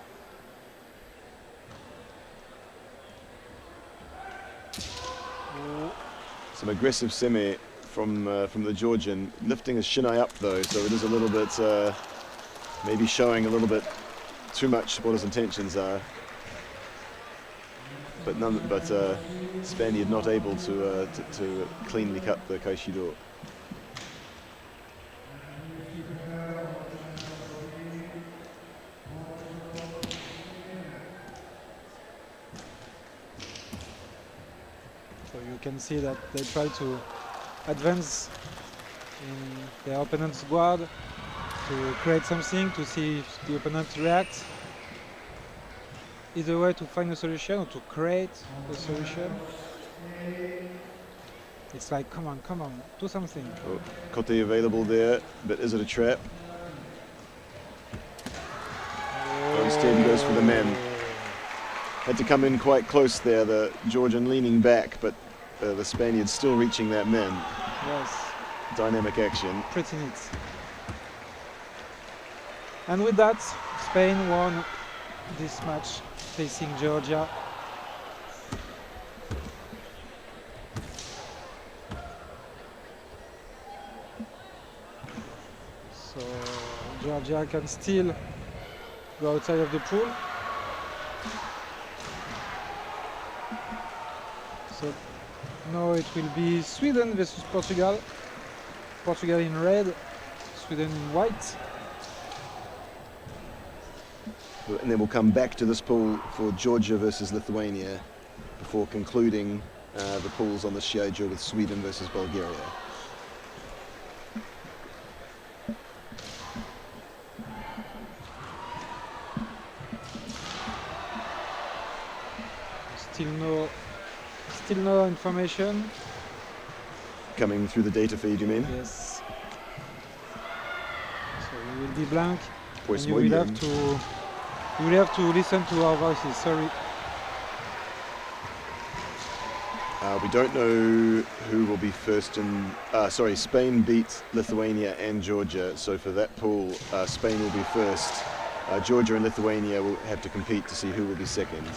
Some aggressive semi from the Georgian, lifting his shinai up though, so it is a little bit, maybe showing a little bit too much what his intentions are. But Spaniard not able to cleanly cut the Kaishido. So you can see that they try to advance in their opponent's guard to create something, to see if the opponent reacts. Either way to find a solution or to create a solution. It's like, come on, do something. Oh, Kote available there, but is it a trap? Instead goes for the men. Had to come in quite close there, the Georgian leaning back, but the Spaniard still reaching that men. Yes. Dynamic action. Pretty neat. And with that, Spain won this match facing Georgia. So Georgia can still go outside of the pool. So now it will be Sweden versus Portugal. Portugal in red, Sweden in white. And then we'll come back to this pool for Georgia versus Lithuania before concluding the pools on the Shiai-jo with Sweden versus Bulgaria. Still no information. Coming through the data feed, you mean? Yes. So we will be blank. Pues And you muy will bien. have to listen to our voices. Sorry. We don't know who will be first in... sorry, Spain beat Lithuania and Georgia, so for that pool, Spain will be first. Georgia and Lithuania will have to compete to see who will be second.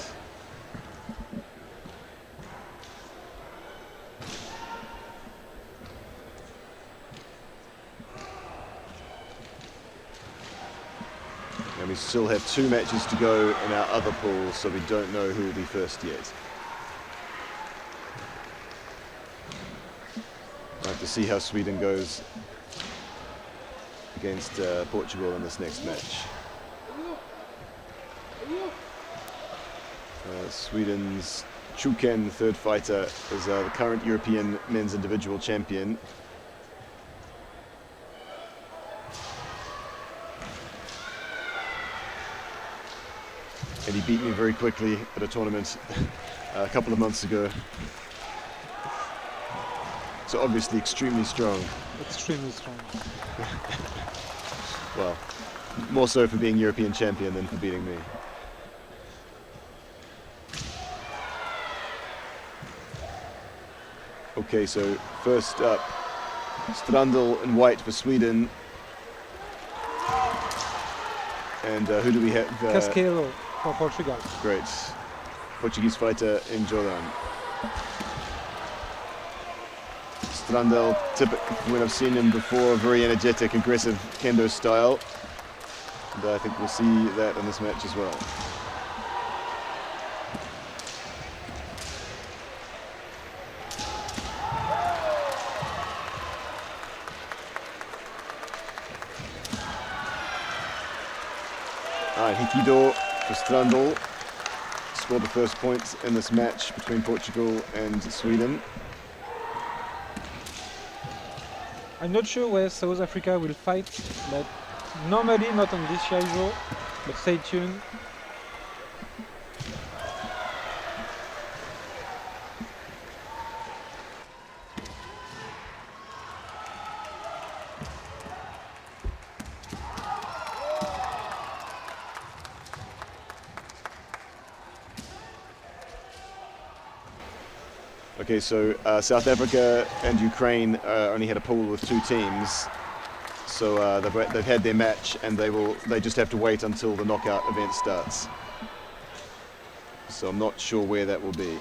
And we still have 2 matches to go in our other pool, so we don't know who will be first yet. We'll have to see how Sweden goes against Portugal in this next match. Sweden's Chuken, third fighter, is the current European men's individual champion. And he beat me very quickly at a tournament a couple of months ago. So obviously extremely strong. Extremely strong. Well, more so for being European champion than for beating me. Okay, so first up, Strandl in white for Sweden. And who do we have? Casqueiro for Portugal. Great. Portuguese fighter in Jordan. Strandl, when I've seen him before, very energetic, aggressive kendo style. And I think we'll see that in this match as well. Hikido for Strandl scored the first points in this match between Portugal and Sweden. I'm not sure where South Africa will fight, but normally not on this Shiai-jo, but stay tuned. Okay, so South Africa and Ukraine only had a pool with 2 teams, so they've had their match, and they just have to wait until the knockout event starts. So I'm not sure where that will be.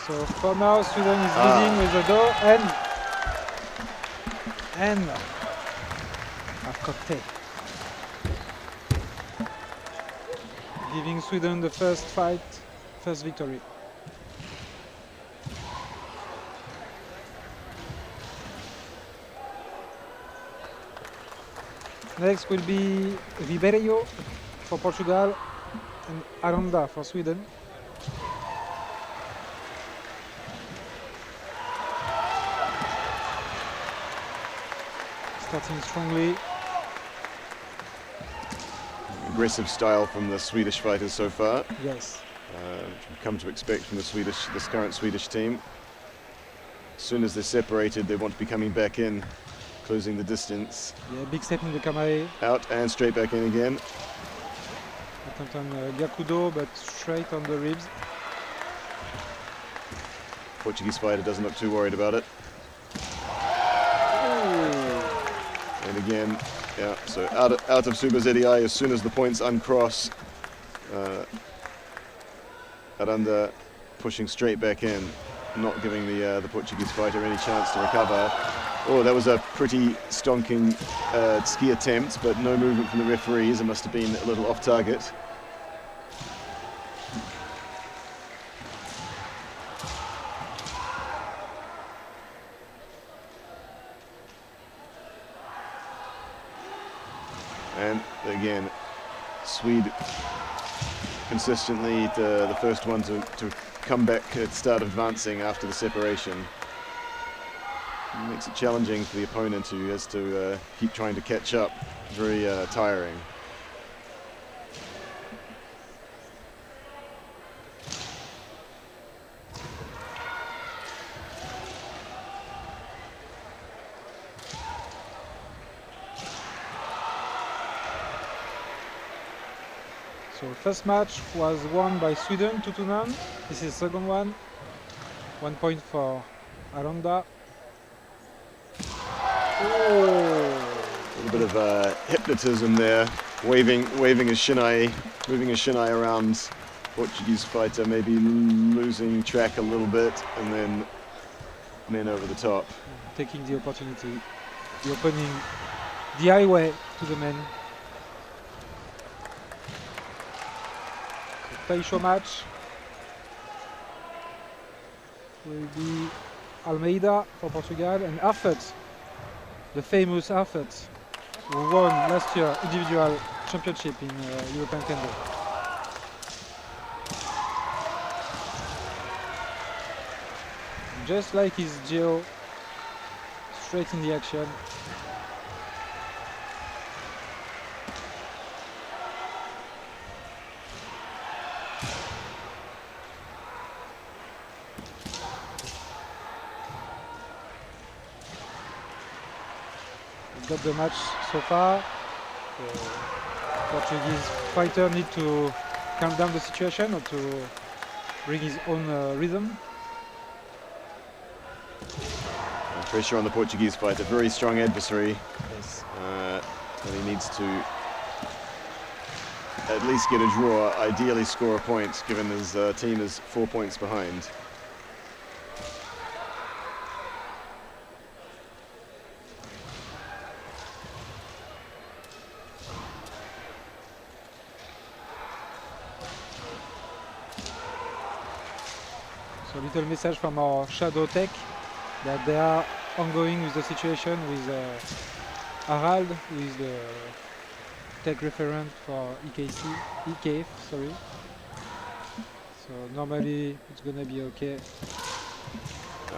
So for now, Sweden is leading with the door and Afkote, giving Sweden the first victory. Next will be Ribeiro for Portugal and Aranda for Sweden. Starting strongly. Aggressive style from the Swedish fighters so far. Yes. Which we've come to expect from this current Swedish team. As soon as they're separated, they want to be coming back in, closing the distance. Yeah, big step in the Kamae. Out and straight back in again. Attempt on Gakudo, but straight on the ribs. Portuguese fighter doesn't look too worried about it. And again, yeah, so out of Super ZDI as soon as the points uncross. Aranda pushing straight back in, not giving the Portuguese fighter any chance to recover. Oh, that was a pretty stonking ski attempt, but no movement from the referees. It must have been a little off target. again, Swede consistently the first one to come back at start advancing after the separation. It makes it challenging for the opponent who has to keep trying to catch up. Very tiring. So first match was won by Sweden 2-0. This is the second one. 1 point for Aranda. A little bit of hypnotism there, waving his shinai, moving his shinai around. Portuguese fighter maybe losing track a little bit, and then men over the top. Taking the opportunity, the opening, the highway to the men. So, Taisho match will be Almeida for Portugal and Arfet, the famous Arfet, who won last year individual championship in European Kendo. Just like his Geo, straight in the action. Got the match so far. The Portuguese fighter need to calm down the situation or to bring his own rhythm. Pressure on the Portuguese fighter, very strong adversary. Yes. And he needs to at least get a draw, ideally score a point, given his team is 4 points behind. So little message from our Shadow Tech that they are ongoing with the situation with Harald, who is the tech referent for EKF, sorry. So normally it's gonna be okay.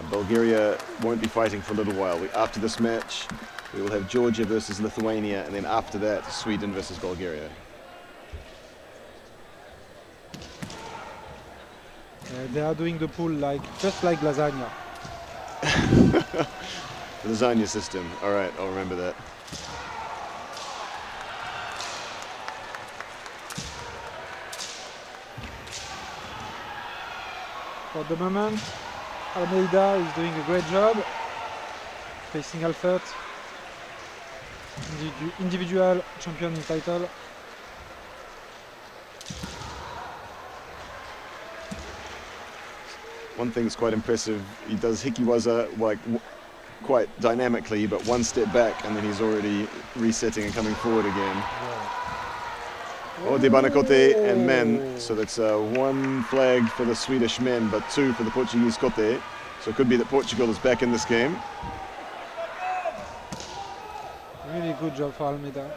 Bulgaria won't be fighting for a little while. After this match, we will have Georgia versus Lithuania, and then after that, Sweden versus Bulgaria. They are doing the pool just like lasagna. The lasagna system. All right, I'll remember that. For the moment, Almeida is doing a great job facing Alfred, individual champion in title. One thing's quite impressive, he does hikiwaza quite dynamically, but one step back and then he's already resetting and coming forward again. Oh, Debanakote and men, so that's one flag for the Swedish men, but two for the Portuguese kote. So it could be that Portugal is back in this game. Really good job for Almeida.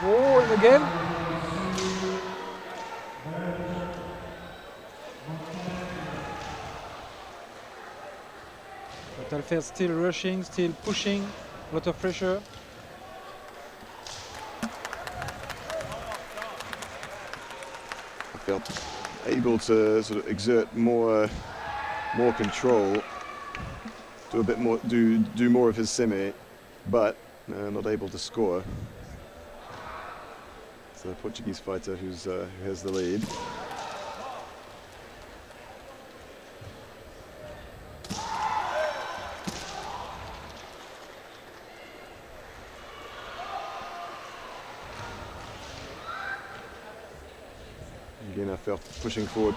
Oh, and again. But Alfred still rushing, still pushing, a lot of pressure. I felt able to sort of exert more control, do a bit more, do more of his semi, but not able to score. It's the Portuguese fighter who has the lead. Again, I felt pushing forward,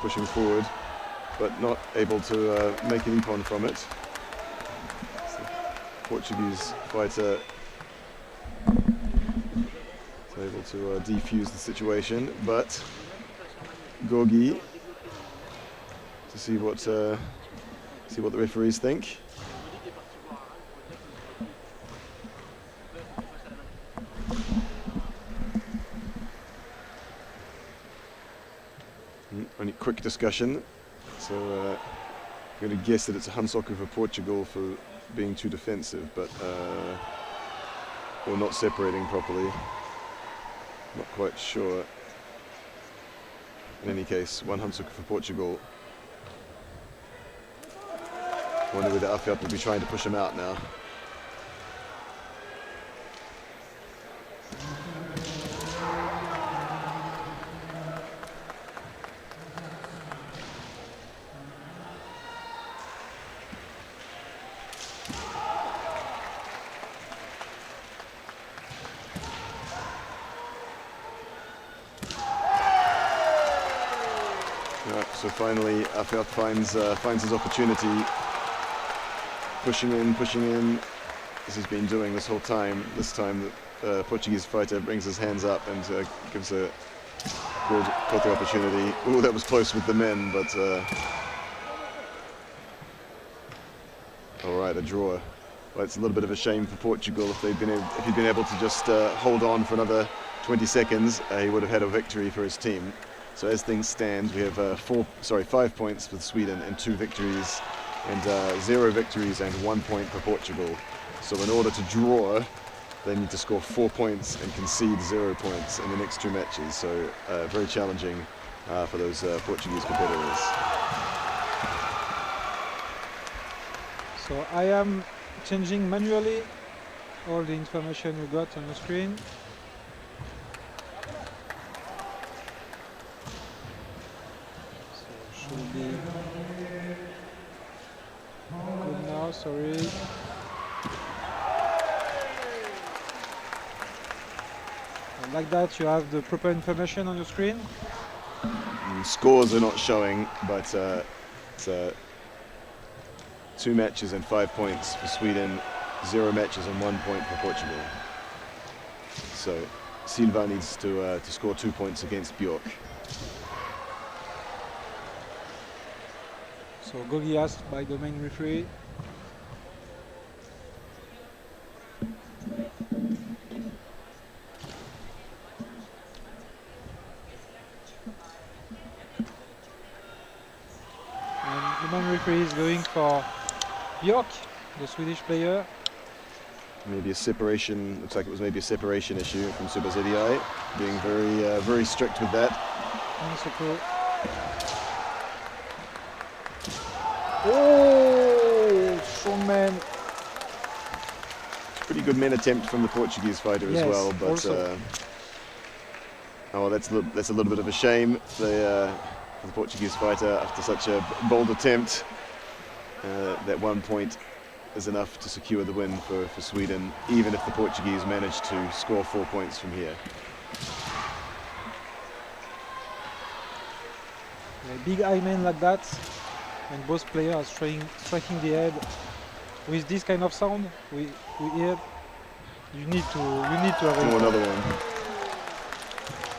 but not able to make an ippon from it. It's the Portuguese fighter able to defuse the situation, but Gorgi to see what the referees think. Only quick discussion. So I'm going to guess that it's a Hansoku for Portugal for being too defensive, but or not separating properly. Not quite sure. In any case, one Hansoku for Portugal. I wonder whether Afiat will be trying to push him out now. So finally, Afiat finds his opportunity, pushing in, as he's been doing this whole time. This time, the Portuguese fighter brings his hands up and gives a good kote opportunity. Ooh, that was close with the men, but all right, a draw. Well, it's a little bit of a shame for Portugal. If he'd been able to just hold on for another 20 seconds, he would have had a victory for his team. So as things stand, we have 5 points for Sweden and 2 victories, and 0 victories and 1 point for Portugal. So in order to draw, they need to score 4 points and concede 0 points in the next 2 matches. So very challenging for those Portuguese competitors. So I am changing manually all the information you got on the screen. Should be good now, sorry. And like that, you have the proper information on your screen. Scores are not showing, but it's 2 matches and 5 points for Sweden, 0 matches and 1 point for Portugal. So Silva needs to score 2 points against Bjork. So Gogi asked by the main referee. And the main referee is going for Bjork, the Swedish player. Maybe a separation, looks like it was maybe a separation issue from Subasidiai, being very strict with that. Oh, strong man. Pretty good men attempt from the Portuguese fighter as well, but oh, that's a little bit of a shame. The Portuguese fighter, after such a bold attempt, that 1 point is enough to secure the win for Sweden, even if the Portuguese manage to score 4 points from here. A big high man like that, and both players are striking the head with this kind of sound we hear. You need to have another one.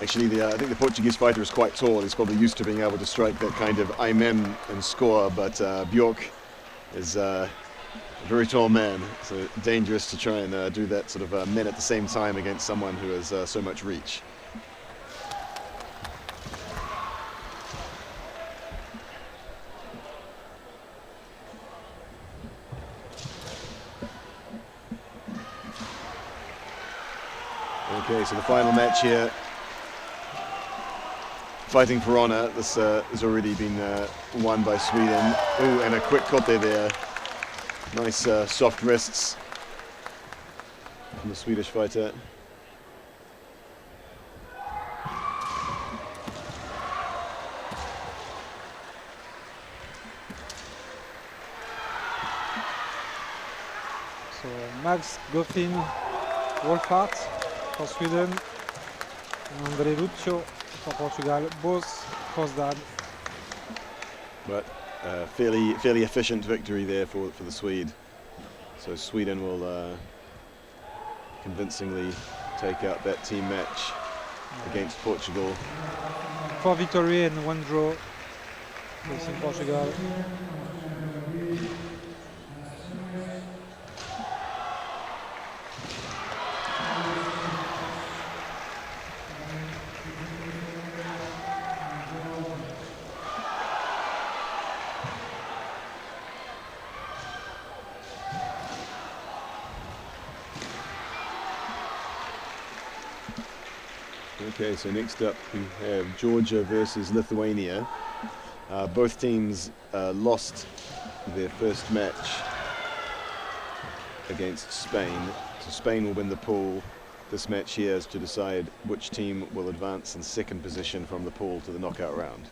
Actually, I think the Portuguese fighter is quite tall. He's probably used to being able to strike that kind of amen and score, but Bjork is a very tall man, so dangerous to try and do that sort of men at the same time against someone who has so much reach. Okay, so the final match here, fighting for honor. This has already been won by Sweden. Oh, and a quick kote there. Nice soft wrists from the Swedish fighter. So Max Goffin Wolfhard for Sweden, and André Lucio for Portugal, both crossed down. But fairly efficient victory there for the Swede. So Sweden will convincingly take out that team match against Portugal. 4 victory and 1 draw facing Portugal. Okay, so next up we have Georgia versus Lithuania. Both teams lost their first match against Spain. So Spain will win the pool. This match here is to decide which team will advance in second position from the pool to the knockout round.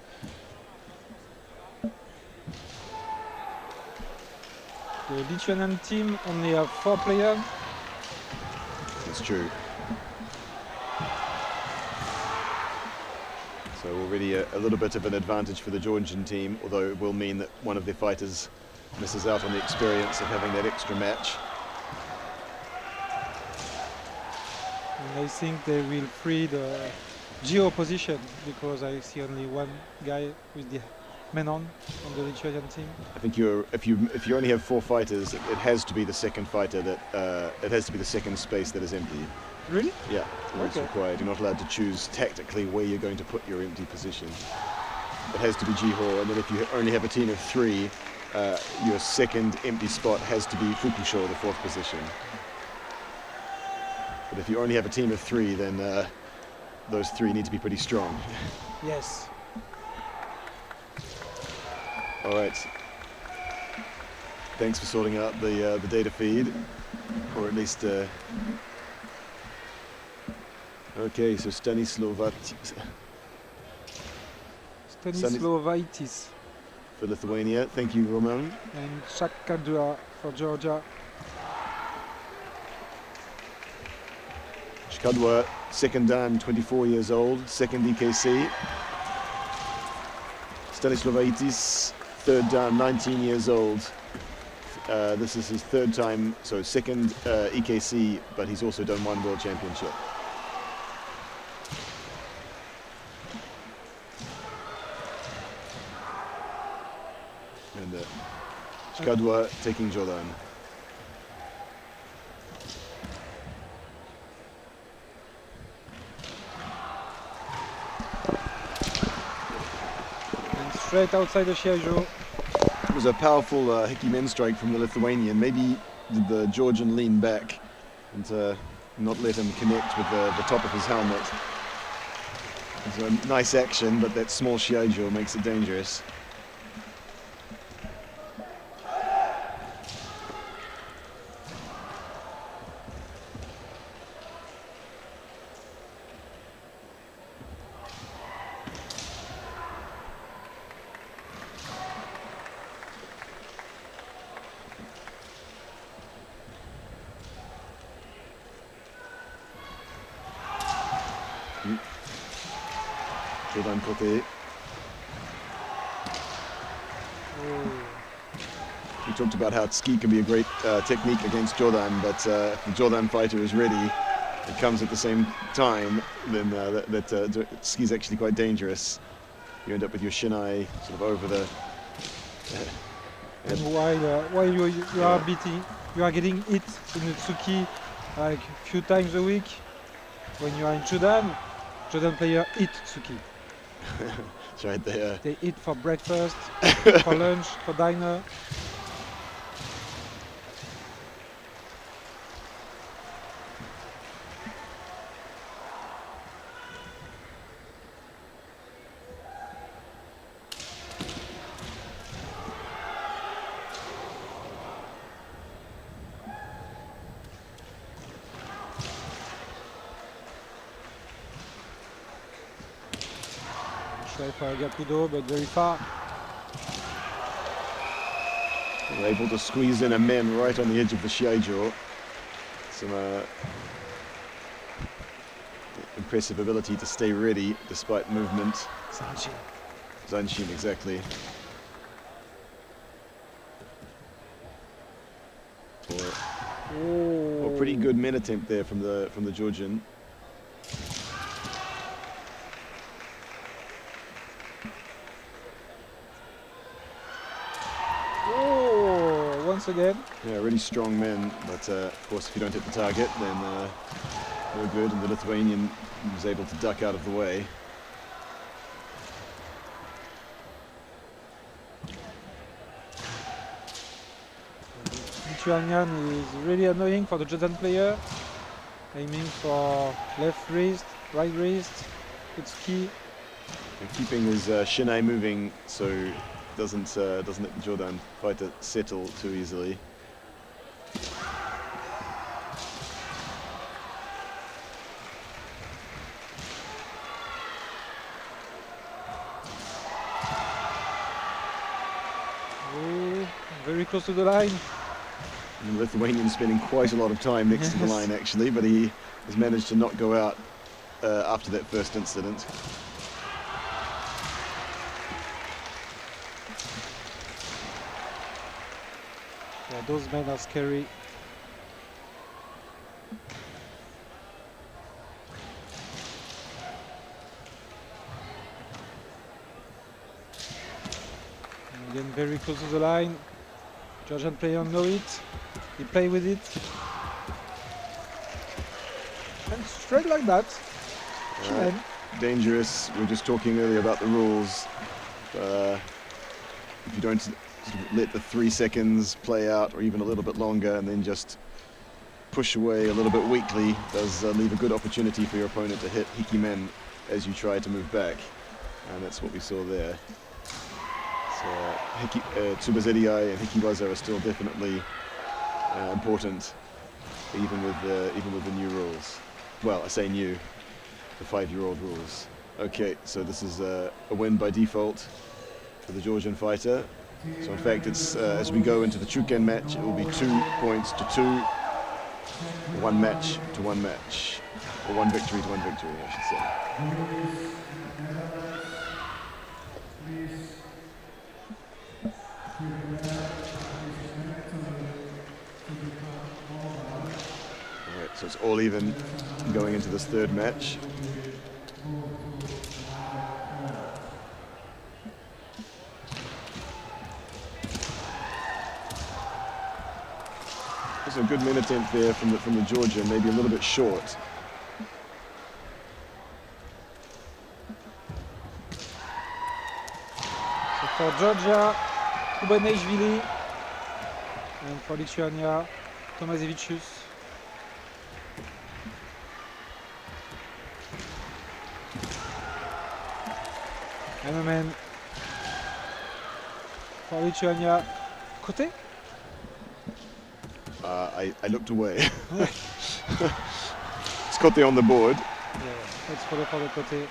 The Lithuanian team only have 4 players. That's true. So already a little bit of an advantage for the Georgian team, although it will mean that one of their fighters misses out on the experience of having that extra match. And I think they will free the Geo position because I see only one guy with the men on the Lithuanian team. I think if you only have 4 fighters, it has to be the second fighter that it has to be the second space that is empty. Really? Yeah, that's Okay. required. You're not allowed to choose tactically where you're going to put your empty position. It has to be Jiho, and then if you only have a team of 3, your second empty spot has to be Fukusho, the 4th position. But if you only have a team of 3, then those 3 need to be pretty strong. Yes. All right. Thanks for sorting out the data feed, or at least. Okay, so Stanislovaitis for Lithuania. Thank you, Roman. And Shakadua for Georgia. Shkadwa, second dan, 24 years old, second EKC. Stanislovaitis, third dan, 19 years old. This is his 3rd time, so second EKC, but he's also done 1 World Championship. And Shkadwa taking Jordan. And straight outside the Shiai-jo. It was a powerful Hickey-men strike from the Lithuanian. Maybe did the Georgian lean back and not let him connect with the top of his helmet. It's a nice action, but that small Shiai-jo makes it dangerous. Jordan côté. We talked about how ski can be a great technique against Jordan, but if the Jordan fighter is ready, it comes at the same time, then ski is actually quite dangerous. You end up with your shinai sort of over the... And while you are beating, you are getting hit in the tsuki like a few times a week. When you are in Jordan player eat tsuki. It's right there. They eat for breakfast, for lunch, for dinner. Try for a Gapudo, but very far. They're able to squeeze in a men right on the edge of the Shiai-jo. Some impressive ability to stay ready despite movement. Zanshin, exactly. Or pretty good men attempt there from the Georgian. Oh, once again. Yeah, really strong men, but of course if you don't hit the target then no good, and the Lithuanian was able to duck out of the way. Lithuanian is really annoying for the Jordan player. Aiming for left wrist, right wrist, it's key. And keeping his shinai moving so doesn't let the Jordan fighter settle too easily. Oh, very close to the line. And the Lithuanian spending quite a lot of time next to the line actually, but he has managed to not go out after that first incident. Yeah, those men are scary. And again, very close to the line. Georgian player know it. He play with it. And straight like that. Right. Dangerous. We were just talking earlier about the rules. If you don't sort of let the 3 seconds play out, or even a little bit longer, and then just push away a little bit weakly, does leave a good opportunity for your opponent to hit hikimen as you try to move back, and that's what we saw there. So tsubazeriai and hikiwaza are still definitely important, even with the new rules. Well, I say new, the 5-year-old rules. Okay, so this is a win by default for the Georgian fighter. So in fact, it's as we go into the Chuken match, it will be 2 points to 2, 1 match to 1 match, or 1 victory to 1 victory, I should say. All right, so it's all even going into this 3rd match. There's a good minute attempt there from the Georgian, maybe a little bit short. So for Georgia, Kubanishvili, and for Lithuania, Tomaszewicz. And a man for Lithuania, Kote. I looked away. It's Kote on the board. Yeah, let's follow for the Kote.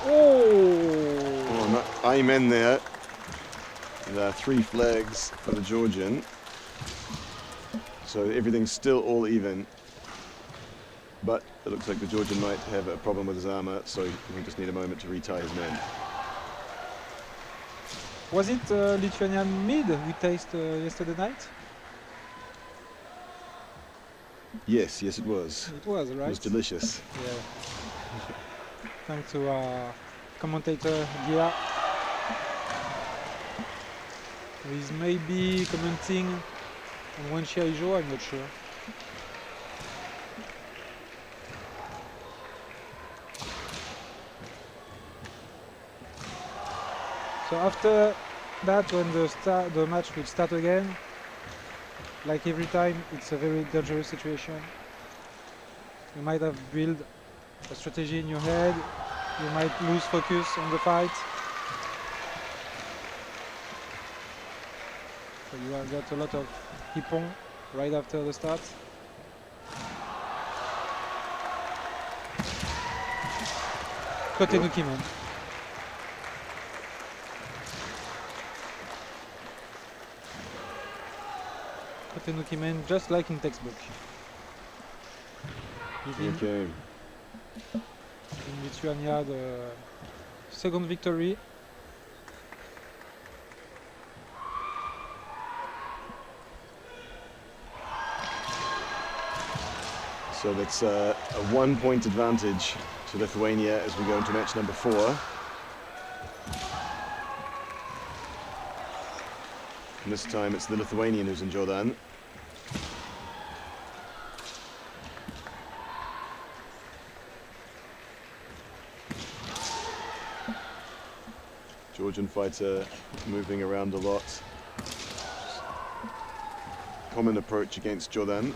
Oh, no, amen there. There are 3 flags for the Georgian. So everything's still all even. But it looks like the Georgian might have a problem with his armor, so we just need a moment to retie his men. Was it Lithuanian mid we tasted yesterday night? Yes, it was. It was, right? It was delicious. Yeah. Thanks to our commentator, Gia. He's maybe commenting on one Shiai-jo, I'm not sure. So after that, when the match will start again, like every time, it's a very dangerous situation. You might have built a strategy in your head, you might lose focus on the fight. So you have got a lot of hippon right after the start. Kote Nukimen. Kote Nukimen, just like in textbook. Okay. In Lithuania, the second victory. So that's a 1-point advantage to Lithuania as we go into match number 4. And this time it's the Lithuanian who's in Jordan. Georgian fighter moving around a lot. Common approach against Jordan.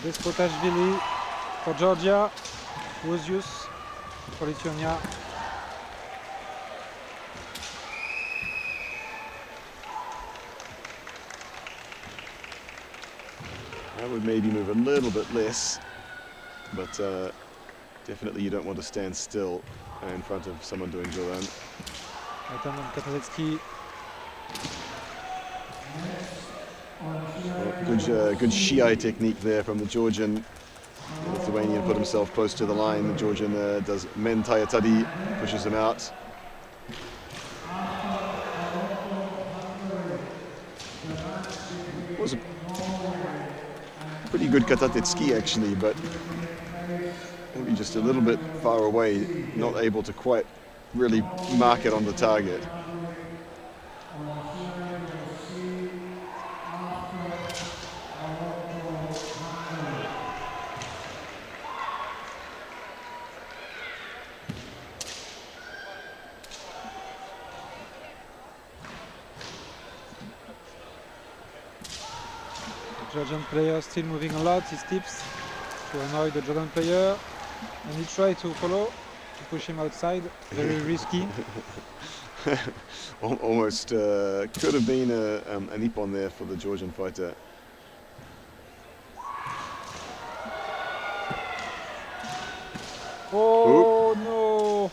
Despotashvili for Georgia. Wozius for Lithuania. I would maybe move a little bit less, but definitely you don't want to stand still in front of someone doing Jordan. Katarzycki. Good Shiai technique there from the Georgian. The Lithuanian put himself close to the line. The Georgian does men tayatadi, pushes him out. Was a pretty good katatsuki actually, but maybe just a little bit far away, not able to quite really mark it on the target. Georgian player still moving a lot, his tips to annoy the Jordan player, and he tried to follow, to push him outside, very risky. Almost could have been an ippon there for the Georgian fighter. Oh no!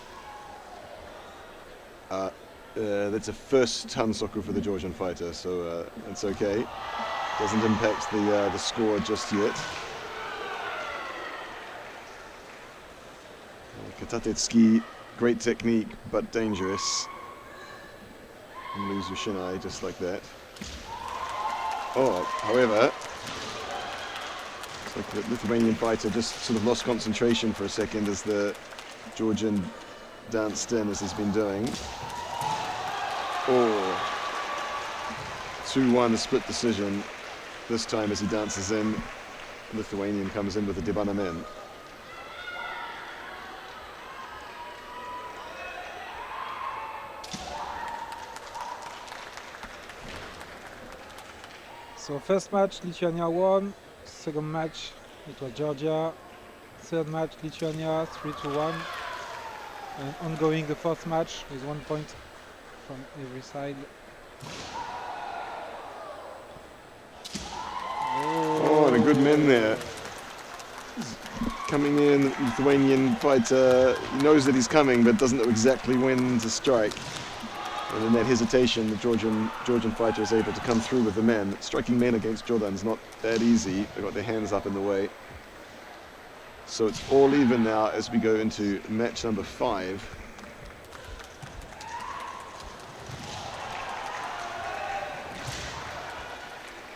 That's a first Hansoku for the Georgian fighter, so it's okay. Doesn't impact the score just yet. Katatsuki, great technique, but dangerous. And lose your shinai just like that. Oh, however, it's like the Lithuanian fighter just sort of lost concentration for a second as the Georgian danced in, as he's been doing. Oh, 2-1 split decision. This time as he dances in, Lithuanian comes in with a debana men. So first match Lithuania won, second match it was Georgia, third match Lithuania 3-1, and ongoing the fourth match with 1 point from every side. Oh, and a good men there. He's coming in, Lithuanian fighter, he knows that he's coming but doesn't know exactly when to strike. And in that hesitation, the Georgian fighter is able to come through with the men. Striking men against Jordan is not that easy. They've got their hands up in the way. So it's all even now as we go into match number 5.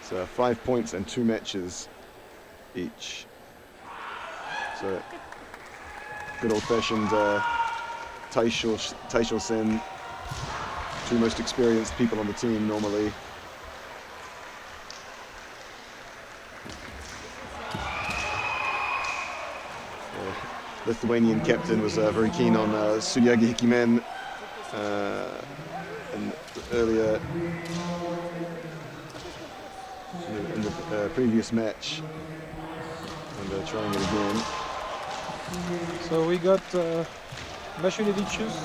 So 5 points and 2 matches each. So good old-fashioned Taisho Sen. 2 most experienced people on the team normally. Lithuanian captain was very keen on Suryagi Hikimen and earlier in the previous match, and trying it again. So we got Mashulevicius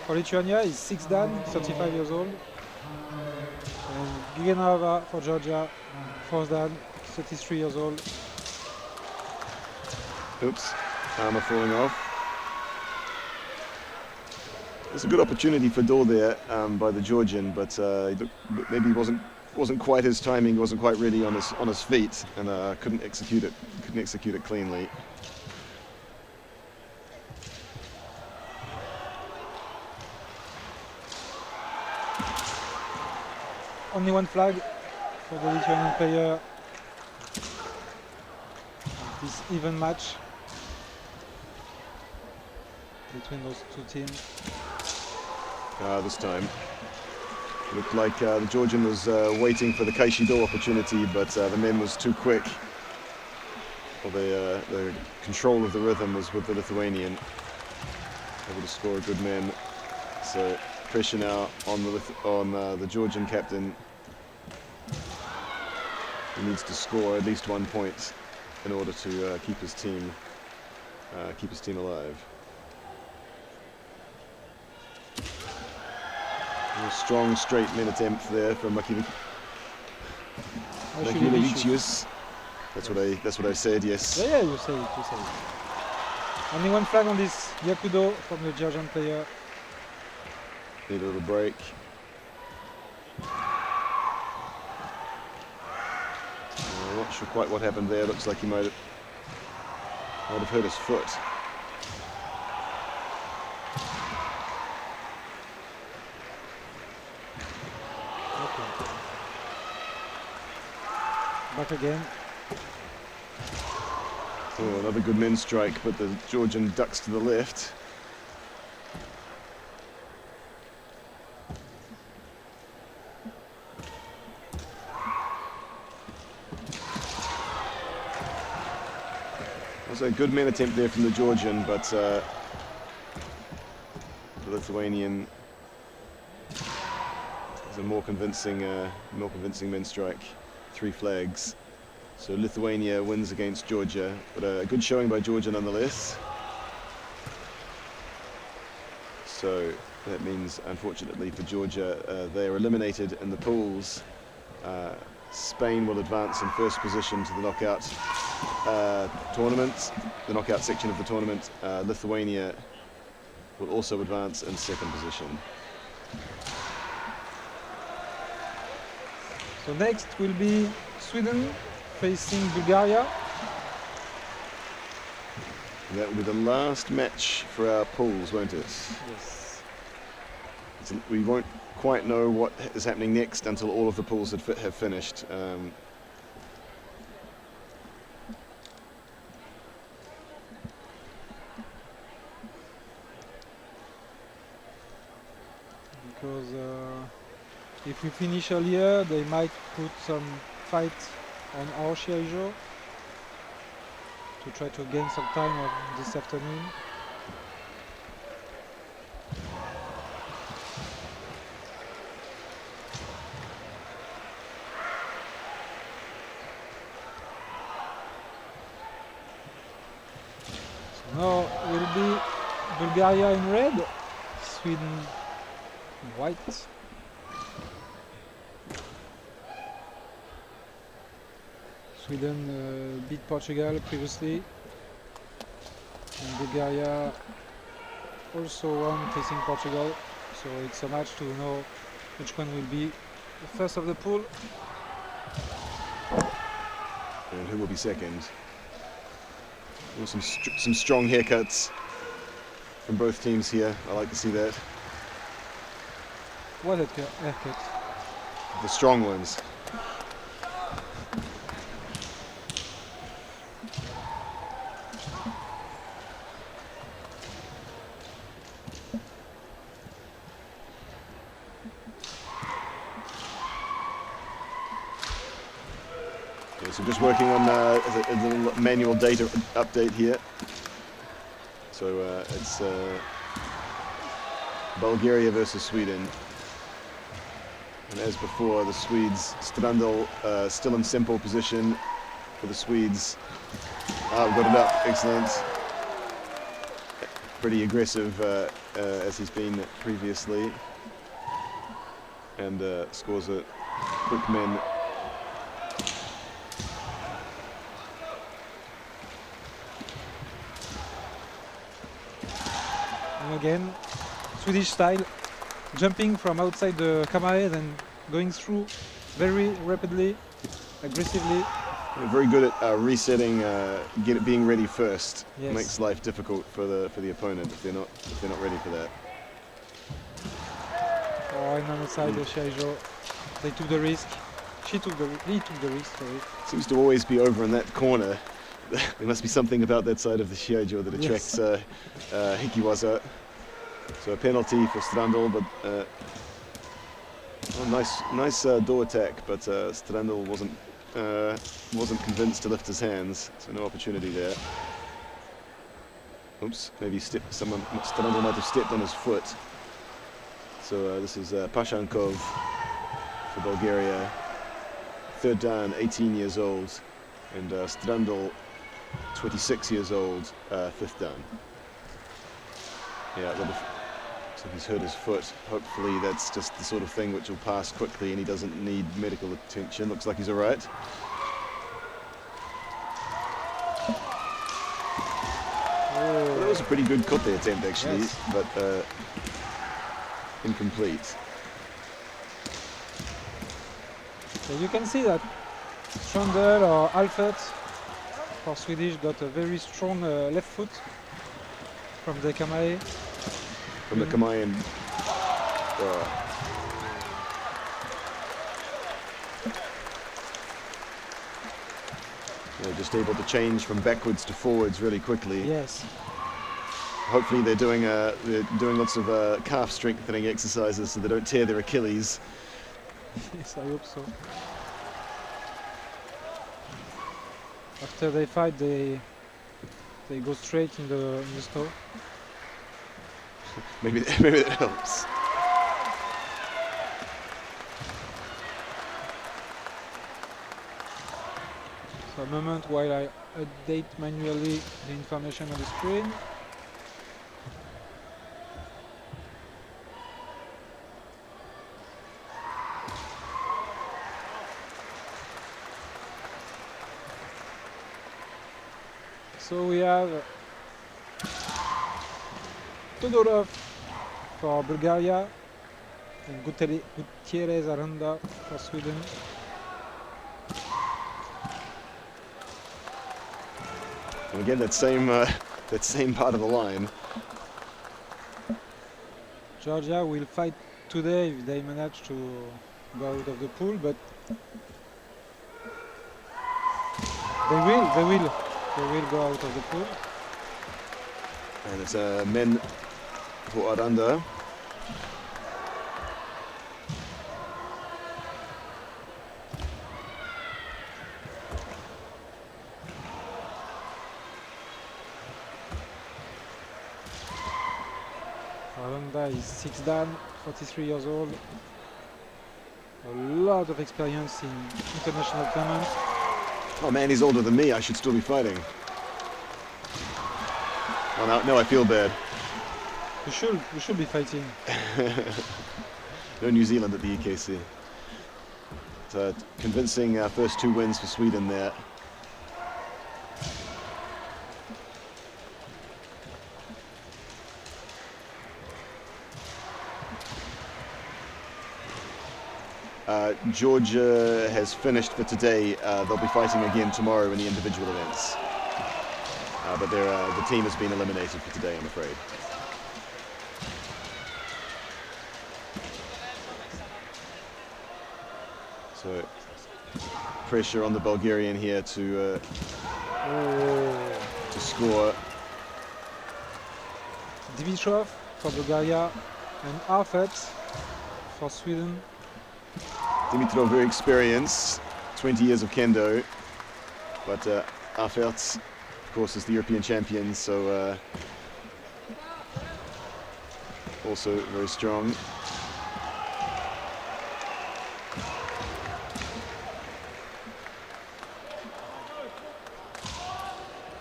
for Lithuania, he's 6 dan, 35 years old. And Gigenava for Georgia, 4 dan, 33 years old. Oops, armor falling off. There's a good opportunity for door there by the Georgian, but maybe wasn't quite his timing, wasn't quite ready on his feet, and couldn't execute it cleanly. Only 1 flag for the Lithuanian player. this even match between those two teams. This time looked like the Georgian was waiting for the Kaishido opportunity, but the men was too quick. Well, the control of the rhythm was with the Lithuanian, able to score a good men. So pressure now on the Georgian captain. He needs to score at least 1 point in order to keep his team alive. A strong straight men attempt there from Makilevicius. That's what I said. Yes. Yeah, you say it. Only one flag on this Yakudo from the Georgian player. Need a little break. I'm not sure quite what happened there. Looks like he might have hurt his foot. Okay. Back again. Oh, another good men's strike, but the Georgian ducks to the left. Was a good men attempt there from the Georgian, but the Lithuanian is a more convincing men's strike. 3 flags. So Lithuania wins against Georgia, but a good showing by Georgia nonetheless. So that means, unfortunately for Georgia, they are eliminated in the pools. Spain will advance in first position to the knockout tournament, the knockout section of the tournament. Lithuania will also advance in second position. So next will be Sweden facing Bulgaria. That will be the last match for our pools, won't it? Yes. We won't quite know what is happening next until all of the pools have finished. Because if we finish earlier, they might put some fight on our Shiai-jo to try to gain some time this afternoon. So now it will be Bulgaria in red, Sweden in white. Sweden beat Portugal previously, and Bulgaria also won facing Portugal, so it's a match to know which one will be the first of the pool. And who will be second? Some strong haircuts from both teams here. I like to see that. What a haircut. The strong ones. So just working on a little manual data update here. So it's Bulgaria versus Sweden. And as before, the Swedes, Strandal still in simple position for the Swedes. Got it up, excellent. Pretty aggressive as he's been previously. And scores a quick men. And again, Swedish style, jumping from outside the kamae and going through very rapidly, aggressively. They're very good at resetting, being ready first. Yes. Makes life difficult for the opponent if they're not ready for that. Oh, and on the side of Shiai-jo, they took the risk. He took the risk, sorry. Seems to always be over in that corner there must be something about that side of the Shiai-jo that attracts Hikiwaza. So a penalty for Strandl, but nice door attack, but Strandl wasn't convinced to lift his hands, so no opportunity there. Oops, maybe Strandl might have stepped on his foot. So this is Pashankov for Bulgaria. Third dan, 18 years old, and Strandl, 26 years old, fifth dan. Yeah, looks like he's hurt his foot. Hopefully that's just the sort of thing which will pass quickly and he doesn't need medical attention. Looks like he's all right. Well, that was a pretty good kote attempt actually, yes. But incomplete. So you can see that Strandl or Alfred for Swedish got a very strong left foot from the Kamae. From the Kamae and they're just able to change from backwards to forwards really quickly. Yes. Hopefully they're doing lots of calf strengthening exercises so they don't tear their Achilles. Yes, I hope so. After they fight, they go straight in the stove. maybe that helps. So a moment while I update manually the information on the screen. So we have Todorov for Bulgaria and Gutierrez Aranda for Sweden. And again, that same part of the line. Georgia will fight today if they manage to go out of the pool, but they will go out of the pool. And it's men for Aranda. Aranda is 6 dan, 43 years old. A lot of experience in international tournaments. Oh man, he's older than me. I should still be fighting. Oh, no, I feel bad. We should be fighting. No New Zealand at the EKC. So convincing first 2 wins for Sweden there. Georgia has finished for today. They'll be fighting again tomorrow in the individual events. But the team has been eliminated for today, I'm afraid. So pressure on the Bulgarian here to score. Dimitrov for Bulgaria and Arfet for Sweden. Dimitrov very experienced, 20 years of kendo, but Arfet, of course, is the European champion, so also very strong.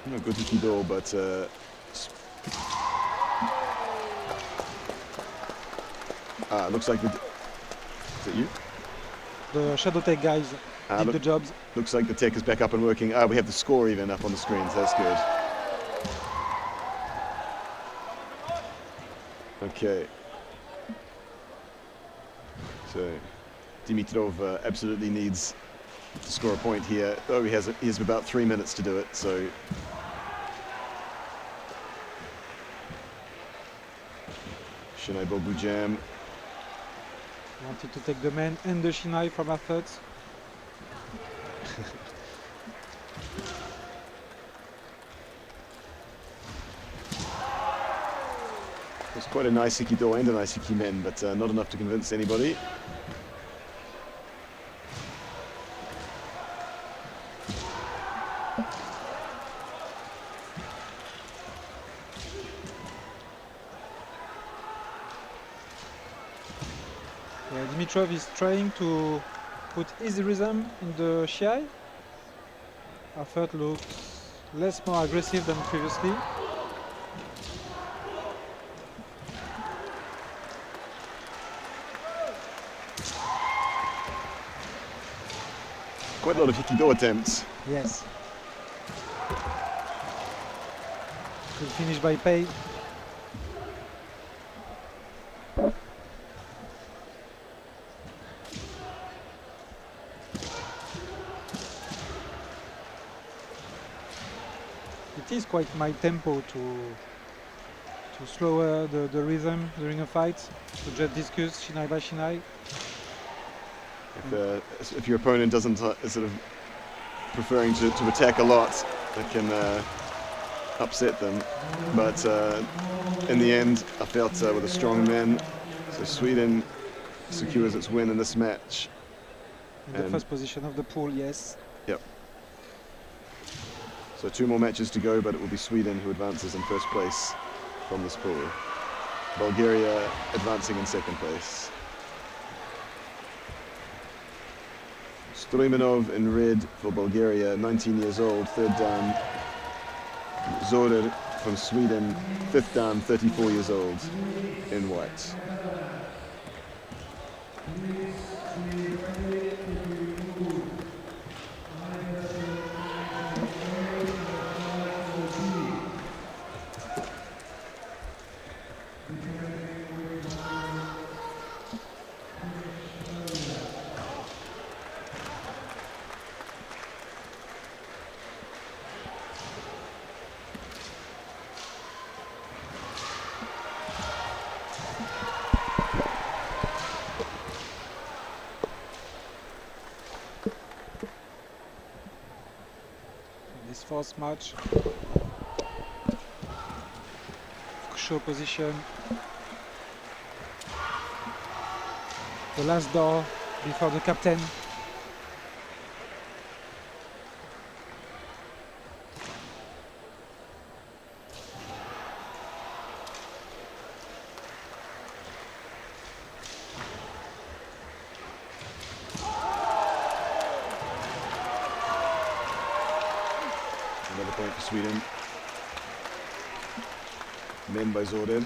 No good Ikido, but looks like is it you? The Shadow Tech guys did the jobs. Looks like the tech is back up and working. We have the score even up on the screens. That's good. Okay. So Dimitrov absolutely needs to score a point here. Oh, he has about 3 minutes to do it. So Shiai Bogu jam. Wanted to take the man and the Shiai from Arfet. It's quite a nice Ikido and a nice Ikimen, but not enough to convince anybody. Yeah, Dimitrov is trying to put easy rhythm in the Shiai. Effort looks less more aggressive than previously. Quite a lot of Ikido attempts. Yes. Could finish by pay. It is quite my tempo to slower the rhythm during a fight, to just discuss shinai by shinai. If your opponent doesn't is sort of preferring to attack a lot, that can upset them. But in the end, I felt with a strong man, so Sweden secures its win in this match. In the first position of the pool, yes. Yep. So 2 more matches to go, but it will be Sweden who advances in first place from this pool. Bulgaria advancing in second place. Stoimanov in red for Bulgaria, 19 years old, 3rd dan. Zorer from Sweden, 5th dan, 34 years old, in white. This first match, show position, the last door before the captain. Another point for Sweden. Men by Zorer.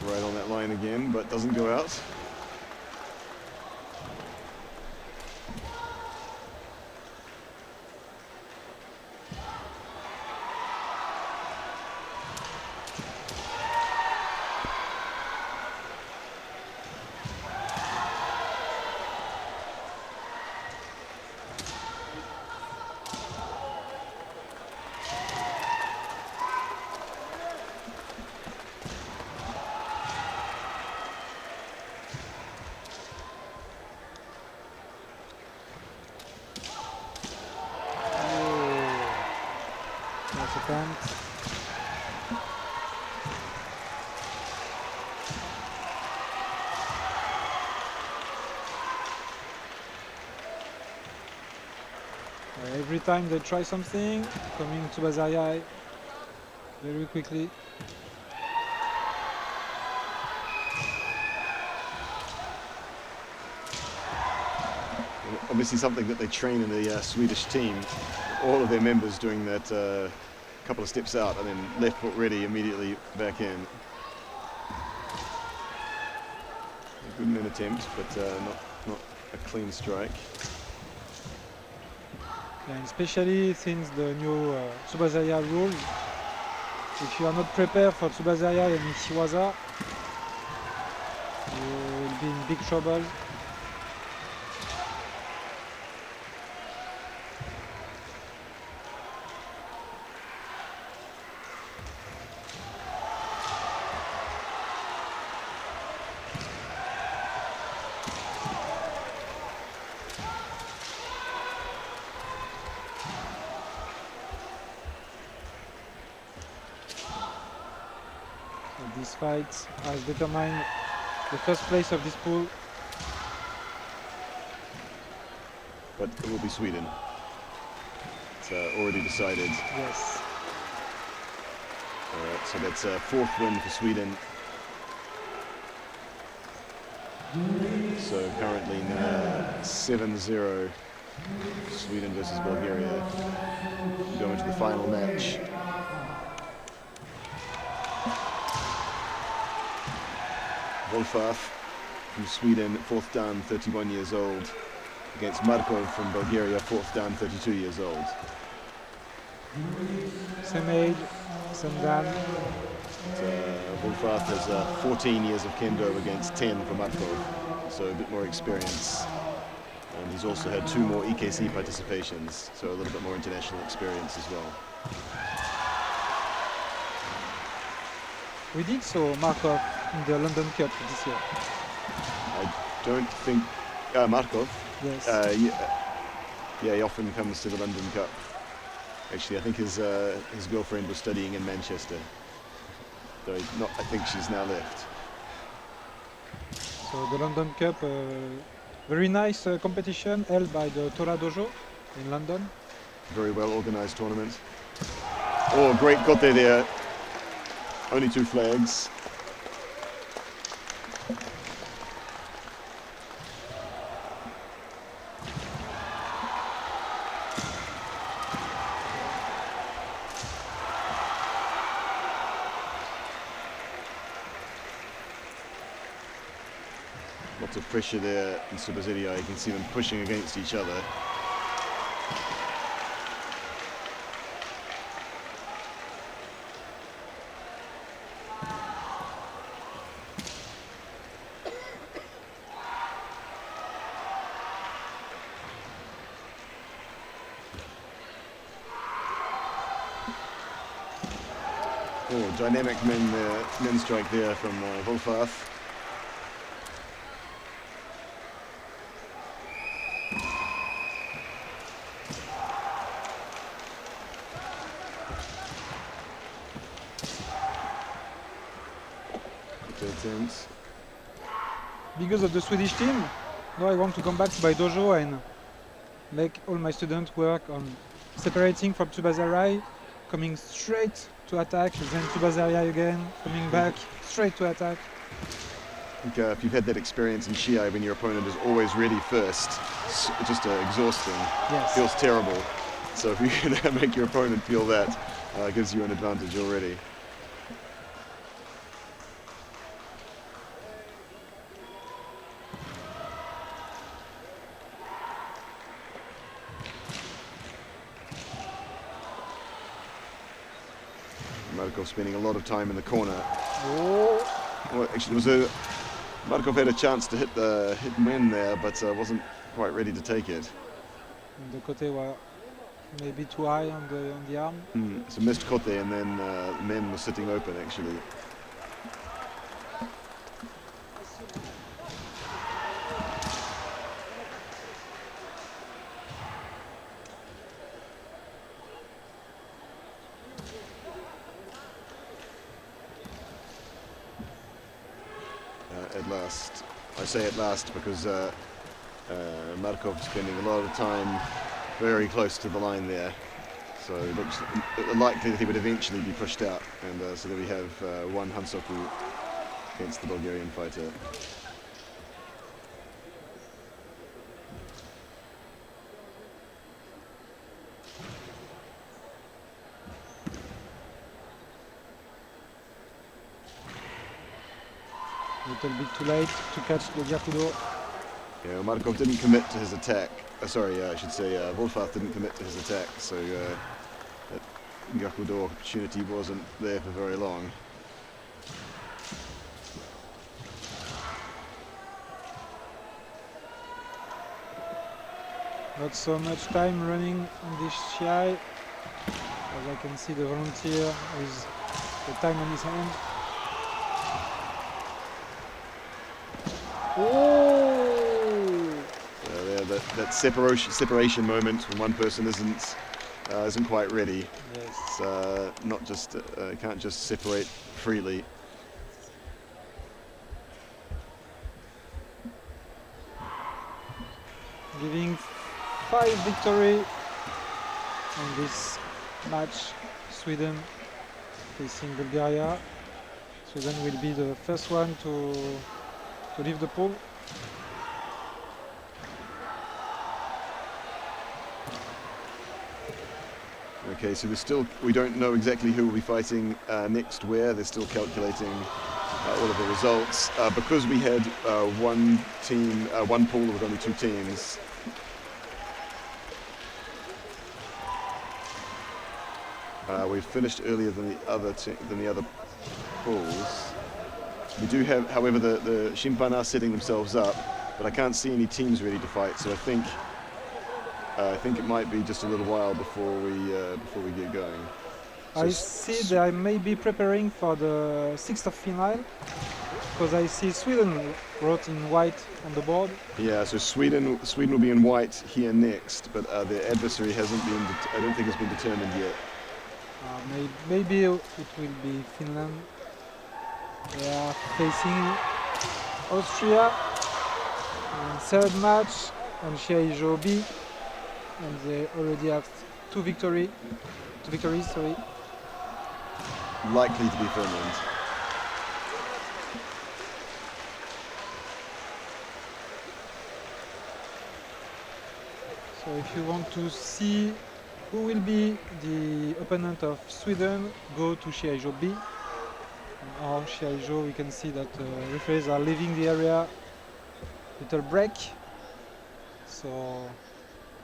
Right on that line again, but doesn't go out. Every time they try something, coming to Bazariai very quickly. Obviously something that they train in the Swedish team. All of their members doing that couple of steps out and then left foot ready, immediately back in. A good men attempt, but Not a clean strike. And especially since the new Tsubasaya rule, if you are not prepared for Tsubasaya and Ishiwaza, you will be in big trouble. This fight has determined the first place of this pool. But it will be Sweden. It's already decided. Yes. All right, so that's a fourth win for Sweden. So currently now 7-0 Sweden versus Bulgaria. Go into the final match. Wolfaf from Sweden, fourth dan, 31 years old, against Markov from Bulgaria, fourth dan, 32 years old. Same age, same dan. Wolfaf has 14 years of kendo against 10 for Markov, so a bit more experience. And he's also had 2 more EKC participations, so a little bit more international experience as well. We did saw Markov in the London Cup this year. I don't think Markov. Yes. Yeah, he often comes to the London Cup. Actually, I think his girlfriend was studying in Manchester. Though I think she's now left. So the London Cup, very nice competition held by the Tora Dojo in London. Very well organised tournament. Oh, great kote there. Only 2 flags. Lots of pressure there in Subazidia. You can see them pushing against each other. Oh, dynamic men strike there from Wolfaf. Because of the Swedish team, now I want to come back to my dojo and make all my students work on separating from Tsubazarai, coming straight to attack, then Tsubazarai again, coming back straight to attack. I think if you've had that experience in Shiai when your opponent is always ready first, it's just exhausting. Yes. Feels terrible. So if you can make your opponent feel that, it gives you an advantage already. Markov spending a lot of time in the corner. Well, actually, Markov had a chance to hit the men there, but wasn't quite ready to take it. And the kote were maybe too high on the arm. It's a missed kote, and then men was sitting open actually. At last. I say at last because Markov spending a lot of time very close to the line there. So it looks likely that he would eventually be pushed out. And so that we have one Hansoku against the Bulgarian fighter. A little bit too late to catch the Gyakudo. Yeah, Markov didn't commit to his attack. I should say Wolfpath didn't commit to his attack, so that Gakudo opportunity wasn't there for very long. Not so much time running on this Shiai, as I can see the volunteer with the time on his hand. Oh! That separation moment when one person isn't quite ready. Yes. It's not just can't just separate freely. Giving 5 victory on this match. Sweden facing Bulgaria. Sweden will be the first one to leave the pool. Okay, so we don't know exactly who will be fighting next where. They're still calculating all of the results. Because we had one pool with only 2 teams, we finished earlier than the other pools. We do have, however, the Shimpan are setting themselves up, but I can't see any teams ready to fight. So I think it might be just a little while before we get going. So I see they may be preparing for the 6th of final, because I see Sweden wrote in white on the board. Yeah, so Sweden will be in white here next, but their adversary hasn't been. I don't think has been determined yet. Maybe it will be Finland. They are facing Austria in 3rd match on Shiai-jo B, and they already have 2 victories. Sorry. Likely to be Finland. So if you want to see who will be the opponent of Sweden, go to Shiai-jo B. On Shiai-jo we can see that referees are leaving the area. Little break. So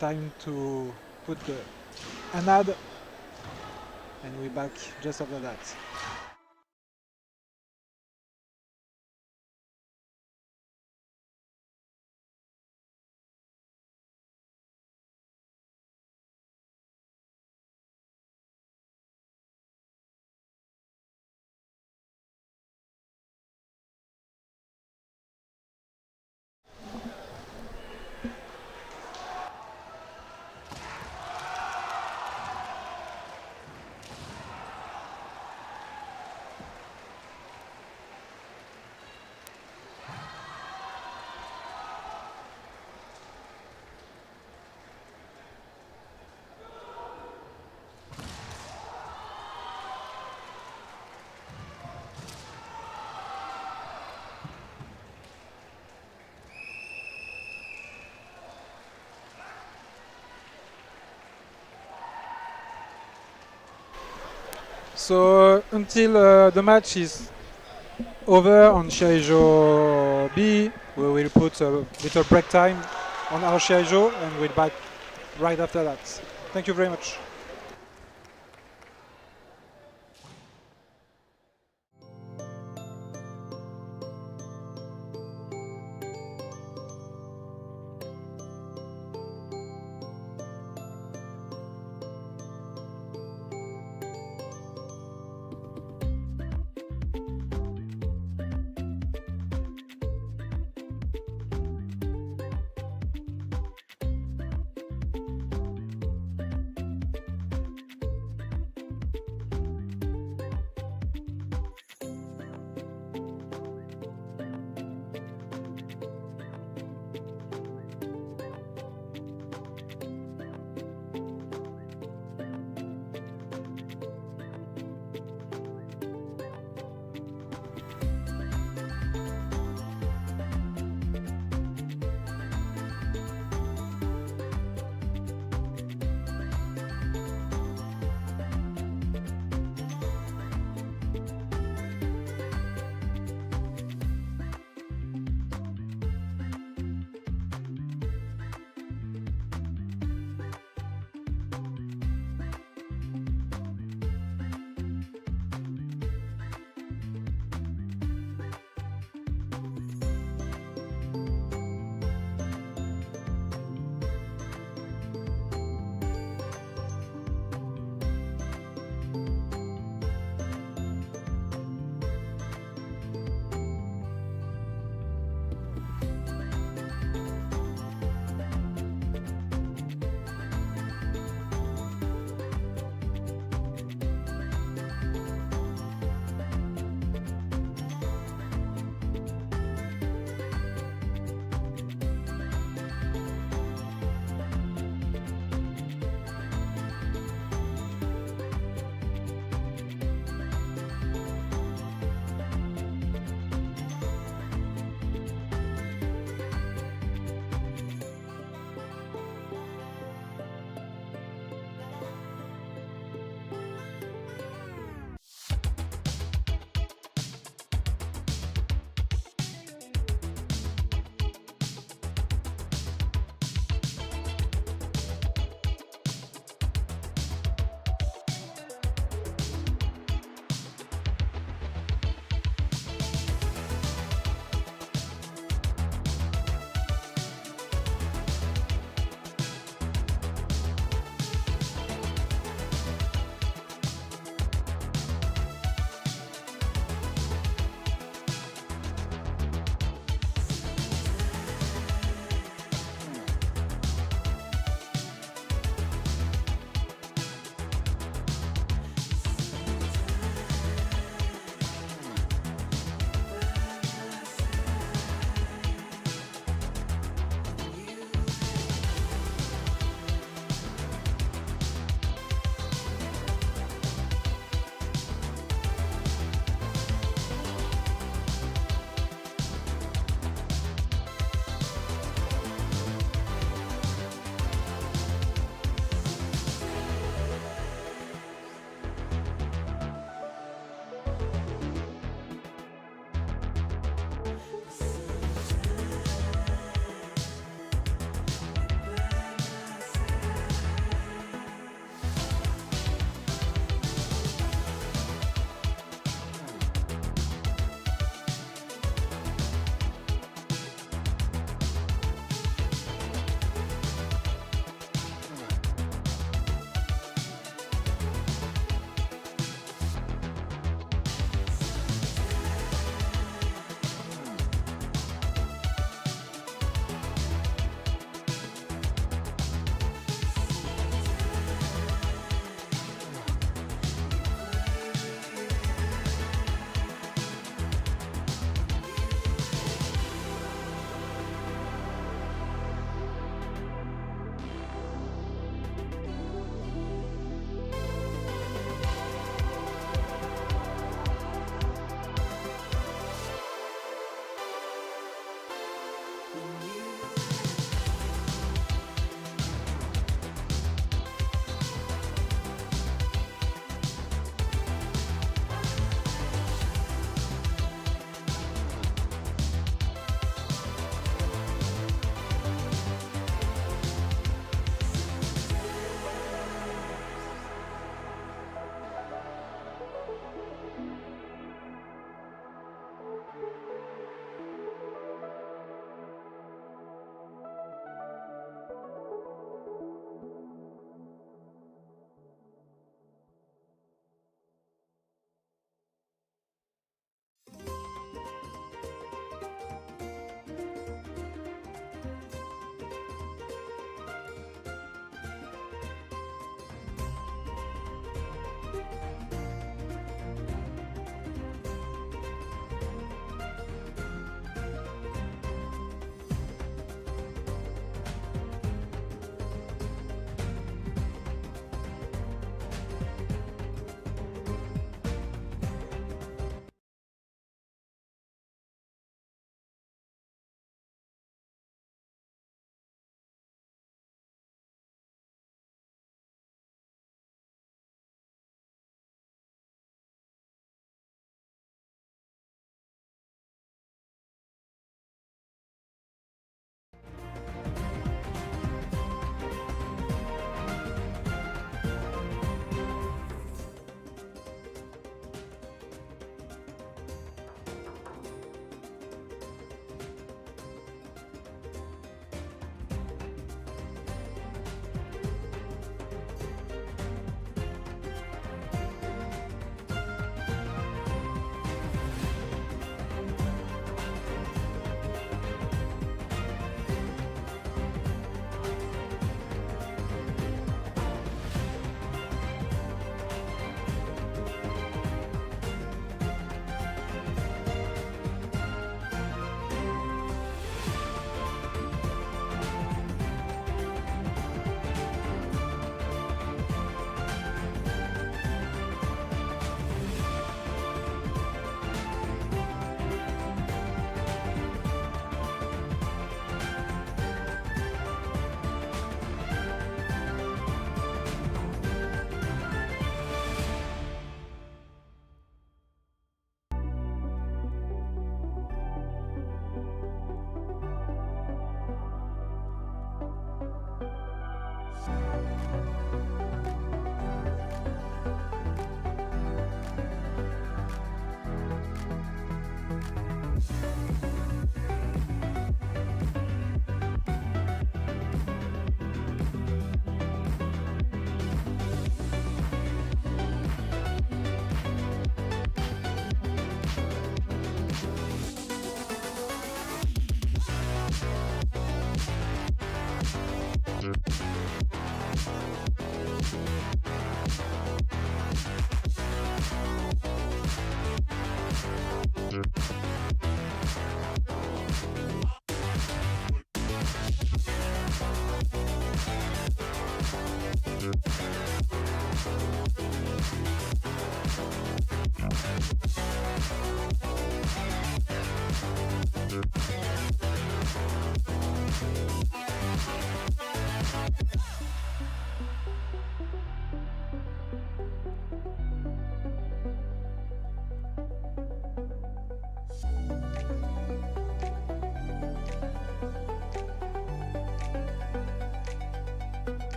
time to put the anad, and we're back just after that. So until the match is over on Shiai-jo B, we will put a little break time on our Shiai-jo, and we'll back right after that. Thank you very much.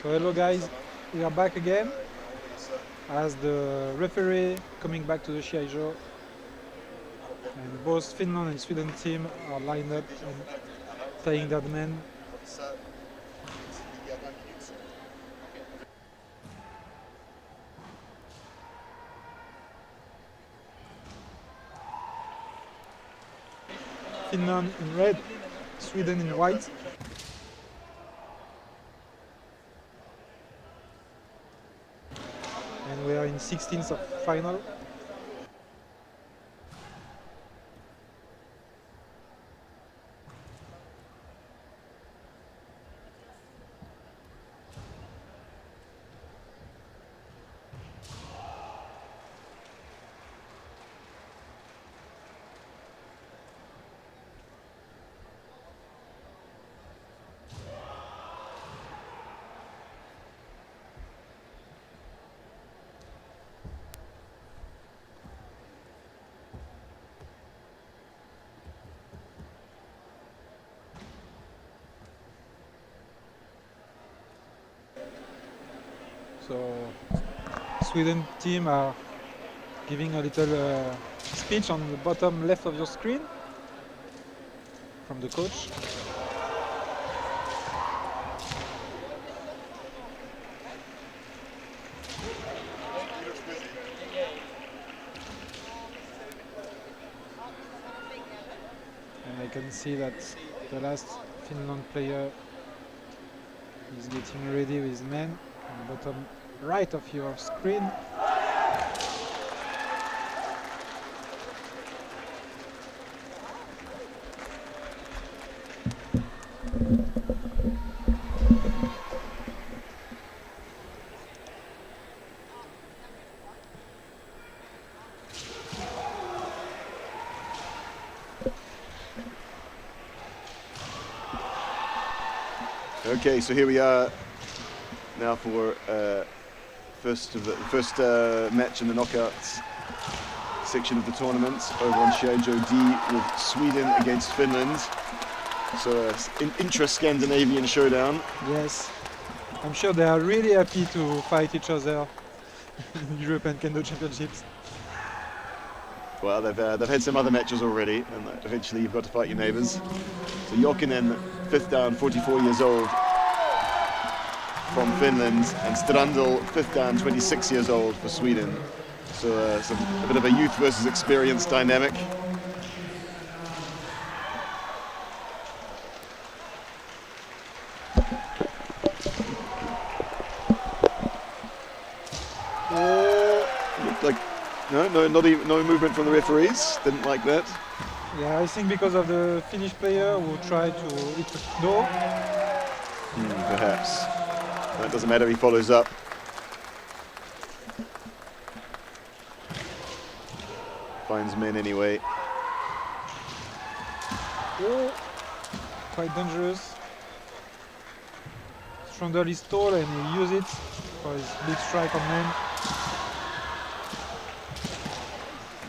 So hello guys, we are back again as the referee coming back to the Shiai-jo, and both Finland and Sweden team are lined up and playing that man. Finland in red, Sweden in white. And we are in 16th of final. So Sweden team are giving a little speech on the bottom left of your screen from the coach. And I can see that the last Finland player is getting ready with men. Bottom right of your screen. Okay, so here we are now for first match in the knockouts section of the tournament over on Shiai-jo D with Sweden against Finland. So intra-Scandinavian showdown. Yes, I'm sure they are really happy to fight each other in European Kendo Championships. Well, they've had some other matches already, and eventually you've got to fight your neighbours. So Jokinen, 5th down, 44 years old, from Finland, and Strandl, 5th down, 26 years old for Sweden. So a bit of a youth versus experience dynamic. Looked like no movement from the referees. Didn't like that. Yeah, I think because of the Finnish player who tried to hit the door. Perhaps. That doesn't matter, he follows up. Finds men anyway. Oh, quite dangerous. Strandl is tall and he uses it for his big strike on men.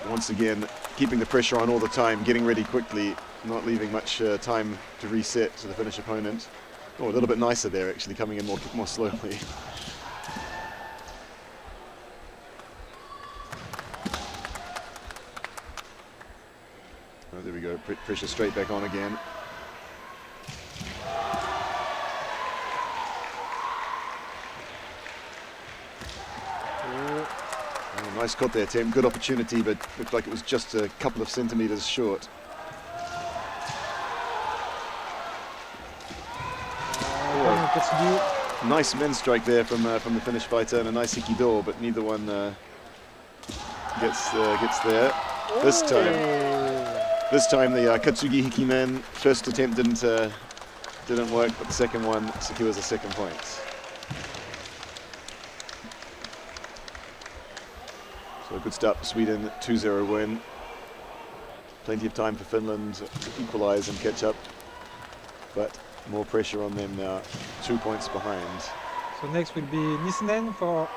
Once again, keeping the pressure on all the time, getting ready quickly, not leaving much time to reset to the Finnish opponent. Oh, a little bit nicer there, actually, coming in more slowly. Oh, there we go, pressure straight back on again. Oh, nice cut there, Tim. Good opportunity, but looked like it was just a couple of centimetres short. Nice men's strike there from the Finnish fighter, and a nice ikido, but neither one gets there this time. This time the Katsugi Hikimen first attempt didn't work, but the second one secures a second point. So a good start for Sweden, 2-0 win. Plenty of time for Finland to equalise and catch up, but more pressure on them now, 2 points behind. So next will be Nissinen for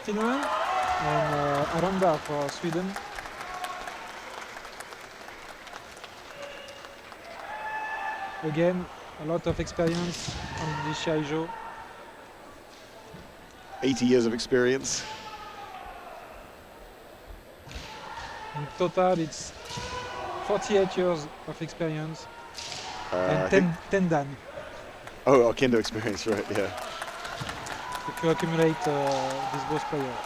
Finland and Aranda for Sweden. Again, a lot of experience on the Shiai-jo. 80 years of experience. In total, it's 48 years of experience and 10 dan. Oh, Kendo experience, right, yeah. If you accumulate these both players.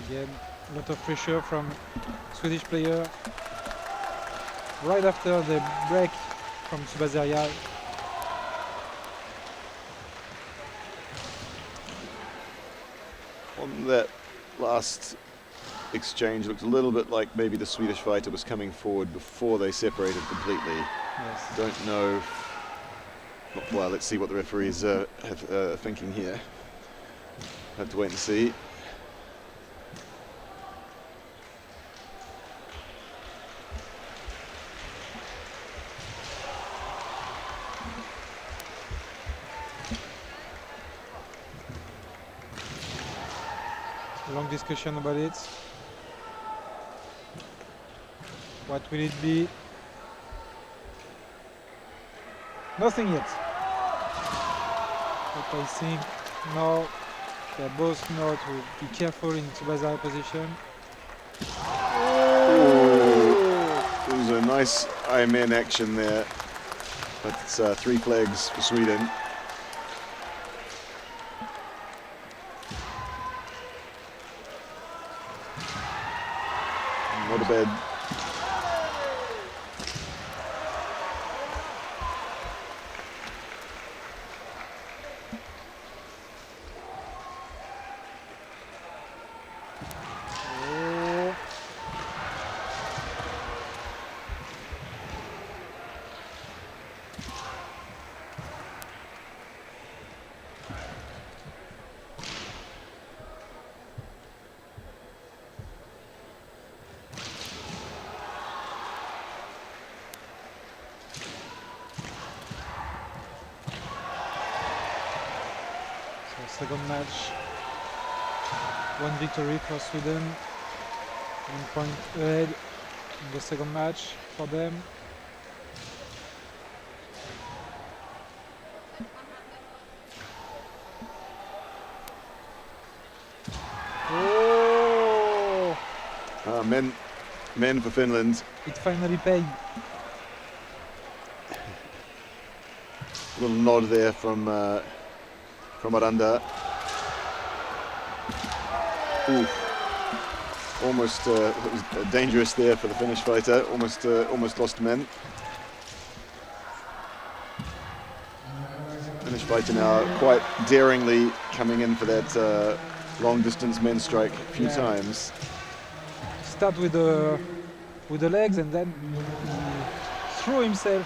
Again, a lot of pressure from Swedish player right after the break from Subazeria. On that last exchange, looked a little bit like maybe the Swedish fighter was coming forward before they separated completely. Yes. Don't know. Well, let's see what the referees are thinking here. Have to wait and see. Long discussion about it. What will it be? Nothing yet. But I think now they both know to be careful in Tsubasa position. It was a nice Ironman action there. But it's 3 flags for Sweden. Not a bad. Second match, 1 victory for Sweden, 1 point ahead in the second match for them. Oh! Men for Finland. It finally paid. A little nod there from Aranda. Ooh. Almost it was dangerous there for the Finnish fighter. Almost lost men. Finnish fighter now quite daringly coming in for that long distance men strike a few times. Start with the legs and then he threw himself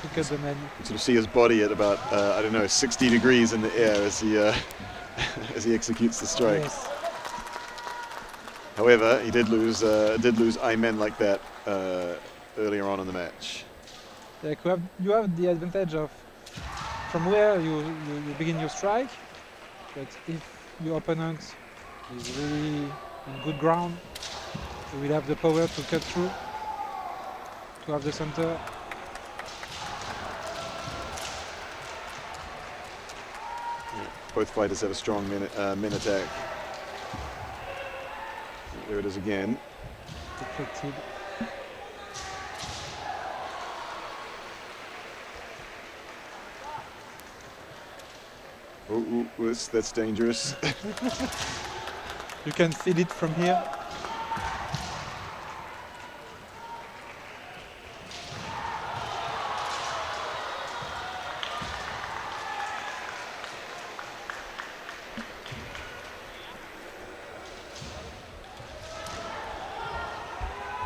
to cut the man. You sort of see his body at about I don't know 60 degrees in the air as he as he executes the strike. Yes. However, he did lose I-men like that earlier on in the match. Like you have the advantage of from where you begin your strike, but if your opponent is really in good ground, you will have the power to cut through, to have the center. Both fighters have a strong men attack. There it is again. Deflected. That's dangerous. You can feel it from here.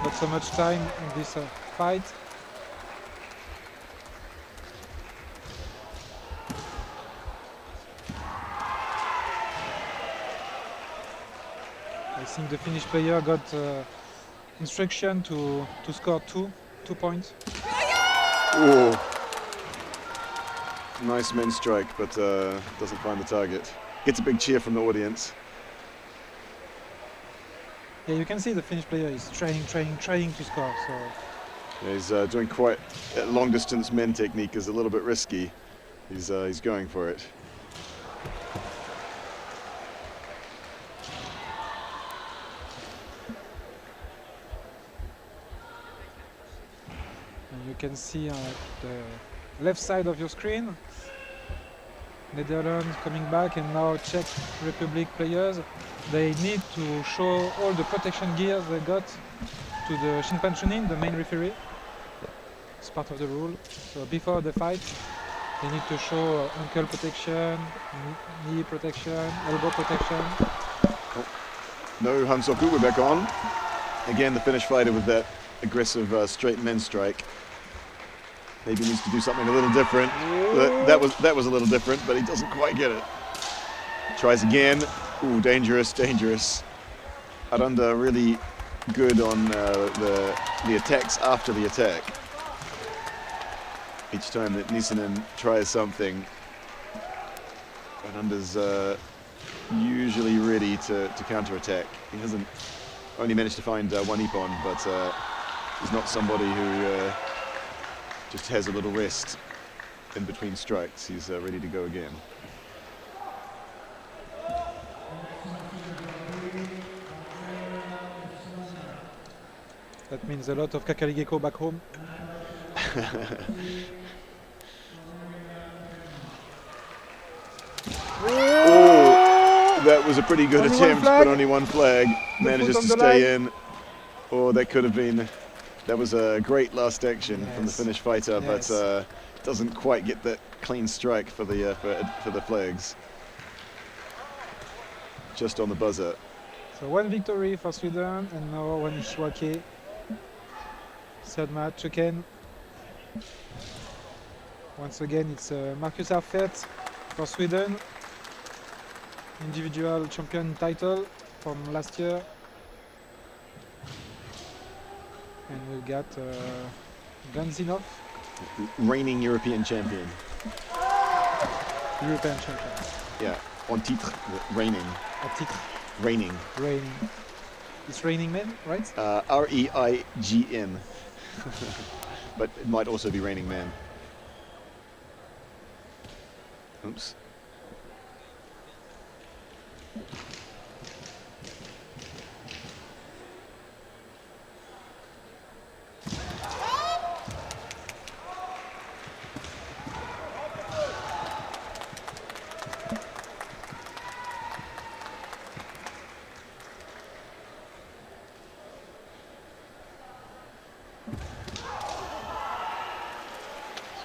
Not so much time in this fight. I think the Finnish player got instruction to score 2 points. Oh, nice men's strike, but doesn't find the target. Gets a big cheer from the audience. Yeah, you can see the Finnish player is trying to score. So Yeah, he's doing quite long distance men technique is a little bit risky. He's going for it. and you can see the left side of your screen, Netherlands coming back, and now Czech Republic players. They need to show all the protection gears they got to the Shinpan Chunin, the main referee. It's part of the rule. So before the fight, they need to show ankle protection, knee protection, elbow protection. Oh. No Hansoku, we're back on. Again, the Finnish fighter with that aggressive straight men's strike. Maybe needs to do something a little different. That was a little different, but he doesn't quite get it. Tries again. Ooh, dangerous, dangerous. Aranda really good on the attacks after the attack. Each time that Nissanen tries something, Aranda's usually ready to counter-attack. He hasn't only managed to find one Ippon, but he's not somebody who just has a little rest in between strikes. He's ready to go again. That means a lot of Kakarigeko back home. Oh, that was a pretty good Only attempt, but only one flag. The Manages foot to on the stay line. in. Oh, that could have been. That was a great last action from the Yes. Finnish fighter, Yes. but doesn't quite get that clean strike for the for the flags. Just on the buzzer. So one victory for Sweden, and now one Ishiwake. Third match again. Once again, it's Marcus Arfert for Sweden. Individual champion title from last year. And we've got Ganzinov, Reigning European champion. European champion. Yeah, en titre, reigning. A titre, Reigning. reigning. It's raining men, right? R-E-I-G-N. But it might also be Raining Man. Oops.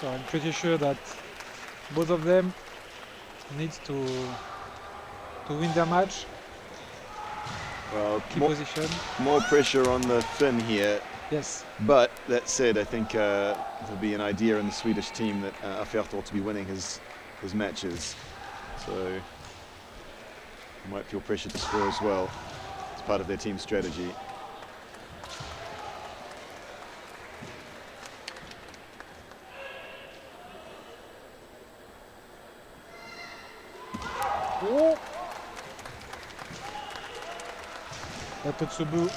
So I'm pretty sure that both of them need to win their match, Well, keep position. more pressure on the Finn here. Yes. But that said, I think there'll be an idea in the Swedish team that Arfert ought to be winning his matches. So he might feel pressure to score as well. It's part of their team strategy.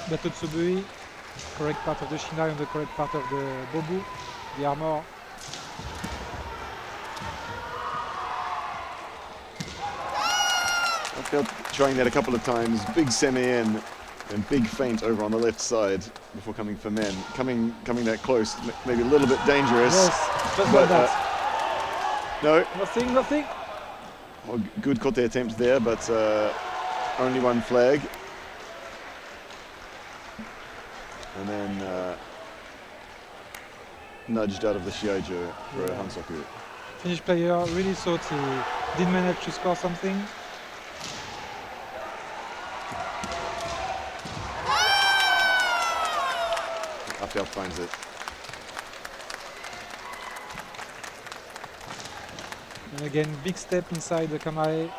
Batotsubui, correct part of the Shinai and the correct part of the Bogu, the armor. Arfert trying that a couple of times. Big semi-in and big feint over on the left side before coming for men. Coming that close, maybe a little bit dangerous. Yes, just but, like that. No, Nothing. Well, good kote attempt there, but only one flag. And then nudged out of the Shiai-jo for Hansoku. Finnish player really thought he did manage to score something. Apel finds it. And again, big step inside the kamae.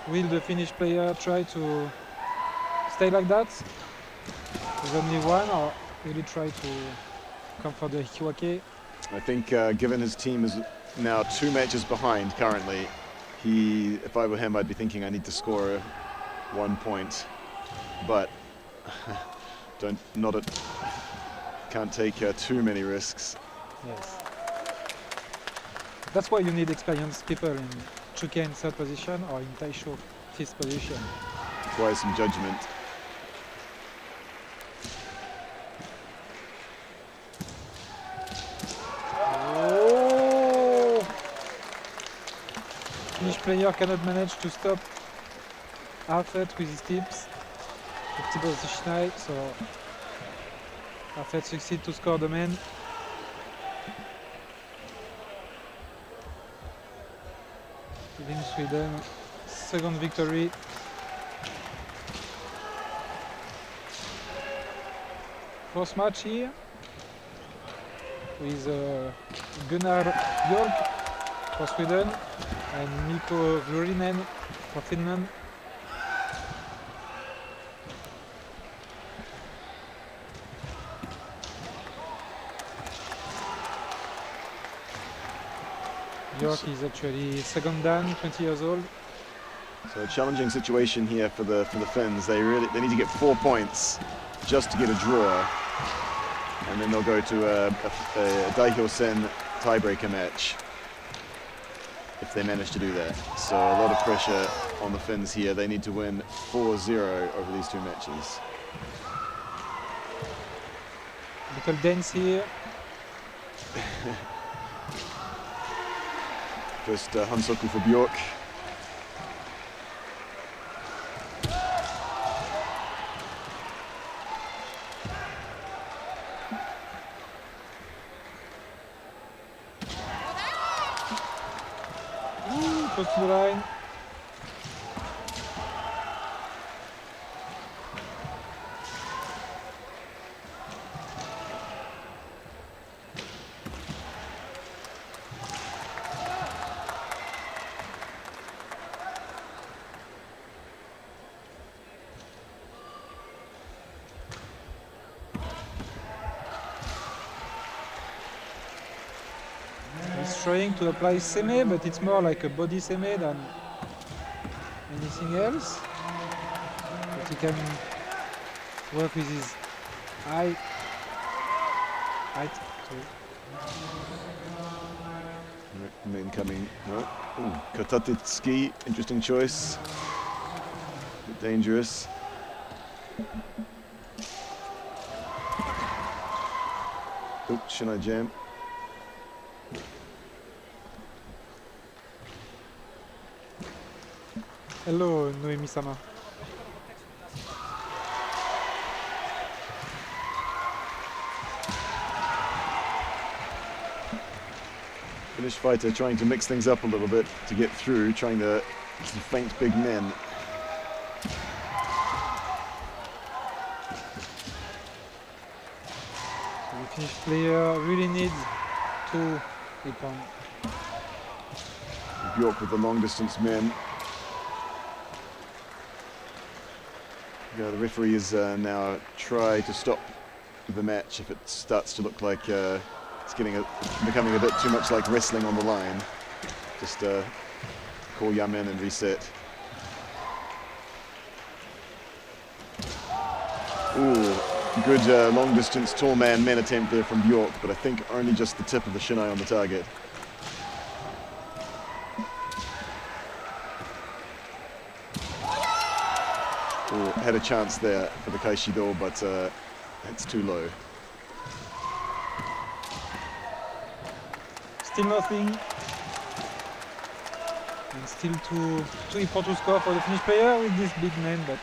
Will the Finnish player try to stay like that with only one, or will he try to come for the hikiwake? I think given his team is now 2 matches behind currently, if I were him, I'd be thinking I need to score 1 point. But can't take too many risks. Yes. That's why you need experienced people in Chuke in 3rd position or in Taisho 5th position. Requires some judgment. Oh! Finnish player cannot manage to stop Arfet with his tips. The tip of the Shinai, so Arfet succeeds to score the main. Giving Sweden 2nd victory. First match here with Gunnar Björk for Sweden and Mikko Vurinen for Finland. Björk is actually 2nd dan, 20 years old. So a challenging situation here for the Finns. They need to get 4 points just to get a draw, and then they'll go to a Daihyo-sen tiebreaker match if they manage to do that. So a lot of pressure on the Finns here. They need to win 4-0 over these 2 matches. Little dance here. First Hansoku for Björk. Close to the line. He's trying to apply seme, but it's more like a body seme than anything else. But he can work with his height. Incoming. No. Ooh, Katatitsuki, interesting choice. Bit dangerous. Oh, Shinai jam. Hello, Noemi-sama. Finnish fighter trying to mix things up a little bit to get through, trying to feint big men. So the Finnish player really needs 2 ippon. Björk with the long distance men. Yeah, the referee is now try to stop the match if it starts to look like it's becoming a bit too much like wrestling on the line. just call Yamen and reset. Ooh, good long distance tall man men attempt there from Bjork, but I think only just the tip of the shinai on the target. Ooh, had a chance there for the Kaishido, but it's too low. Still nothing. And still too important to score for the Finnish player with this big man, but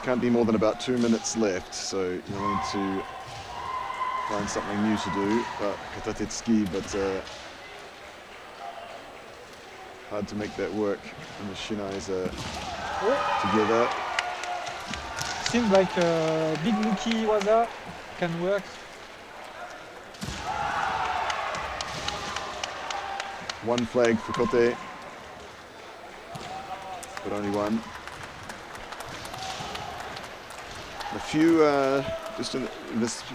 Can't be more than about 2 minutes left, so you need to find something new to do. Katatetsuki, but hard to make that work when the shinais are together. seems like a big Luki waza can work. One flag for Kote, but only one. A few, just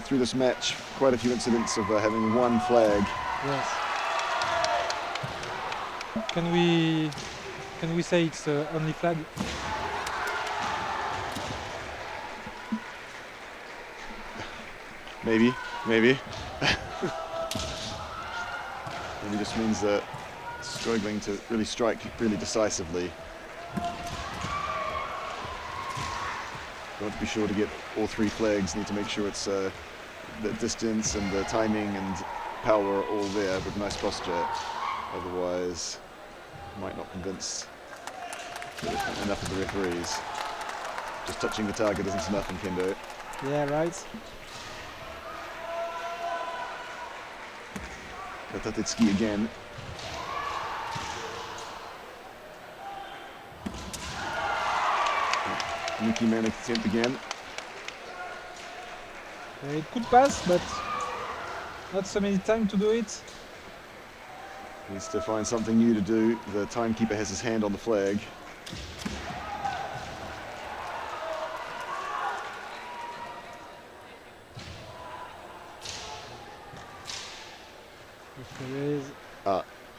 through this match, quite a few incidents of having one flag. Yes. Can we say it's only flag? Maybe. Maybe just means that struggling to really strike really decisively. You want to be sure to get all 3 flags, need to make sure it's the distance and the timing and power are all there with nice posture. Otherwise, might not convince enough of the referees. Just touching the target isn't enough in Kendo. Yeah, right. Katatetsuki again. Yuki Manic attempt again. It could pass, but not so many time to do it. Needs to find something new to do. The timekeeper has his hand on the flag.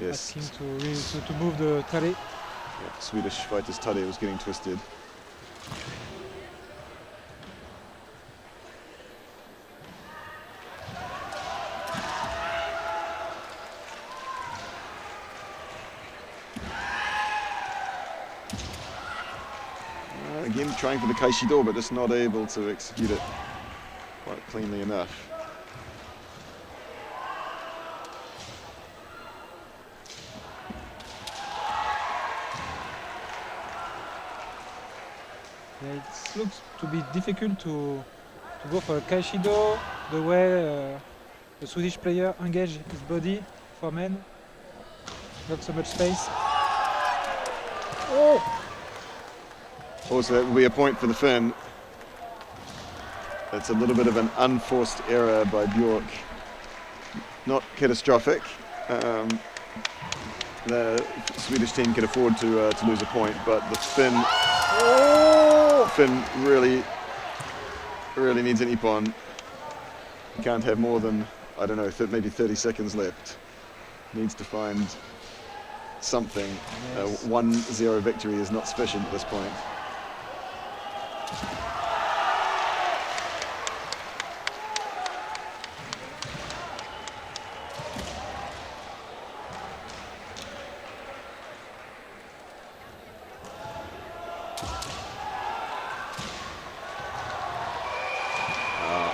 Yes. Asking to move the tare. Yeah, Swedish fighter's tare was getting twisted. Again, trying for the Kaishido, but just not able to execute it quite cleanly enough. Yeah, it looks to be difficult to go for a Kaishido the way the Swedish player engaged his body for men. Not so much space. Oh! Also, that will be a point for the Finn. That's a little bit of an unforced error by Bjork. Not catastrophic. The Swedish team can afford to lose a point, but the Finn really needs an ippon. He can't have more than, I don't know, maybe 30 seconds left. Needs to find something. Yes. 1-0 victory is not sufficient at this point.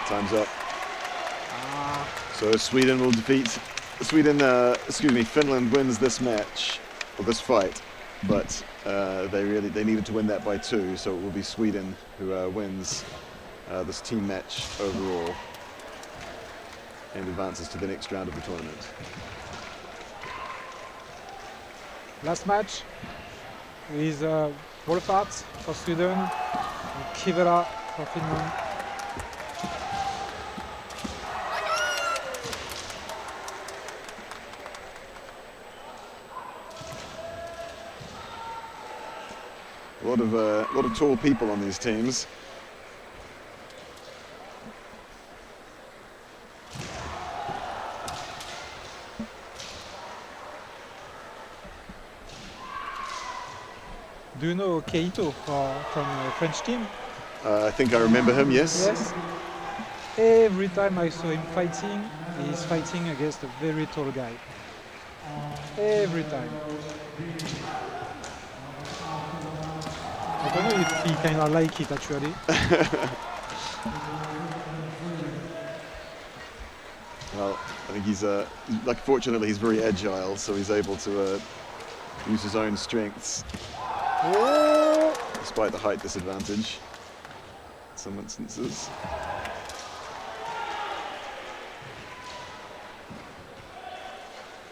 Time's up. So Sweden will defeat Finland wins this match, or this fight, but they needed to win that by 2, so it will be Sweden who wins this team match overall and advances to the next round of the tournament. Last match is Wolfart for Sweden and Kivera for Finland. A lot of tall people on these teams. Do you know Keito from the French team? I think I remember him, yes. Yes. Every time I saw him fighting, he's fighting against a very tall guy. Every time. I don't know if he kind of like it actually. Well, I think he's, fortunately he's very agile, so he's able to use his own strengths, despite the height disadvantage in some instances.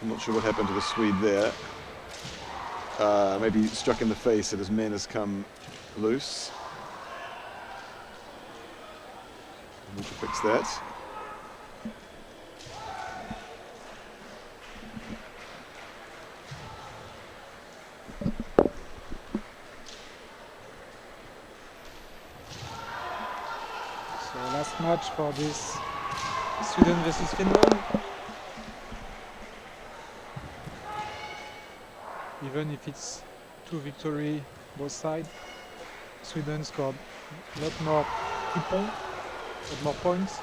I'm not sure what happened to the Swede there. Maybe struck in the face and his man has come loose. Need to fix that. So last match for this Sweden versus Finland. Even if it's 2 victory both sides, Sweden scored a lot more points.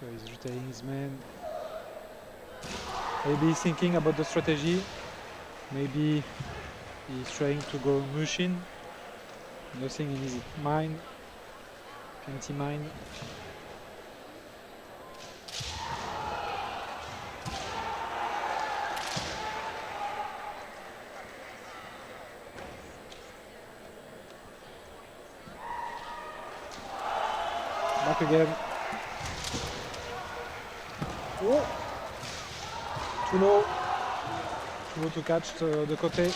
So he's retaining his man. Maybe he's thinking about the strategy. Maybe he's trying to go Mushin. Nothing in his mind. Empty mind. Back again. Oh. Too low to catch the côté.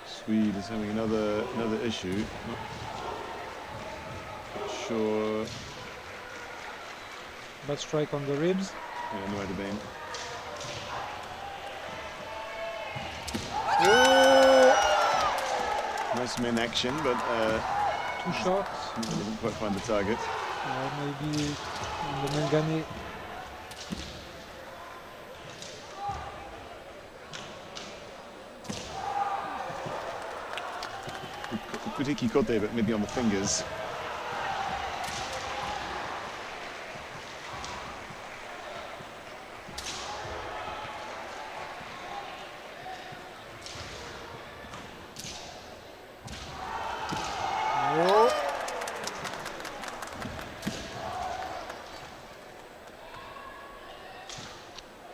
Swede is having another issue. Not sure. Bad strike on the ribs. Yeah, might have been. Nice men action, but too short. Didn't quite find the target. Maybe on the Mengane. Good hikikote, but maybe on the fingers.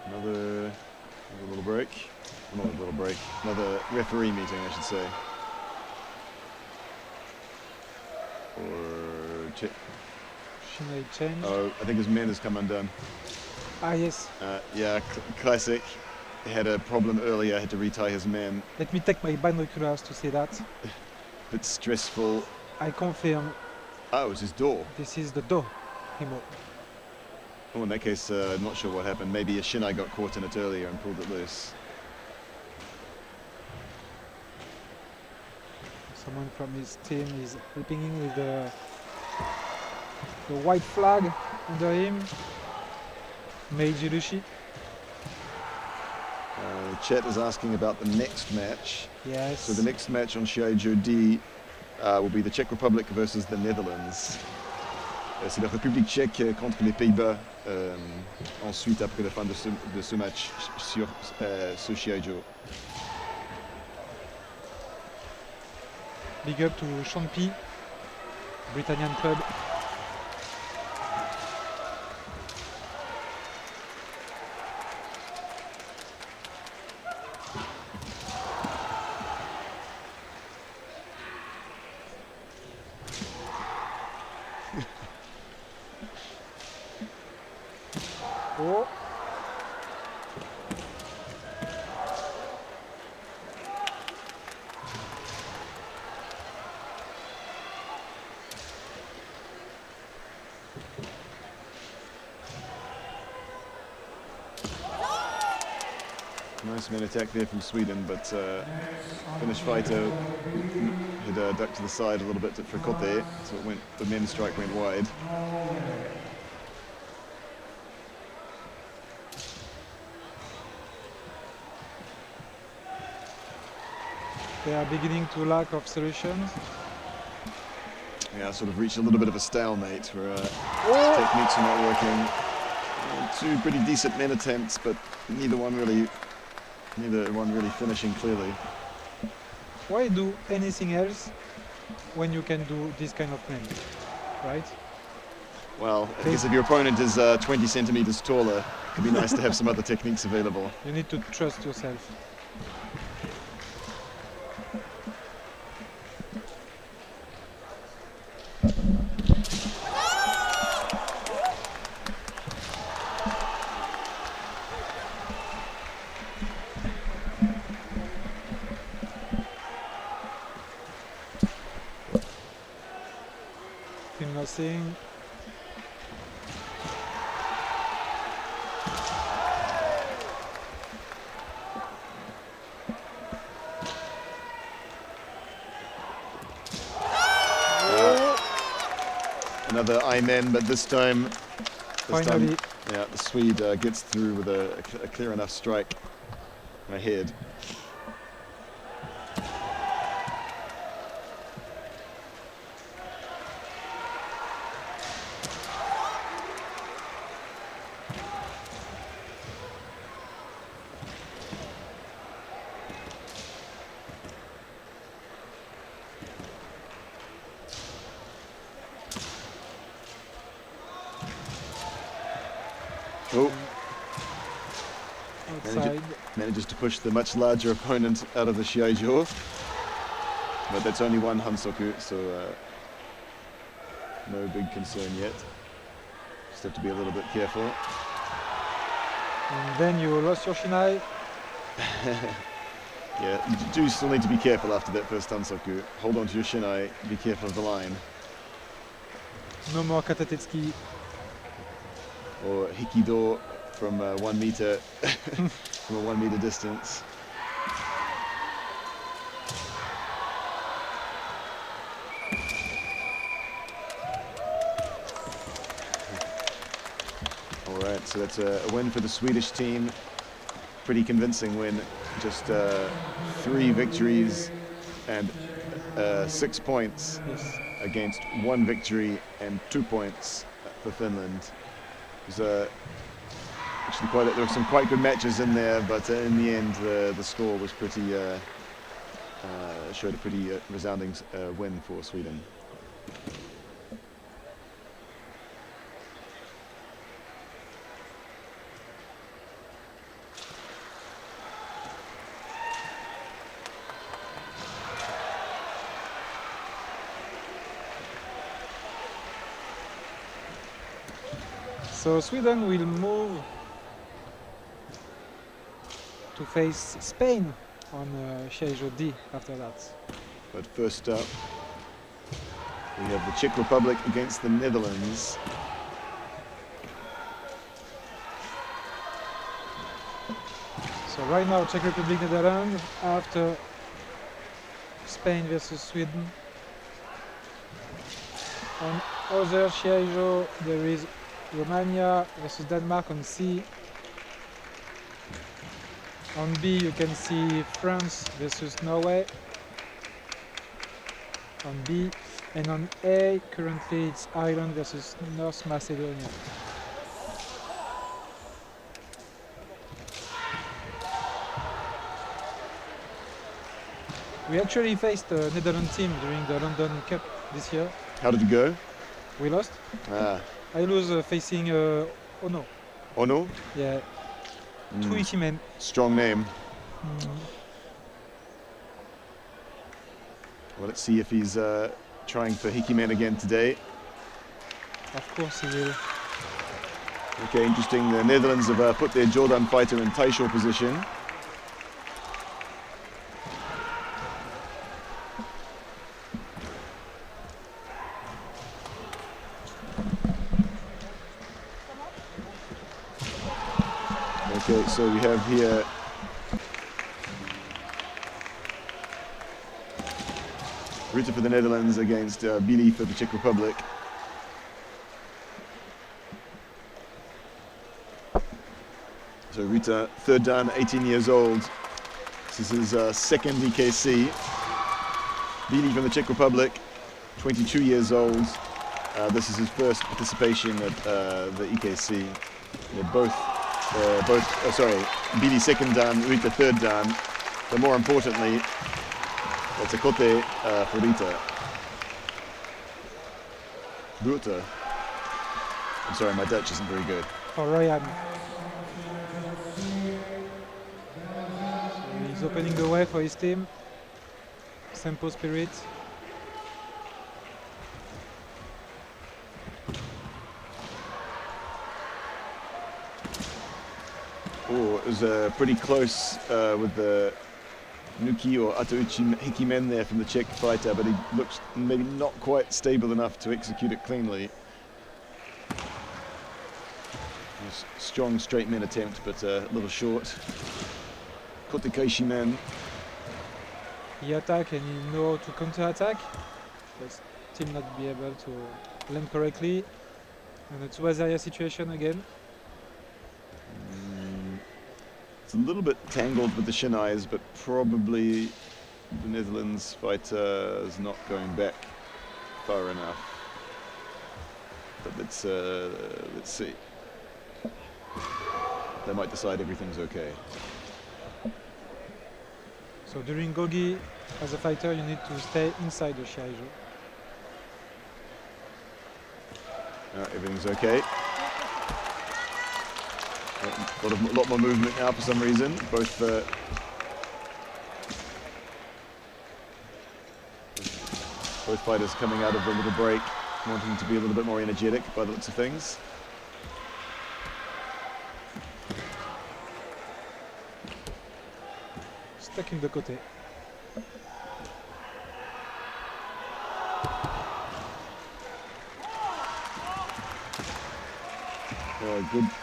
Another little break. Not a little break. Another referee meeting, I should say. Or check. Shiai change. Oh, I think his man has come undone. Ah, yes. Yeah, classic. He had a problem earlier, had to retie his man. Let me take my binoculars to see that. Bit stressful. I confirm. Oh, it was his door. This is the door. Himo. Oh, in that case, I'm not sure what happened. Maybe Shiai got caught in it earlier and pulled it loose. Someone from his team is helping him with the white flag under him. Meiji Rushi. Chet is asking about the next match. Yes. So the next match on Shiai-jo D will be the Czech Republic versus the Netherlands. C'est la République tchèque contre les Pays-Bas ensuite après la fin de ce match sur Shiai-jo. Big up to Champi, Britannian club. Oh. Nice man attack there from Sweden, but Finnish fighter had ducked to the side a little bit for Kote, so the men's strike went wide. They are beginning to lack of solutions. Yeah, sort of reached a little bit of a stalemate where techniques are not working. Two pretty decent men attempts, but neither one really finishing clearly. Why do anything else when you can do this kind of men, right? Well, I guess if your opponent is 20 centimeters taller, it could be nice to have some other techniques available. You need to trust yourself. Nothing. Another I-men, but this time, Finally. The Swede gets through with a clear enough strike ahead. Oh, manages to push the much larger opponent out of the Shiai-jo, but that's only one Hansoku, so no big concern yet. Just have to be a little bit careful. And then you lost your Shinai. Yeah, you do still need to be careful after that first Hansoku. Hold on to your Shinai, be careful of the line. No more Katatetsuki. Or Hikido from 1 meter, from a 1 meter distance. All right, so that's a win for the Swedish team. Pretty convincing win. Just 3 victories and 6 points against 1 victory and 2 points for Finland. Actually there were some quite good matches in there, but in the end the score was pretty showed a pretty resounding win for Sweden. So Sweden will move to face Spain on Shiai-jo D after that. But first up, we have the Czech Republic against the Netherlands. So right now Czech Republic, Netherlands after Spain versus Sweden. On other Shiai-jo there is Romania versus Denmark on C. On B you can see France versus Norway on B, and on A currently it's Ireland versus North Macedonia. We actually faced the Netherlands team during the London Cup this year. How did it go? We lost. I lose facing Ono. Ono? Yeah. 2 Ichimen. Strong name. Well, let's see if he's trying for Hikimen again today. Of course he will. Okay, interesting. The Netherlands have put their Jordan fighter in Taisho position. Okay, so we have here Ruta for the Netherlands against Billy for the Czech Republic. So Ruta, third dan, 18 years old. This is his second EKC. Billy from the Czech Republic, 22 years old. This is his first participation at the EKC. They're both, Billy second dan, Ruta third dan. But more importantly, that's a kote for Ruta. Ruta. I'm sorry, my Dutch isn't very good. For Ryan. So he's opening the way for his team. Sempo Spirit. Oh, it was pretty close with the Nuki or Atouchi Hikimen there from the Czech fighter, but he looks maybe not quite stable enough to execute it cleanly. Strong straight men attempt, but a little short. Kote Kaishimen. He attack and he know how to counter attack, but still not be able to land correctly. And a Tsuwazaria situation again. It's a little bit tangled with the Shinais, but probably the Netherlands fighter is not going back far enough. But let's see. They might decide everything's okay. So during Gogi, as a fighter, you need to stay inside the Shiai-jo. Everything's okay. A lot more movement now for some reason. Both fighters coming out of the little break, wanting to be a little bit more energetic by the looks of things. Stuck in the kote.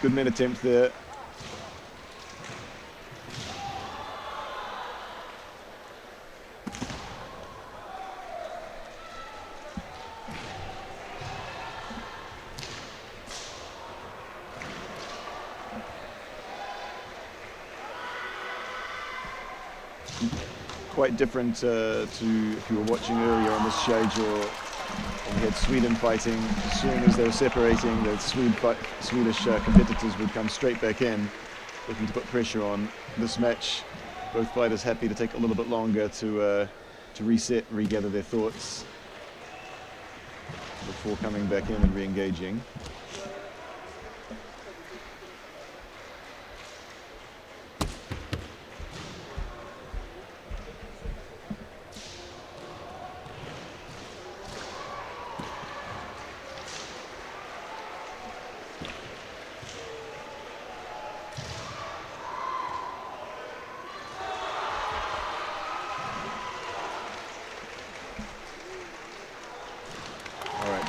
Good men attempt there. Quite different to if you were watching earlier on this Shiai-jo. We had Sweden fighting. As soon as they were separating, the Swedish competitors would come straight back in, looking to put pressure on. This match, both fighters happy to take a little bit longer to reset and regather their thoughts before coming back in and re-engaging.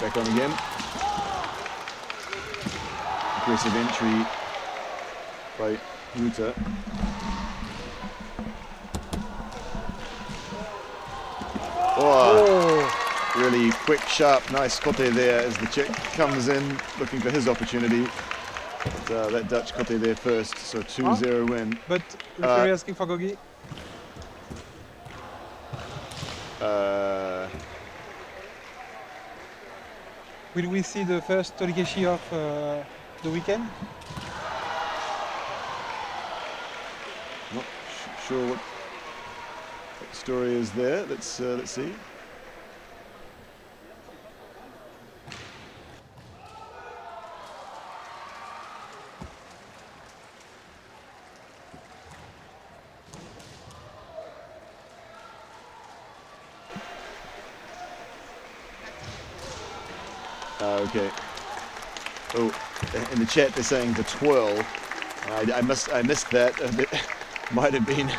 Back on again. Aggressive entry by Ruta. Oh, really quick, sharp, nice kote there as the Czech comes in looking for his opportunity. But, that Dutch kote there first, so 2-0 win. But referee asking for Gogi. Will we see the first Torikeshi of the weekend? Not sure what story is there. Let's see. Okay. Oh. in the chat they're saying the twirl. I missed that. It might have been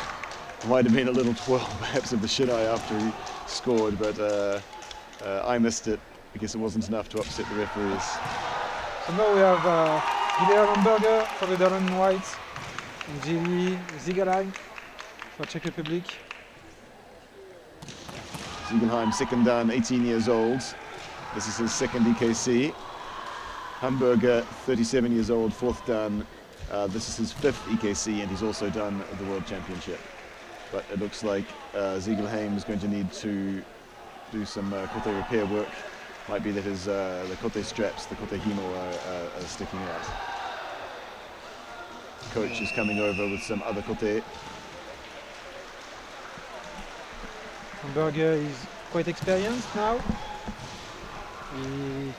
a little twirl perhaps of the Shiai after he scored, but I missed it. I guess it wasn't enough to upset the referees. So now we have Gideon Hamburger for the Darren White and Gilly Ziegelheim for Czech Republic. Ziegelheim, second dan, 18 years old. This is his second EKC. Hamburger, 37 years old, fourth dan. This is his fifth EKC, and he's also done the World Championship. But it looks like Ziegelheim is going to need to do some kote repair work. Might be that his the kote straps, the kote himo are sticking out. Coach is coming over with some other kote. Hamburger is quite experienced now. He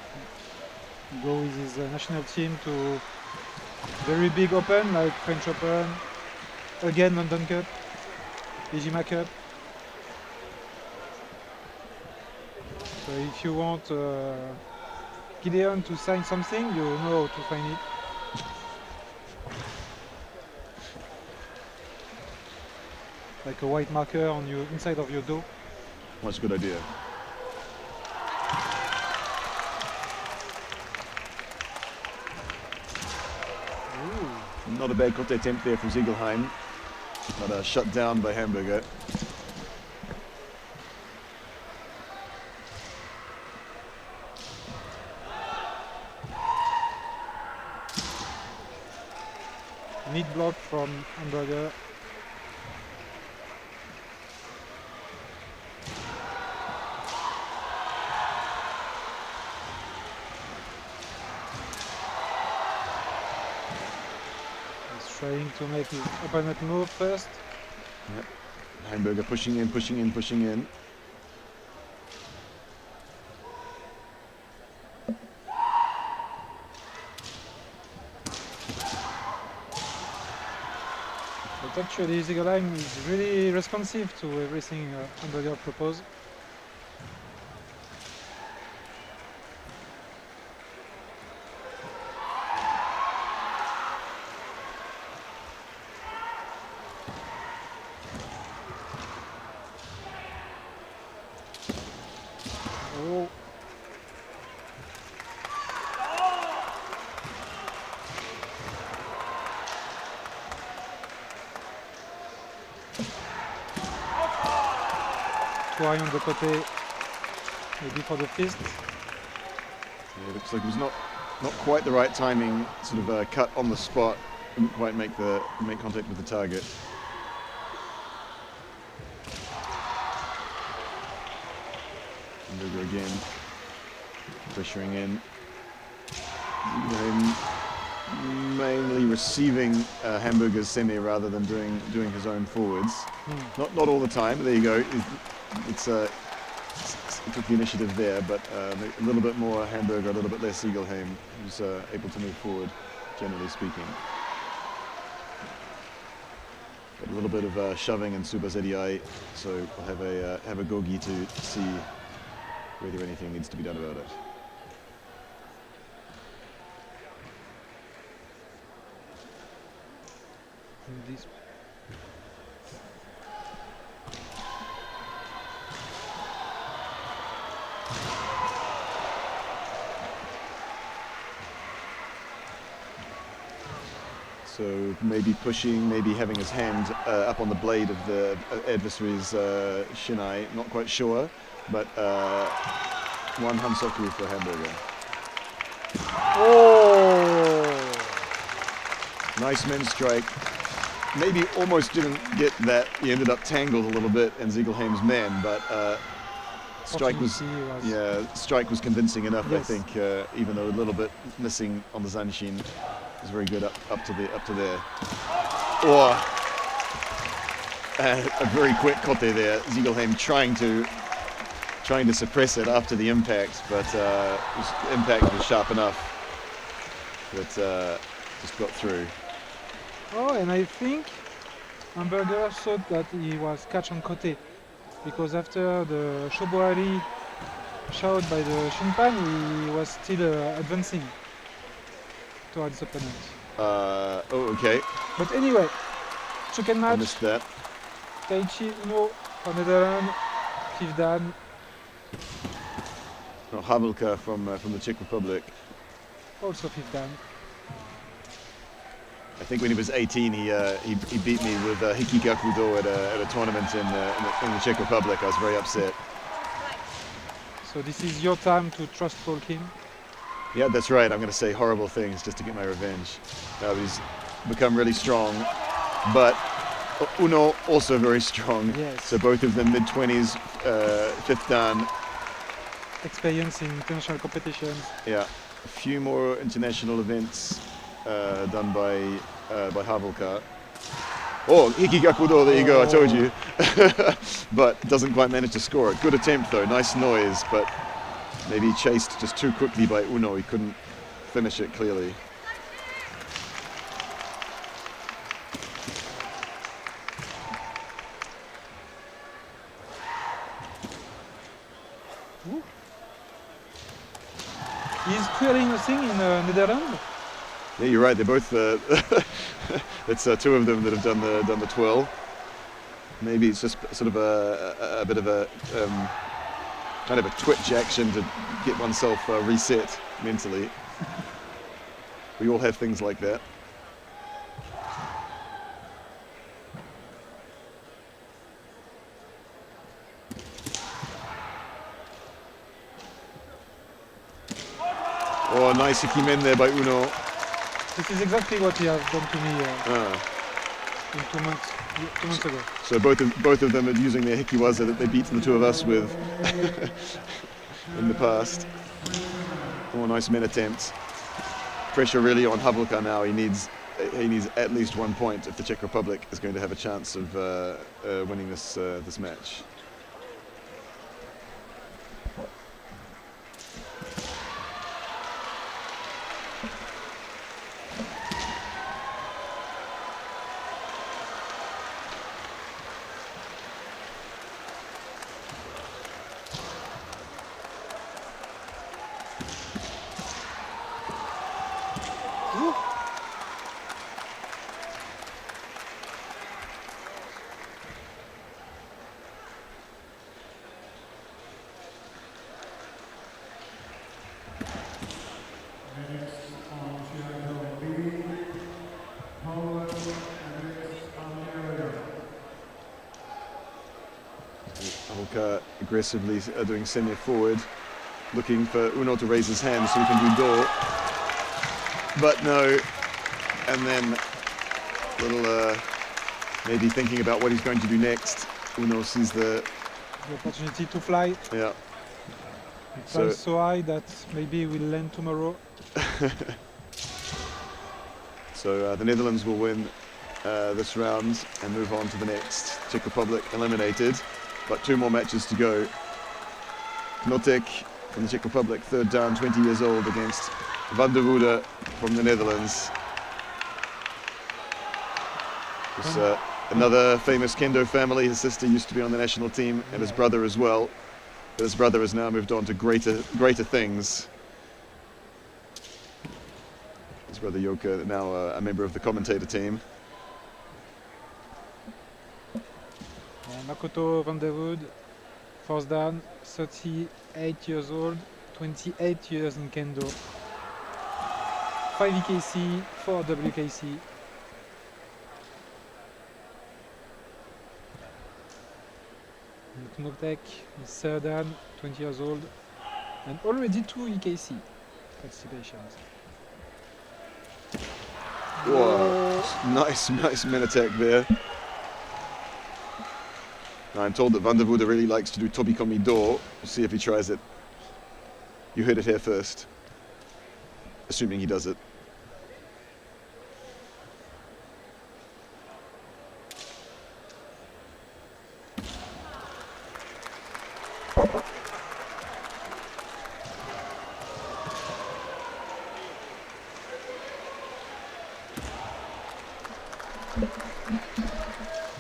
go with his national team to very big open like French Open, again London Cup, Ijima Cup. So if you want Gideon to sign something, you know how to find it. Like a white marker on your inside of your dough. That's a good idea. Not a bad kote attempt there from Ziegelheim, but shut down by Hamburger. Neat block from Hamburger. Trying to make his opponent move first. Yep. Hamburger pushing in, pushing in, pushing in. But actually Ziegelheim is really responsive to everything Hamburger proposes. Try on the kote, maybe for the fist. Yeah, it looks like it was not quite the right timing. Sort of cut on the spot, didn't quite make contact with the target. Hamburger again, pressuring in. Mainly receiving Hamburger's semi rather than doing his own forwards. Not all the time. But there you go. He took the initiative there, but a little bit more Hamburger, a little bit less Ziegelheim, who's able to move forward, generally speaking. But a little bit of shoving and Suba ZDI, so we'll have a gogi to see whether anything needs to be done about it. This So maybe pushing, maybe having his hand up on the blade of the adversary's shinai, not quite sure, but one Hansoku for Hamburger. Oh! Nice men's strike. Maybe almost didn't get that. He ended up tangled a little bit in Ziegelheim's man, but strike was convincing enough, yes. I think, even though a little bit missing on the Zanshin. It's very good up to there. Or a very quick kote there. Ziegelheim trying to suppress it after the impact, but the impact was sharp enough that just got through. Oh, and I think Hamburger thought that he was catch on kote, because after the Shoboari shot by the Shinpan, he was still advancing. towards opponent. Oh, okay. But anyway, second I match, missed that. Taichi Uno for Netherlands, fifth dan. Oh, Havelka from the Czech Republic. Also fifth dan. I think when he was 18, he beat me with Hikigakudo at a tournament in the Czech Republic. I was very upset. So this is your time to trust talk him. Yeah, that's right. I'm going to say horrible things just to get my revenge. He's become really strong, but Uno also very strong. Yes. So both of them mid-20s, fifth dan. Experience in international competitions. Yeah, a few more international events done by Havelka. Oh, Hikigakudo, there you go, I told you. But doesn't quite manage to score it. Good attempt though, nice noise, but maybe chased just too quickly by Uno. He couldn't finish it clearly. He's creating a thing in Netherlands. Yeah, you're right. They're both. It's two of them that have done the 12. Maybe it's just sort of a bit of a kind of a twitch action to get oneself reset mentally. We all have things like that. Oh, nice Ikimen there by Uno. This is exactly what he has done to me in 2 months ago. So both of them are using their hikiwaza that they beat the two of us with in the past. Oh, nice men attempt. Pressure really on Havelka now. He needs at least 1 point if the Czech Republic is going to have a chance of winning this match. Aggressively doing semi-forward, looking for Uno to raise his hand so he can do door, but no, and then little maybe thinking about what he's going to do next. Uno sees the opportunity to fly. Yeah. It flies so high that maybe we'll land tomorrow. So the Netherlands will win this round and move on to the next. Czech Republic eliminated. But 2 more matches to go. Knotek from the Czech Republic, third dan, 20 years old, against Van der Woede from the Netherlands. It's another famous kendo family. His sister used to be on the national team, and his brother as well. But his brother has now moved on to greater things. His brother Yoka, now a member of the commentator team. Makoto Van der Woede, fourth dan, 38 years old, 28 years in Kendo. 5 EKC, 4 WKC. Knotek is third dan, 20 years old, and already 2 EKC participations. Whoa, nice men attack there. I'm told that Van der Woede really likes to do Tobikomi Do. We'll see if he tries it. You heard it here first. Assuming he does it.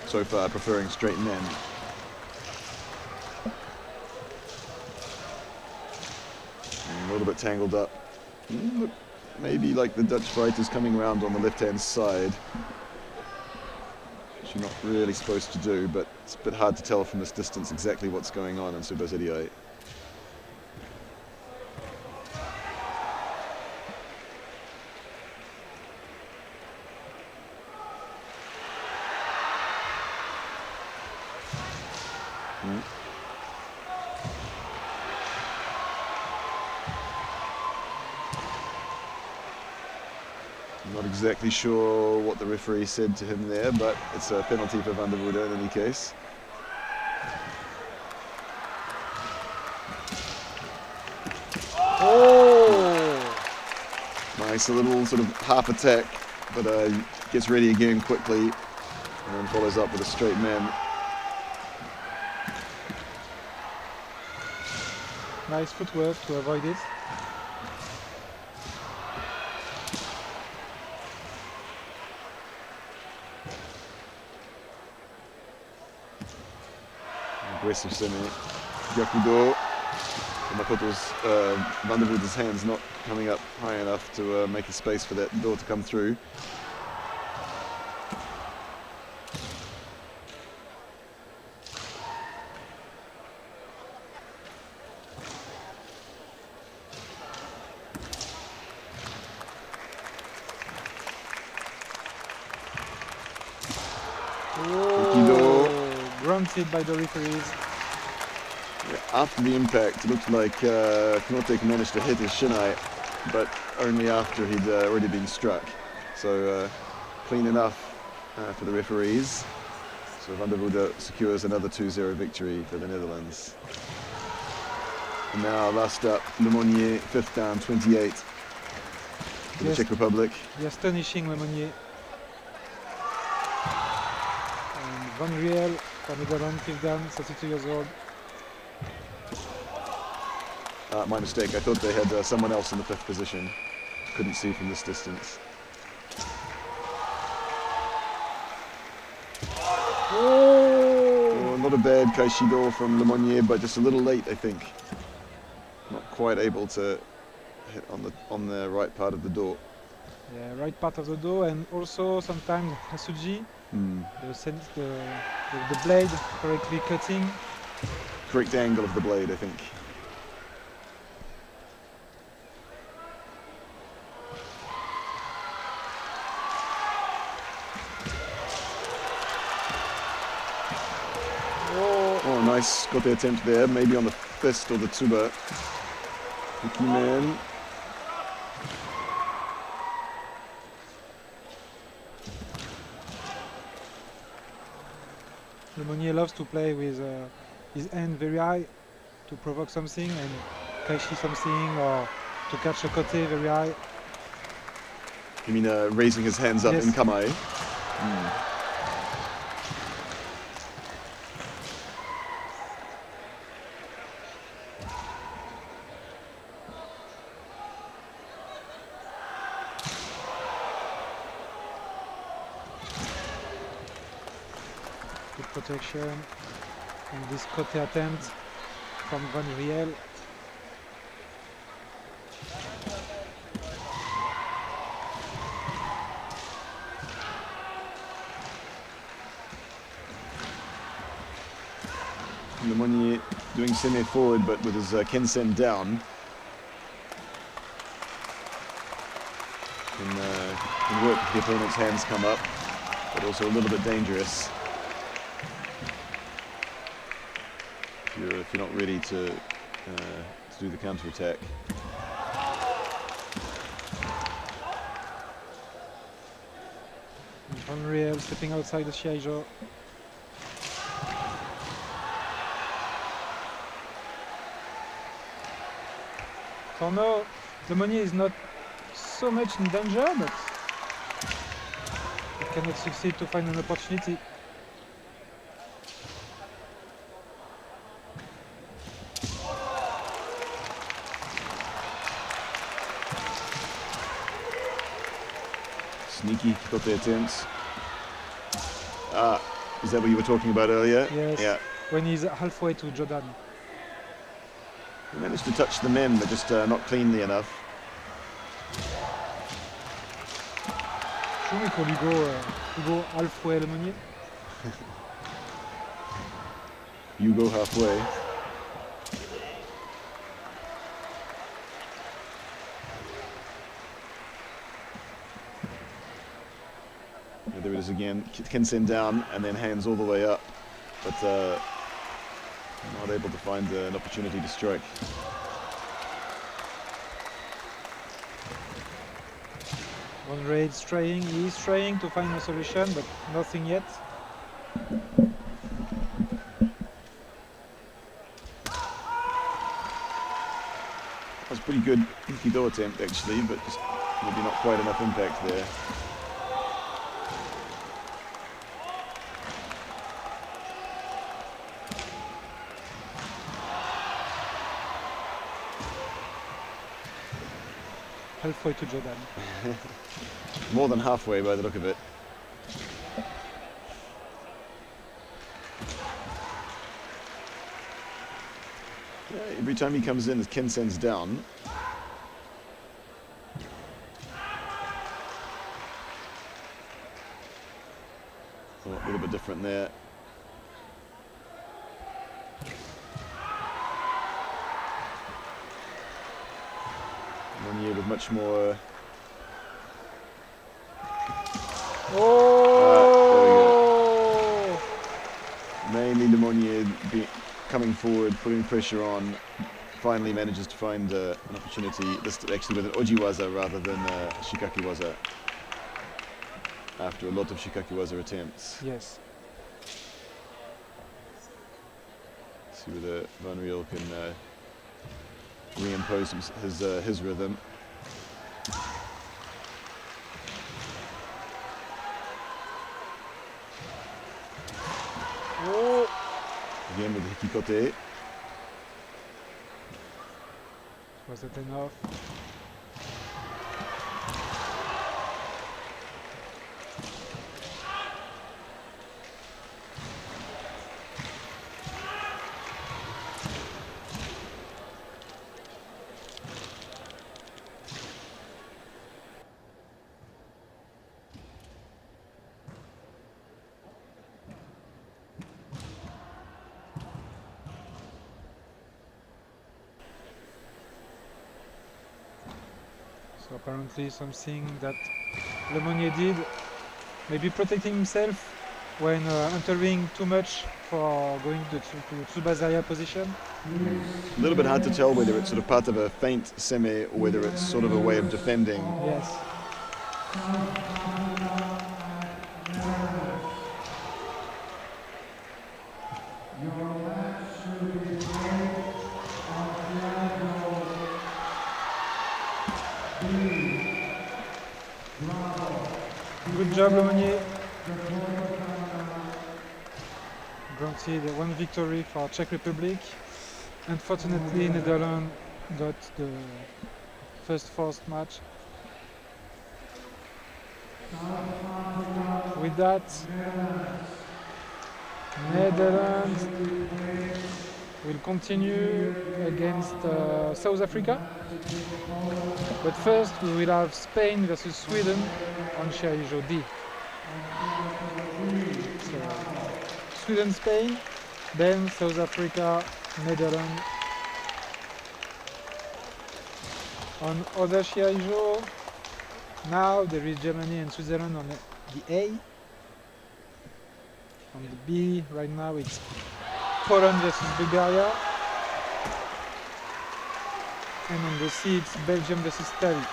So far, preferring straight men. A little bit tangled up. maybe like the Dutch fighters coming around on the left-hand side, which you're not really supposed to do, but it's a bit hard to tell from this distance exactly what's going on in Subasidiai. Not exactly sure what the referee said to him there, but it's a penalty for Van der Voorde in any case. Oh! Nice, a little sort of half attack, but gets ready again quickly, and then follows up with a straight man. Nice footwork to avoid it. Aggressive semi. Gyakudo. Makoto's Van der Voorde's hands not coming up high enough to make a space for that door to come through. Granted by the referees. Yeah, after the impact, it looked like Knotek managed to hit his shinai, but only after he'd already been struck. So clean enough for the referees. So Van der Voorde secures another 2-0 victory for the Netherlands. And now last up, Lemonnier, 5th down, 28 for the Czech Republic. The astonishing Lemonnier. And Van Riel for Netherlands, 5th down, 32 years old. My mistake, I thought they had someone else in the 5th position. Couldn't see from this distance. Oh, not a bad Kaishido from Lemonnier, but just a little late, I think. Not quite able to hit on the right part of the door. Yeah, right part of the door, and also sometimes Hasuji, the blade correctly cutting. Correct angle of the blade, I think. Oh, nice. Got the attempt there, maybe on the fist or the tsuba. Tricky man. Lemonnier loves to play with his hand very high to provoke something, and Kaishi something, or to catch a kote very high. You mean raising his hands up in kamae? Good protection, and this kote attempt from Van Riel. Lemonnier doing semi-forward, but with his Kensen down. Can work if the opponent's hands come up, but also a little bit dangerous if you're not ready to do the counter-attack. Van Riel stepping outside the Shiai-jo. For now, Lemonnier is not so much in danger, but he cannot succeed to find an opportunity. Sneaky, got the attempts. Is that what you were talking about earlier? Yes, yeah. When he's halfway to Jordan. He managed to touch the men, but just not cleanly enough. Sure, we could go halfway Lemonnier. You go halfway. Yeah, there it is again. Kensen down and then hands all the way up, but not able to find an opportunity to strike. One raid's trying, he is trying to find a solution, but nothing yet. That was pretty good Kido attempt actually, but just maybe not quite enough impact there. Halfway to Jordan. More than halfway by the look of it. Yeah, every time he comes in, Kensen's down. So a little bit different there. Monnier with much more. Oh! Mainly Monnier coming forward, putting pressure on. Finally manages to find an opportunity. This actually with an ojiwaza rather than shikakiwaza. After a lot of shikakiwaza attempts. Yes. See whether Van Riel can reimpose his rhythm. Oh! Again with the hikikote. Was it enough? So apparently something that Lemonnier did, maybe protecting himself when entering too much for going to Tsubasaya position. A little bit hard to tell whether it's sort of part of a feint semi or whether it's sort of a way of defending. Yes. Good job, Lemonnier. Granted one victory for Czech Republic. Unfortunately, Netherlands got the first forced match. With that, Netherlands will continue against South Africa. But first, we will have Spain versus Sweden on Shiai-jo D. So, Sweden, Spain, then South Africa, Netherlands. On other Shiai-jo, now there is Germany and Switzerland on the A. On the B, right now it's Poland versus Bulgaria. And on the C, it's Belgium versus Italy.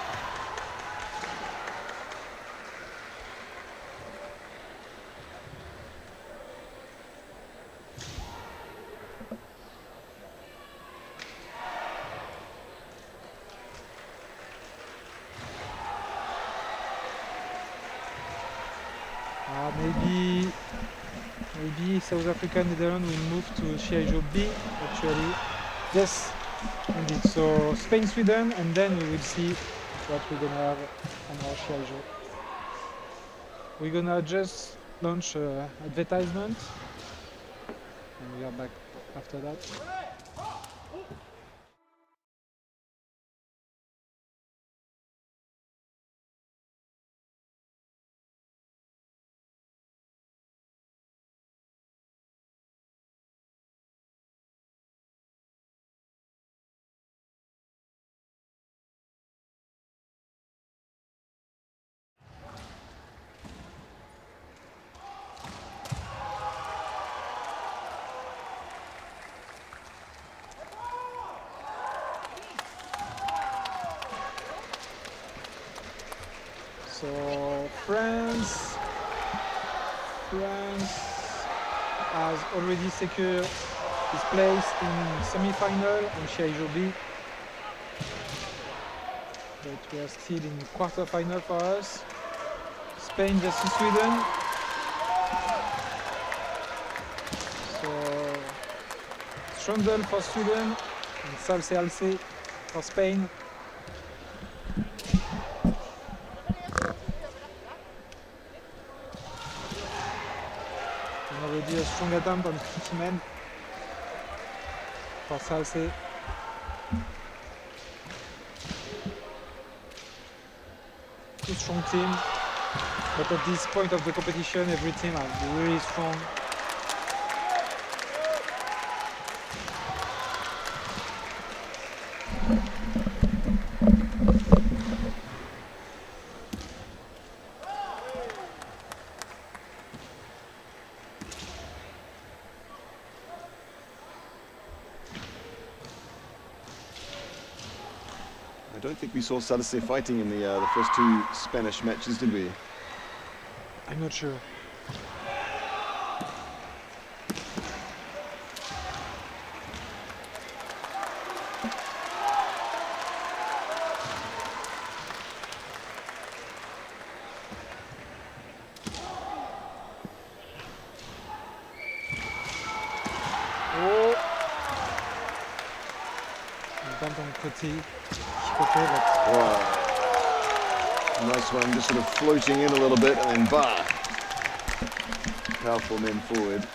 Maybe South Africa and Netherlands will move to Shiai-jo B actually. Yes, indeed. So Spain, Sweden, and then we will see what we're gonna have on our Shiai-jo. We're gonna just launch advertisement, and we are back after that. So France has already secured his place in semi-final on Shiai-jo B. But we are still in quarter-final for us. Spain versus Sweden. So Strandel for Sweden and Salse Alce for Spain. And already a strong attempt on Hikimen for Salse. Two strong teams, but at this point of the competition, every team are really strong. I don't think we saw Salce fighting in the first two Spanish matches, did we? I'm not sure. Oh! Wow. Nice one, just sort of floating in a little bit and then bah! Powerful men forward.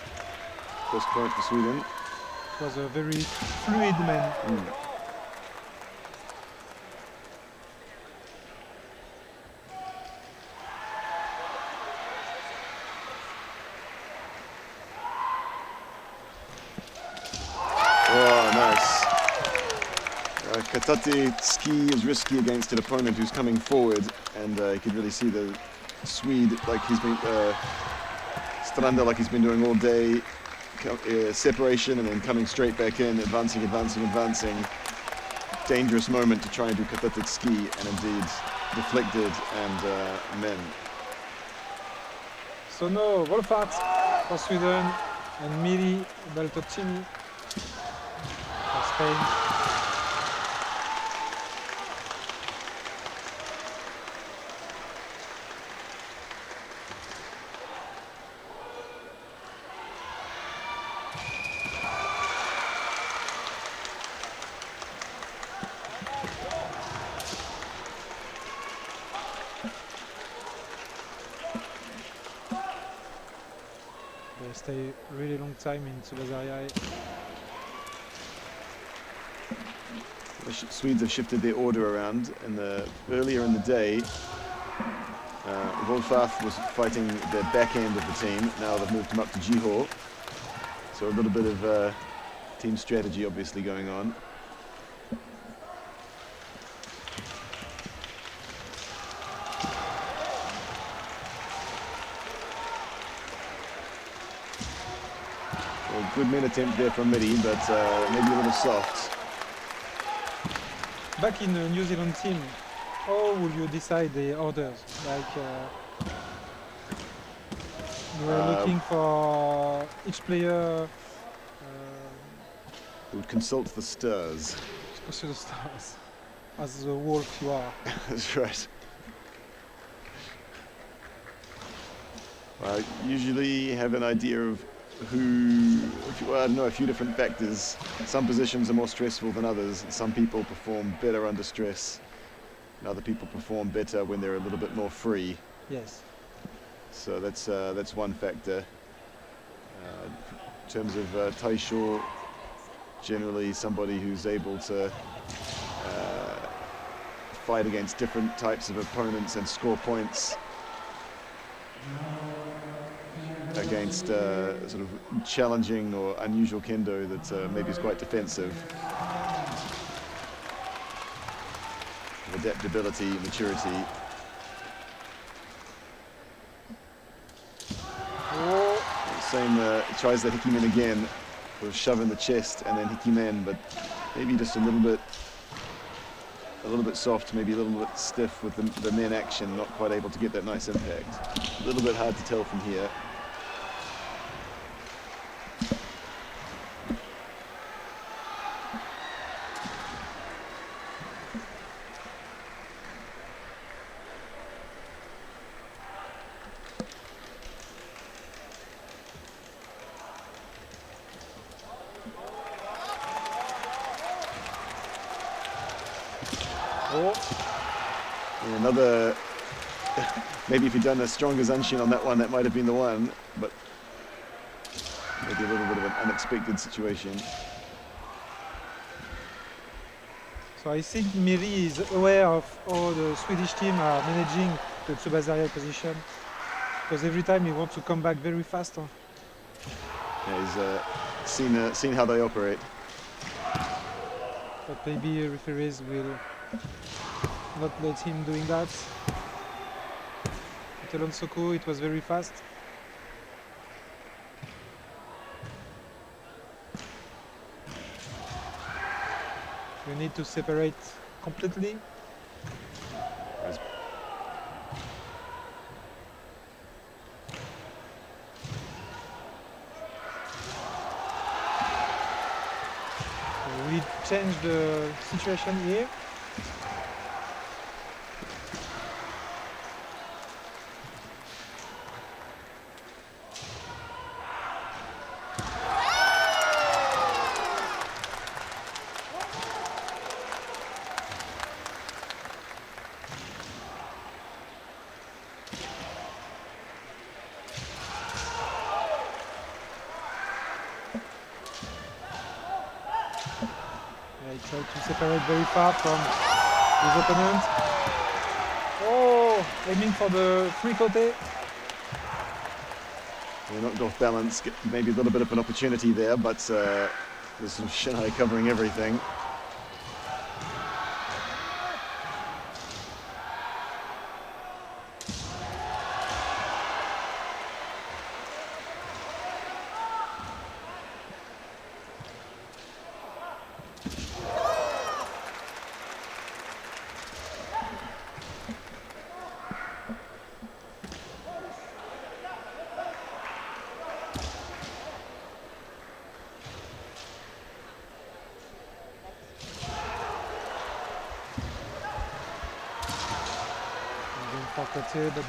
First point for Sweden. It was a very fluid man. Oh, nice. Katate ski is risky against an opponent who's coming forward, and you could really see the Swede, like he's been, Stranda, like he's been doing all day, separation and then coming straight back in, advancing. Dangerous moment to try and do katate ski, and indeed deflected and men. So no, Wolfart for Sweden and Miri Baltoccini for Spain. They stay really long time in Subazariai. The Swedes have shifted their order around. Earlier in the day, Wolfath was fighting the back end of the team. Now they've moved him up to Jiho. So a little bit of team strategy obviously going on. Well, good men attempt there from Midi, but maybe a little soft. Back in the New Zealand team, how will you decide the orders? Like you were looking for each player. We would consult the stars. Consult the stars. As the wolf you are. That's right. I usually have an idea of I don't know, a few different factors. Some positions are more stressful than others. Some people perform better under stress, and other people perform better when they're a little bit more free. Yes. So that's one factor. In terms of Taisho, generally somebody who's able to fight against different types of opponents and score points against sort of challenging or unusual kendo that maybe is quite defensive. Adaptability, maturity. Same, tries the Hikimen again, sort of shove in the chest and then Hikimen, but maybe just a little little bit soft, maybe a little bit stiff with the men action, not quite able to get that nice impact. A little bit hard to tell from here. And another, maybe if he'd done a stronger Zanshin on that one, that might have been the one, but maybe a little bit of an unexpected situation. So I think Miri is aware of how the Swedish team are managing the Tsubazaria position, because every time he wants to come back very fast. Yeah, he's seen how they operate. But maybe referees will not let him doing that. At Alonsoku, it was very fast. You need to separate completely. We change the situation here. Try to separate very far from his opponent. Oh, aiming for the free kote. They knocked off balance, maybe a little bit of an opportunity there, but there's some Shiai covering everything. But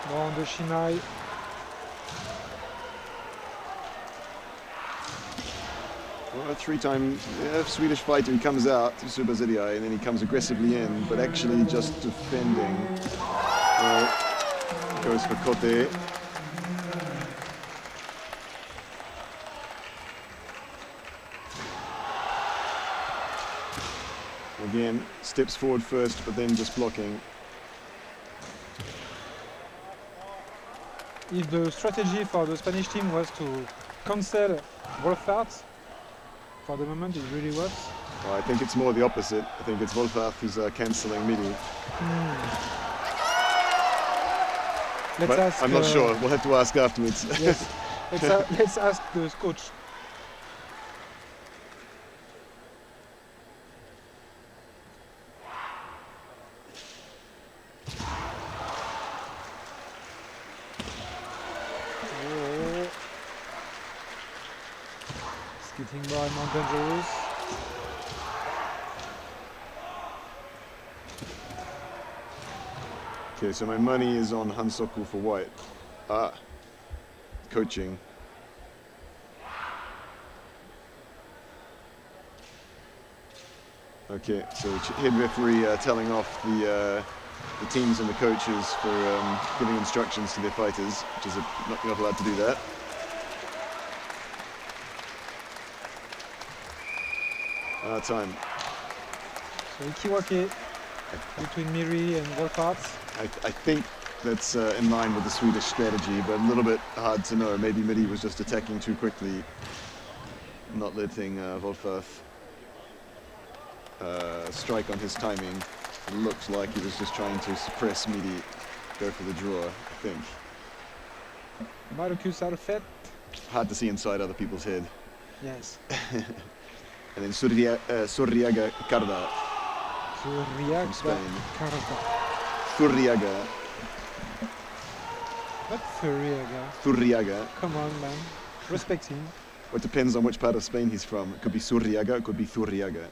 more on the Shinai. Well, a three-time Swedish fighter, he comes out to Tsubazaria and then he comes aggressively in, but actually just defending. Goes for kote. Again, steps forward first, but then just blocking. If the strategy for the Spanish team was to cancel Wolfart, for the moment it really works. Well, I think it's more the opposite. I think it's Wolfart who's cancelling Midi. But Ask, I'm not sure. We'll have to ask afterwards. Yes. Let's ask the coach. Getting more and more dangerous. Okay, so my money is on Hansoku for white. Coaching. Okay, so head referee telling off the teams and the coaches for giving instructions to their fighters, which is not allowed to do that. Time. So Ikiwake between Miri and Wolfart. I think that's in line with the Swedish strategy, but a little bit hard to know. Maybe Midi was just attacking too quickly, not letting Wolfart strike on his timing. It looks like he was just trying to suppress Midi, go for the draw, I think. Marcus Arfet. Hard to see inside other people's head. Yes. And then Surriaga Karda. Zuriaga. Spain. Carota. Zurriaga. Not Zuriaga. Zurriaga. Come on, man. Respect him. Well, it depends on which part of Spain he's from. It could be Zurriaga, it could be Zurriaga.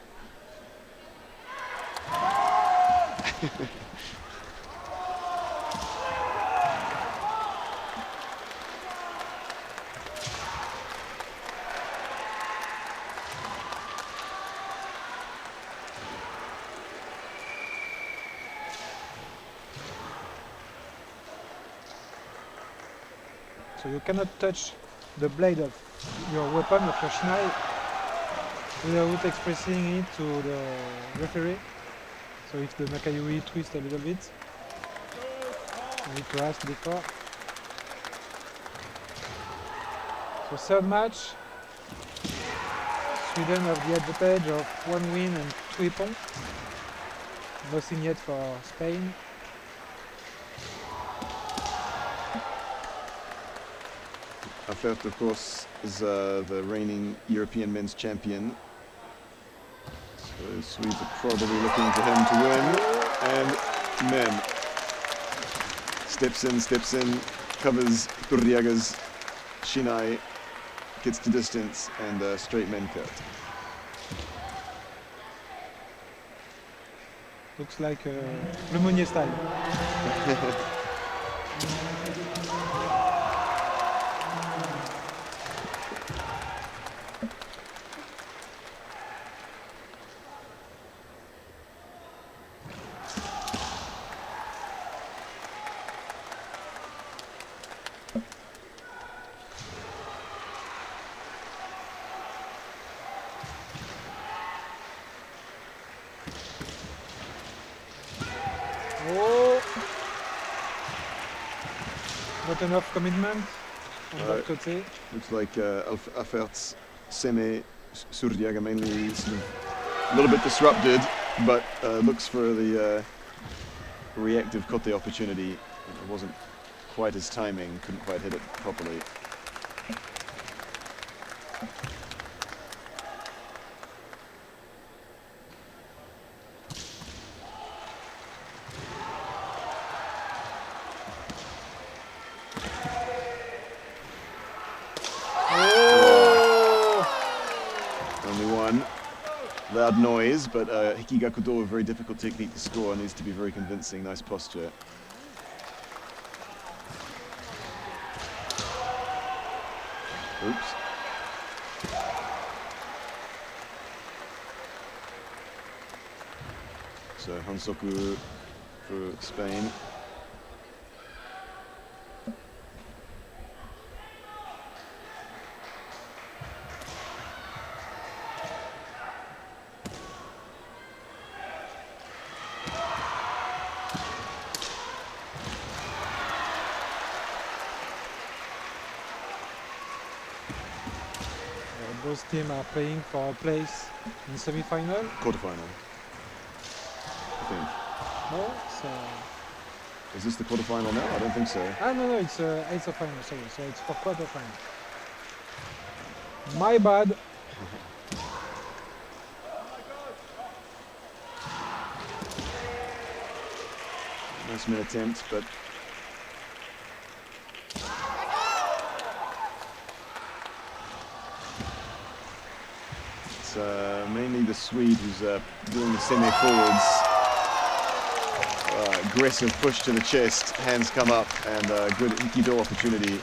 So you cannot touch the blade of your weapon, of your shinai, without expressing it to the referee. So if the Nakayuri twists a little bit, I need to ask before. So third match, Sweden have the advantage of 1 win and 2 points. Nothing yet for Spain. Afert, of course, is the reigning European men's champion. So the Swedes are probably looking for him to win. And men. Steps in, covers Zurriaga's shinai, gets to distance, and straight men cut. Looks like Le Monnier style. Oh! Not enough commitment on that côté. Looks like Afert's Seme Zurriaga mainly sort of a little bit disrupted, but looks for the reactive kote opportunity. It wasn't quite his timing, couldn't quite hit it properly. Loud noise, but Hikigakudo, a very difficult technique to score, needs to be very convincing. Nice posture. Oops. So Hansoku for Spain. Both teams are playing for a place in semi-final. Quarterfinal, I think. No, so Is this the quarterfinal now? I don't think so. no, it's eighth of final. Sorry, so it's for quarterfinal. My bad. Nice mid attempt, but it's mainly the Swede who's doing the semi-forwards. Aggressive push to the chest, hands come up, and good Ikido opportunity.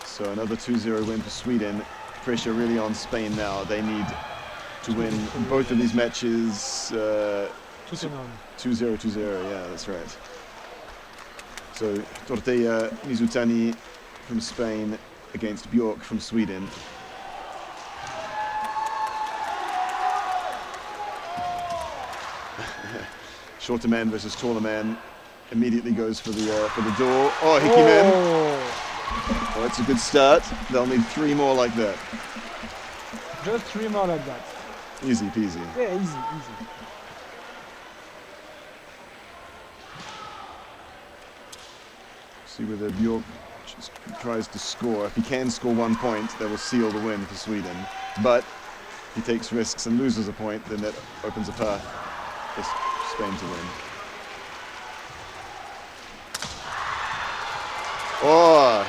So another 2-0 win for Sweden. Pressure really on Spain now. They need to win both of these matches. 2-0, 2-0, yeah, that's right. So Torteya Mizutani from Spain against Bjork from Sweden. Shorter man versus taller man. Immediately goes for the door. Oh, Hikimen. Oh, that's a good start. They'll need 3 more like that. Just 3 more like that. Easy peasy. Yeah, easy, easy. See whether Bjork tries to score. If he can score 1 point, that will seal the win for Sweden. But he takes risks and loses a point, then that opens a path for Spain to win. Oh!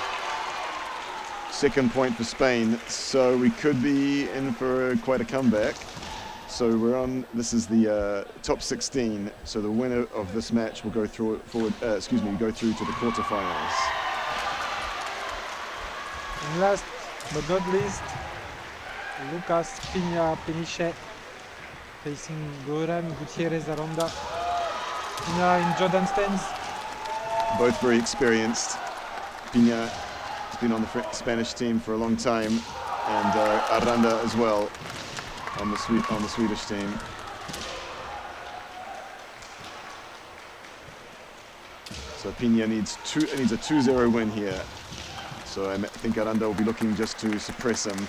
Second point for Spain, so we could be in for quite a comeback. So we're on, this is the top 16, so the winner of this match will go through go through to the quarterfinals. And last but not least, Lucas Pina Peniche facing Goran Gutierrez Aranda. Pina in Jordan stance. Both very experienced. Pina has been on the Spanish team for a long time, and Aranda as well on the Swedish team. So Pina needs a 2-0 win here. So I think Aranda will be looking just to suppress him,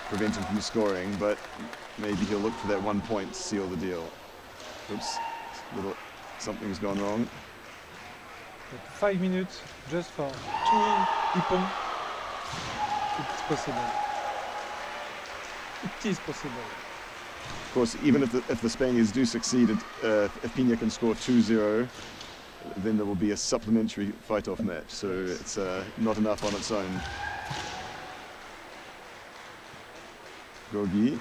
prevent him from scoring, but maybe he'll look for that 1 point to seal the deal. Oops, something's gone wrong. But 5 minutes just for 2 ippon. It's possible. It is possible. Of course, even if the Spaniards do succeed, if Pina can score 2-0, then there will be a supplementary fight-off match. So it's not enough on its own. Gogi.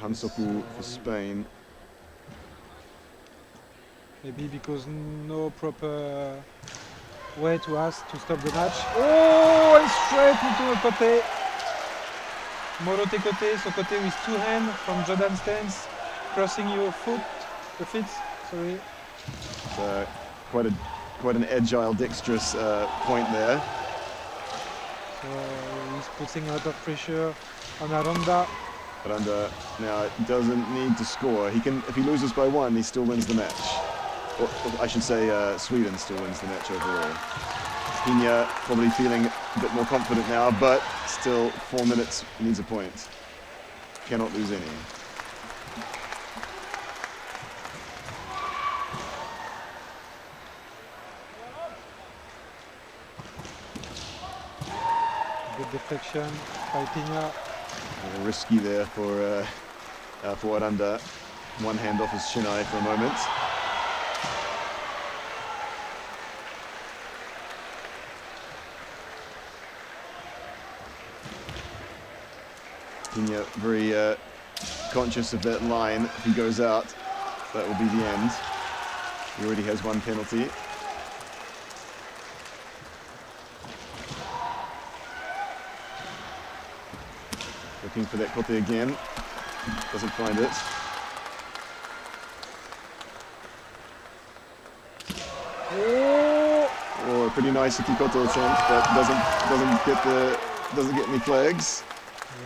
Hansoku for Spain. Maybe because no proper way to ask to stop the match. Oh, and straight into the côté. Morote côté, so côté with 2 hands from Jordan stance, crossing your feet. Sorry. So quite an agile, dexterous point there. So he's putting a lot of pressure on Aranda. Aranda now doesn't need to score. He can, if he loses by 1, he still wins the match. Or I should say, Sweden still wins the match overall. Pina probably feeling a bit more confident now, but still 4 minutes, needs a point. Cannot lose any. Good deflection by Pina. Risky there for Aranda. One hand off his shinai for a moment. Pina very conscious of that line. If he goes out, that will be the end. He already has 1 penalty. Looking for that kote again. Doesn't find it. Oh, a pretty nice ikikoto attempt, but doesn't get any flags.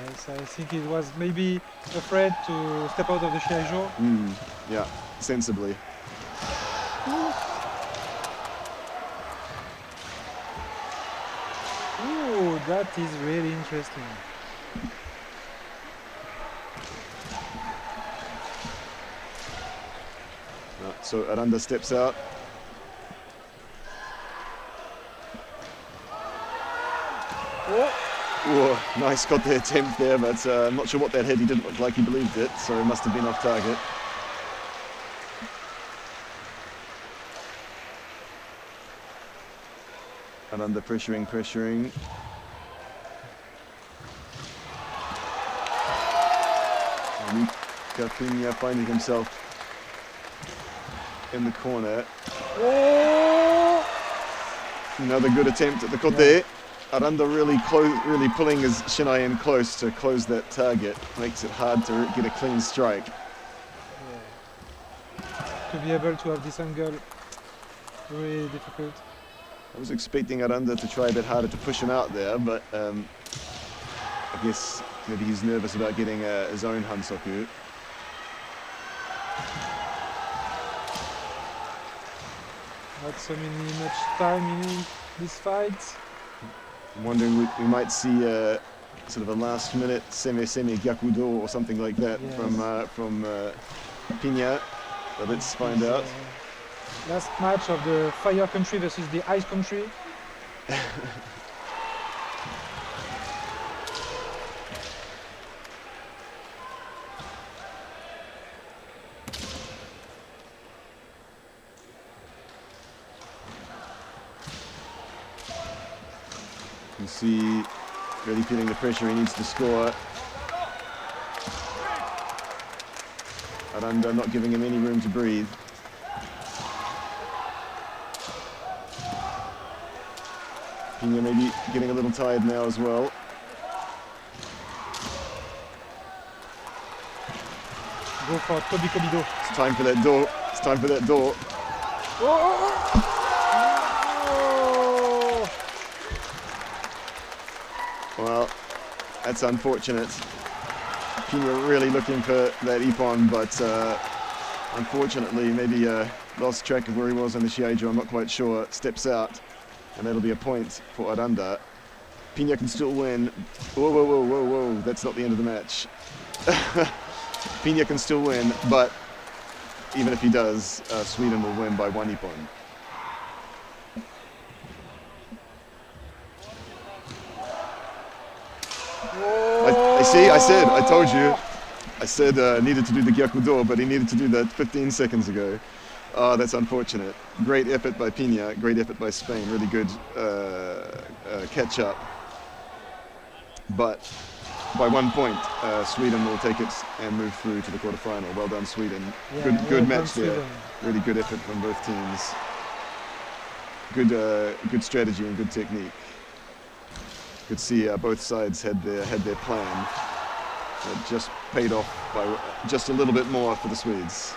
Yes, I think he was maybe afraid to step out of the Shiai-jo. Yeah, sensibly. Ooh, that is really interesting. So Aranda steps out. Oh, nice got the attempt there, but I'm not sure what that hit. He didn't look like he believed it, so it must have been off target. Aranda pressuring. Pina finding himself in the corner. Oh! Another good attempt at the kote. Yeah. Aranda really pulling his shinai in close to close that target. Makes it hard to get a clean strike. Yeah. To be able to have this angle, really difficult. I was expecting Aranda to try a bit harder to push him out there, but I guess maybe he's nervous about getting his own Hansoku. Not so much time in this fight. I'm wondering we might see sort of a last-minute semi gyakudo or something like that from Pina. But let's find out. Last match of the fire country versus the ice country. You see, really feeling the pressure he needs to score. Aranda not giving him any room to breathe. Pina maybe getting a little tired now as well. Go for Tobi Kobido. It's time for that door. It's time for that door. Oh! Well, that's unfortunate. Pina really looking for that ippon, but unfortunately maybe lost track of where he was on the Shiai-jo, I'm not quite sure. Steps out, and that'll be a point for Aranda. Pina can still win. Whoa, whoa, whoa, whoa, whoa, that's not the end of the match. Pina can still win, but even if he does, Sweden will win by 1 ippon. I told you. I said needed to do the gyakudo, but he needed to do that 15 seconds ago. Oh, that's unfortunate. Great effort by Pina, great effort by Spain, really good catch up. But by 1 point, Sweden will take it and move through to the quarterfinal. Well done, Sweden. Yeah, good match there. Really good effort from both teams. Good strategy and good technique. Could see both sides had their plan. It just paid off by just a little bit more for the Swedes.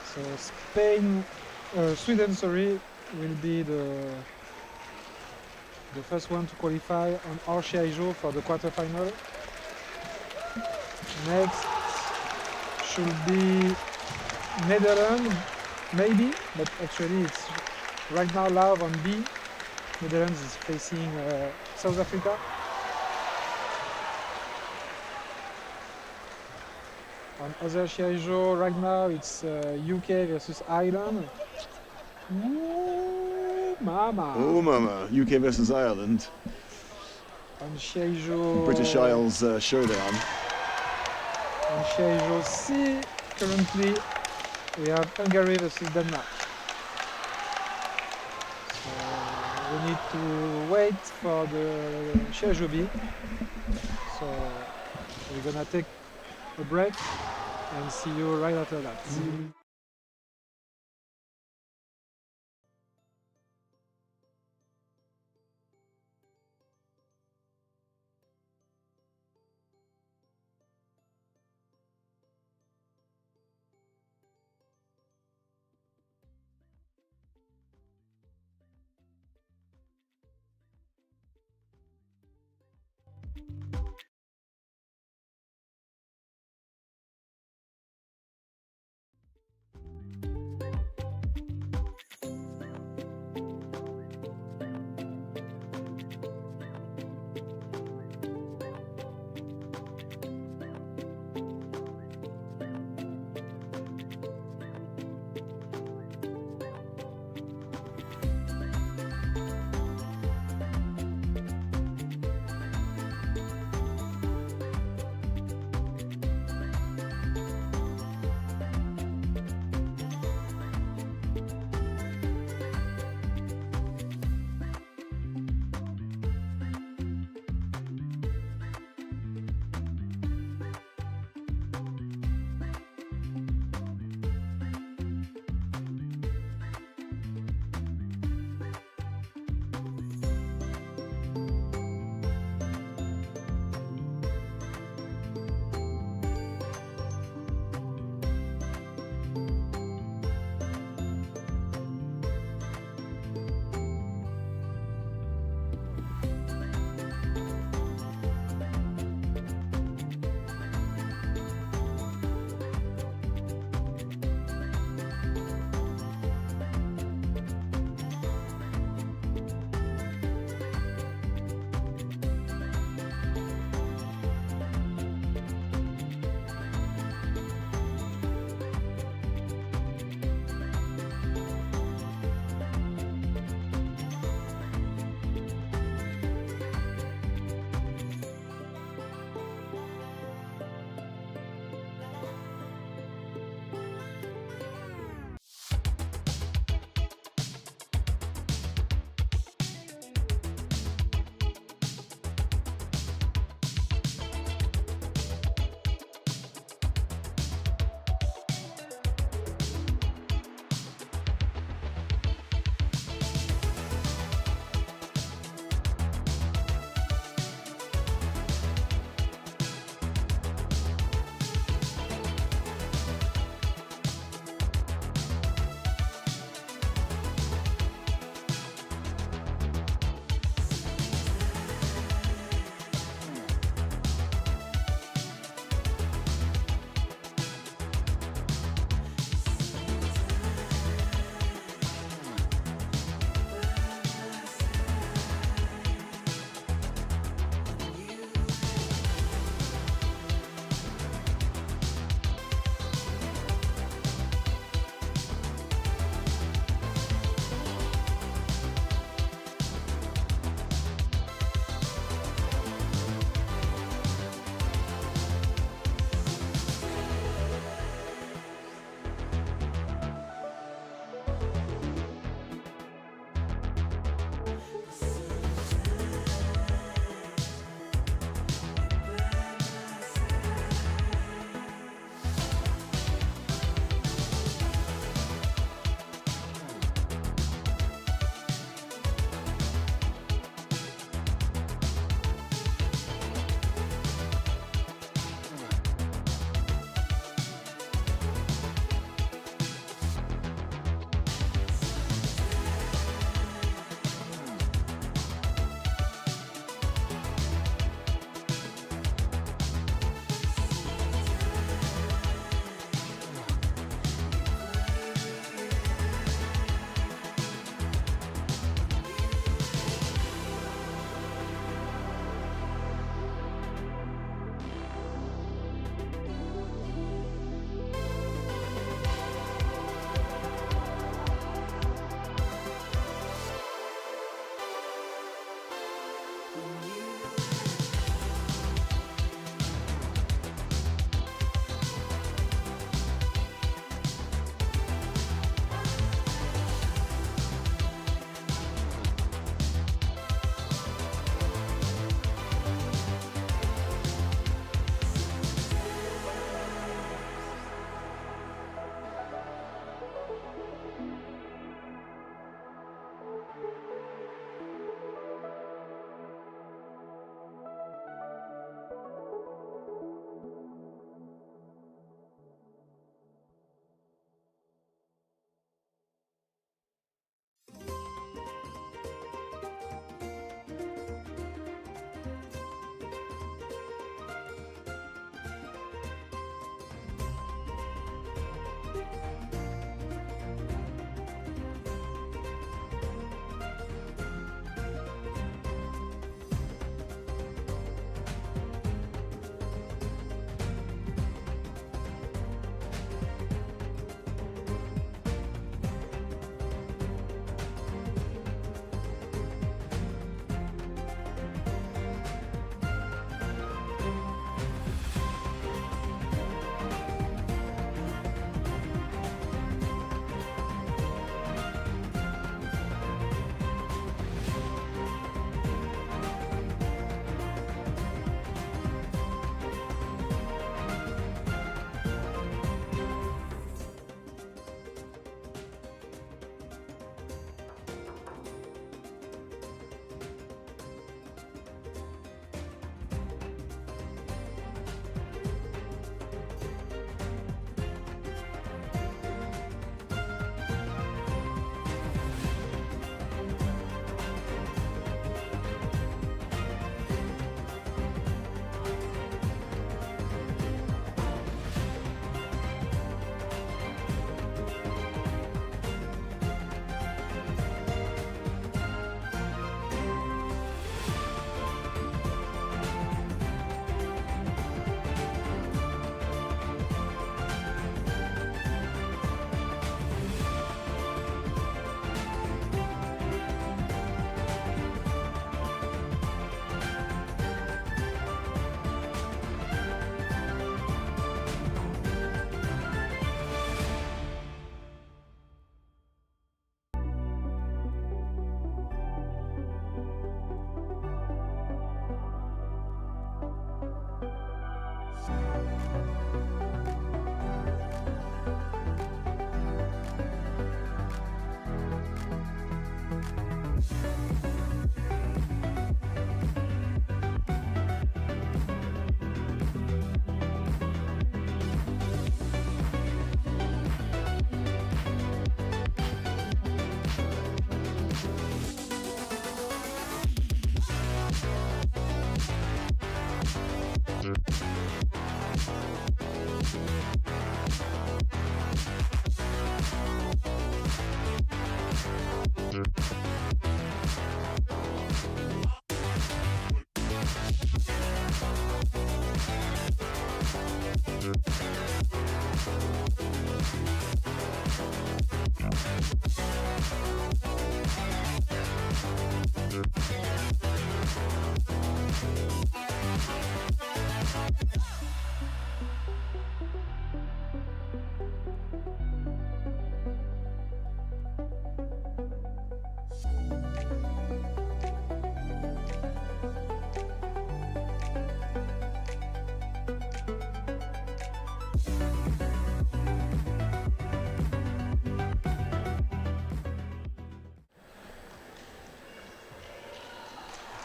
So Sweden, will be the first one to qualify on our Shiai-jo for the quarterfinal. Next should be Netherlands, maybe, but actually it's right now live on B. Netherlands is facing South Africa. On other Shiai-jo right now it's UK versus Ireland. Ooh, mama! Oh mama, UK versus Ireland. On Shiai-jo... British Isles showdown. On Shiai-jo C, currently we have Hungary versus Denmark. So we need to wait for the Shiai-jo B. So we're gonna take a break and see you right after that.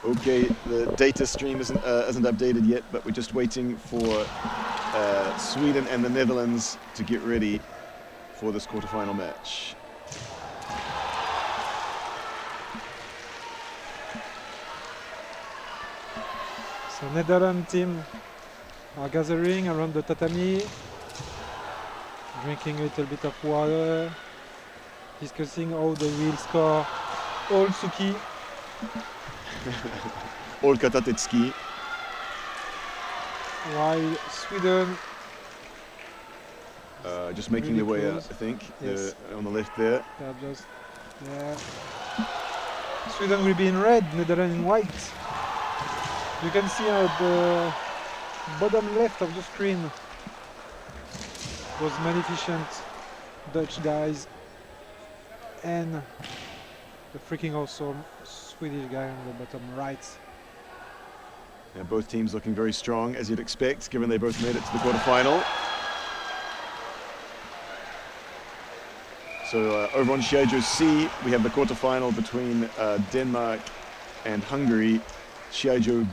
Okay, the data stream isn't updated yet, but we're just waiting for Sweden and the Netherlands to get ready for this quarterfinal match. So Netherlands team are gathering around the tatami, drinking a little bit of water, discussing how they will score all Suki. All Katatetsuki. While Sweden just making their way close. out, I think. Yes. They're on the left there. They're just Sweden will be in red, Netherlands in white. You can see at the bottom left of the screen those magnificent Dutch guys and the freaking awesome Swedish guy on the bottom right. Yeah, both teams looking very strong, as you'd expect, given they both made it to the quarterfinal. So over on Shiai-jo C, we have the quarterfinal between Denmark and Hungary. Shiai-jo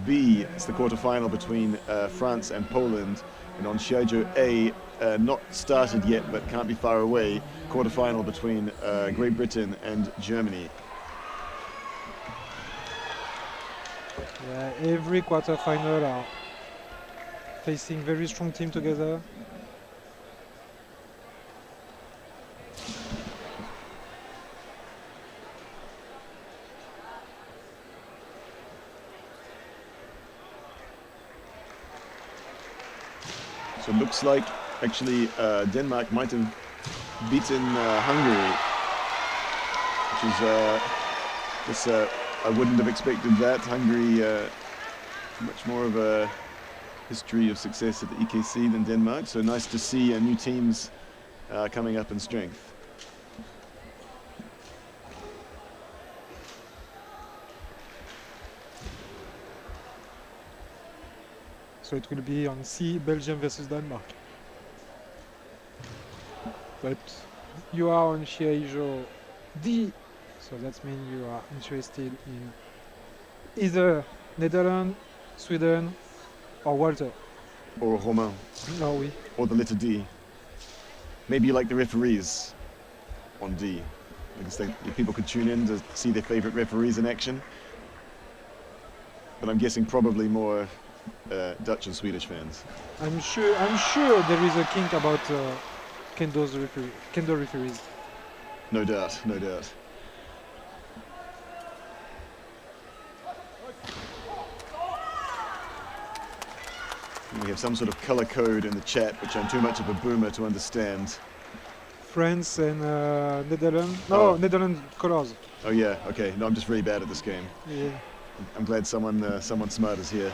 B, it's the quarterfinal between France and Poland. And on Shiai-jo A, not started yet, but can't be far away, quarterfinal between Great Britain and Germany. Yeah, every quarter-final are facing very strong team together. So it looks like actually Denmark might have beaten Hungary, which is I wouldn't have expected that. Hungary, much more of a history of success at the EKC than Denmark, so nice to see new teams coming up in strength. So it will be on C, Belgium versus Denmark. But you are on Shiai-jo D, so that means you are interested in either Netherlands, Sweden, or Walter. Or Romain, No, oui. or the letter D. Maybe you like the referees on D, because people could tune in to see their favorite referees in action. But I'm guessing probably more Dutch and Swedish fans. I'm sure there is a kink about Kendo referees. No doubt, no doubt. We have some sort of color code in the chat, which I'm too much of a boomer to understand. France and Netherlands. No, Oh. Netherlands colors. Oh yeah, okay. No, I'm just really bad at this game. Yeah. I'm glad someone smart is here.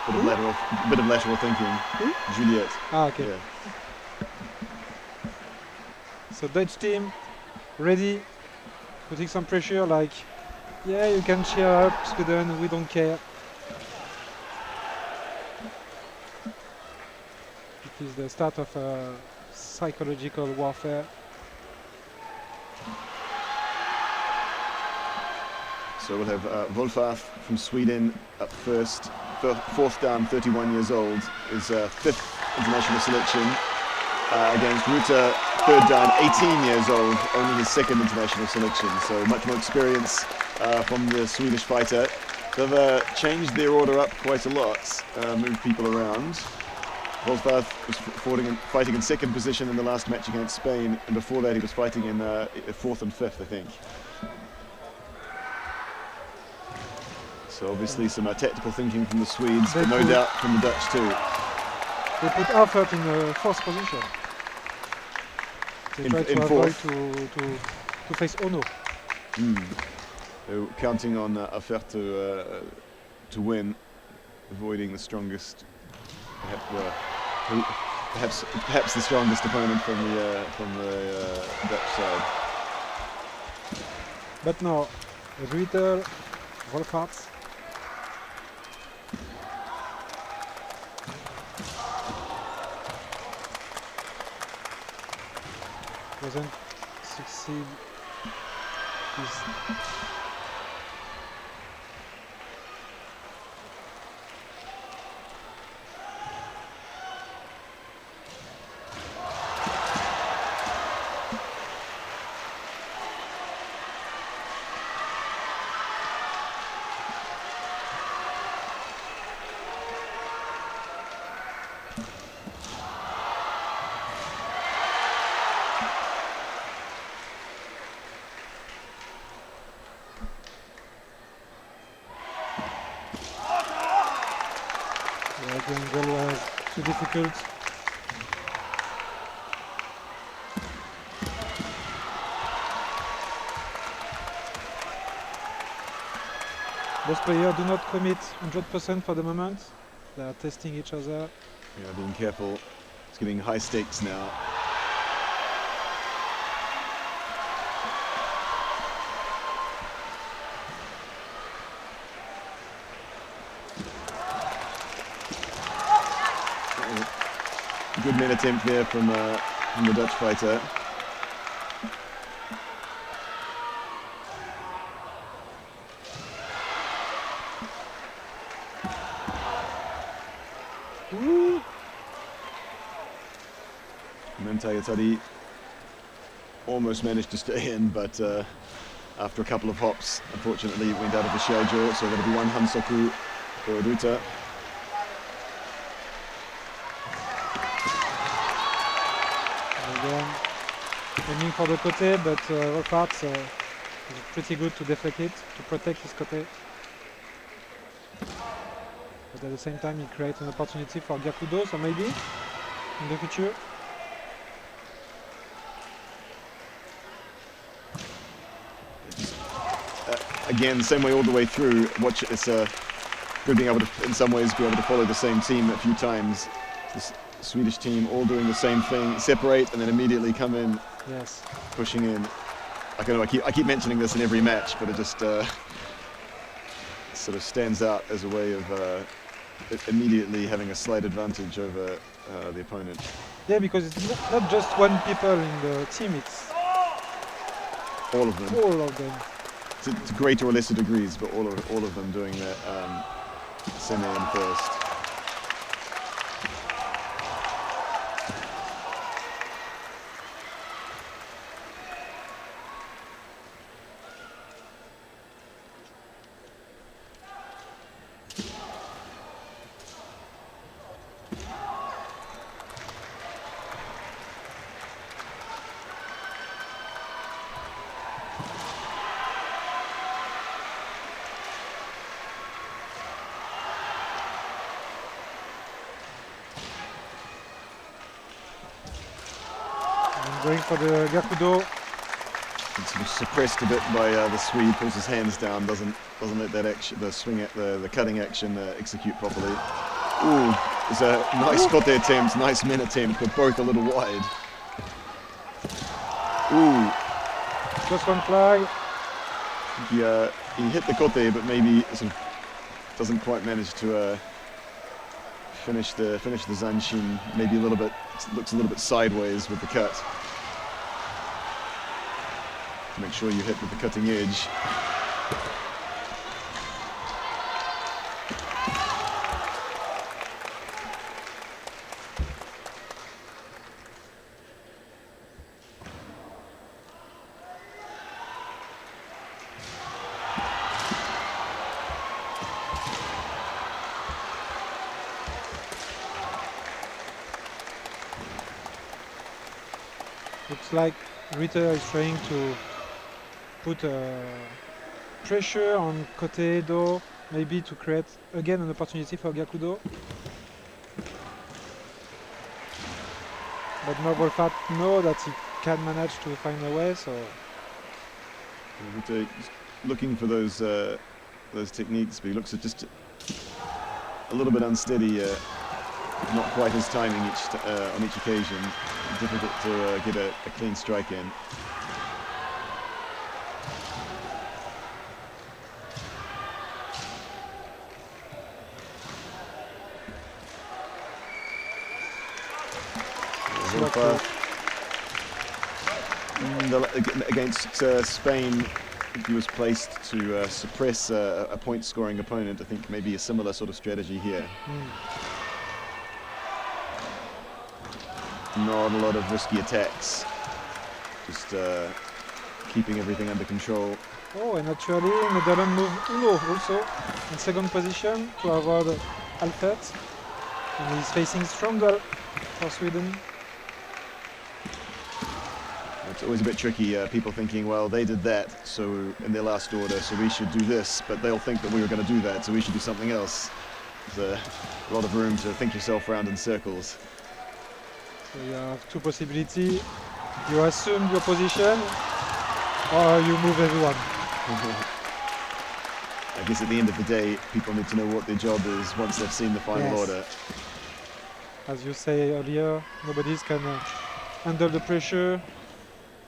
Bit of lateral thinking. Juliet. Ah, okay. Yeah. So Dutch team ready, putting some pressure. Like, yeah, you can cheer up Sweden. We don't care. It is the start of a psychological warfare. So we'll have Wolfath from Sweden up first. Fourth down, 31 years old, is fifth international selection. Against Ruta, third down, 18 years old, only his second international selection. So much more experience from the Swedish fighter. They've changed their order up quite a lot, moved people around. Wolfath was fighting in second position in the last match against Spain, and before that he was fighting in fourth and fifth, I think. So obviously some tactical thinking from the Swedes, but no doubt from the Dutch too. they put effort in the fourth position. They try to avoid to face Ono. They're counting on Affair to win, avoiding the strongest, perhaps the strongest opponent from the Dutch side. But no, Ritter, Wolfhardt. Doesn't succeed. The angle was too difficult. Both players do not commit 100% for the moment. They are testing each other. Yeah, being careful. It's getting high stakes now. Good mid attempt there from the Dutch fighter. Mentayatari almost managed to stay in, but after a couple of hops, unfortunately went out of the Shiai-jo, so that'll be one Hansoku for Ruta. Again, aiming for the kote, but Wolfhardt is pretty good to deflect it, to protect his kote. But at the same time, he creates an opportunity for Gyakudo, so maybe in the future. Again, same way all the way through. Watch, it's good being able to, in some ways, be able to follow the same team a few times. This Swedish team all doing the same thing, separate and then immediately come in, yes, pushing in. I keep mentioning this in every match, but it just sort of stands out as a way of immediately having a slight advantage over the opponent. Yeah, because it's not just one people in the team, it's all of them. All of them. To greater or lesser degrees, but all of them doing that semi and first. Going for the Gyakudo. It's sort of suppressed a bit by the Swede. Pulls his hands down. Doesn't let that action, the swing at the cutting action, execute properly. Ooh, it's a nice kote attempt, nice min attempt, but both a little wide. Ooh, just one fly. He hit the kote, but maybe sort of doesn't quite manage to finish the zanshin. Maybe a little bit, looks a little bit sideways with the cut. Make sure you hit with the cutting edge. Looks like Ritter is trying to put pressure on Kote Edo, maybe to create again an opportunity for Gyakudo. But Marble-Fat know that he can manage to find a way, so looking for those techniques, but he looks just a little bit unsteady, not quite his timing on each occasion. Difficult to get a clean strike in. Against Spain, he was placed to suppress a point-scoring opponent. I think maybe a similar sort of strategy here. Not a lot of risky attacks, just keeping everything under control. Oh, and actually Netherlands move Uno also in second position to avoid Alfred, and he's facing Strandal for Sweden. It's always a bit tricky, people thinking, well, they did that so in their last order, so we should do this, but they'll think that we were going to do that, so we should do something else. There's a lot of room to think yourself around in circles. So you have two possibilities. You assume your position, or you move everyone. I guess at the end of the day, people need to know what their job is once they've seen the final order. As you say earlier, nobody can handle the pressure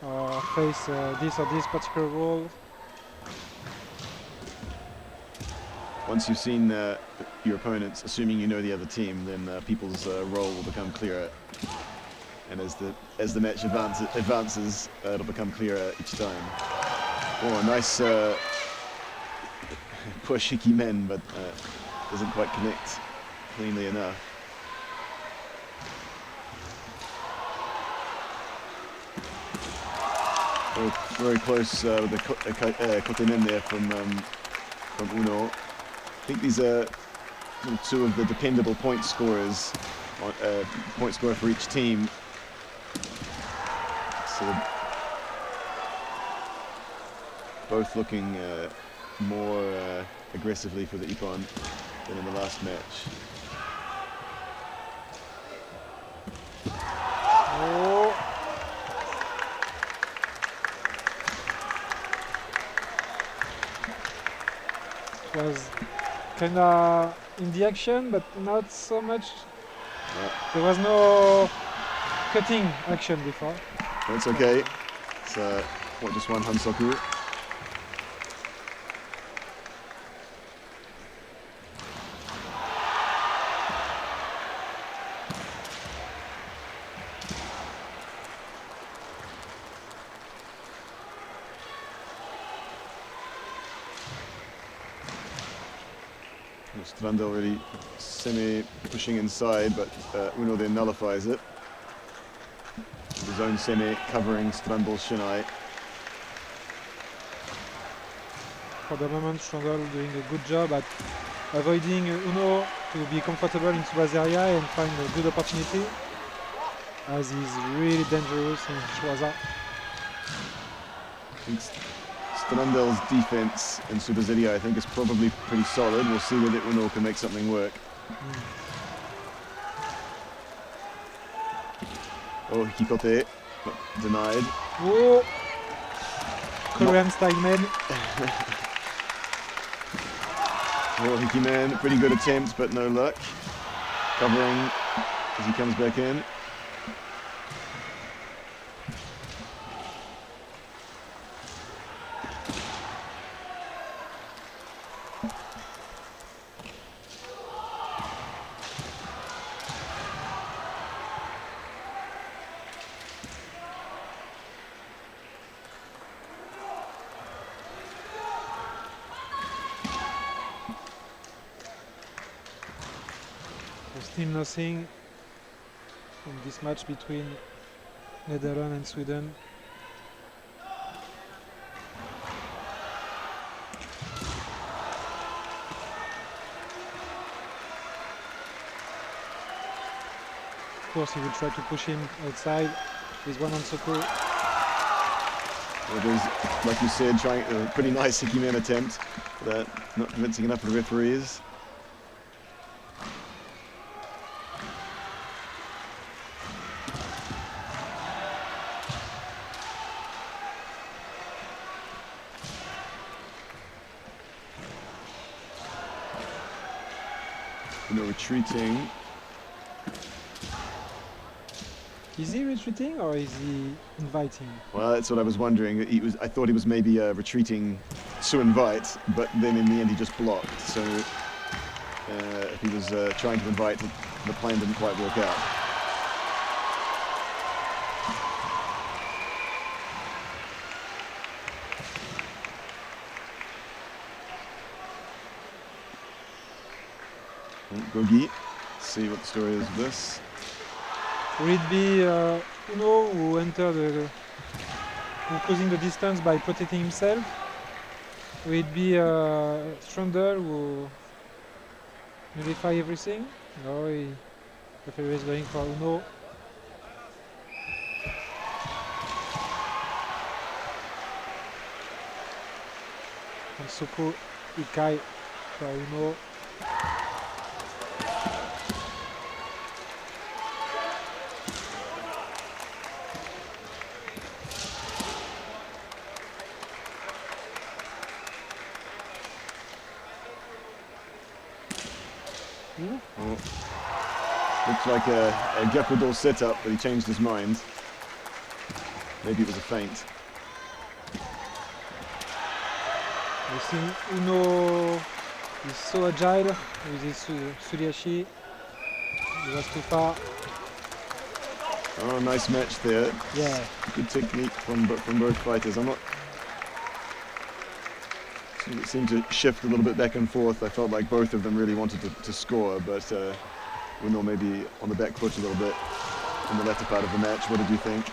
or face this or this particular role. Once you've seen your opponents, assuming you know the other team, then people's role will become clearer. And as the match advances, it'll become clearer each time. Oh, a nice push Hikimen, but doesn't quite connect cleanly enough. Very close with the Kotenin there from Uno. I think these are two of the dependable point scorers, point scorer for each team. So both looking more aggressively for the Ippon than in the last match. Oh. It was kind of in the action, but not so much. There was no cutting action before. That's okay. It's just one Hansoku. Strandal really semi-pushing inside, but Uno then nullifies it. His own semi covering Strandal's shinai. For the moment, Strandal doing a good job at avoiding Uno to be comfortable in Tsuba's area and find a good opportunity, as he's really dangerous in Shwaza. Strandal's defense in Tsuba's area, I think, is probably pretty solid. We'll see whether Uno can make something work. Oh, Hikote, denied. Whoa! Korean style man. Oh, Hikiman, pretty good attempt, but no luck. Covering as he comes back in. Still nothing in this match between Netherlands and Sweden. Of course, he will try to push him outside with one on Soko. It is, like you said, trying a pretty nice Hikimen attempt, but not convincing enough of the referees. retreating. Is he retreating or is he inviting? Well, that's what I was wondering. I thought he was maybe retreating to invite, but then in the end he just blocked. So if he was trying to invite, the plan didn't quite work out. Bogi, see what the story is of this. Will it be Uno who entered who closing the distance by protecting himself? Will it be Strandel who nullify everything? No, the referee is going for Uno. And Suku Ikai for Uno. Oh. Looks like a Gyakudo setup, but he changed his mind. Maybe it was a feint. You see Uno is so agile with his Suriashi. He was too far. Oh, nice match there. Yeah. Good technique from both fighters. It seemed to shift a little bit back and forth. I felt like both of them really wanted to score, but Uno maybe on the back foot a little bit in the latter part of the match. What did you think?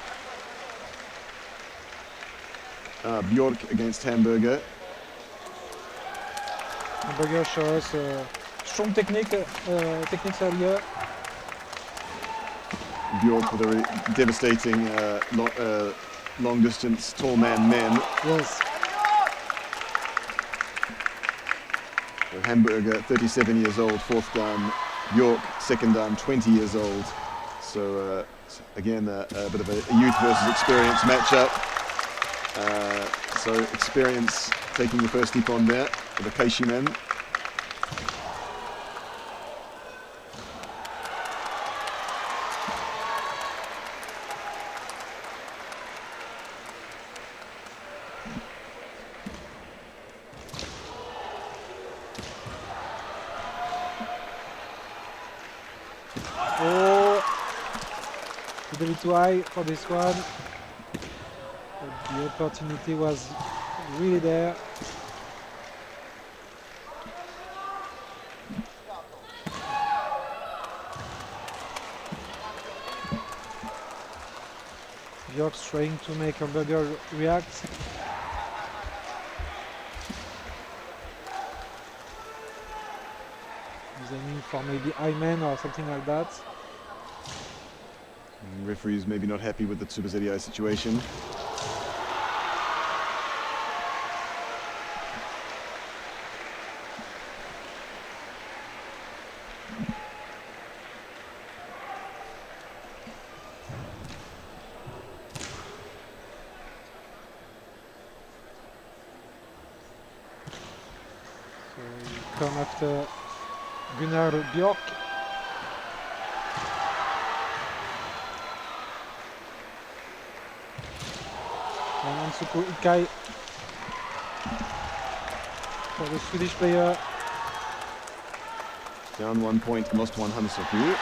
Bjork against Hamburger. Hamburger shows us strong techniques earlier. Bjork with a really devastating long distance tall man men. Yes. Hamburger, 37 years old, fourth dan. Bjork, second dan, 20 years old. So again, a bit of a youth versus experience matchup. So experience taking the first ippon there for the Kaishimen. A bit too high for this one. But the opportunity was really there. Bjork's trying to make Hamburger react. He's aiming for maybe Iman or something like that. Referee's maybe not happy with the Tsubaseri situation. So we come after Gunnar Bjork. And Ansuko Ikai for the Swedish player. Down 1 point, lost one Hansoku.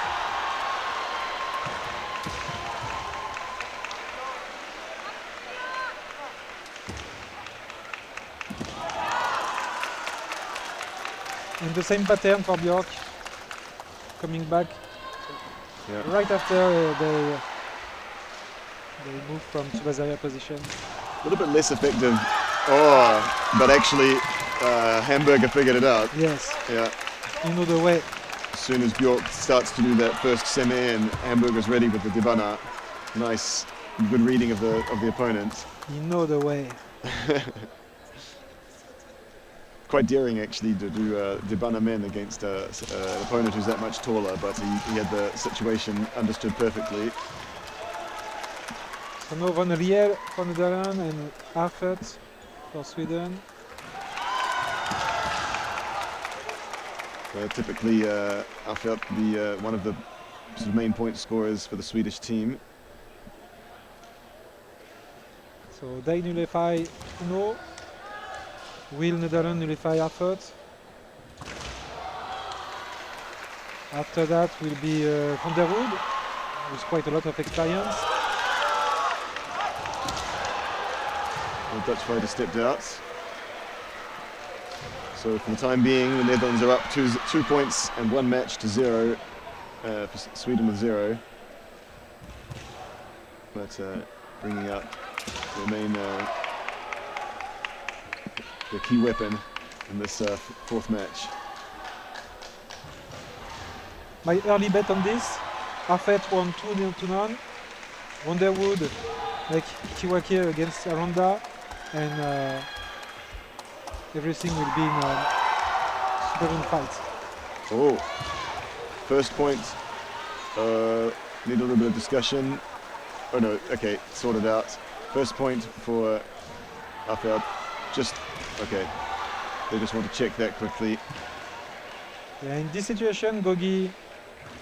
And the same pattern for Bjork. Coming back right after they move from Tsubaseri position. A little bit less effective. Oh, but actually Hamburger figured it out. Yes. Yeah. You know the way. As soon as Bjork starts to do that first semi-in, Hamburger's ready with the Dibana. Nice, good reading of the opponent. You know the way. Quite daring actually to do Dibana men against an opponent who's that much taller, but he had the situation understood perfectly. So now Van Riel for Netherlands and Arfert for Sweden. Typically, I felt the one of the sort of main point scorers for the Swedish team. So they nullify Uno. Will Netherlands nullify Afert. After that will be Van der Wood, with quite a lot of experience. The Dutch fighter stepped out. So for the time being, the Netherlands are up 2 points and 1 match to 0. For Sweden with 0. But bringing out their main, their key weapon in this fourth match. My early bet on this, Afet won 2-0. Wonderwood, like Chiwake against Aranda, and everything will be in a super fight. Oh, first point, need a little bit of discussion. Oh no, okay, sorted out. First point for Afet, just, okay, they just want to check that quickly. Yeah, in this situation, Gogi,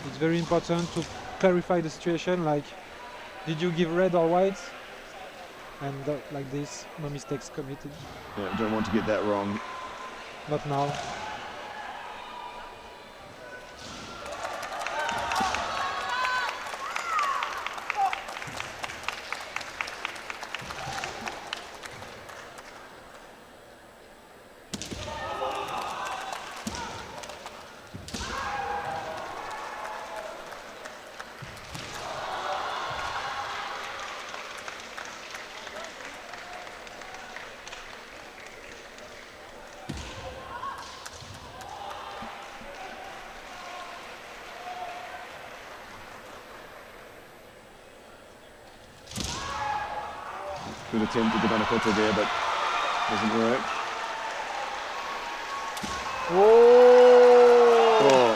it's very important to clarify the situation, like, did you give red or white? And like this, no mistakes committed. Yeah, don't want to get that wrong. Not now. Good attempt to get on a photo there, but doesn't work. Oh,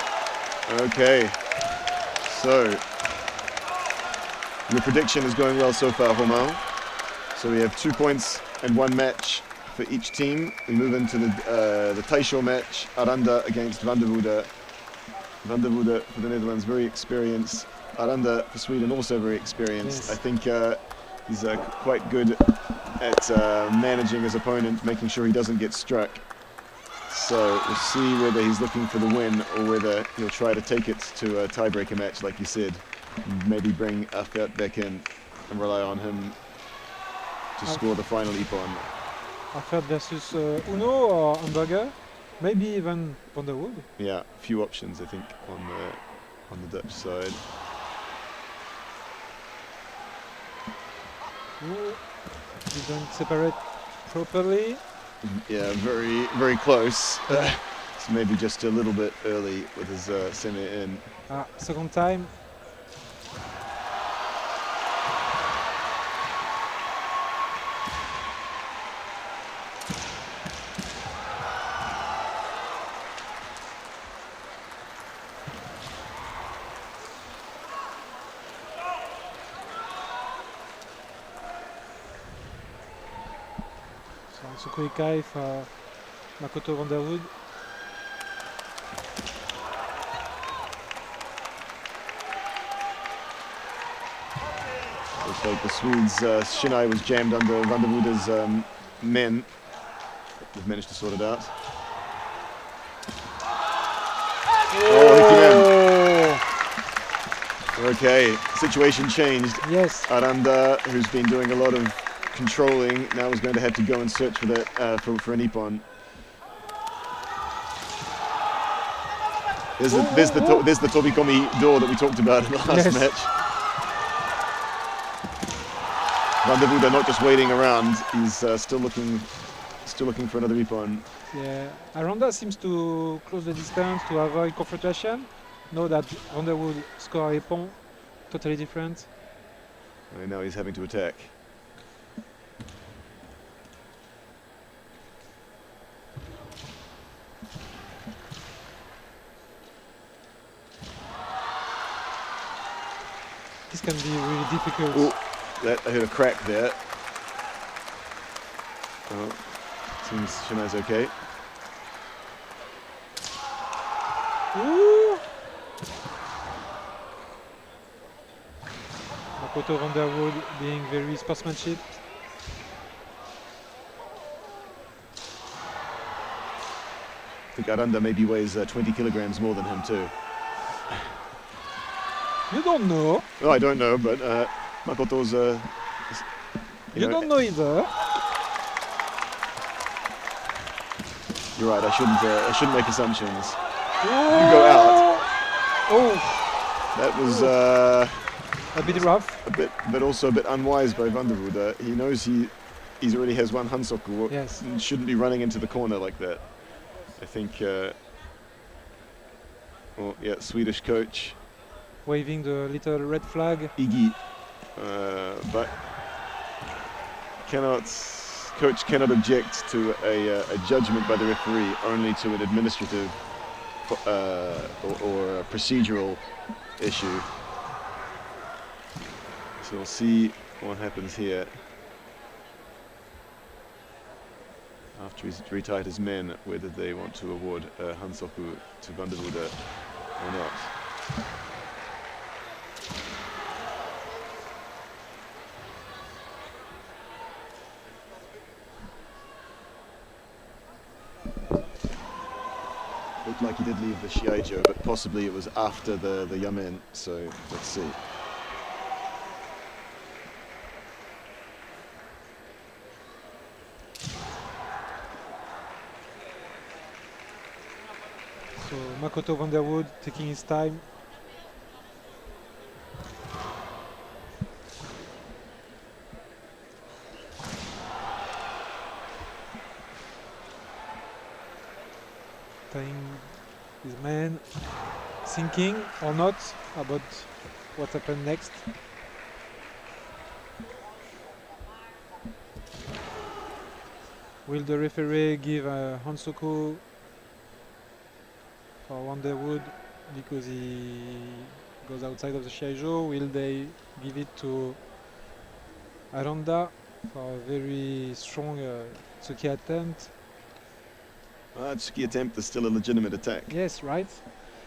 okay. So, your prediction is going well so far, Romain. So we have 2 points and 1 match for each team. We move into the Taisho match, Aranda against Van der Woede. Van der Woede for the Netherlands, very experienced. Aranda for Sweden, also very experienced. Yes. I think he's quite good at managing his opponent, making sure he doesn't get struck. So we'll see whether he's looking for the win or whether he'll try to take it to a tiebreaker match, like you said. Maybe bring Afert back in and rely on him to score the final Ippon. Afert versus Uno or Hamburger, maybe even Van der Wood. Yeah, a few options I think on the Dutch side. Didn't separate properly. Yeah, very, very close. So maybe just a little bit early with his semi in. Second time. Sukui Kai for Makoto Van der Wood. Looks like the Swedes, Shinai was jammed under Van der Woede's men. They've managed to sort it out. Oh, he came in. Okay, situation changed. Yes. Aranda, who's been doing a lot of controlling, now is going to have to go and search for that for an Ippon. There's the Tobikomi door that we talked about in the last match. Van der Woede not just waiting around; he's still looking for another Ippon. Yeah, Aranda seems to close the distance to avoid confrontation. Know that Van der Woede score a Ippon, totally different. And now he's having to attack. This can be really difficult. Ooh, I heard a crack there. Oh, seems Shinai's okay. Makoto van der Wood being very sportsmanship. I think Aranda maybe weighs 20 kilograms more than him too. You don't know. Oh, I don't know, but Makoto's... You don't know either. You're right, I shouldn't make assumptions. Oh. You go out. Oh. That was... a bit rough. A bit, but also a bit unwise by Van der Wood. He knows he already has one Hansoku. Yes. And shouldn't be running into the corner like that. I think... well, yeah, Swedish coach. Waving the little red flag. Iggy. But coach cannot object to a judgment by the referee, only to an administrative or a procedural issue. So we'll see what happens here. After he's retired his men, whether they want to award Hansoku to Van der Wood or not. Looked like he did leave the Shiai-jo, but possibly it was after the Yamen, so let's see. So Makoto van der Wood taking his time. Tying his man, thinking or not about what happened next. Will the referee give a Hansoku for Van der Wood because he goes outside of the Shiai-jo? Will they give it to Aranda for a very strong Tsuki attempt? Tsuki attempt is still a legitimate attack. Yes, right.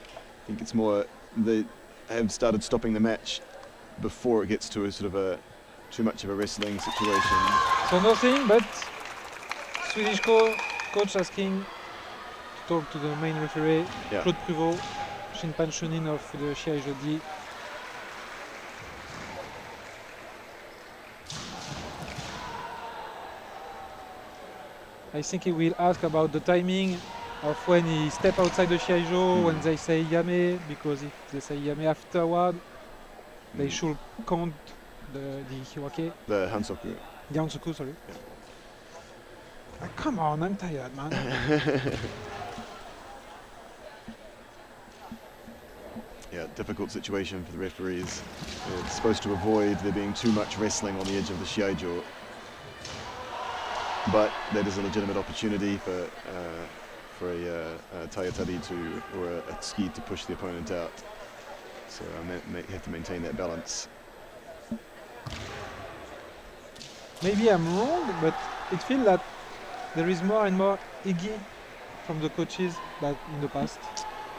I think it's more they have started stopping the match before it gets to a sort of too much of a wrestling situation. So nothing, but Swedish coach asking to talk to the main referee, Yeah. Claude Pruvot, Shinpan Shonin of the Shiai-jo D. I think he will ask about the timing of when he step outside the Shiai-jo, when they say Yame, because if they say Yame afterward, they should count the Hiwake. The Hansoku. The Hansoku, sorry. Yeah. Ah, come on, I'm tired, man. Yeah, difficult situation for the referees. It's supposed to avoid there being too much wrestling on the edge of the Shiai-jo. But that is a legitimate opportunity for a Tayatari or a ski to push the opponent out. So I have to maintain that balance. Maybe I'm wrong, but it feels that there is more and more Iggy from the coaches than in the past.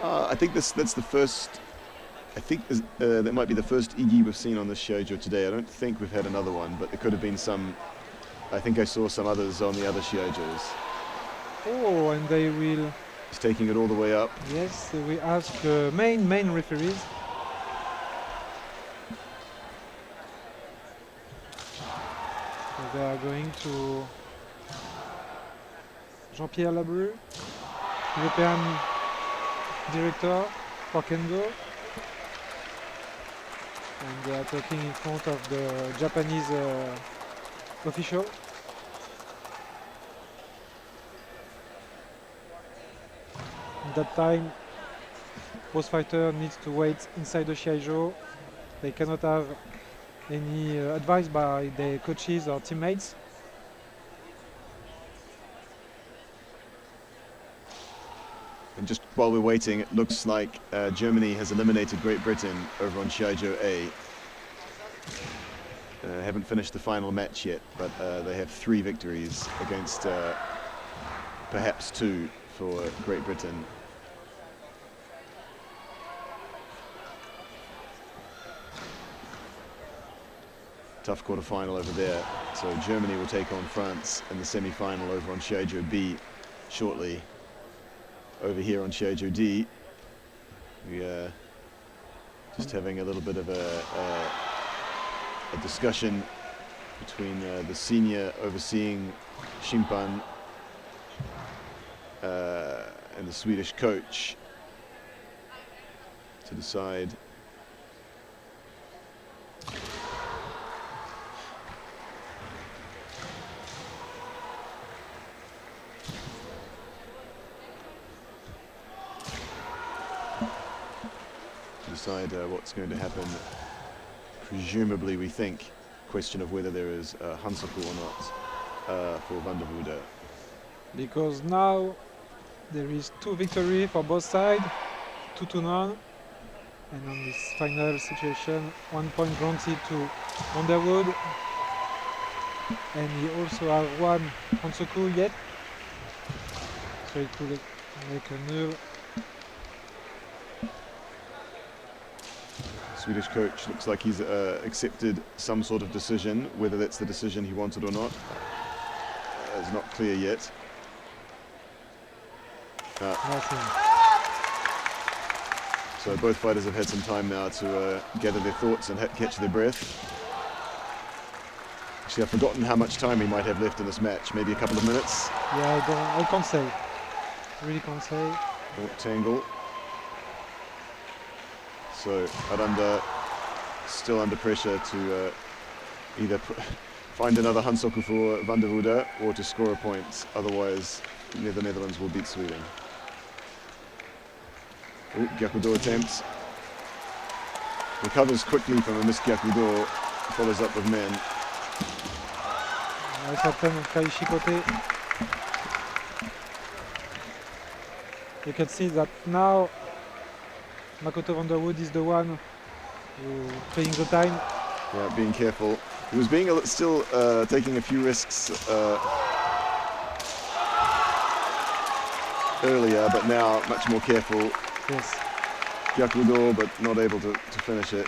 I think that's the first. I think that might be the first Iggy we've seen on this Shiai-jo today. I don't think we've had another one, but there could have been some. I think I saw some others on the other Shiai-jos. Oh, and they will. He's taking it all the way up. Yes, we ask main referees. So they are going to Jean-Pierre Labrue, European director for Kendo. And they are talking in front of the Japanese official. At that time, both fighter needs to wait inside the Shiai-jo. They cannot have any advice by their coaches or teammates. And just while we're waiting, it looks like Germany has eliminated Great Britain over on Shiai-jo A. Haven't finished the final match yet, but they have 3 victories against perhaps 2 for Great Britain. tough quarter-final over there. So Germany will take on France in the semi-final over on Shiai-jo B shortly. Over here on Shiai-jo D, we are just having a little bit of a discussion between the senior overseeing Shimpan and the Swedish coach to decide what's going to happen. Presumably, we think, question of whether there is a Hansoku or not for Van der Voorde. Because now there is 2 victories for both sides, 2-0, and on this final situation, 1 point granted to Underwood, and he also has 1 Hansoku yet, so it could make a null. Swedish coach looks like he's accepted some sort of decision. Whether that's the decision he wanted or not is not clear yet. So both fighters have had some time now to gather their thoughts and catch their breath. Actually, I've forgotten how much time he might have left in this match. Maybe a couple of minutes. Yeah, I can't say. Really can't say. Tangle. So Aranda still under pressure to either find another Hansoku for Van der Voorde or to score a point. Otherwise, the Netherlands will beat Sweden. Gyakudo attempts. Recovers quickly from a missed Gyakudo. Follows up with men. Nice attempt by Shikote. You can see that now Makoto Van der Voorde is the one who playing the time. Yeah, being careful. He was being still taking a few risks earlier, but now much more careful. Yes. Gyakudo, but not able to finish it.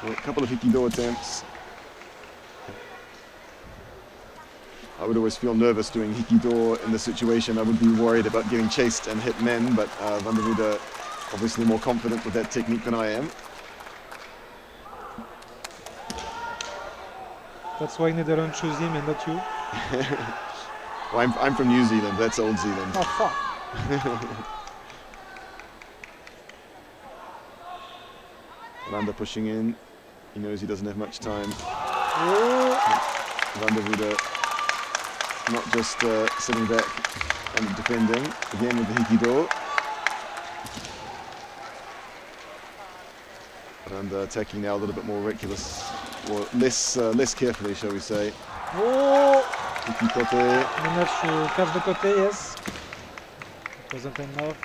Well, a couple of Hikido attempts. I would always feel nervous doing Hikido in this situation. I would be worried about getting chased and hit men, but Van der Voorde obviously more confident with that technique than I am. That's why Netherlands choose him and not you. Well, I'm from New Zealand, that's Old Zealand. Oh, fuck. Landa pushing in. He knows he doesn't have much time. Oh. Van der Voorde not just sitting back and defending. Again with the Hikido. And attacking now a little bit more reckless, or less carefully, shall we say. Oh! Hikikote. Managed to catch the kote, yes. It wasn't enough.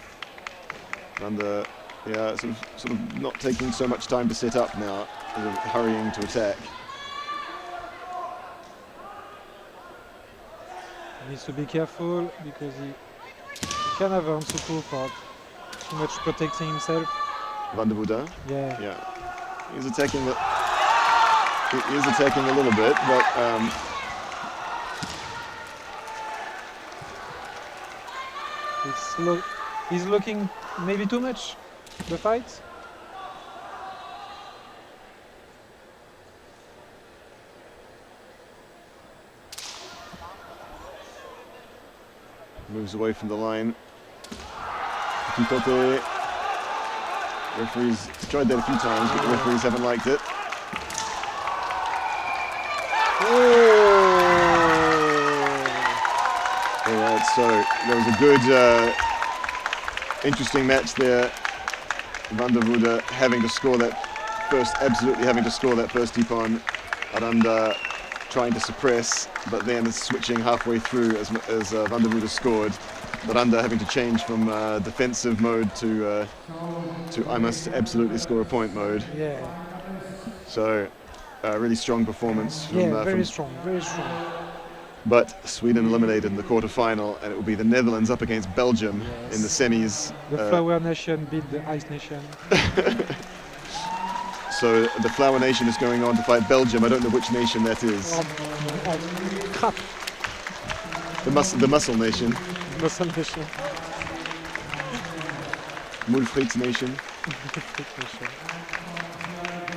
And yeah, sort of not taking so much time to set up now, sort of hurrying to attack. He needs to be careful because he can have Hansoku for too much protecting himself. Van der Voorde? Yeah. Yeah. He's attacking it. He is attacking a little bit, but he's looking maybe too much the fight. moves away from the line. Hikikote. Referees tried that a few times, but the referees haven't liked it. All right, so there was a good, interesting match there. Van der Voorde having to score that first, absolutely having to score that first Ippon. Aranda trying to suppress, but then switching halfway through as Van der Voorde scored. Aranda having to change from defensive mode to I must absolutely score a point mode. Yeah. So really strong performance. From, yeah, very strong, very strong. But Sweden eliminated in the quarterfinal, and it will be the Netherlands up against Belgium in the semis. The Flower Nation beat the Ice Nation. So the Flower Nation is going on to fight Belgium. I don't know which nation that is. Crap. The Muscle Nation. Muscle Nation. Mulfritz Nation.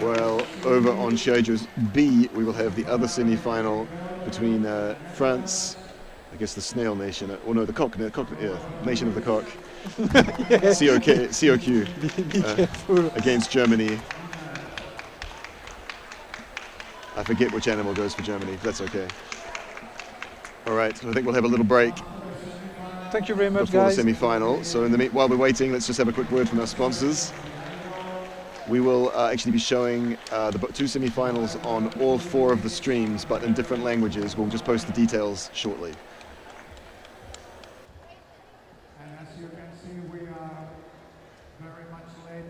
Well, over on Shiai-jo's B, we will have the other semi-final between France, I guess the Snail Nation, or no, the Cock, Nation of the Cock, COQ, against Germany. I forget which animal goes for Germany, that's okay. All right, so I think we'll have a little break. Thank you very much, before guys. the semi-final. So while we're waiting, let's just have a quick word from our sponsors. We will actually be showing the two semi-finals on all 4 of the streams, but in different languages. We'll just post the details shortly. And as you can see, we are very much late.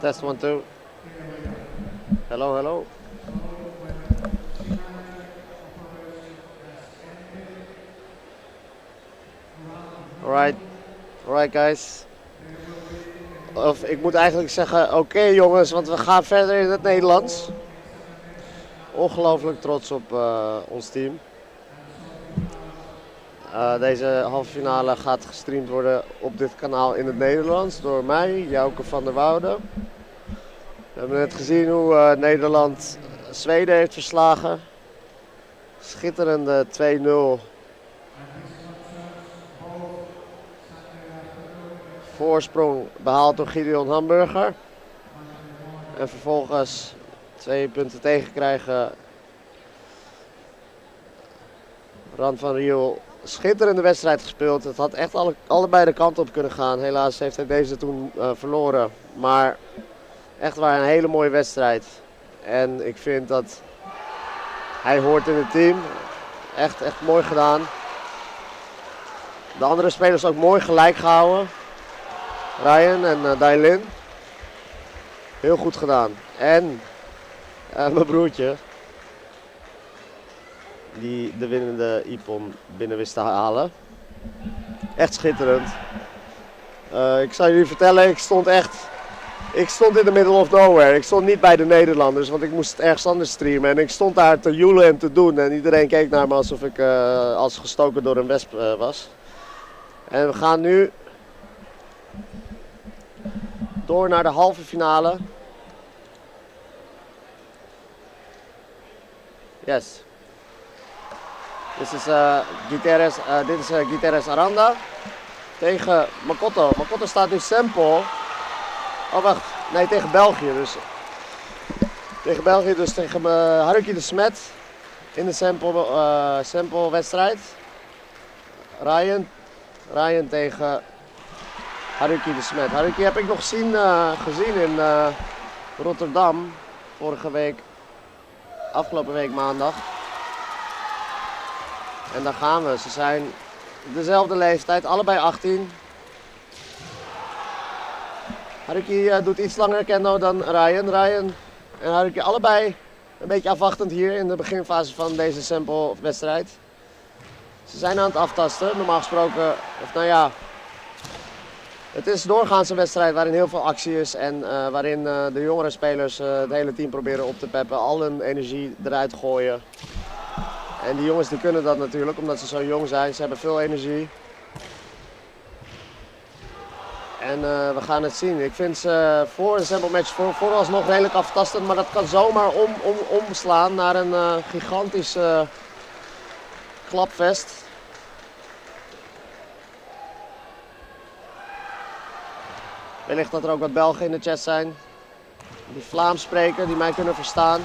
Test 1, 2. Hello, hello. Alright guys. Of ik moet eigenlijk zeggen, oké jongens, want we gaan verder in het Nederlands. Ongelooflijk trots op ons team. Deze halve finale gaat gestreamd worden op dit kanaal in het Nederlands door mij, Jouke van der Woude. We hebben net gezien hoe Nederland Zweden heeft verslagen. Schitterende 2-0. Voorsprong behaald door Gideon Hamburger. En vervolgens 2 punten tegenkrijgen. Ran van Riel, schitterende wedstrijd gespeeld. Het had echt allebei de kanten op kunnen gaan. Helaas heeft hij deze toen verloren. Maar echt waar een hele mooie wedstrijd. En ik vind dat hij hoort in het team. Echt mooi gedaan. De andere spelers ook mooi gelijk gehouden. Ryan en Dailin. Heel goed gedaan. En mijn broertje. Die de winnende Ippon binnen wist te halen. Echt schitterend. Ik zal jullie vertellen, ik stond in the middle of nowhere. Ik stond niet bij de Nederlanders, want ik moest het ergens anders streamen. En ik stond daar te joelen en te doen. En iedereen keek naar me alsof ik als gestoken door een wesp was. En we gaan nu door naar de halve finale. Yes. Dit is Gutierrez Aranda tegen Makoto. Makoto staat nu sample. Oh wacht, nee tegen België dus. Tegen België dus tegen Haruki de Smet in de sample wedstrijd. Ryan tegen Haruki de Smet. Haruki heb ik nog gezien in Rotterdam afgelopen week maandag. En daar gaan we. Ze zijn dezelfde leeftijd, allebei 18. Haruki doet iets langer kendo dan Ryan. Ryan en Haruki allebei een beetje afwachtend hier in de beginfase van deze sample wedstrijd. Ze zijn aan het aftasten, normaal gesproken, of nou ja. Het is doorgaans een wedstrijd waarin heel veel actie is en waarin de jongere spelers het hele team proberen op te peppen, al hun energie eruit gooien. En die jongens die kunnen dat natuurlijk, omdat ze zo jong zijn. Ze hebben veel energie. En we gaan het zien. Ik vind ze voor een sample match vooralsnog redelijk aftastend, maar dat kan zomaar omslaan naar een gigantisch klapvest. Wellicht dat er ook wat Belgen in de chat zijn die Vlaams spreken, die mij kunnen verstaan.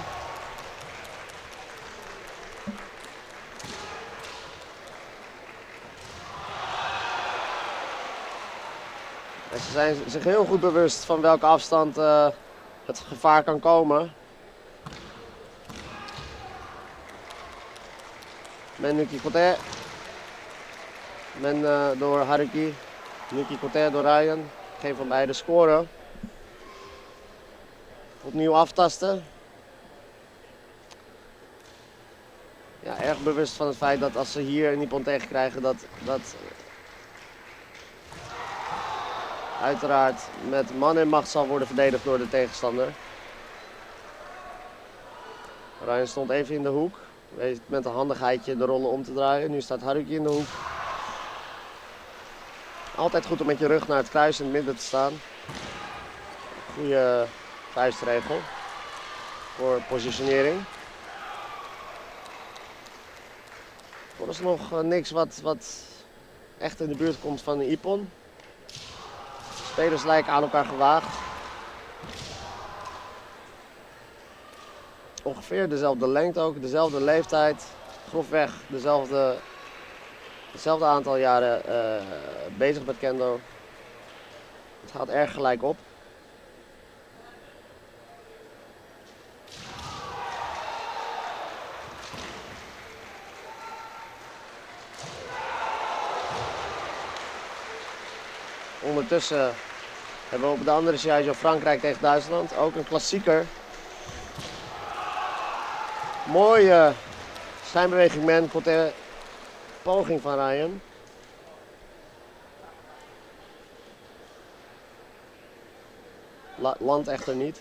En ze zijn zich heel goed bewust van welke afstand het gevaar kan komen. Men Nuki Kote. Men door Haruki. Nuki Kote door Ryan. Geen van beide scoren. Opnieuw aftasten. Ja, erg bewust van het feit dat als ze hier een Nippon tegenkrijgen dat uiteraard met man en macht zal worden verdedigd door de tegenstander. Ryan stond even in de hoek. Weet met een handigheidje de rollen om te draaien. Nu staat Haruki in de hoek. Altijd goed om met je rug naar het kruis in het midden te staan. Goede vuistregel voor positionering. Vooralsnog niks wat echt in de buurt komt van een Ippon. Spelers lijken aan elkaar gewaagd. Ongeveer dezelfde lengte ook, dezelfde leeftijd. Grofweg hetzelfde aantal jaren bezig met kendo. Het gaat erg gelijk op. Ondertussen Hebben we op de andere Shiai-jo Frankrijk tegen Duitsland. Ook een klassieker. Mooie schijnbeweging men. Côté poging van Ryan. Landt echter niet.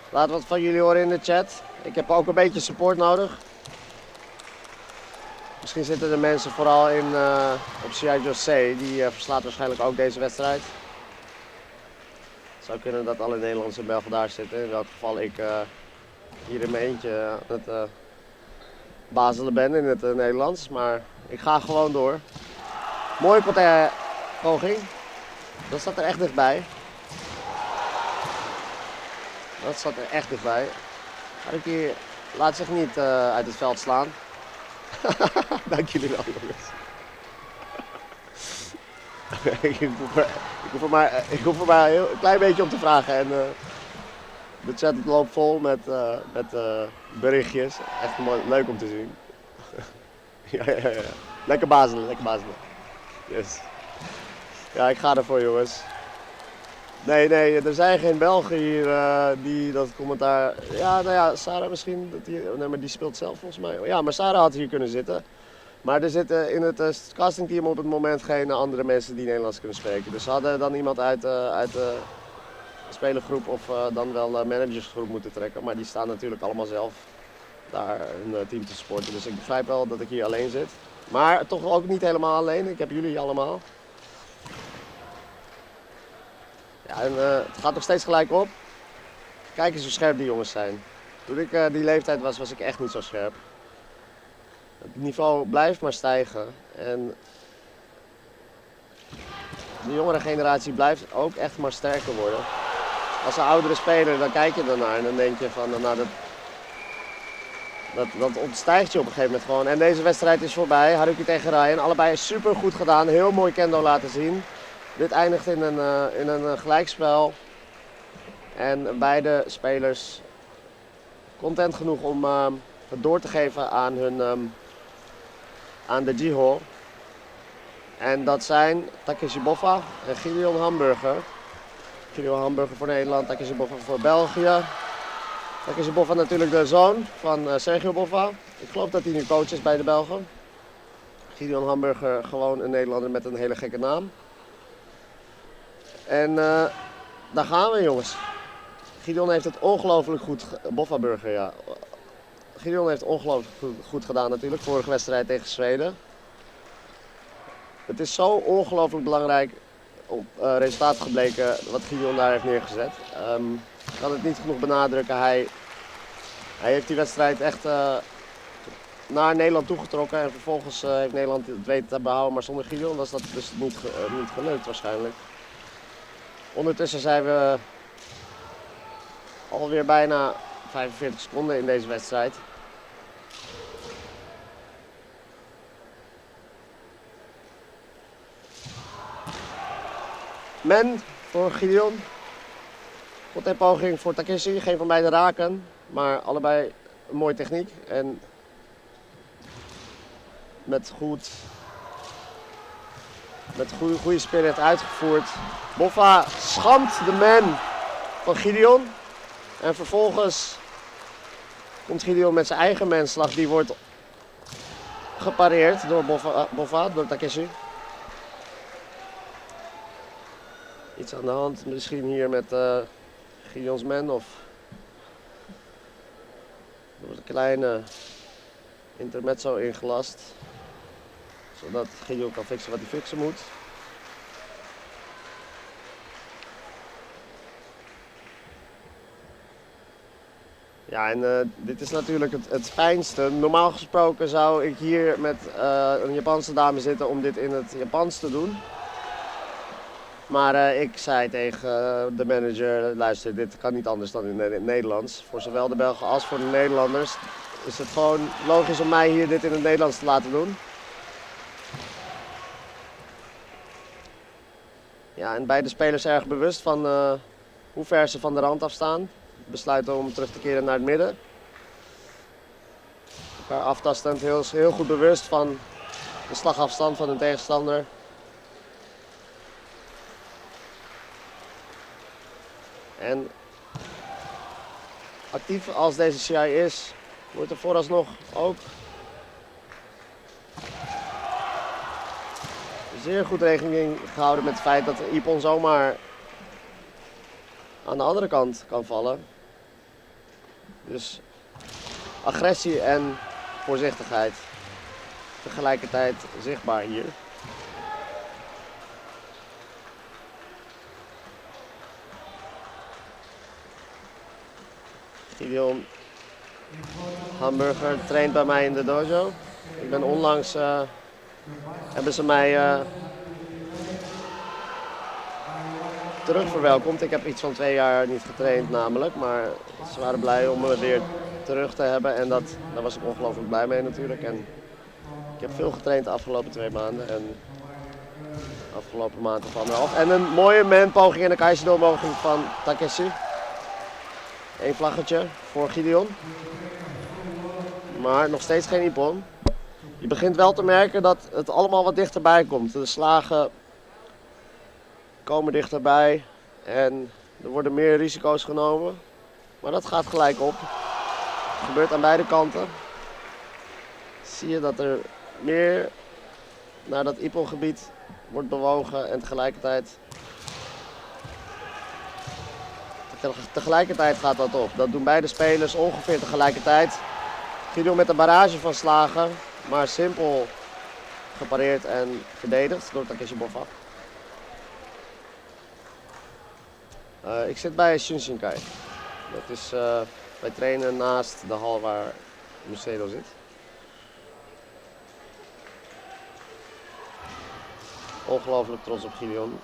Laat wat van jullie horen in de chat. Ik heb ook een beetje support nodig. Misschien zitten er mensen vooral op Shiai-jo C. Die verslaat waarschijnlijk ook deze wedstrijd. Het zou kunnen dat alle Nederlandse Belgen daar zitten. In welk geval ik hier in mijn eentje aan het bazelen ben in het Nederlands. Maar ik ga gewoon door. Mooie poging. Dat staat er echt dichtbij. Dat zat er echt dichtbij. Haruki laat zich niet uit het veld slaan. Dank jullie wel, jongens. ik hoef er maar een klein beetje om te vragen. En de chat loopt vol met berichtjes. Echt mooi, leuk om te zien. ja. Lekker bazelen, lekker bazelen. Yes. Ja, ik ga ervoor, jongens. Nee, er zijn geen Belgen hier die dat commentaar... Ja, nou ja, Sarah misschien, nee, maar die speelt zelf volgens mij. Ja, maar Sarah had hier kunnen zitten. Maar er zitten in het castingteam op het moment geen andere mensen die Nederlands kunnen spreken. Dus ze hadden dan iemand uit de spelergroep of dan wel managersgroep moeten trekken. Maar die staan natuurlijk allemaal zelf daar een team te supporten. Dus ik begrijp wel dat ik hier alleen zit. Maar toch ook niet helemaal alleen, ik heb jullie allemaal. Ja, en het gaat nog steeds gelijk op. Kijk eens hoe scherp die jongens zijn. Toen ik die leeftijd was ik echt niet zo scherp. Het niveau blijft maar stijgen. En de jongere generatie blijft ook echt maar sterker worden. Als een oudere speler, dan kijk je ernaar en dan denk je van, nou, dat ontstijgt je op een gegeven moment gewoon. En deze wedstrijd is voorbij. Haruki tegen Ryan. Allebei super goed gedaan. Heel mooi kendo laten zien. Dit eindigt in een gelijkspel. En beide spelers content genoeg om het door te geven aan de Jiho. En dat zijn Takeshi Boffa en Gideon Hamburger. Gideon Hamburger voor Nederland, Takeshi Boffa voor België. Takeshi Boffa natuurlijk de zoon van Sergio Boffa. Ik geloof dat hij nu coach is bij de Belgen. Gideon Hamburger gewoon een Nederlander met een hele gekke naam. En daar gaan we, jongens. Gideon heeft het ongelooflijk goed... Boffa Burger, ja. Gideon heeft ongelooflijk goed gedaan natuurlijk. Vorige wedstrijd tegen Zweden. Het is zo ongelooflijk belangrijk op resultaat gebleken wat Gideon daar heeft neergezet. Ik kan het niet genoeg benadrukken. Hij heeft die wedstrijd echt naar Nederland toegetrokken. En vervolgens heeft Nederland het weten te behouden. Maar zonder Gideon was dat dus niet gelukt waarschijnlijk. Ondertussen zijn we alweer bijna 45 seconden in deze wedstrijd. Men voor Gideon. Poging voor Takeshi. Geen van beiden raken. Maar allebei een mooie techniek. En met goede spirit uitgevoerd. Boffa schampt de man van Gideon. En vervolgens komt Gideon met zijn eigen manslag. Die wordt gepareerd door Boffa, door Takeshi. Iets aan de hand misschien hier met Gideon's man of er wordt een kleine intermezzo ingelast. Zodat Gideon kan fixen wat hij fixen moet. Ja, en dit is natuurlijk het fijnste. Normaal gesproken zou ik hier met een Japanse dame zitten om dit in het Japans te doen. Maar ik zei tegen de manager, luister, dit kan niet anders dan in het Nederlands. Voor zowel de Belgen als voor de Nederlanders is het gewoon logisch om mij hier dit in het Nederlands te laten doen. Ja, en beide spelers erg bewust van hoe ver ze van de rand afstaan. Besluiten om terug te keren naar het midden. Elkaar aftastend, heel goed bewust van de slagafstand van hun tegenstander. En actief als deze Shiai is, wordt er vooralsnog ook zeer goed rekening gehouden met het feit dat Ippon zomaar aan de andere kant kan vallen. Dus agressie en voorzichtigheid tegelijkertijd zichtbaar hier. Gideon Hamburger traint bij mij in de dojo. Ik ben onlangs, hebben ze mij terug verwelkomd. Ik heb iets van 2 jaar niet getraind namelijk, maar ze waren blij om me weer terug te hebben en daar was ik ongelooflijk blij mee natuurlijk. En ik heb veel getraind de afgelopen 2 maanden en de afgelopen maand of 1,5. En een mooie manpoging en een Kaishido-moging van Takeshi. 1 vlaggetje voor Gideon. Maar nog steeds geen Ippon. Je begint wel te merken dat het allemaal wat dichterbij komt. De slagen komen dichterbij en er worden meer risico's genomen. Maar dat gaat gelijk op. Het gebeurt aan beide kanten. Zie je dat er meer naar dat Ippon-gebied wordt bewogen en tegelijkertijd gaat dat op. Dat doen beide spelers ongeveer tegelijkertijd. Gideon met een barrage van slagen, maar simpel gepareerd en verdedigd door Takeshi Boffa. Ik zit bij Shunshinkai. Dat is, wij trainen naast de hal waar Musedo zit. Ongelooflijk trots op Gideon.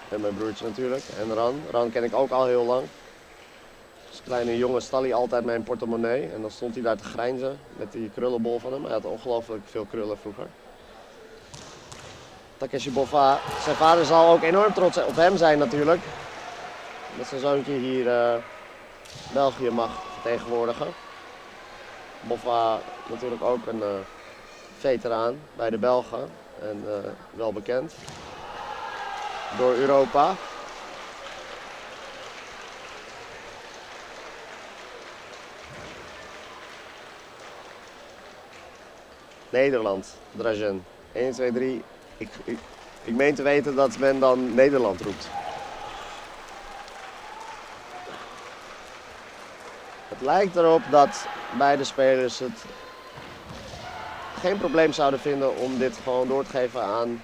En mijn broertje natuurlijk. En Ran. Ran ken ik ook al heel lang. Als kleine jongen stal hij altijd mijn portemonnee. En dan stond hij daar te grijnzen met die krullenbol van hem. Hij had ongelooflijk veel krullen vroeger. Takeshi Boffa, zijn vader zal ook enorm trots op hem zijn natuurlijk. Dat zijn zoontje hier België mag vertegenwoordigen. Boffa natuurlijk ook een veteraan bij de Belgen. En wel bekend door Europa. Nederland, Drazen. 1, 2, 3. Ik meen te weten dat men dan Nederland roept. Het lijkt erop dat beide spelers het geen probleem zouden vinden om dit gewoon door te geven aan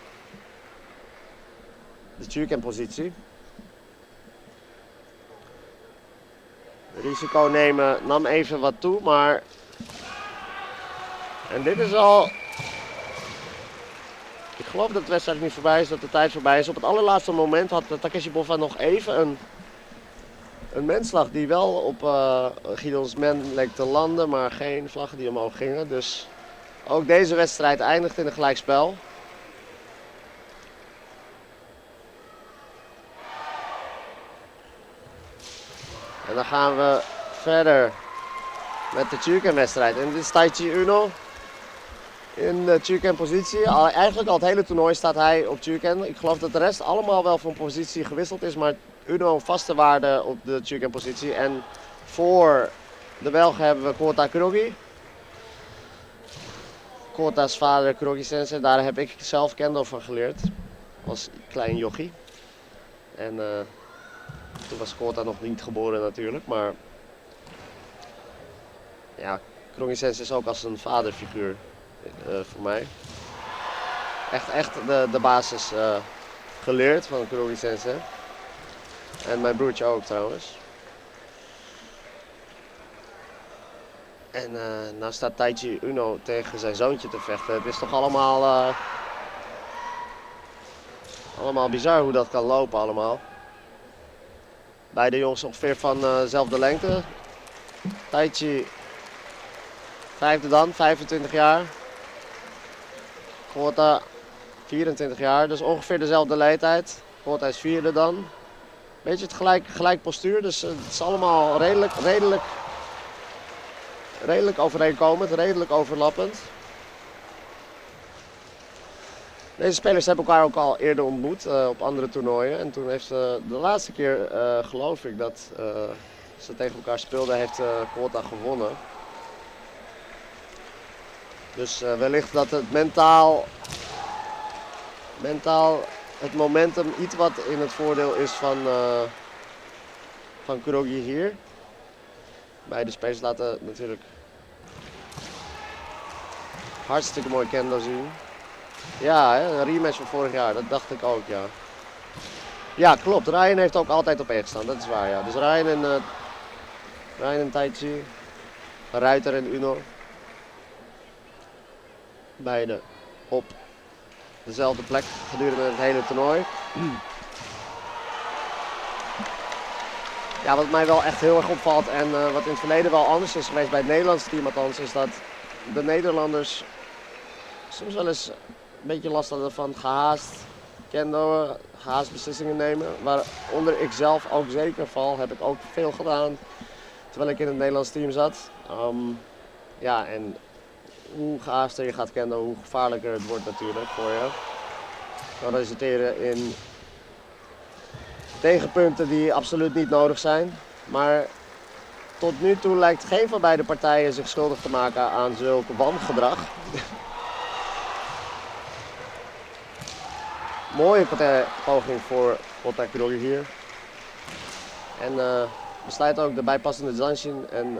de Chuken-positie. Risico nemen nam even wat toe, maar... En dit is al... Ik geloof dat de wedstrijd niet voorbij is, dat de tijd voorbij is. Op het allerlaatste moment had Takeshi Boffa nog even een menslag die wel op Gideon's men leek te landen, maar geen vlaggen die omhoog gingen. Dus ook deze wedstrijd eindigt in een gelijkspel. En dan gaan we verder met de Chuken-wedstrijd. En dit is Taichi Uno in de Chuken-positie. Eigenlijk al het hele toernooi staat hij op Chuken. Ik geloof dat de rest allemaal wel van positie gewisseld is, maar Uno een vaste waarde op de Chuken-positie. En voor de Belgen hebben we Kota Kurogi. Kota's vader Kurogi Sensei, daar heb ik zelf kendo van geleerd. Als klein jochie. En toen was Kota nog niet geboren natuurlijk, maar ja, Kurogi Sensei is ook als een vaderfiguur voor mij. Echt de basis geleerd van Kurogi Sensei. En mijn broertje ook trouwens. En nou staat Taichi Uno tegen zijn zoontje te vechten. Het is toch allemaal bizar hoe dat kan lopen allemaal. Beide jongens ongeveer van dezelfde lengte. Taichi, vijfde dan, 25 jaar. Kota, 24 jaar, dus ongeveer dezelfde leeftijd. Hij is 4e dan. Beetje het gelijk postuur, dus het is allemaal redelijk overeenkomend, redelijk overlappend. Deze spelers hebben elkaar ook al eerder ontmoet op andere toernooien. En toen heeft de laatste keer, geloof ik, dat ze tegen elkaar speelden, heeft Quota gewonnen. Dus wellicht dat het mentaal het momentum iets wat in het voordeel is van Kurogi hier. Beide spelers laten natuurlijk hartstikke mooi kendo zien. Ja, hè, een rematch van vorig jaar, dat dacht ik ook, ja. Ja, klopt. Ryan heeft ook altijd op 1 gestaan, dat is waar, ja. Dus Ryan en Taichi, Ruiter en Uno. Beide op dezelfde plek gedurende het hele toernooi. Ja, wat mij wel echt heel erg opvalt en wat in het verleden wel anders is geweest bij het Nederlandse team althans, is dat de Nederlanders soms wel eens een beetje last hadden van gehaast kendo, gehaast beslissingen nemen. Waaronder ik zelf ook zeker val, heb ik ook veel gedaan terwijl ik in het Nederlands team zat. Ja, en hoe gehaaster je gaat kendo, hoe gevaarlijker het wordt natuurlijk voor je. Het kan resulteren in tegenpunten die absoluut niet nodig zijn. Maar tot nu toe lijkt geen van beide partijen zich schuldig te maken aan zulk wangedrag. Mooie poging voor Kurogi hier. En besluit ook de bijpassende Zanshin en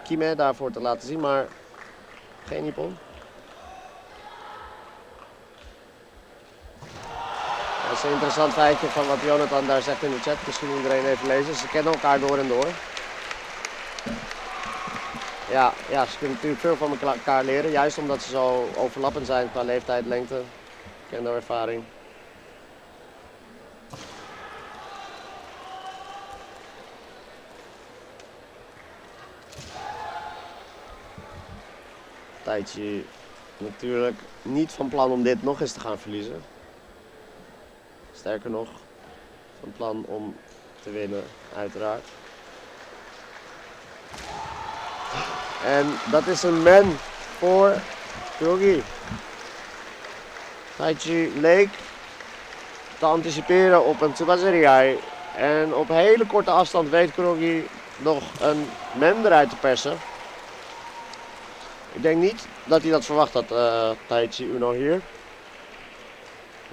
Kime daarvoor te laten zien, maar geen nippon. Dat is een interessant feitje van wat Jonathan daar zegt in de chat. Misschien iedereen even lezen. Ze kennen elkaar door en door. Ja, ze kunnen natuurlijk veel van elkaar leren. Juist omdat ze zo overlappend zijn qua leeftijd, lengte, kendo-ervaring. Taichi natuurlijk niet van plan om dit nog eens te gaan verliezen. Sterker nog, van plan om te winnen, uiteraard. En dat is een man voor Kurogi. Taichi leek te anticiperen op een Tsubasa-riai. En op hele korte afstand weet Kurogi nog een man eruit te persen. Ik denk niet dat hij dat verwacht had, Taichi Uno hier.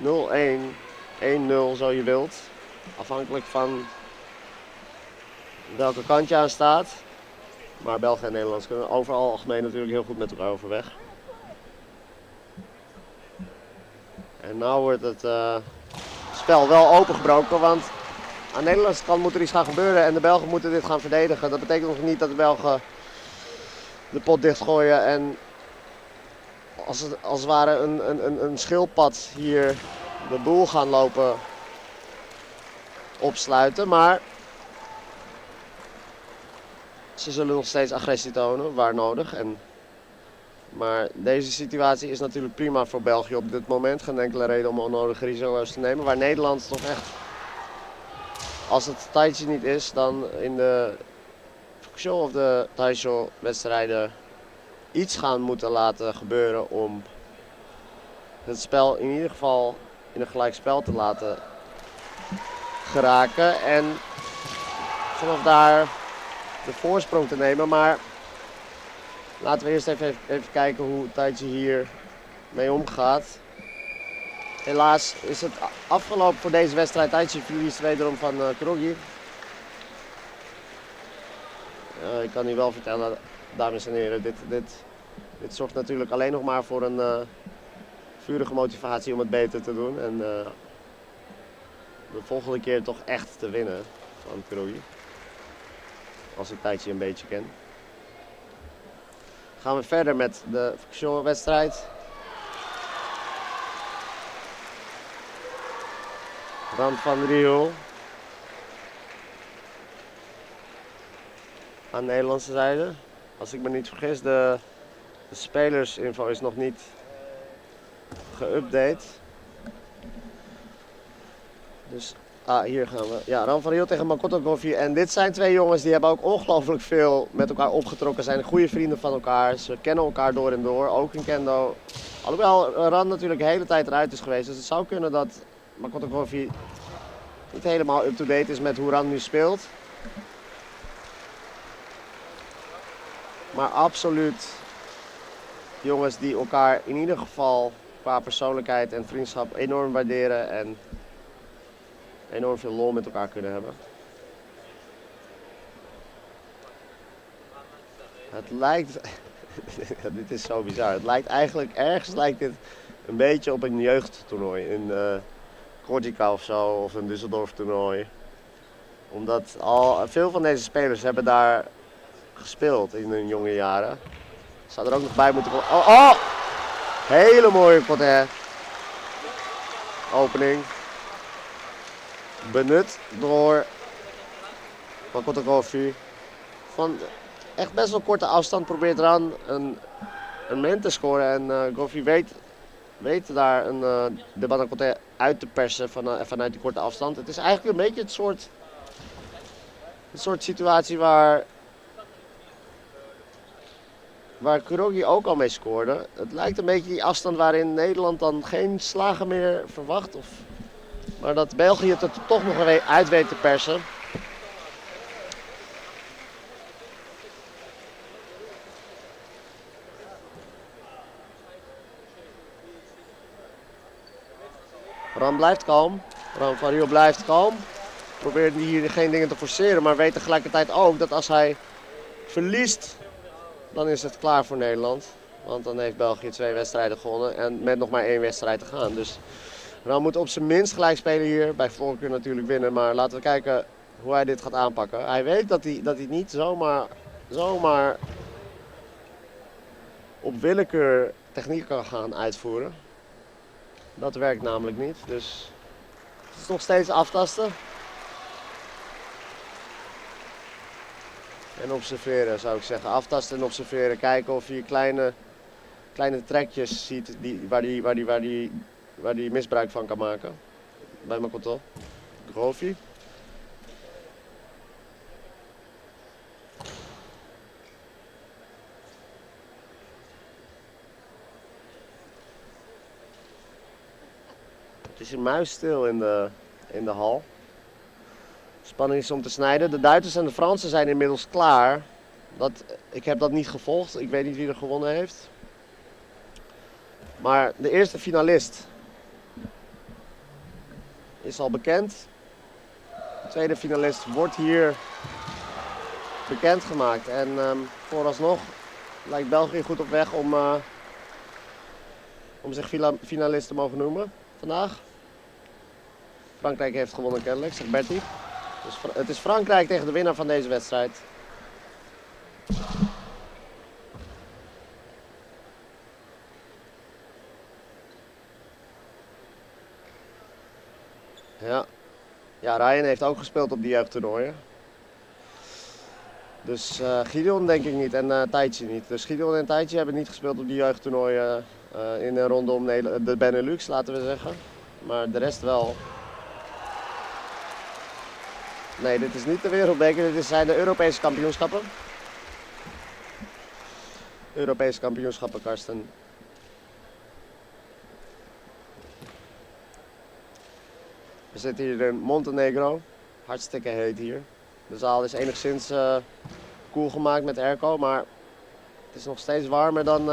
0-1. 1-0 zo je wilt. Afhankelijk van welke kant je aan staat. Maar België en Nederlands kunnen overal algemeen natuurlijk heel goed met elkaar overweg. En nu wordt het spel wel opengebroken, want aan de Nederlandse kant moet er iets gaan gebeuren en de Belgen moeten dit gaan verdedigen. Dat betekent nog niet dat de Belgen de pot dichtgooien en als het ware een schildpad hier de boel gaan lopen opsluiten, maar ze zullen nog steeds agressie tonen waar nodig. Maar deze situatie is natuurlijk prima voor België op dit moment. Geen enkele reden om onnodige risico's te nemen. Waar Nederland toch echt, als het Taichi niet is, dan in de Fukusho of de Taisho wedstrijden iets gaan moeten laten gebeuren om het spel in ieder geval in een gelijkspel te laten geraken en vanaf daar de voorsprong te nemen. Maar laten we eerst even kijken hoe Taichi hier mee omgaat. Helaas is het afgelopen voor deze wedstrijd. Taichi verliest wederom van Kurogi. Ik kan u wel vertellen, dames en heren, dit zorgt natuurlijk alleen nog maar voor een vurige motivatie om het beter te doen. En de volgende keer toch echt te winnen van Kurogi. Als ik Taichi een beetje ken. Gaan we verder met de Fukusho-wedstrijd. Rand van Rio. Aan de Nederlandse zijde. Als ik me niet vergis, de spelersinfo is nog niet geüpdate. Dus hier gaan we. Ja, Ram van Riel tegen Makoto Goffi. En dit zijn twee jongens die hebben ook ongelooflijk veel met elkaar opgetrokken. Zijn goede vrienden van elkaar. Ze kennen elkaar door en door. Ook in kendo. Alhoewel Ran natuurlijk de hele tijd eruit is geweest. Dus het zou kunnen dat Makoto Goffi niet helemaal up-to-date is met hoe Ran nu speelt. Maar absoluut jongens die elkaar in ieder geval qua persoonlijkheid en vriendschap enorm waarderen en enorm veel lol met elkaar kunnen hebben. Het lijkt, dit is zo bizar, het lijkt eigenlijk, ergens lijkt dit een beetje op een jeugdtoernooi in Podgorica of zo, of een Düsseldorf toernooi. Omdat al veel van deze spelers hebben daar gespeeld in hun jonge jaren. Zou er ook nog bij moeten komen. Oh! Hele mooie potet. Opening. Benut door Makoto Goffi. Van echt best wel korte afstand probeert eraan een min te scoren. En Goffi weet daar de Banakote uit te persen vanuit die korte afstand. Het is eigenlijk een beetje het soort situatie waar Kurogi ook al mee scoorde. Het lijkt een beetje die afstand waarin Nederland dan geen slagen meer verwacht. Maar dat België het er toch nog uit weet te persen. Ram blijft kalm. Ram van Riel blijft kalm. Probeert hier geen dingen te forceren, maar weet tegelijkertijd ook dat als hij verliest, dan is het klaar voor Nederland. Want dan heeft België 2 wedstrijden gewonnen en met nog maar 1 wedstrijd te gaan. Dus Ram moet op zijn minst gelijk spelen hier. Bij voorkeur natuurlijk winnen, maar laten we kijken hoe hij dit gaat aanpakken. Hij weet dat hij niet zomaar op willekeur techniek kan gaan uitvoeren. Dat werkt namelijk niet, dus het is nog steeds aftasten. En observeren zou ik zeggen. Aftasten en observeren. Kijken of je kleine trekjes ziet waar die misbruik van kan maken. Bij Makoto Goffi. Het is een muisstil in de hal. Spanning is om te snijden. De Duitsers en de Fransen zijn inmiddels klaar. Ik heb dat niet gevolgd. Ik weet niet wie er gewonnen heeft. Maar de eerste finalist is al bekend. De tweede finalist wordt hier bekendgemaakt. En vooralsnog lijkt België goed op weg om zich finalist te mogen noemen vandaag. Frankrijk heeft gewonnen kennelijk, zegt Bertie. Dus het is Frankrijk tegen de winnaar van deze wedstrijd. Ja, Ryan heeft ook gespeeld op die jeugdtoernooien. Dus Gideon denk ik niet en Taichi niet. Dus Gideon en Taichi hebben niet gespeeld op die jeugdtoernooien in een ronde om de Benelux, laten we zeggen. Maar de rest wel. Nee, dit is niet de wereldbeker, dit zijn de Europese kampioenschappen. Europese kampioenschappen, Karsten. We zitten hier in Montenegro. Hartstikke heet hier. De zaal is enigszins koel gemaakt met airco, maar het is nog steeds warmer dan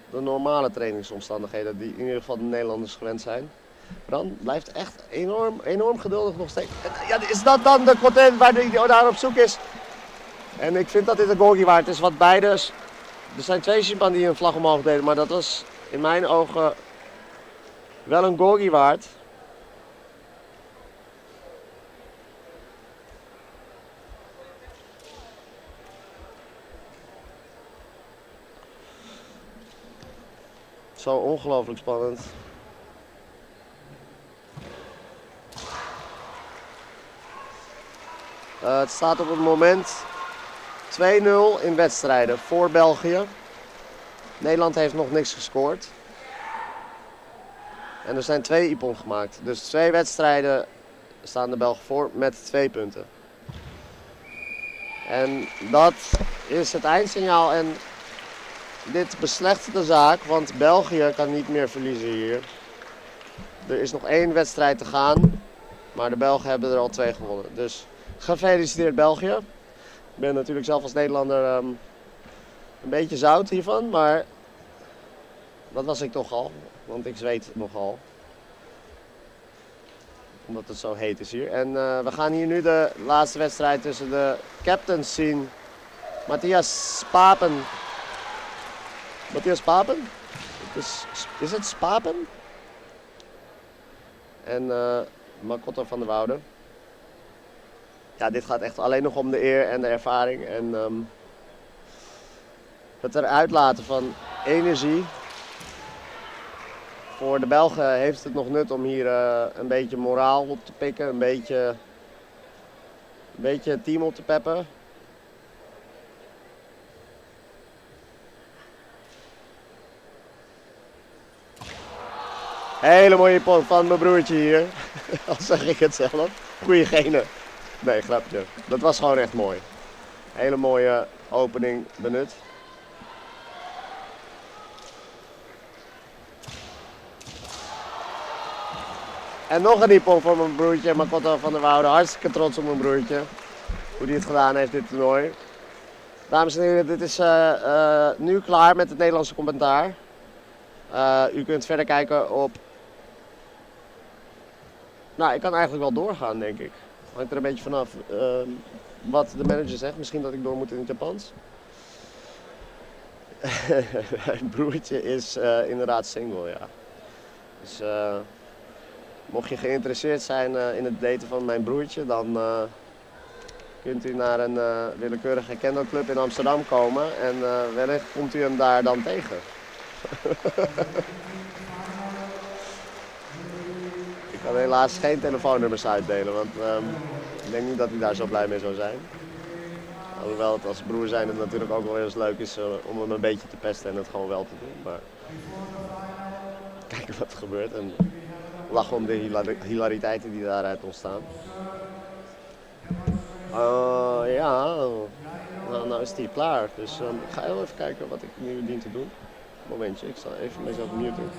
de normale trainingsomstandigheden die in ieder geval de Nederlanders gewend zijn. Ran blijft echt enorm geduldig nog steeds. Ja, is dat dan de content waar hij naar op zoek is? En ik vind dat dit een gogi waard is, wat beide... Er zijn 2 Simpan die een vlag omhoog deden, maar dat was in mijn ogen wel een gogi waard. Zo ongelooflijk spannend. Het staat op het moment 2-0 in wedstrijden voor België. Nederland heeft nog niks gescoord. En er zijn 2 ippon gemaakt. Dus 2 wedstrijden staan de Belgen voor met 2 punten. En dat is het eindsignaal. En dit beslechtigt de zaak, want België kan niet meer verliezen hier. Er is nog 1 wedstrijd te gaan, maar de Belgen hebben er al 2 gewonnen. Dus gefeliciteerd België. Ik ben natuurlijk zelf als Nederlander een beetje zout hiervan, maar dat was ik toch al, want ik zweet nogal. Omdat het zo heet is hier. En we gaan hier nu de laatste wedstrijd tussen de captains zien. Matthias Papen. Matthias Papen? Is het Spapen? En Makoto van der Woude. Ja, dit gaat echt alleen nog om de eer en de ervaring. En het eruit laten van energie. Voor de Belgen heeft het nog nut om hier een beetje moraal op te pikken. Een beetje het team op te peppen. Hele mooie pot van mijn broertje hier. Al zeg ik het zelf. Goeie genen. Nee, grapje. Dat was gewoon echt mooi. Hele mooie opening benut. En nog een ippon voor mijn broertje, Makoto van der Woude. Hartstikke trots op mijn broertje. Hoe hij het gedaan heeft, dit toernooi. Dames en heren, dit is nu klaar met het Nederlandse commentaar. U kunt verder kijken op... Nou, ik kan eigenlijk wel doorgaan, denk ik. Hangt er een beetje vanaf wat de manager zegt. Misschien dat ik door moet in het Japans. Mijn broertje is inderdaad single, ja. Dus mocht je geïnteresseerd zijn in het daten van mijn broertje, dan kunt u naar een willekeurige kendo club in Amsterdam komen. En wellicht komt u hem daar dan tegen. Ik kan helaas geen telefoonnummers uitdelen, want ik denk niet dat hij daar zo blij mee zou zijn. Alhoewel het als broer zijn het natuurlijk ook wel eens leuk is om hem een beetje te pesten en het gewoon wel te doen. Maar kijken wat er gebeurt en lachen om de hilariteiten die daaruit ontstaan. Ja, nou is het hier klaar. Dus ik ga heel even kijken wat ik nu dien te doen. Momentje, ik zal even mezelf muten.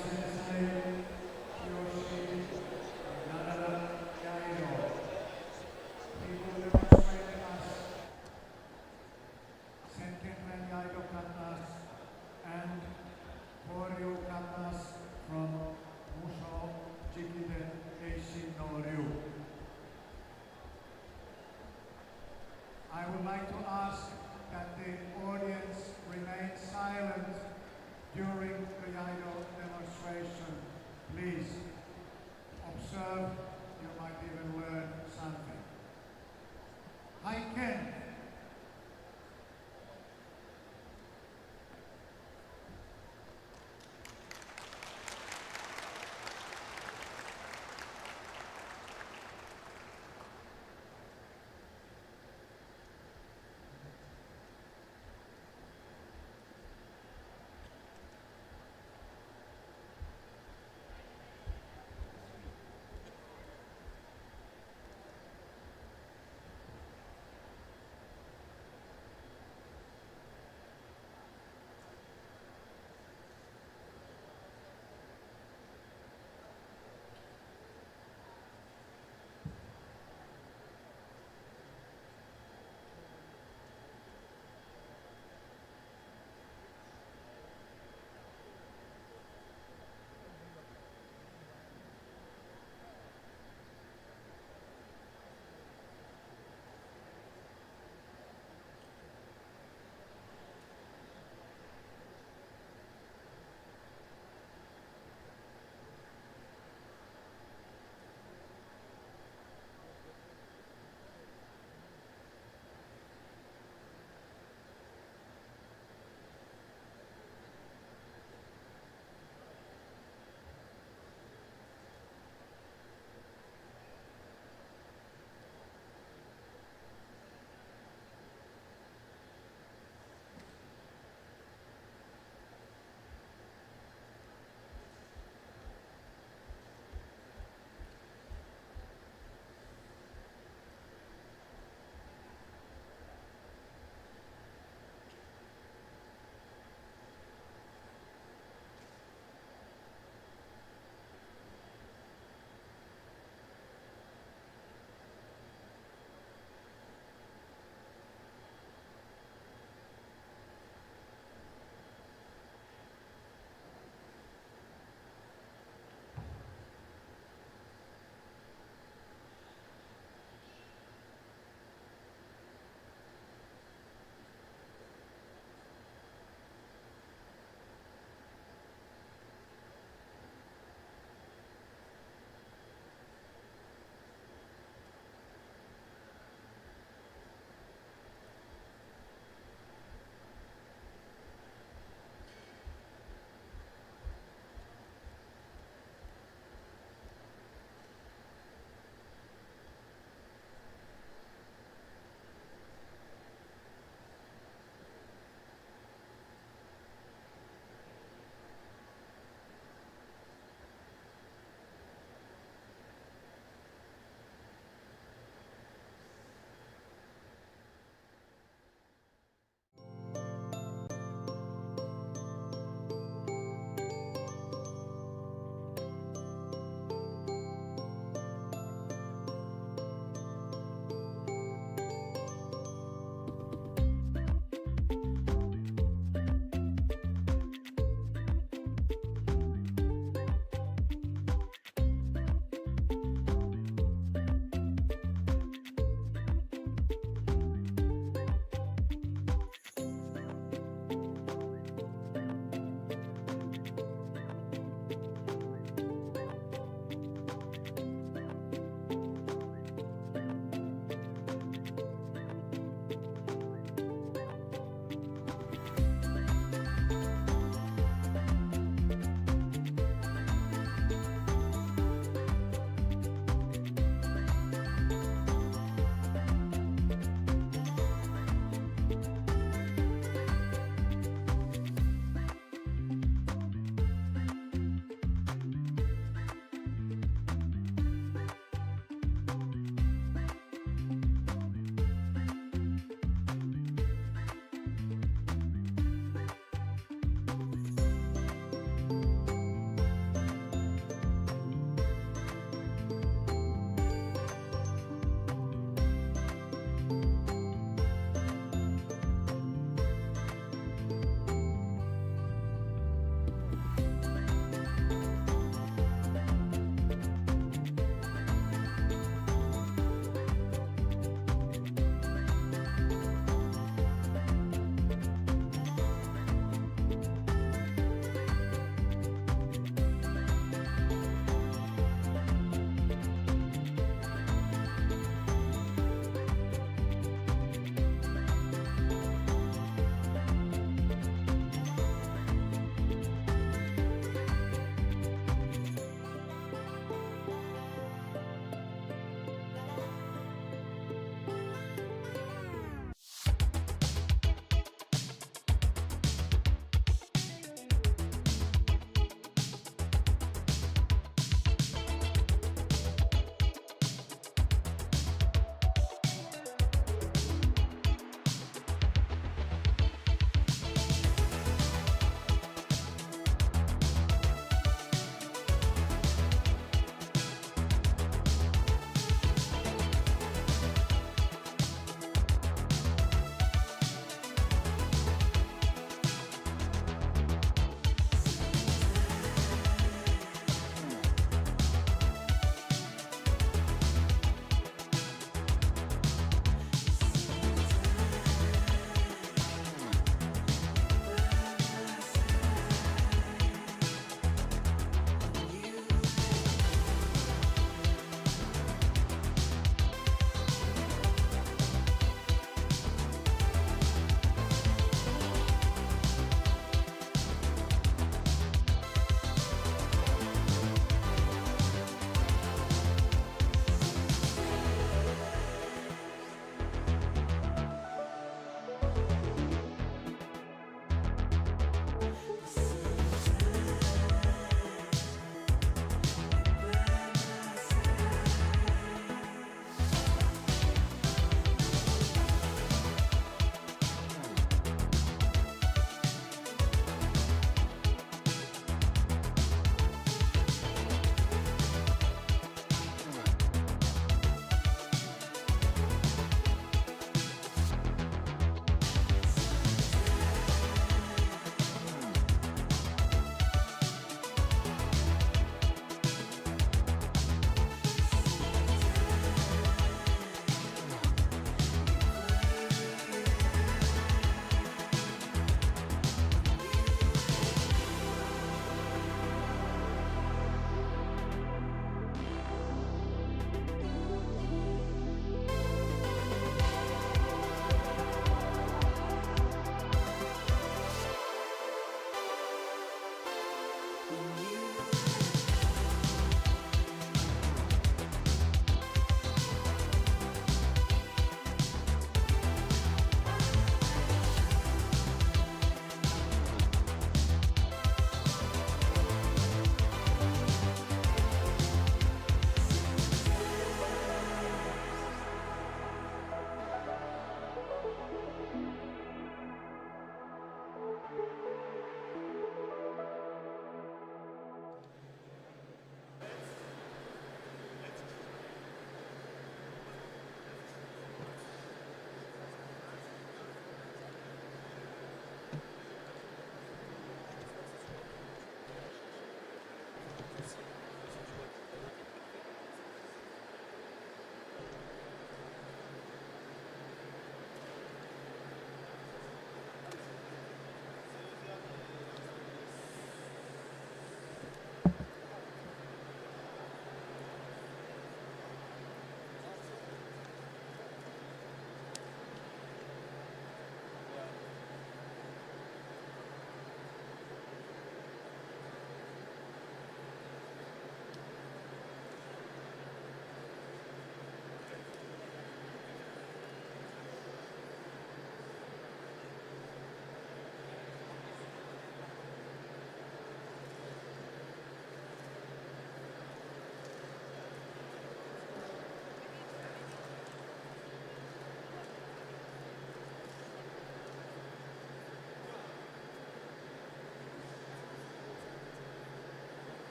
I would like to ask that the audience remain silent during the Shiai-jo demonstration. Please observe, you might even learn something. Hi Ken.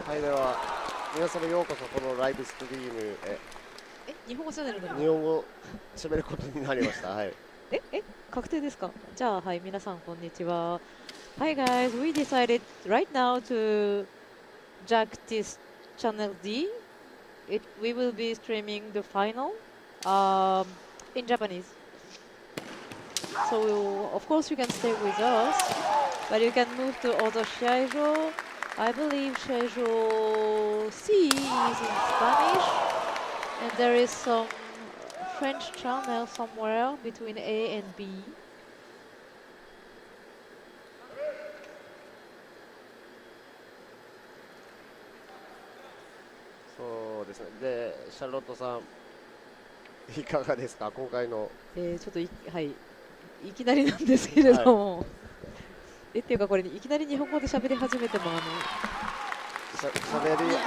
はい、では皆様ようこそこのライブストリームへ。日本語チャンネルの日本語喋ることになりました。はい。確定ですか？じゃあ、はい、皆さんこんにちは。Hi guys, we decided right now to jack this channel D. We will be streaming the final in Japanese. So of course you can stay with us, but you can move to other Shiai-jo. I believe Shiai-jo C is in Spanish, and there is some French channel somewhere between A and B. そうですね。で、シャーロットさんいかがですか今回の。ちょっとはい、いきなりなんですけれども、っていうかこれいきなり日本語で喋り始めても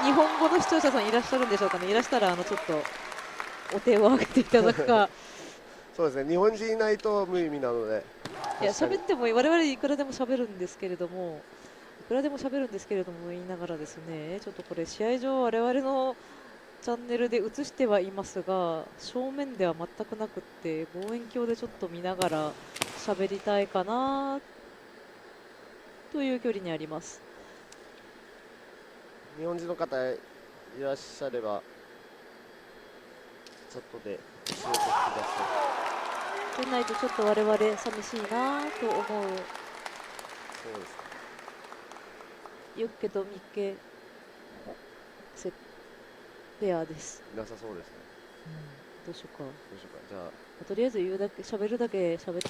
日本語の視聴者さんいらっしゃるんでしょうかね。いらしたらちょっとお手を挙げていただくか。そうですね。日本人いないと無意味なので。いや喋っても我々いくらでも喋るんですけれども。いくらでも喋るんですけれども言いながらですね、ちょっとこれ試合上我々のチャンネルで映してはいますが正面では全くなくって望遠鏡でちょっと見ながら喋りたいかなという距離にあります。日本人の方いらっしゃればチャットで教えてください。でないとちょっと我々寂しいなと思う。そうです。ユッケとミッケペアです。なさそうですね。どうしようか。じゃあとりあえず言うだけ喋るだけ喋ってみましょ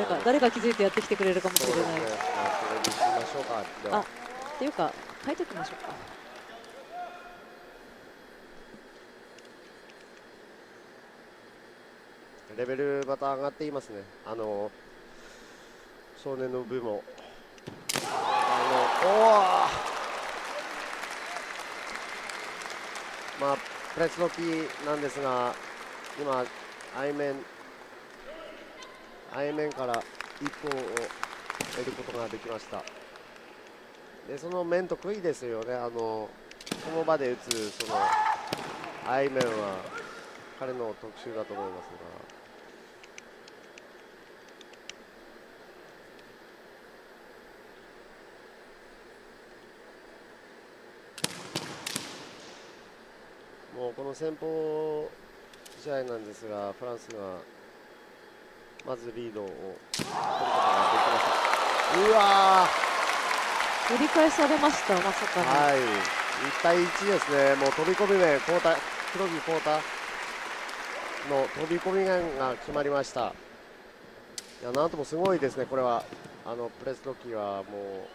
うか。誰か気づいてやってきてくれるかもしれない。そうですね。それにしましょうか。ではっていうか書いておきましょうか。レベルまた上がっていますね。少年の部も。まあプレスの P なんですが、今背面から一歩を得ることができました。でその面得意ですよね。この場で打つその背面は彼の特殊だと思いますが。もうこの先方試合なんですが、フランスがまずリードを取ることができました。うわー、折り返されました、まさかの。はい、1対1ですね。もう飛び込み面、黒木コータの飛び込み面が決まりました。いや、なんともすごいですね。これはプレスロキはも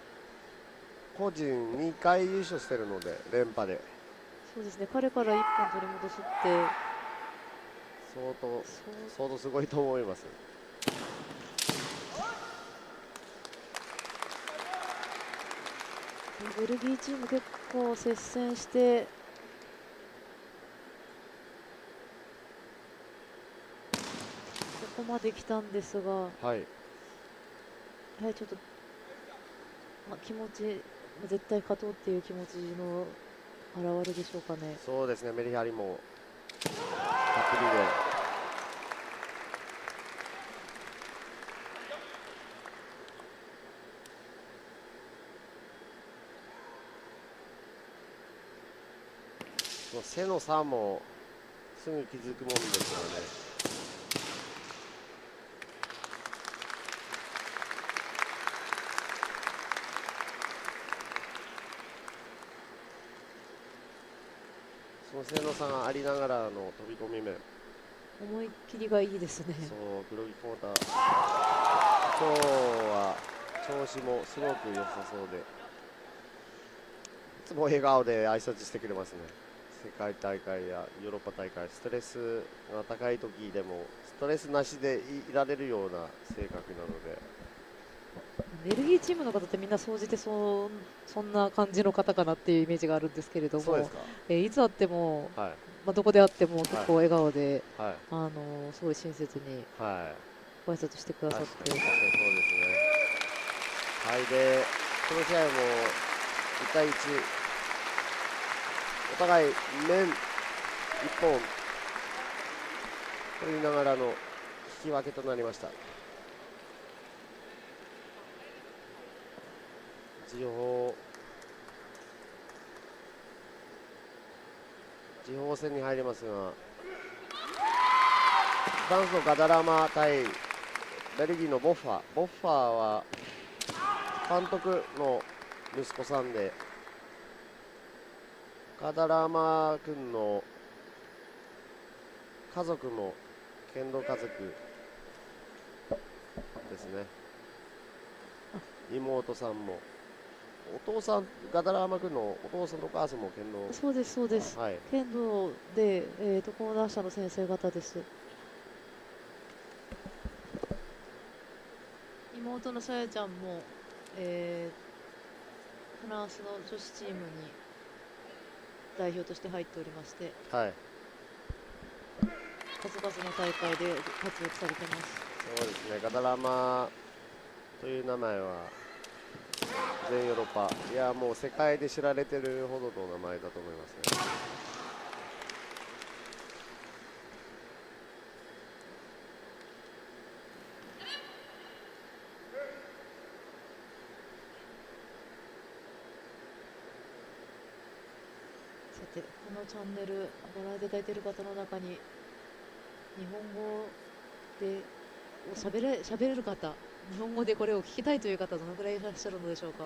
う個人2回優勝してるので、連覇で。そうですね、彼から1本取り戻すって相当すごいと思います。ベルギーチーム結構接戦してここまで来たんですが、はい、ちょっと、気持ち絶対勝とうっていう気持ちの現れでしょうかね。そうですね、メリハリもたっぷりで。背の差もすぐ気づくもんですよね。その背の差がありながらの飛び込み面、思いっきりがいいですね。そう、黒木コータ今日は調子もすごく良さそうで、いつも笑顔で挨拶してくれますね。世界大会やヨーロッパ大会、ストレスが高い時でもストレスなしでいられるような性格なので。ベルギーチームの方ってみんな総じてそんな感じの方かなっていうイメージがあるんですけれども、いつあっても、どこであっても結構笑顔で、すごい親切にご挨拶してくださって、そうですね。はい、でこの試合も1対1お互い面1本取りながらの引き分けとなりました。時報戦に入りますが、フランスのガダラマ対ベルギーのボッファーは監督の息子さんで、ガダラマ君の家族も剣道家族ですね。妹さんも、お父さん、ガダラマ君のお父さんとお母さんも剣道。そうですそうです、はい、剣道で、講談社の先生方です。妹のさやちゃんも、フランスの女子チームに代表として入っておりまして、はい、数々の大会で活躍されてます。そうですね、ガダラマという名前は全ヨーロッパ、いやもう世界で知られてるほどの名前だと思いますね。さて、このチャンネルご覧いただいている方の中に日本語で喋れる方、日本語でこれを聞きたいという方、どのくらいいらっしゃるのでしょうか。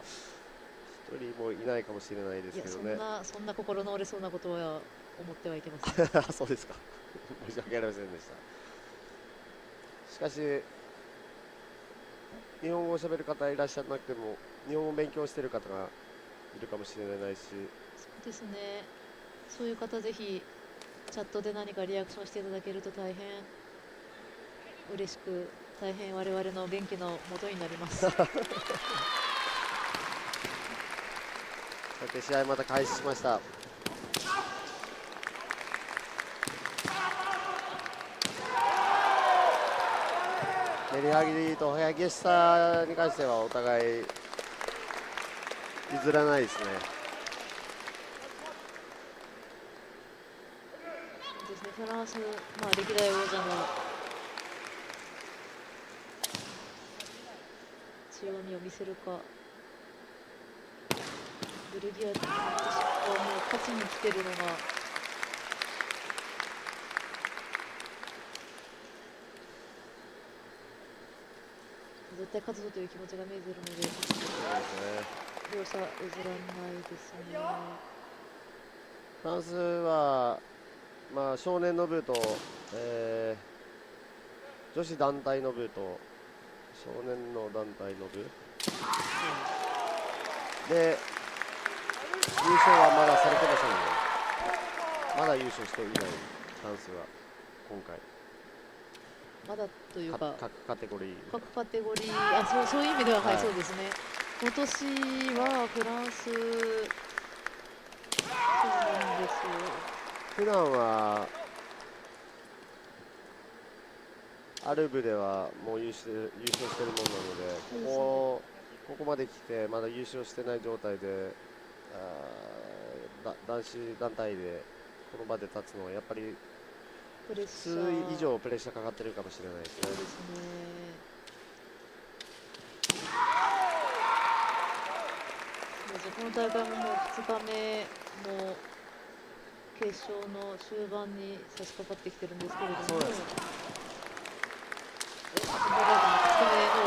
一人もいないかもしれないですけどね。そんな心の折れそうなことは思ってはいけません。そうですか。申し訳ありませんでした。しかし、日本語を喋る方いらっしゃらなくても、日本語を勉強している方がいるかもしれないし。そうですね。そういう方、ぜひチャットで何かリアクションしていただけると大変嬉しく、大変我々の元気の元になります。さて、試合また開始しました。メリハリと早激しさに関してはお互い譲らないですね。そうですね、フランス、歴代王者の強みを見せるか、ベルギーはもう勝ちに来てるのが、絶対勝つぞという気持ちが見えているので、両者譲らないですね。フランスは、少年の部と、女子団体の部と少年の団体の部、で優勝はまだされてませんね。まだ優勝していないフランスは今回。まだというか、各カテゴリー、そういう意味では、はい、そうですね。今年はフランス、そうなんですよ。普段はアルブではもう優勝してるものなので、ここまで来てまだ優勝してない状態で、男子団体でこの場で立つのはやっぱり普通以上プレッシャーかかってるかもしれないですね。そうですね。この大会ももう2日目の決勝の終盤に差し掛かってきてるんですけれども、2日目の終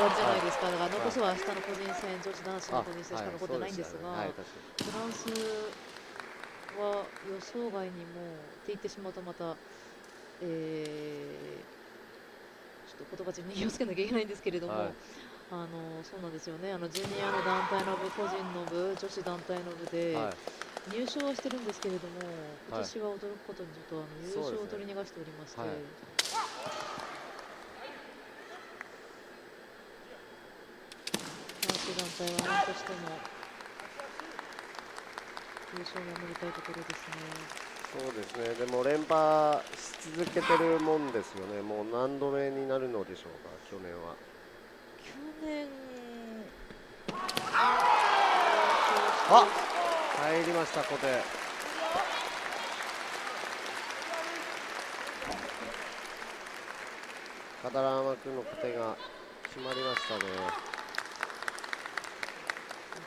わりじゃないですか。だから残すは明日の個人戦、女子男子の個人戦しか残ってないんですが、フランスは予想外にもって言ってしまうとまた、ちょっと言葉中に気をつけなきゃいけないんですけれども、そうなんですよね。ジュニアの団体の部、個人の部、女子団体の部で入賞はしてるんですけれども、今年は驚くことにちょっと優勝を取り逃しておりまして、男子団体は何としても優勝を守りたいところですね。そうですね。でも連覇し続けてるもんですよね。もう何度目になるのでしょうか、去年は。去年、入りました、小手。片山君の勝てが決まりましたね。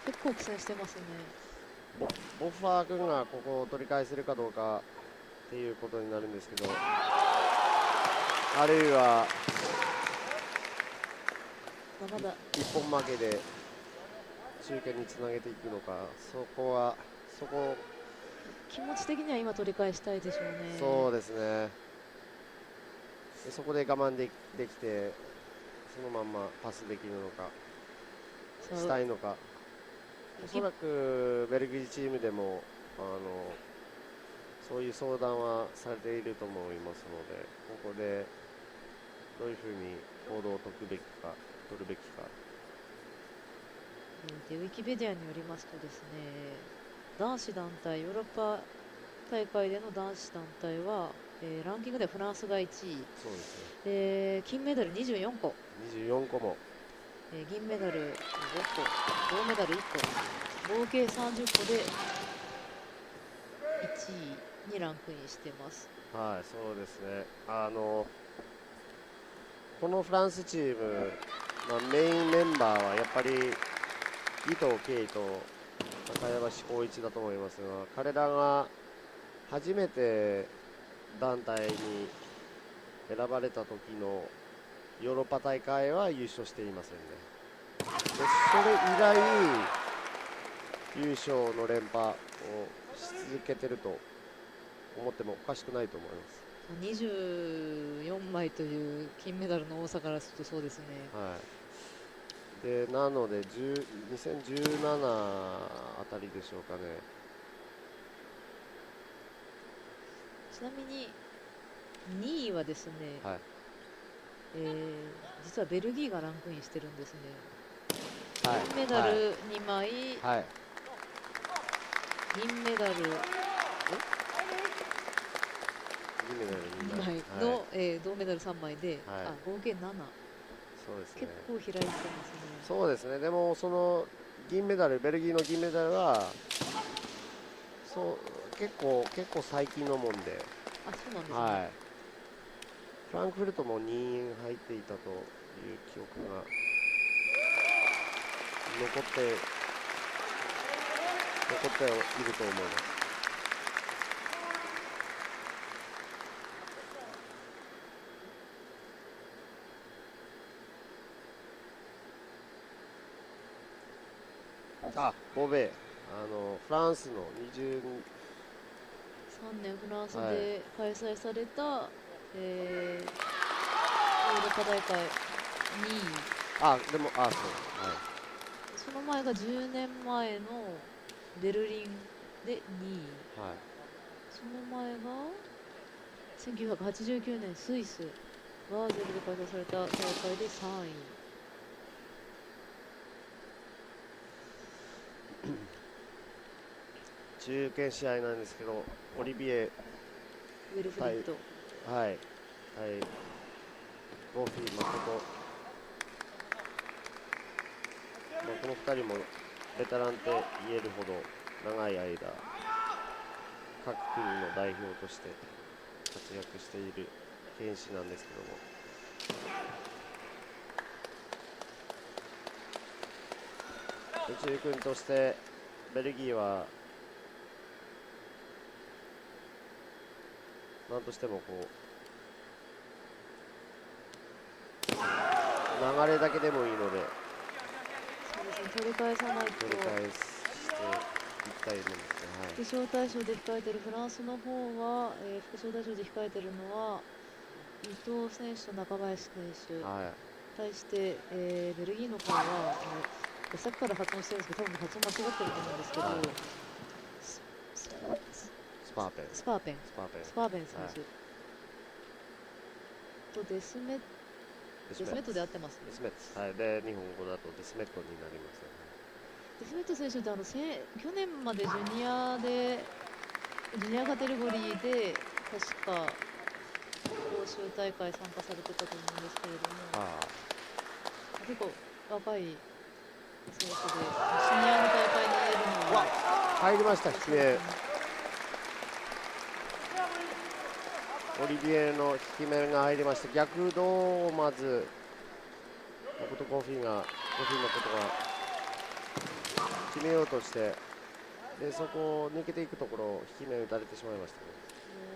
結構苦戦してますね。ボッファー君がここを取り返せるかどうかっていうことになるんですけど、あるいはまだ一本負けで中堅につなげていくのか、そこ気持ち的には今取り返したいでしょうね。そうですね。でそこで我慢できて、そのまんまパスできるのかしたいのか。おそらくベルギーチームでもそういう相談はされていると思いますので、ここでどういうふうに行動を取るべきか。でウィキペディアによりますとですね、男子団体ヨーロッパ大会での男子団体は、ランキングではフランスが1位。そうですね。金メダル24個。24個も。銀メダル5個、銅メダル1個、合計30個で1位にランクインしてます。はい、そうですね。このフランスチーム、メインメンバーはやっぱり伊藤圭と高林光一だと思いますが、彼らが初めて団体に選ばれた時のヨーロッパ大会は優勝していませんね。でそれ以来優勝の連覇をし続けてると思ってもおかしくないと思います。24枚という金メダルの多さからするとそうですね。はい、でなので2017あたりでしょうかね。ちなみに2位はですね、はい、実はベルギーがランクインしてるんですね。はい、金メダル2枚、はい、銀メダル2枚の、銅メダル3枚で、合計7。そうですね。結構開いてますね。そうですね。でもその銀メダル、ベルギーの銀メダルは結構最近のもんで。あ、そうなんですね。はい。フランクフルトも2位入っていたという記憶が残っていると思います。ボベ、フランスの23年フランスで開催された、ヨーロッパ大会2位。でもそう、はい、その前が10年前のベルリンで2位、はい、その前が1989年スイスバーゼルで開催された大会で3位。中堅試合なんですけど、オリビエウェルフリット、はいゴーフィー誠、この2人もベテランって言えるほど長い間各国の代表として活躍している剣士なんですけども、宇宙軍としてベルギーは何としても流れだけでもいいので、そうですね、取り返さないと取り返していきたいものですね。副招待賞で控えているフランスの方は、副招待賞で控えているのは伊藤選手と中林選手、対して、ベルギーの方はさっきから発音してるんですけど、多分発音間違ってると思うんですけど、スパーペン選手とデスメットで合ってますね。デスメット、はい、で日本語だとデスメットになりますね。デスメット選手って去年までジュニアカテゴリーで確か欧州大会参加されてたと思うんですけれども、結構若い選手でシニアの大会に出るのは入りました。失礼。オリビエの引き面が入りまして、逆動をまず僕とコフィのことが決めようとして、でそこを抜けていくところを引き面打たれてしまいましたね。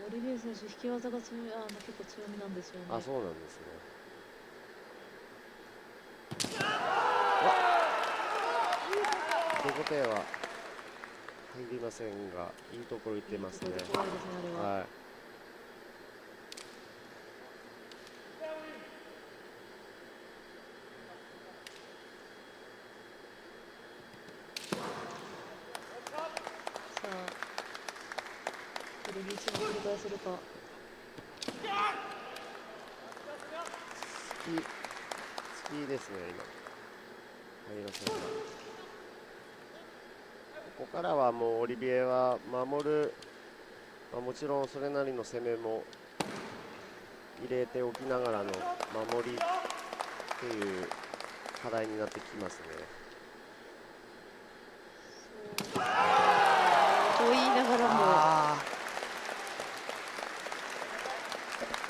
オリビエ選手、引き技が強い、結構強みなんですよね。あ、そうなんですね。手応えは入りませんが、いいところ行ってますね。怖いですね、あれは。はい。さあ、これに一番繰り返せるか。スキーですね、今。入りませんが。ここからはもうオリビエは守る、もちろんそれなりの攻めも入れておきながらの守りという課題になってきますね。と言いながらも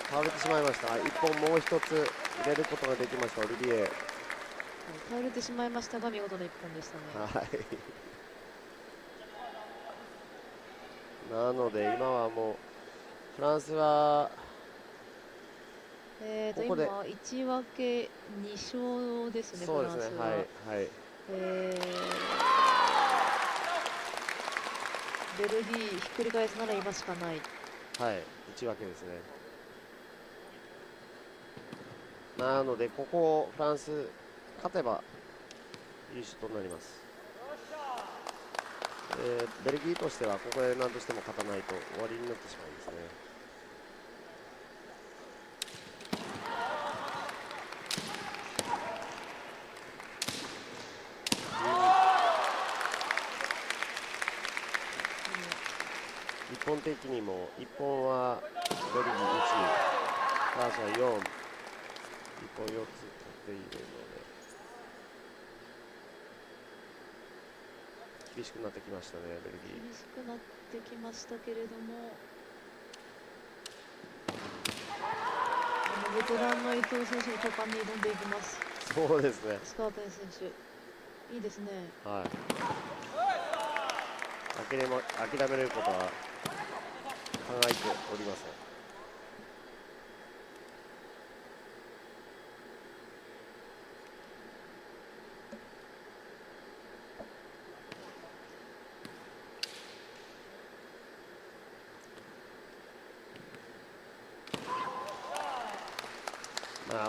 倒れてしまいました。一本もう一つ入れることができました、オリビエ。倒れてしまいましたが見事な一本でしたね。はい。なので今はもうフランスはここで今1分け2勝ですね。そうですね。フランスは。はいはい。ベルギーひっくり返すなら今しかない。はい、1分けですね。なのでここをフランス勝てば優勝となります。ベルギーとしてはここで何としても勝たないと終わりになってしまうんですね。一本的にも1本はベルギー1、フランスは4、1本4つ取っているので。厳しくなってきましたね、ベルギー。厳しくなってきましたけれども、ベテランの伊藤選手の果敢に挑んでいきます。そうですね。スカーペン選手、いいですね。はい。諦めることは考えておりません。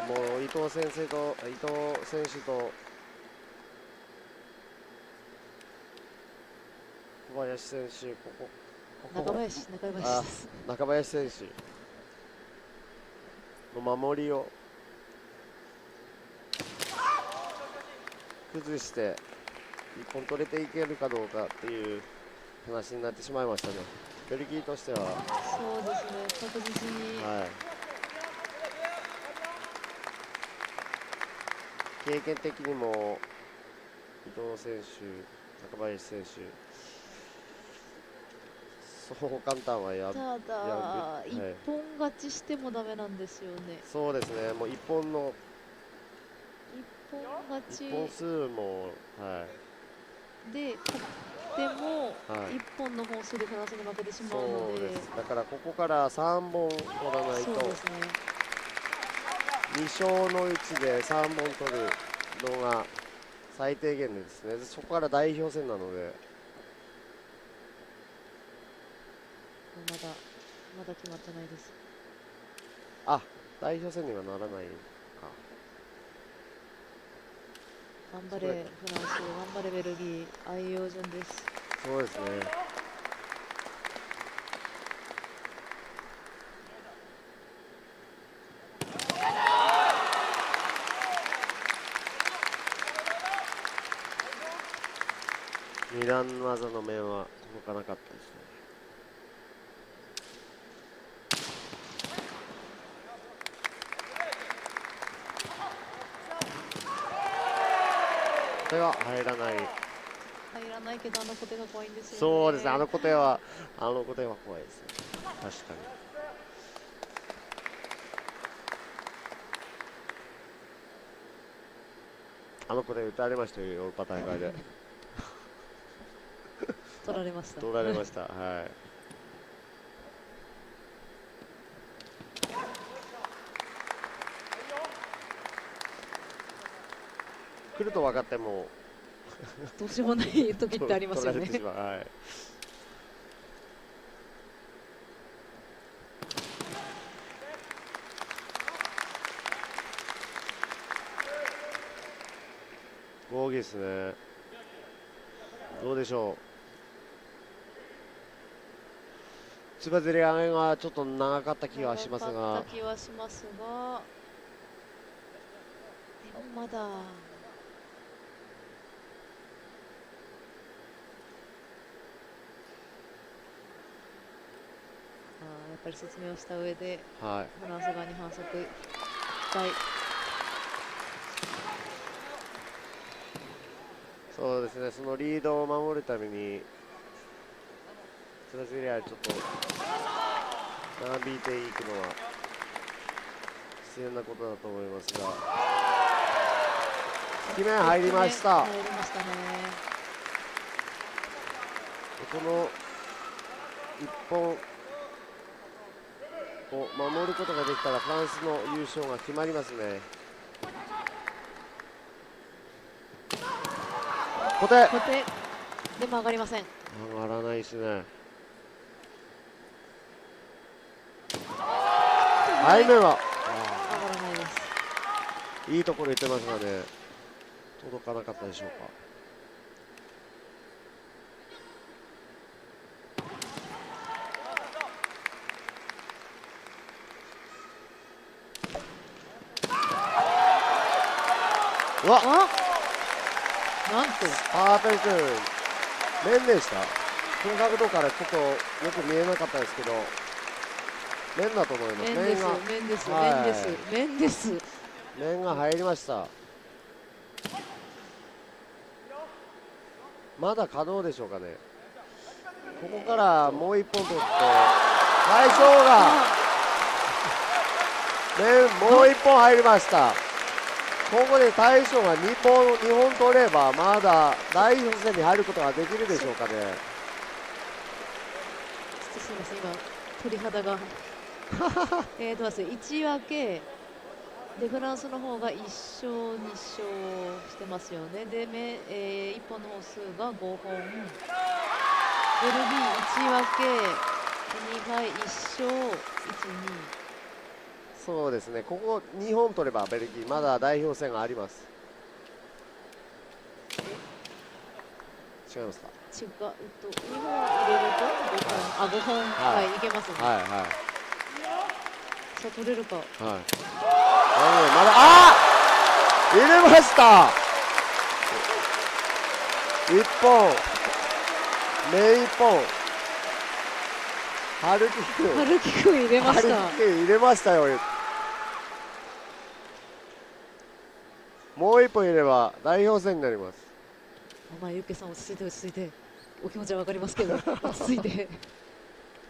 もう伊藤選手と小林選手、中林選手の守りを崩して一本取れていけるかどうかっていう話になってしまいましたね、ベルギーとしては。そうですね、確実に。はい。経験的にも伊藤選手、中林選手、そう簡単はただ、一本勝ちしてもダメなんですよね。そうですね、もう一本勝ち一本数も、はい、で勝っても一本の本数でフランスに負けてしまうので、そうです。だからここから3本取らないと、そうですね、2勝のうちで3本取るのが最低限ですね。そこから代表戦なので。まだ決まってないです。代表戦にはならないか。頑張れフランス、頑張れベルギー、愛用順です。そうですね。二段技の面は届かなかったですね。これは入らない。入らないけど、あの小手が怖いんですよね。そうですね、あの小手は怖いですね。確かに。あの子で打たれましたよ、ヨーロッパ大会で。取られました。取られました。はい。来ると分かってもどうしようもない時ってありますよね。はい。ボギーですね。どうでしょう。つばぜり上げがちょっと長かった気がしますが。長かった気はしますが、でもまだ。やっぱり説明をした上で、はい、フランス側に反則したい。そうですね、そのリードを守るためにつばぜり合いちょっと長引いていくのは必要なことだと思いますが、決め入りました。入りましたね。この1本を守ることができたらフランスの優勝が決まりますね。小手でも上がりません。上がらないですね。背面は上がらないです。いいところ行ってますがね、届かなかったでしょうか。うわっ、なんとパーフェクト面でした。この角度からちょっとよく見えなかったですけど、面だと思います。面です。面が入りました。まだ可能でしょうかね。ここからもう一本取って大将が面もう一本入りました。ここで大将が2本取ればまだ代表戦に入ることができるでしょうかね。すみません、今鳥肌が1分けでフランスの方が1勝2勝してますよね。で、1本の本数が5本、ベルギー1分け2敗1勝1、2。そうですね、ここ2本取ればベルギーまだ代表戦があります。違いますか。2本入れると5本、はい、いけますね。はいはい。さあ取れるか。はい。まだ入れました。1本目1本。春樹君入れました。入れましたよ。もう1本入れれば代表戦になります。ゆっけさん落ち着いて、お気持ちは分かりますけど落ち着いてと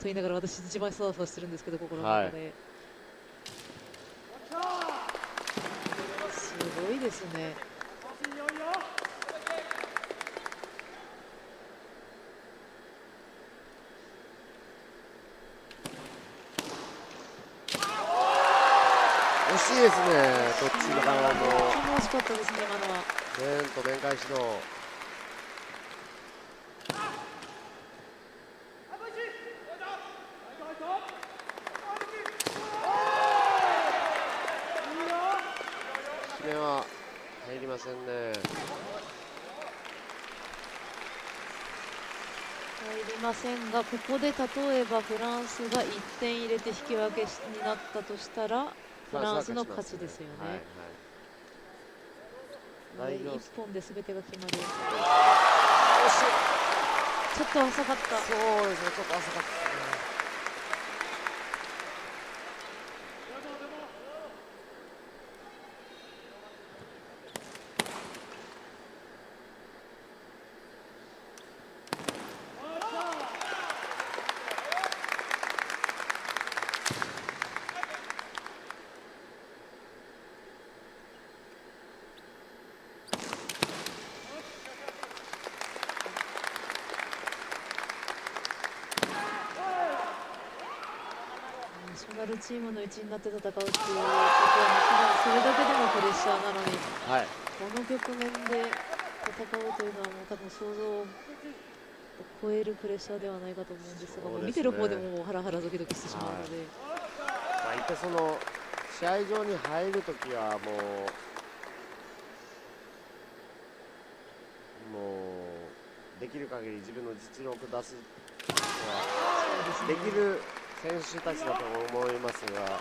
言いながら私一番そわそわしてるんですけど、心の中で、すごいですね。惜しいですね、どっちの側も。惜しかったですね、今のは。面と面返しの。決めは入りませんね。入りませんが、ここで例えばフランスが1点入れて引き分けになったとしたらフランスの勝ちですよね。1本で全てが決まる。ちょっと浅かった。そうですね、ちょっと浅かったですね。ナショナルチームの一員になって戦うっていうことはそれだけでもプレッシャーなのに、はい、この局面で戦うというのはもう多分想像を超えるプレッシャーではないかと思うんですが、もう見てる方でももうハラハラドキドキしてしまうので、まあ、一回その試合場に入るときはもうできる限り自分の実力を出すことはできる選手たちだと思いますが、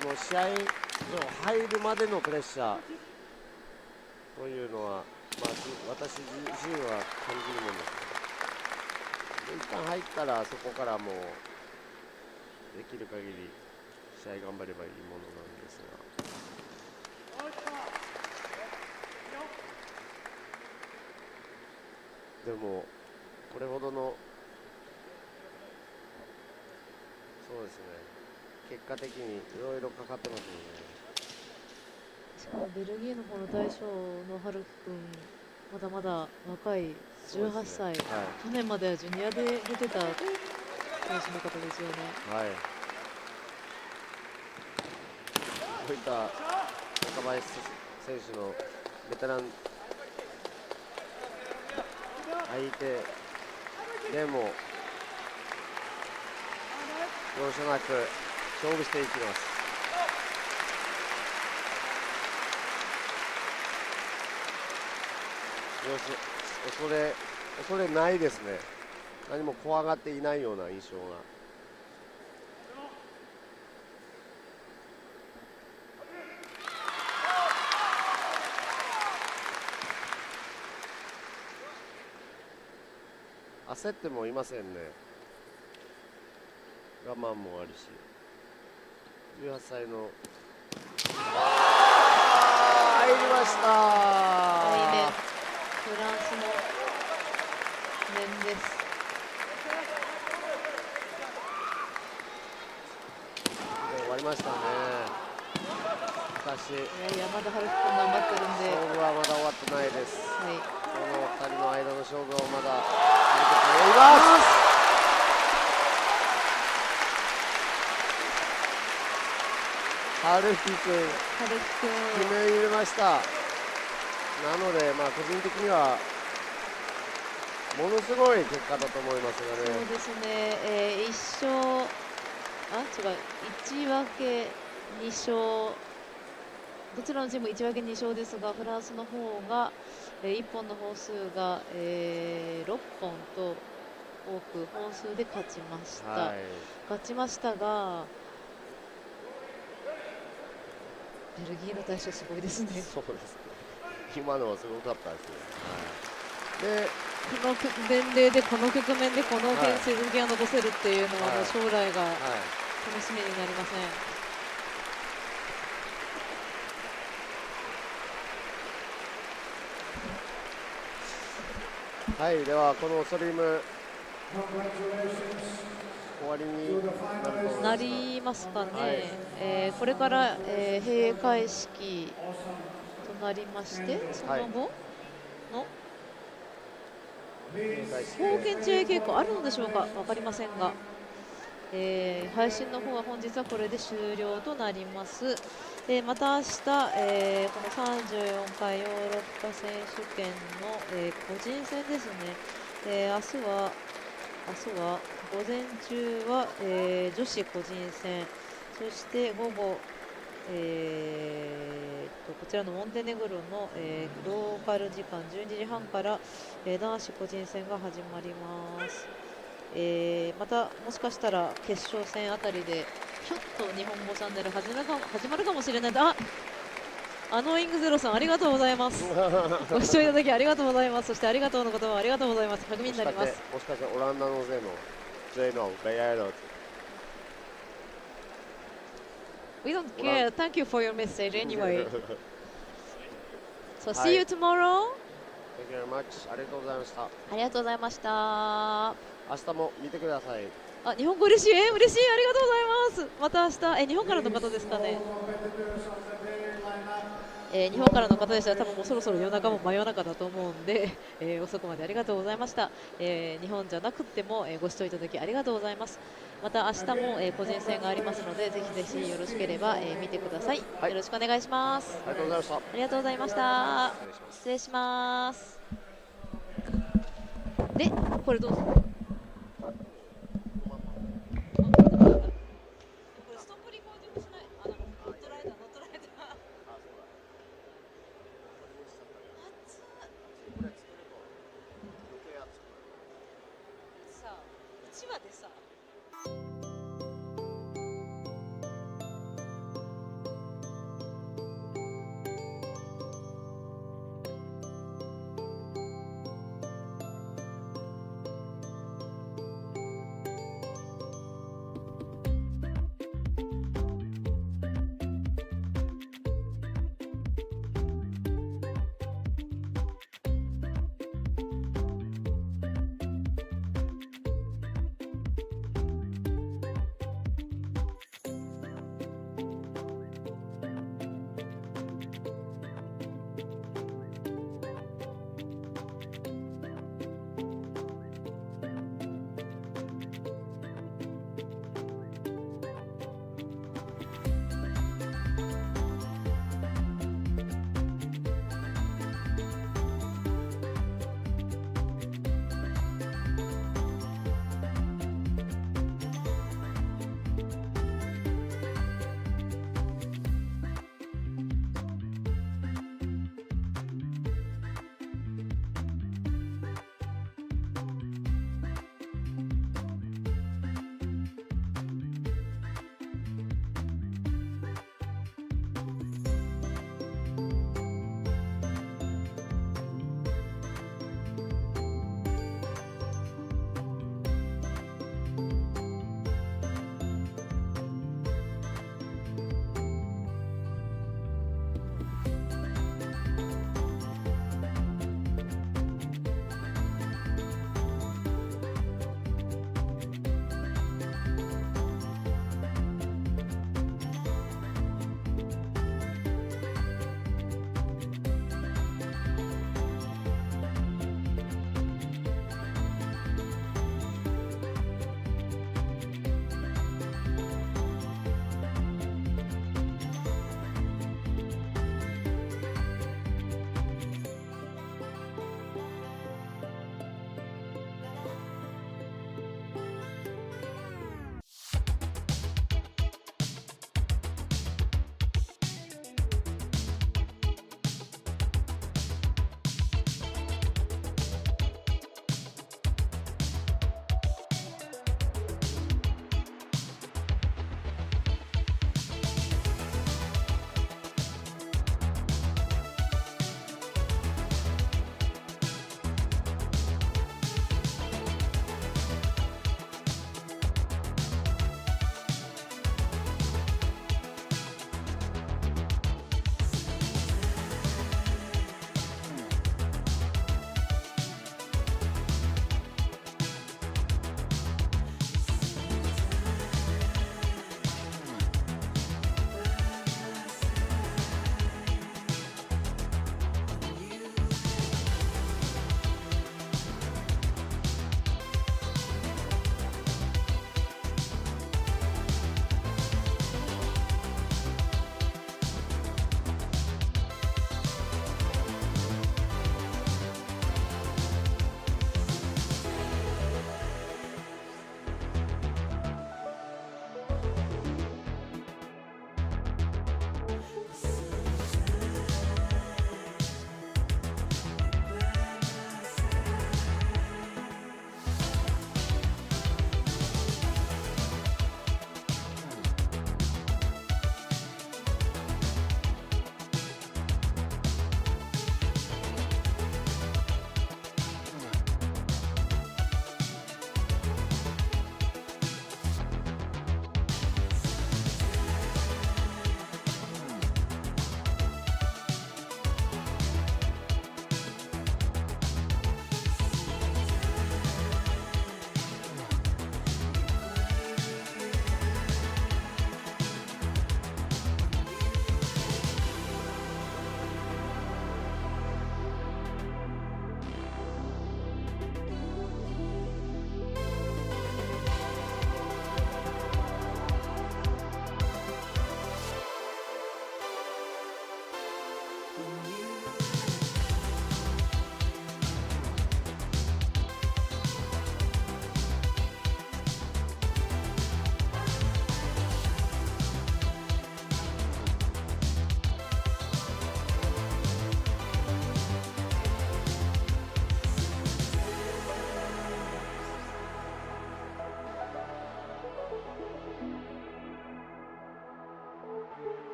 その試合場入るまでのプレッシャーというのは、まあ、私自身は感じるものです。一旦入ったらそこからもうできる限り試合頑張ればいいものなんですが、でもこれほどのそうですね、結果的にいろいろかかってますよね。しかもベルギーの方の大将のハル君、まだまだ若い18歳、去年まではジュニアで出てた選手の方ですよね。はい、こういった若林選手のベテラン相手でも容赦なく勝負していきます。恐れないですね。何も怖がっていないような印象が。焦ってもいませんね。我慢もあるし、18歳の入りました。フランスの面です。終わりましたね。しかし、いやまだハルキ君頑張ってるんで、勝負はまだ終わってないです。はい、この2人の間の勝負をまだ続けています。ハルキ君、決め入れました。なので、まあ、個人的にはものすごい結果だと思いますがね。そうですね、1分け2勝、どちらのチーム1分け2勝ですが、フランスの方が、1本の本数が、6本と多く本数で勝ちました。勝ちましたが、ベルギーの大将すごいですね。そうですね。今のはすごかったですね。で、この年齢でこの局面でこの成績が残せるっていうのは、もう将来が楽しみになりません。はい、ではこのストリーム終わりになりますかね。これから、閉会式となりまして、その後の封建試合稽古あるのでしょうか、分かりませんが、配信の方は本日はこれで終了となります。また明日、この34回ヨーロッパ選手権の、個人戦ですね。明日は午前中は、女子個人戦、そして午後、こちらのモンテネグロの、ローカル時間12時半から、男子個人戦が始まります。またもしかしたら決勝戦あたりでひょっと日本語チャンネル始まるかもしれない。アノイングゼロさんありがとうございます。ご視聴いただきありがとうございます。そしてありがとうの言葉ありがとうございます。励みになります。もしかしてオランダの勢のベアロ We don't care. Thank you for your message anyway. So see you tomorrow. Thank you very much. ありがとうございました。ありがとうございました。明日も見てください。日本語嬉しい。嬉しい。ありがとうございます。また明日、日本からの方ですかね。日本からの方でしたら多分もうそろそろ夜中も真夜中だと思うんで、遅くまでありがとうございました。日本じゃなくても、ご視聴いただきありがとうございます。また明日も、個人戦がありますので、ぜひぜひよろしければ、見てください。よろしくお願いします。ありがとうございました。ありがとうございました。失礼します。で、これどうする？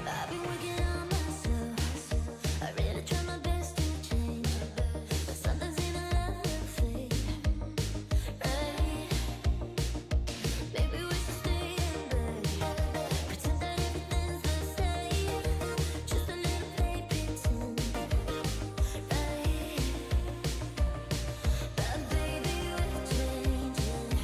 I've been working on myself. I really try my best to change, but sometimes in a love fade. Right? Maybe we should stay in bed, pretend that everything's the same, just a little play pretend. Right? But baby, we're changing.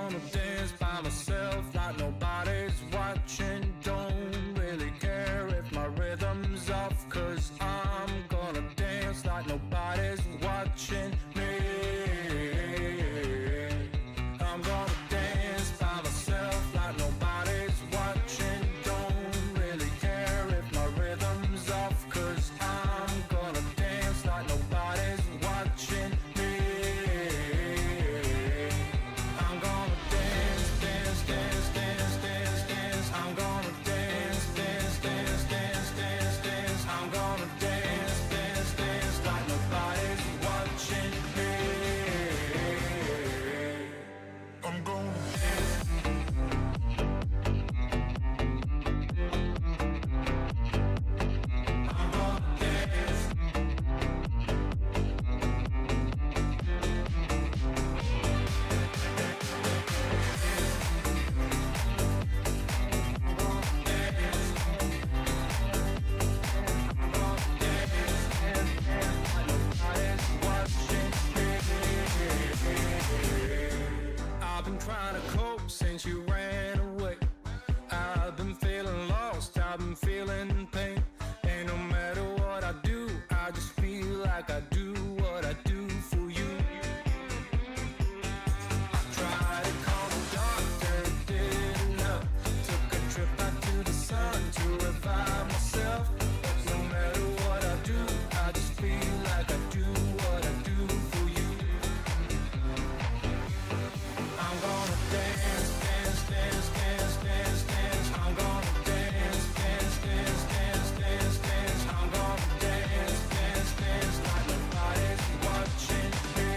gonna dance by myself like nobody's watching. Don't really care if my rhythm's off, 'cause I'm gonna dance like nobody's watching me. I'm gonna dance by myself like nobody's watching. Don't really care if my rhythm's off, 'cause I'm gonna dance like nobody's watching me. I'm gonna dance, dance, dance, dance, dance, dance. I'm gonna dance, dance, dance, dance, dance, dance. I'm gonna dance, dance, dance like nobody's watching me. I'm gonna I've been trying to cope since you ran away. I've been feeling lost, I've been feeling pain. And no matter what I do, I just feel like I do what I do for you. I tried to call the doctor, it didn't help. Took a trip out to the sun to revive myself. No matter what I do, I just feel like I do what I do for you. I'm gonna dance, dance, dance, dance, dance, dance. I'm gonna dance, dance, dance, dance, dance, dance. I'm gonna dance, dance, dance like nobody's watching me.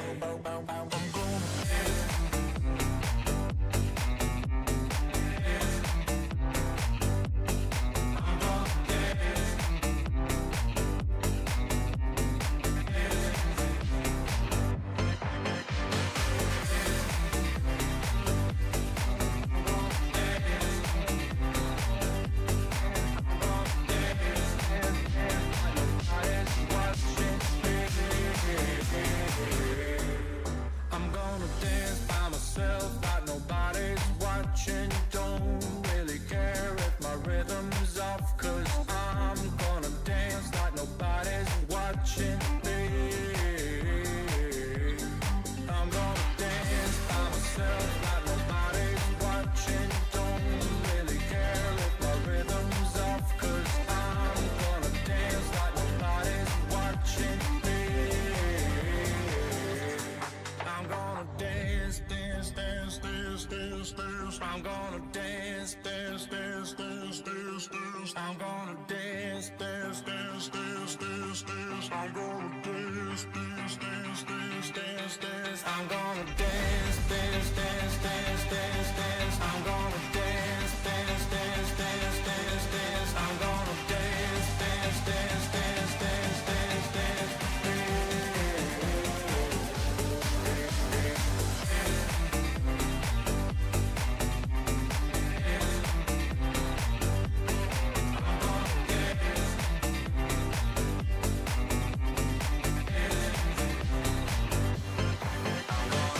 I'm gonna dance. I'm gonna dance. I'm gonna dance by myself like nobody's watching. Don't really care if my rhythm's off, 'cause I'm gonna dance like nobody's watching me. I'm gonna dance by myself like nobody's watching. Don't really care if my rhythm's off, 'cause I'm gonna dance like nobody's watching me. I'm gonna dance, dance, dance, dance, dance, dance. I'm gonna dance, dance, dance, dance, dance, dance. I'm gonna dance, dance, dance, dance, dance, dance. I'm gonna dance, dance, dance, dance, dance, dance. I'm gonna dance, dance, dance, dance, dance, dance. I'm gonna dance, dance, dance, dance, dance, dance. I'm gonna dance, dance, dance, dance, dance, dance, dance. I'm gonna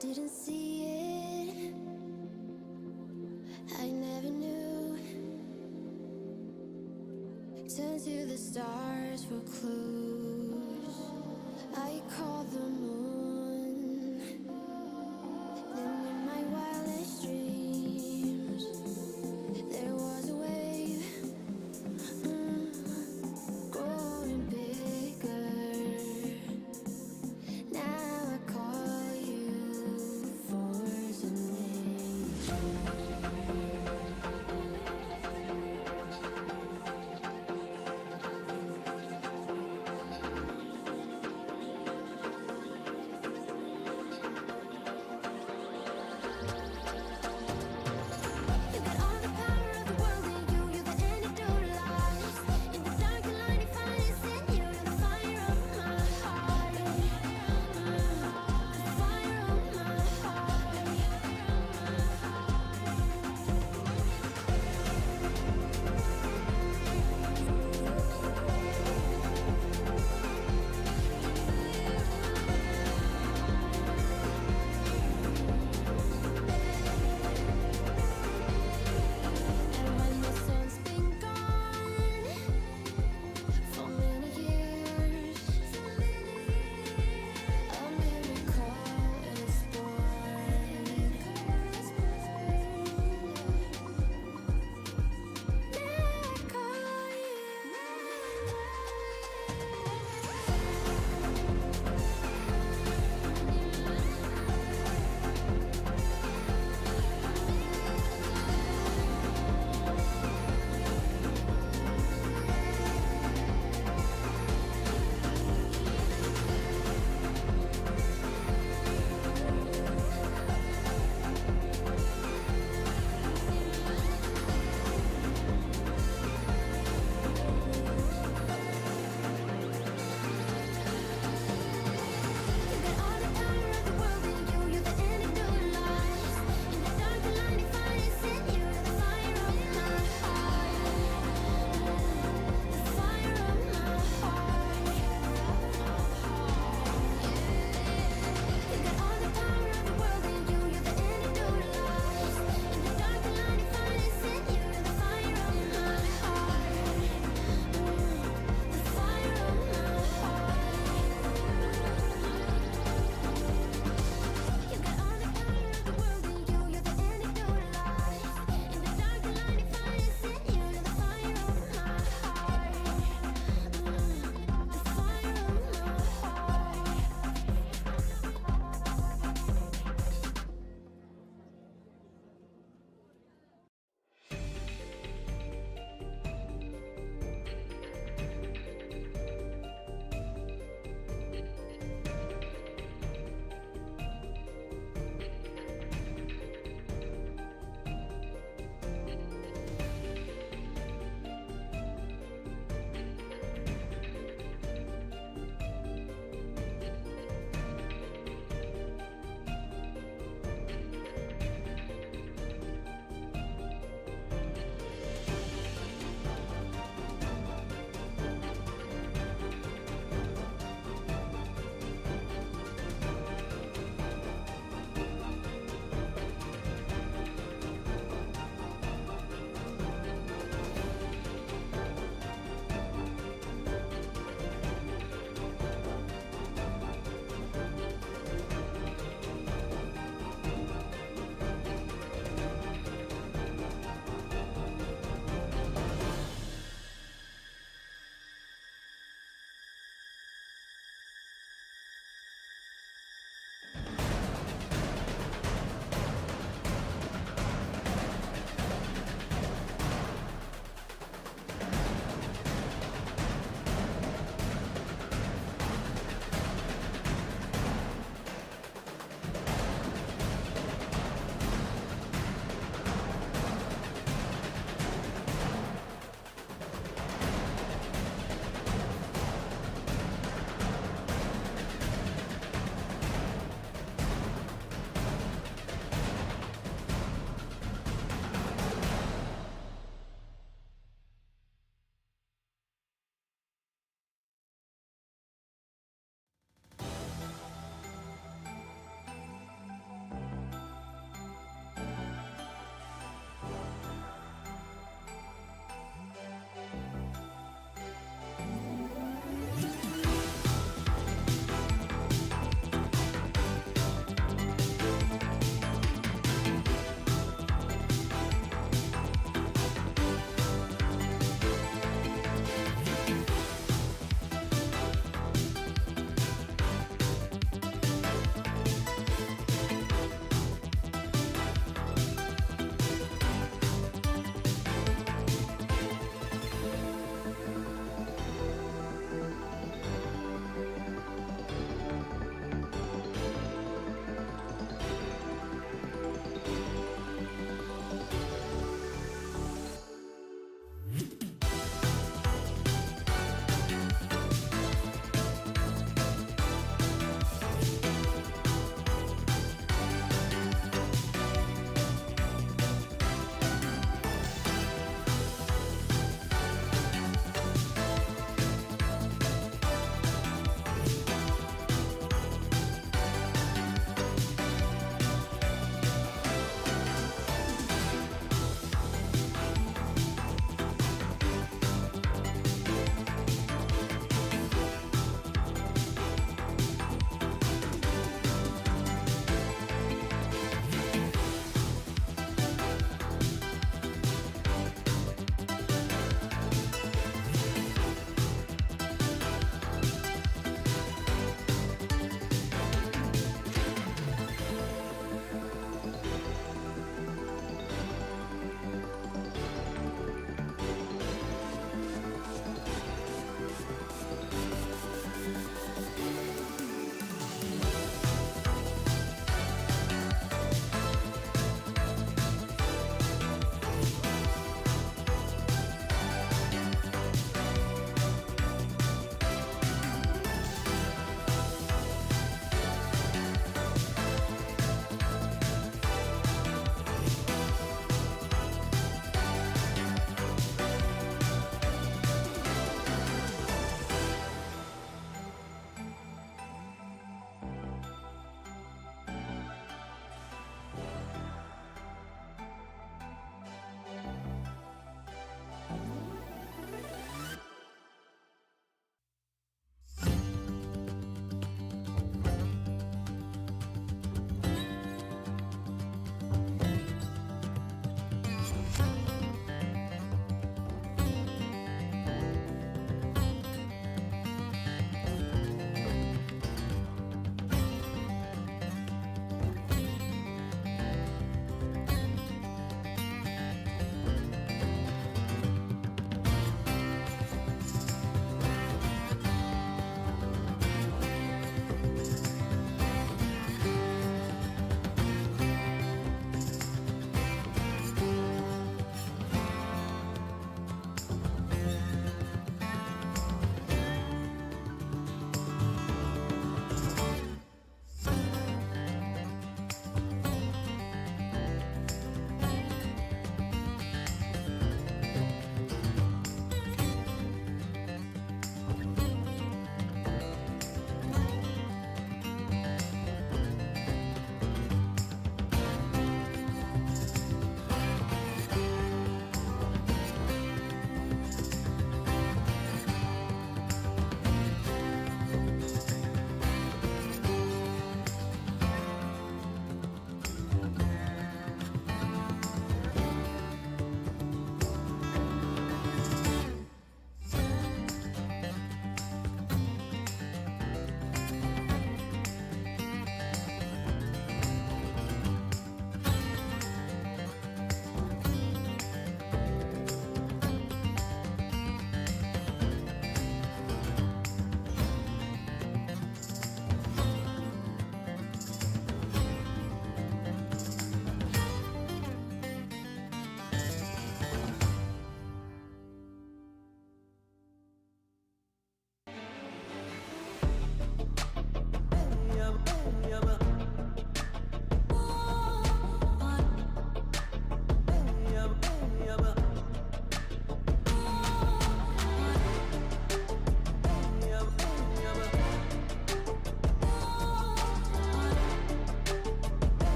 didn't see it. I never knew. Turn to the stars for clues. I call the moon. Then in my wildest dreams, there was a wave, growing bigger. Now I call you force and nature.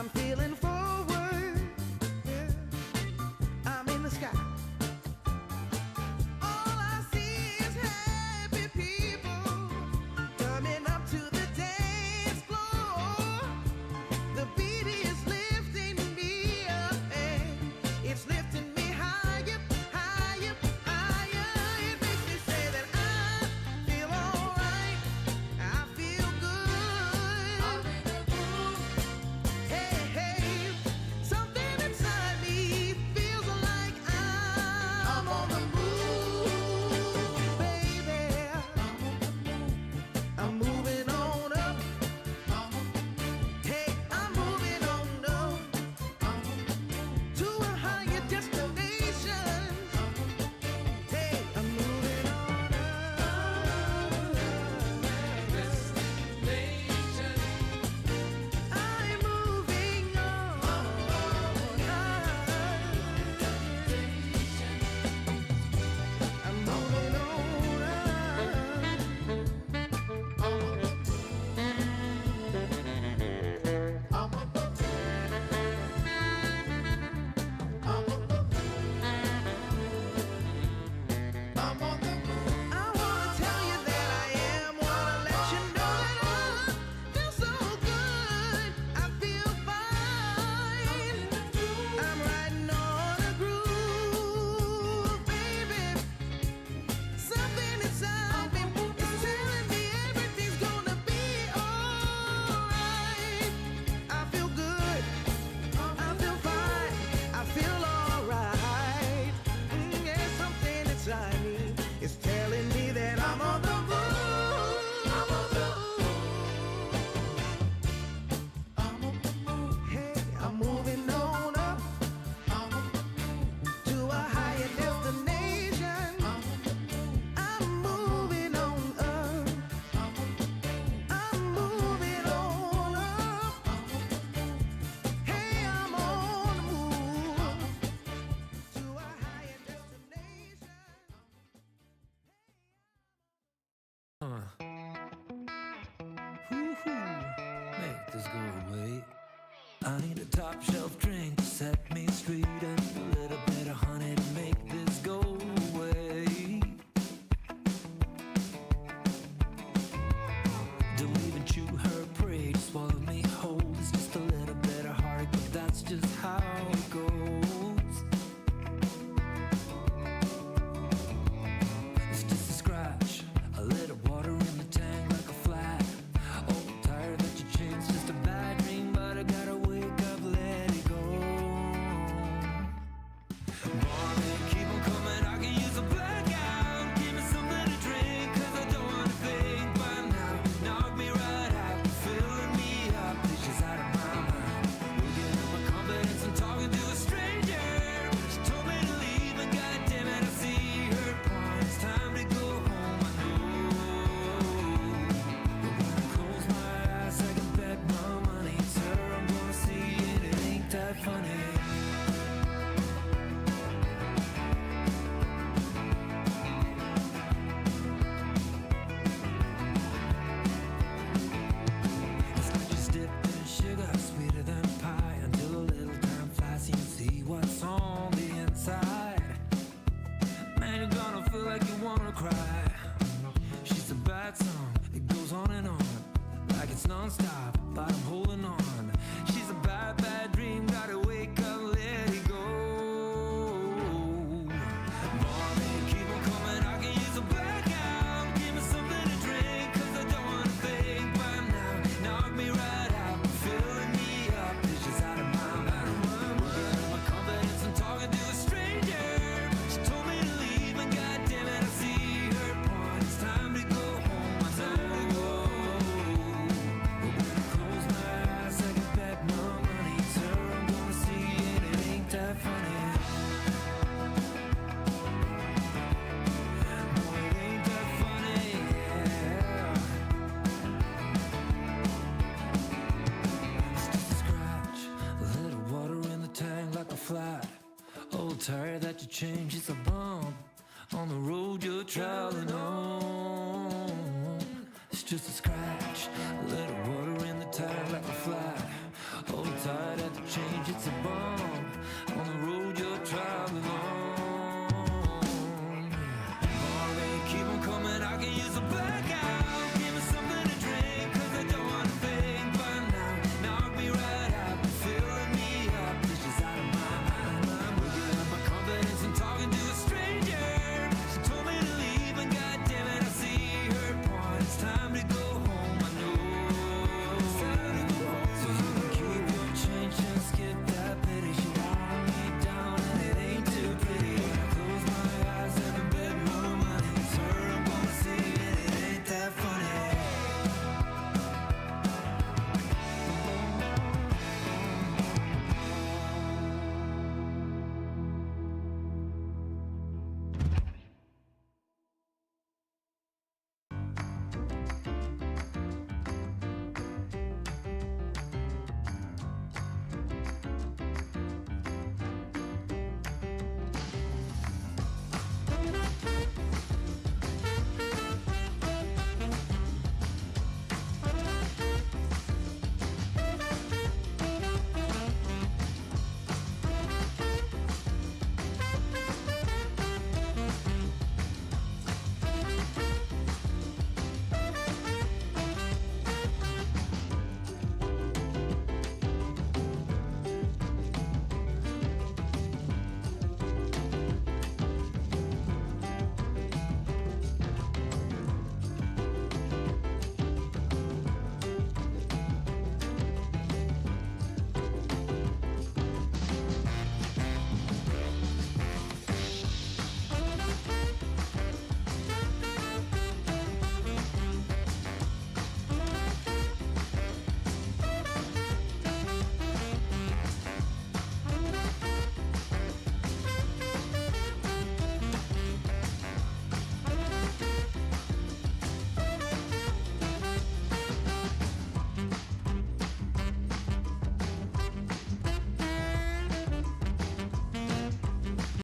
I'm feeling forward. Yeah. I'm in the sky. All I see is happy people coming up to the dance floor. The beat is lifting me up and it's lifting me higher, higher, higher. It makes me say that I feel alright. I feel good. I'm in the groove. Hey, hey, something inside me feels like I'm on the move, baby. I'm moving on up. Hey, I'm moving on up to a higher destination. Hey, I'm moving on up. Destination. I'm moving on I'm moving I wanna tell you that I am, wanna let you know that I feel so good, I feel fine. I'm riding on a groove, baby. Something inside me is telling me everything's gonna be alright. I feel good, I feel fine, I feel alright. Yeah, something inside me is telling me that I'm on the move. I'm on the move. Hey, I'm moving on up to a higher destination. I'm moving on up. I'm moving on up. Hey, I'm on the move to a higher destination. Make this go away. I need a top shelf drink to set me straight and a little bit of honey to make this go away. Don't even chew her prey, just swallow me whole. It's just a little bit of heartache, but that's just how it goes. It's just a scratch, a little water in the tank like a flat. Oh, tired that you changed, just a bad dream, but I gotta wake up, let it go. Mommy, keep on coming, I can use a blackout. Give me something to drink, 'cause I don't wanna think by now. Knock me right out, filling me up, it's just out of my mind. Looking at my confidence and talking to a stranger. She told me to leave, and goddamn it, I see her point. It's time to go home, I know. But when I close my eyes, I can bet my money it's her I'm gonna see, and it ain't that funny. It's like just dipped in sugar, sweeter than pie, until a little time flies and you see what's on the inside. Man, you're gonna feel like you wanna cry. She's a bad song, it goes on and on, like it's non-stop, but I'm holding on. She's a bad, bad dream, gotta wake up, let it go. Mommy, keep on coming, I can use a blackout. Give me something to drink, 'cause I don't wanna think by now. Knock me right out, filling me up, it's just out of my mind. Looking at my confidence and talking to a stranger. She told me to leave, and goddamn it, I see her point. It's time to go home, I know. But when I close my eyes, I can bet my money it's her I'm gonna see, and it ain't that funny. No, it ain't that funny, yeah. It's just a scratch, a little water in the tank like a flat. Old tire that you change, it's a bump on the road you're traveling on. It's just a scratch, a little water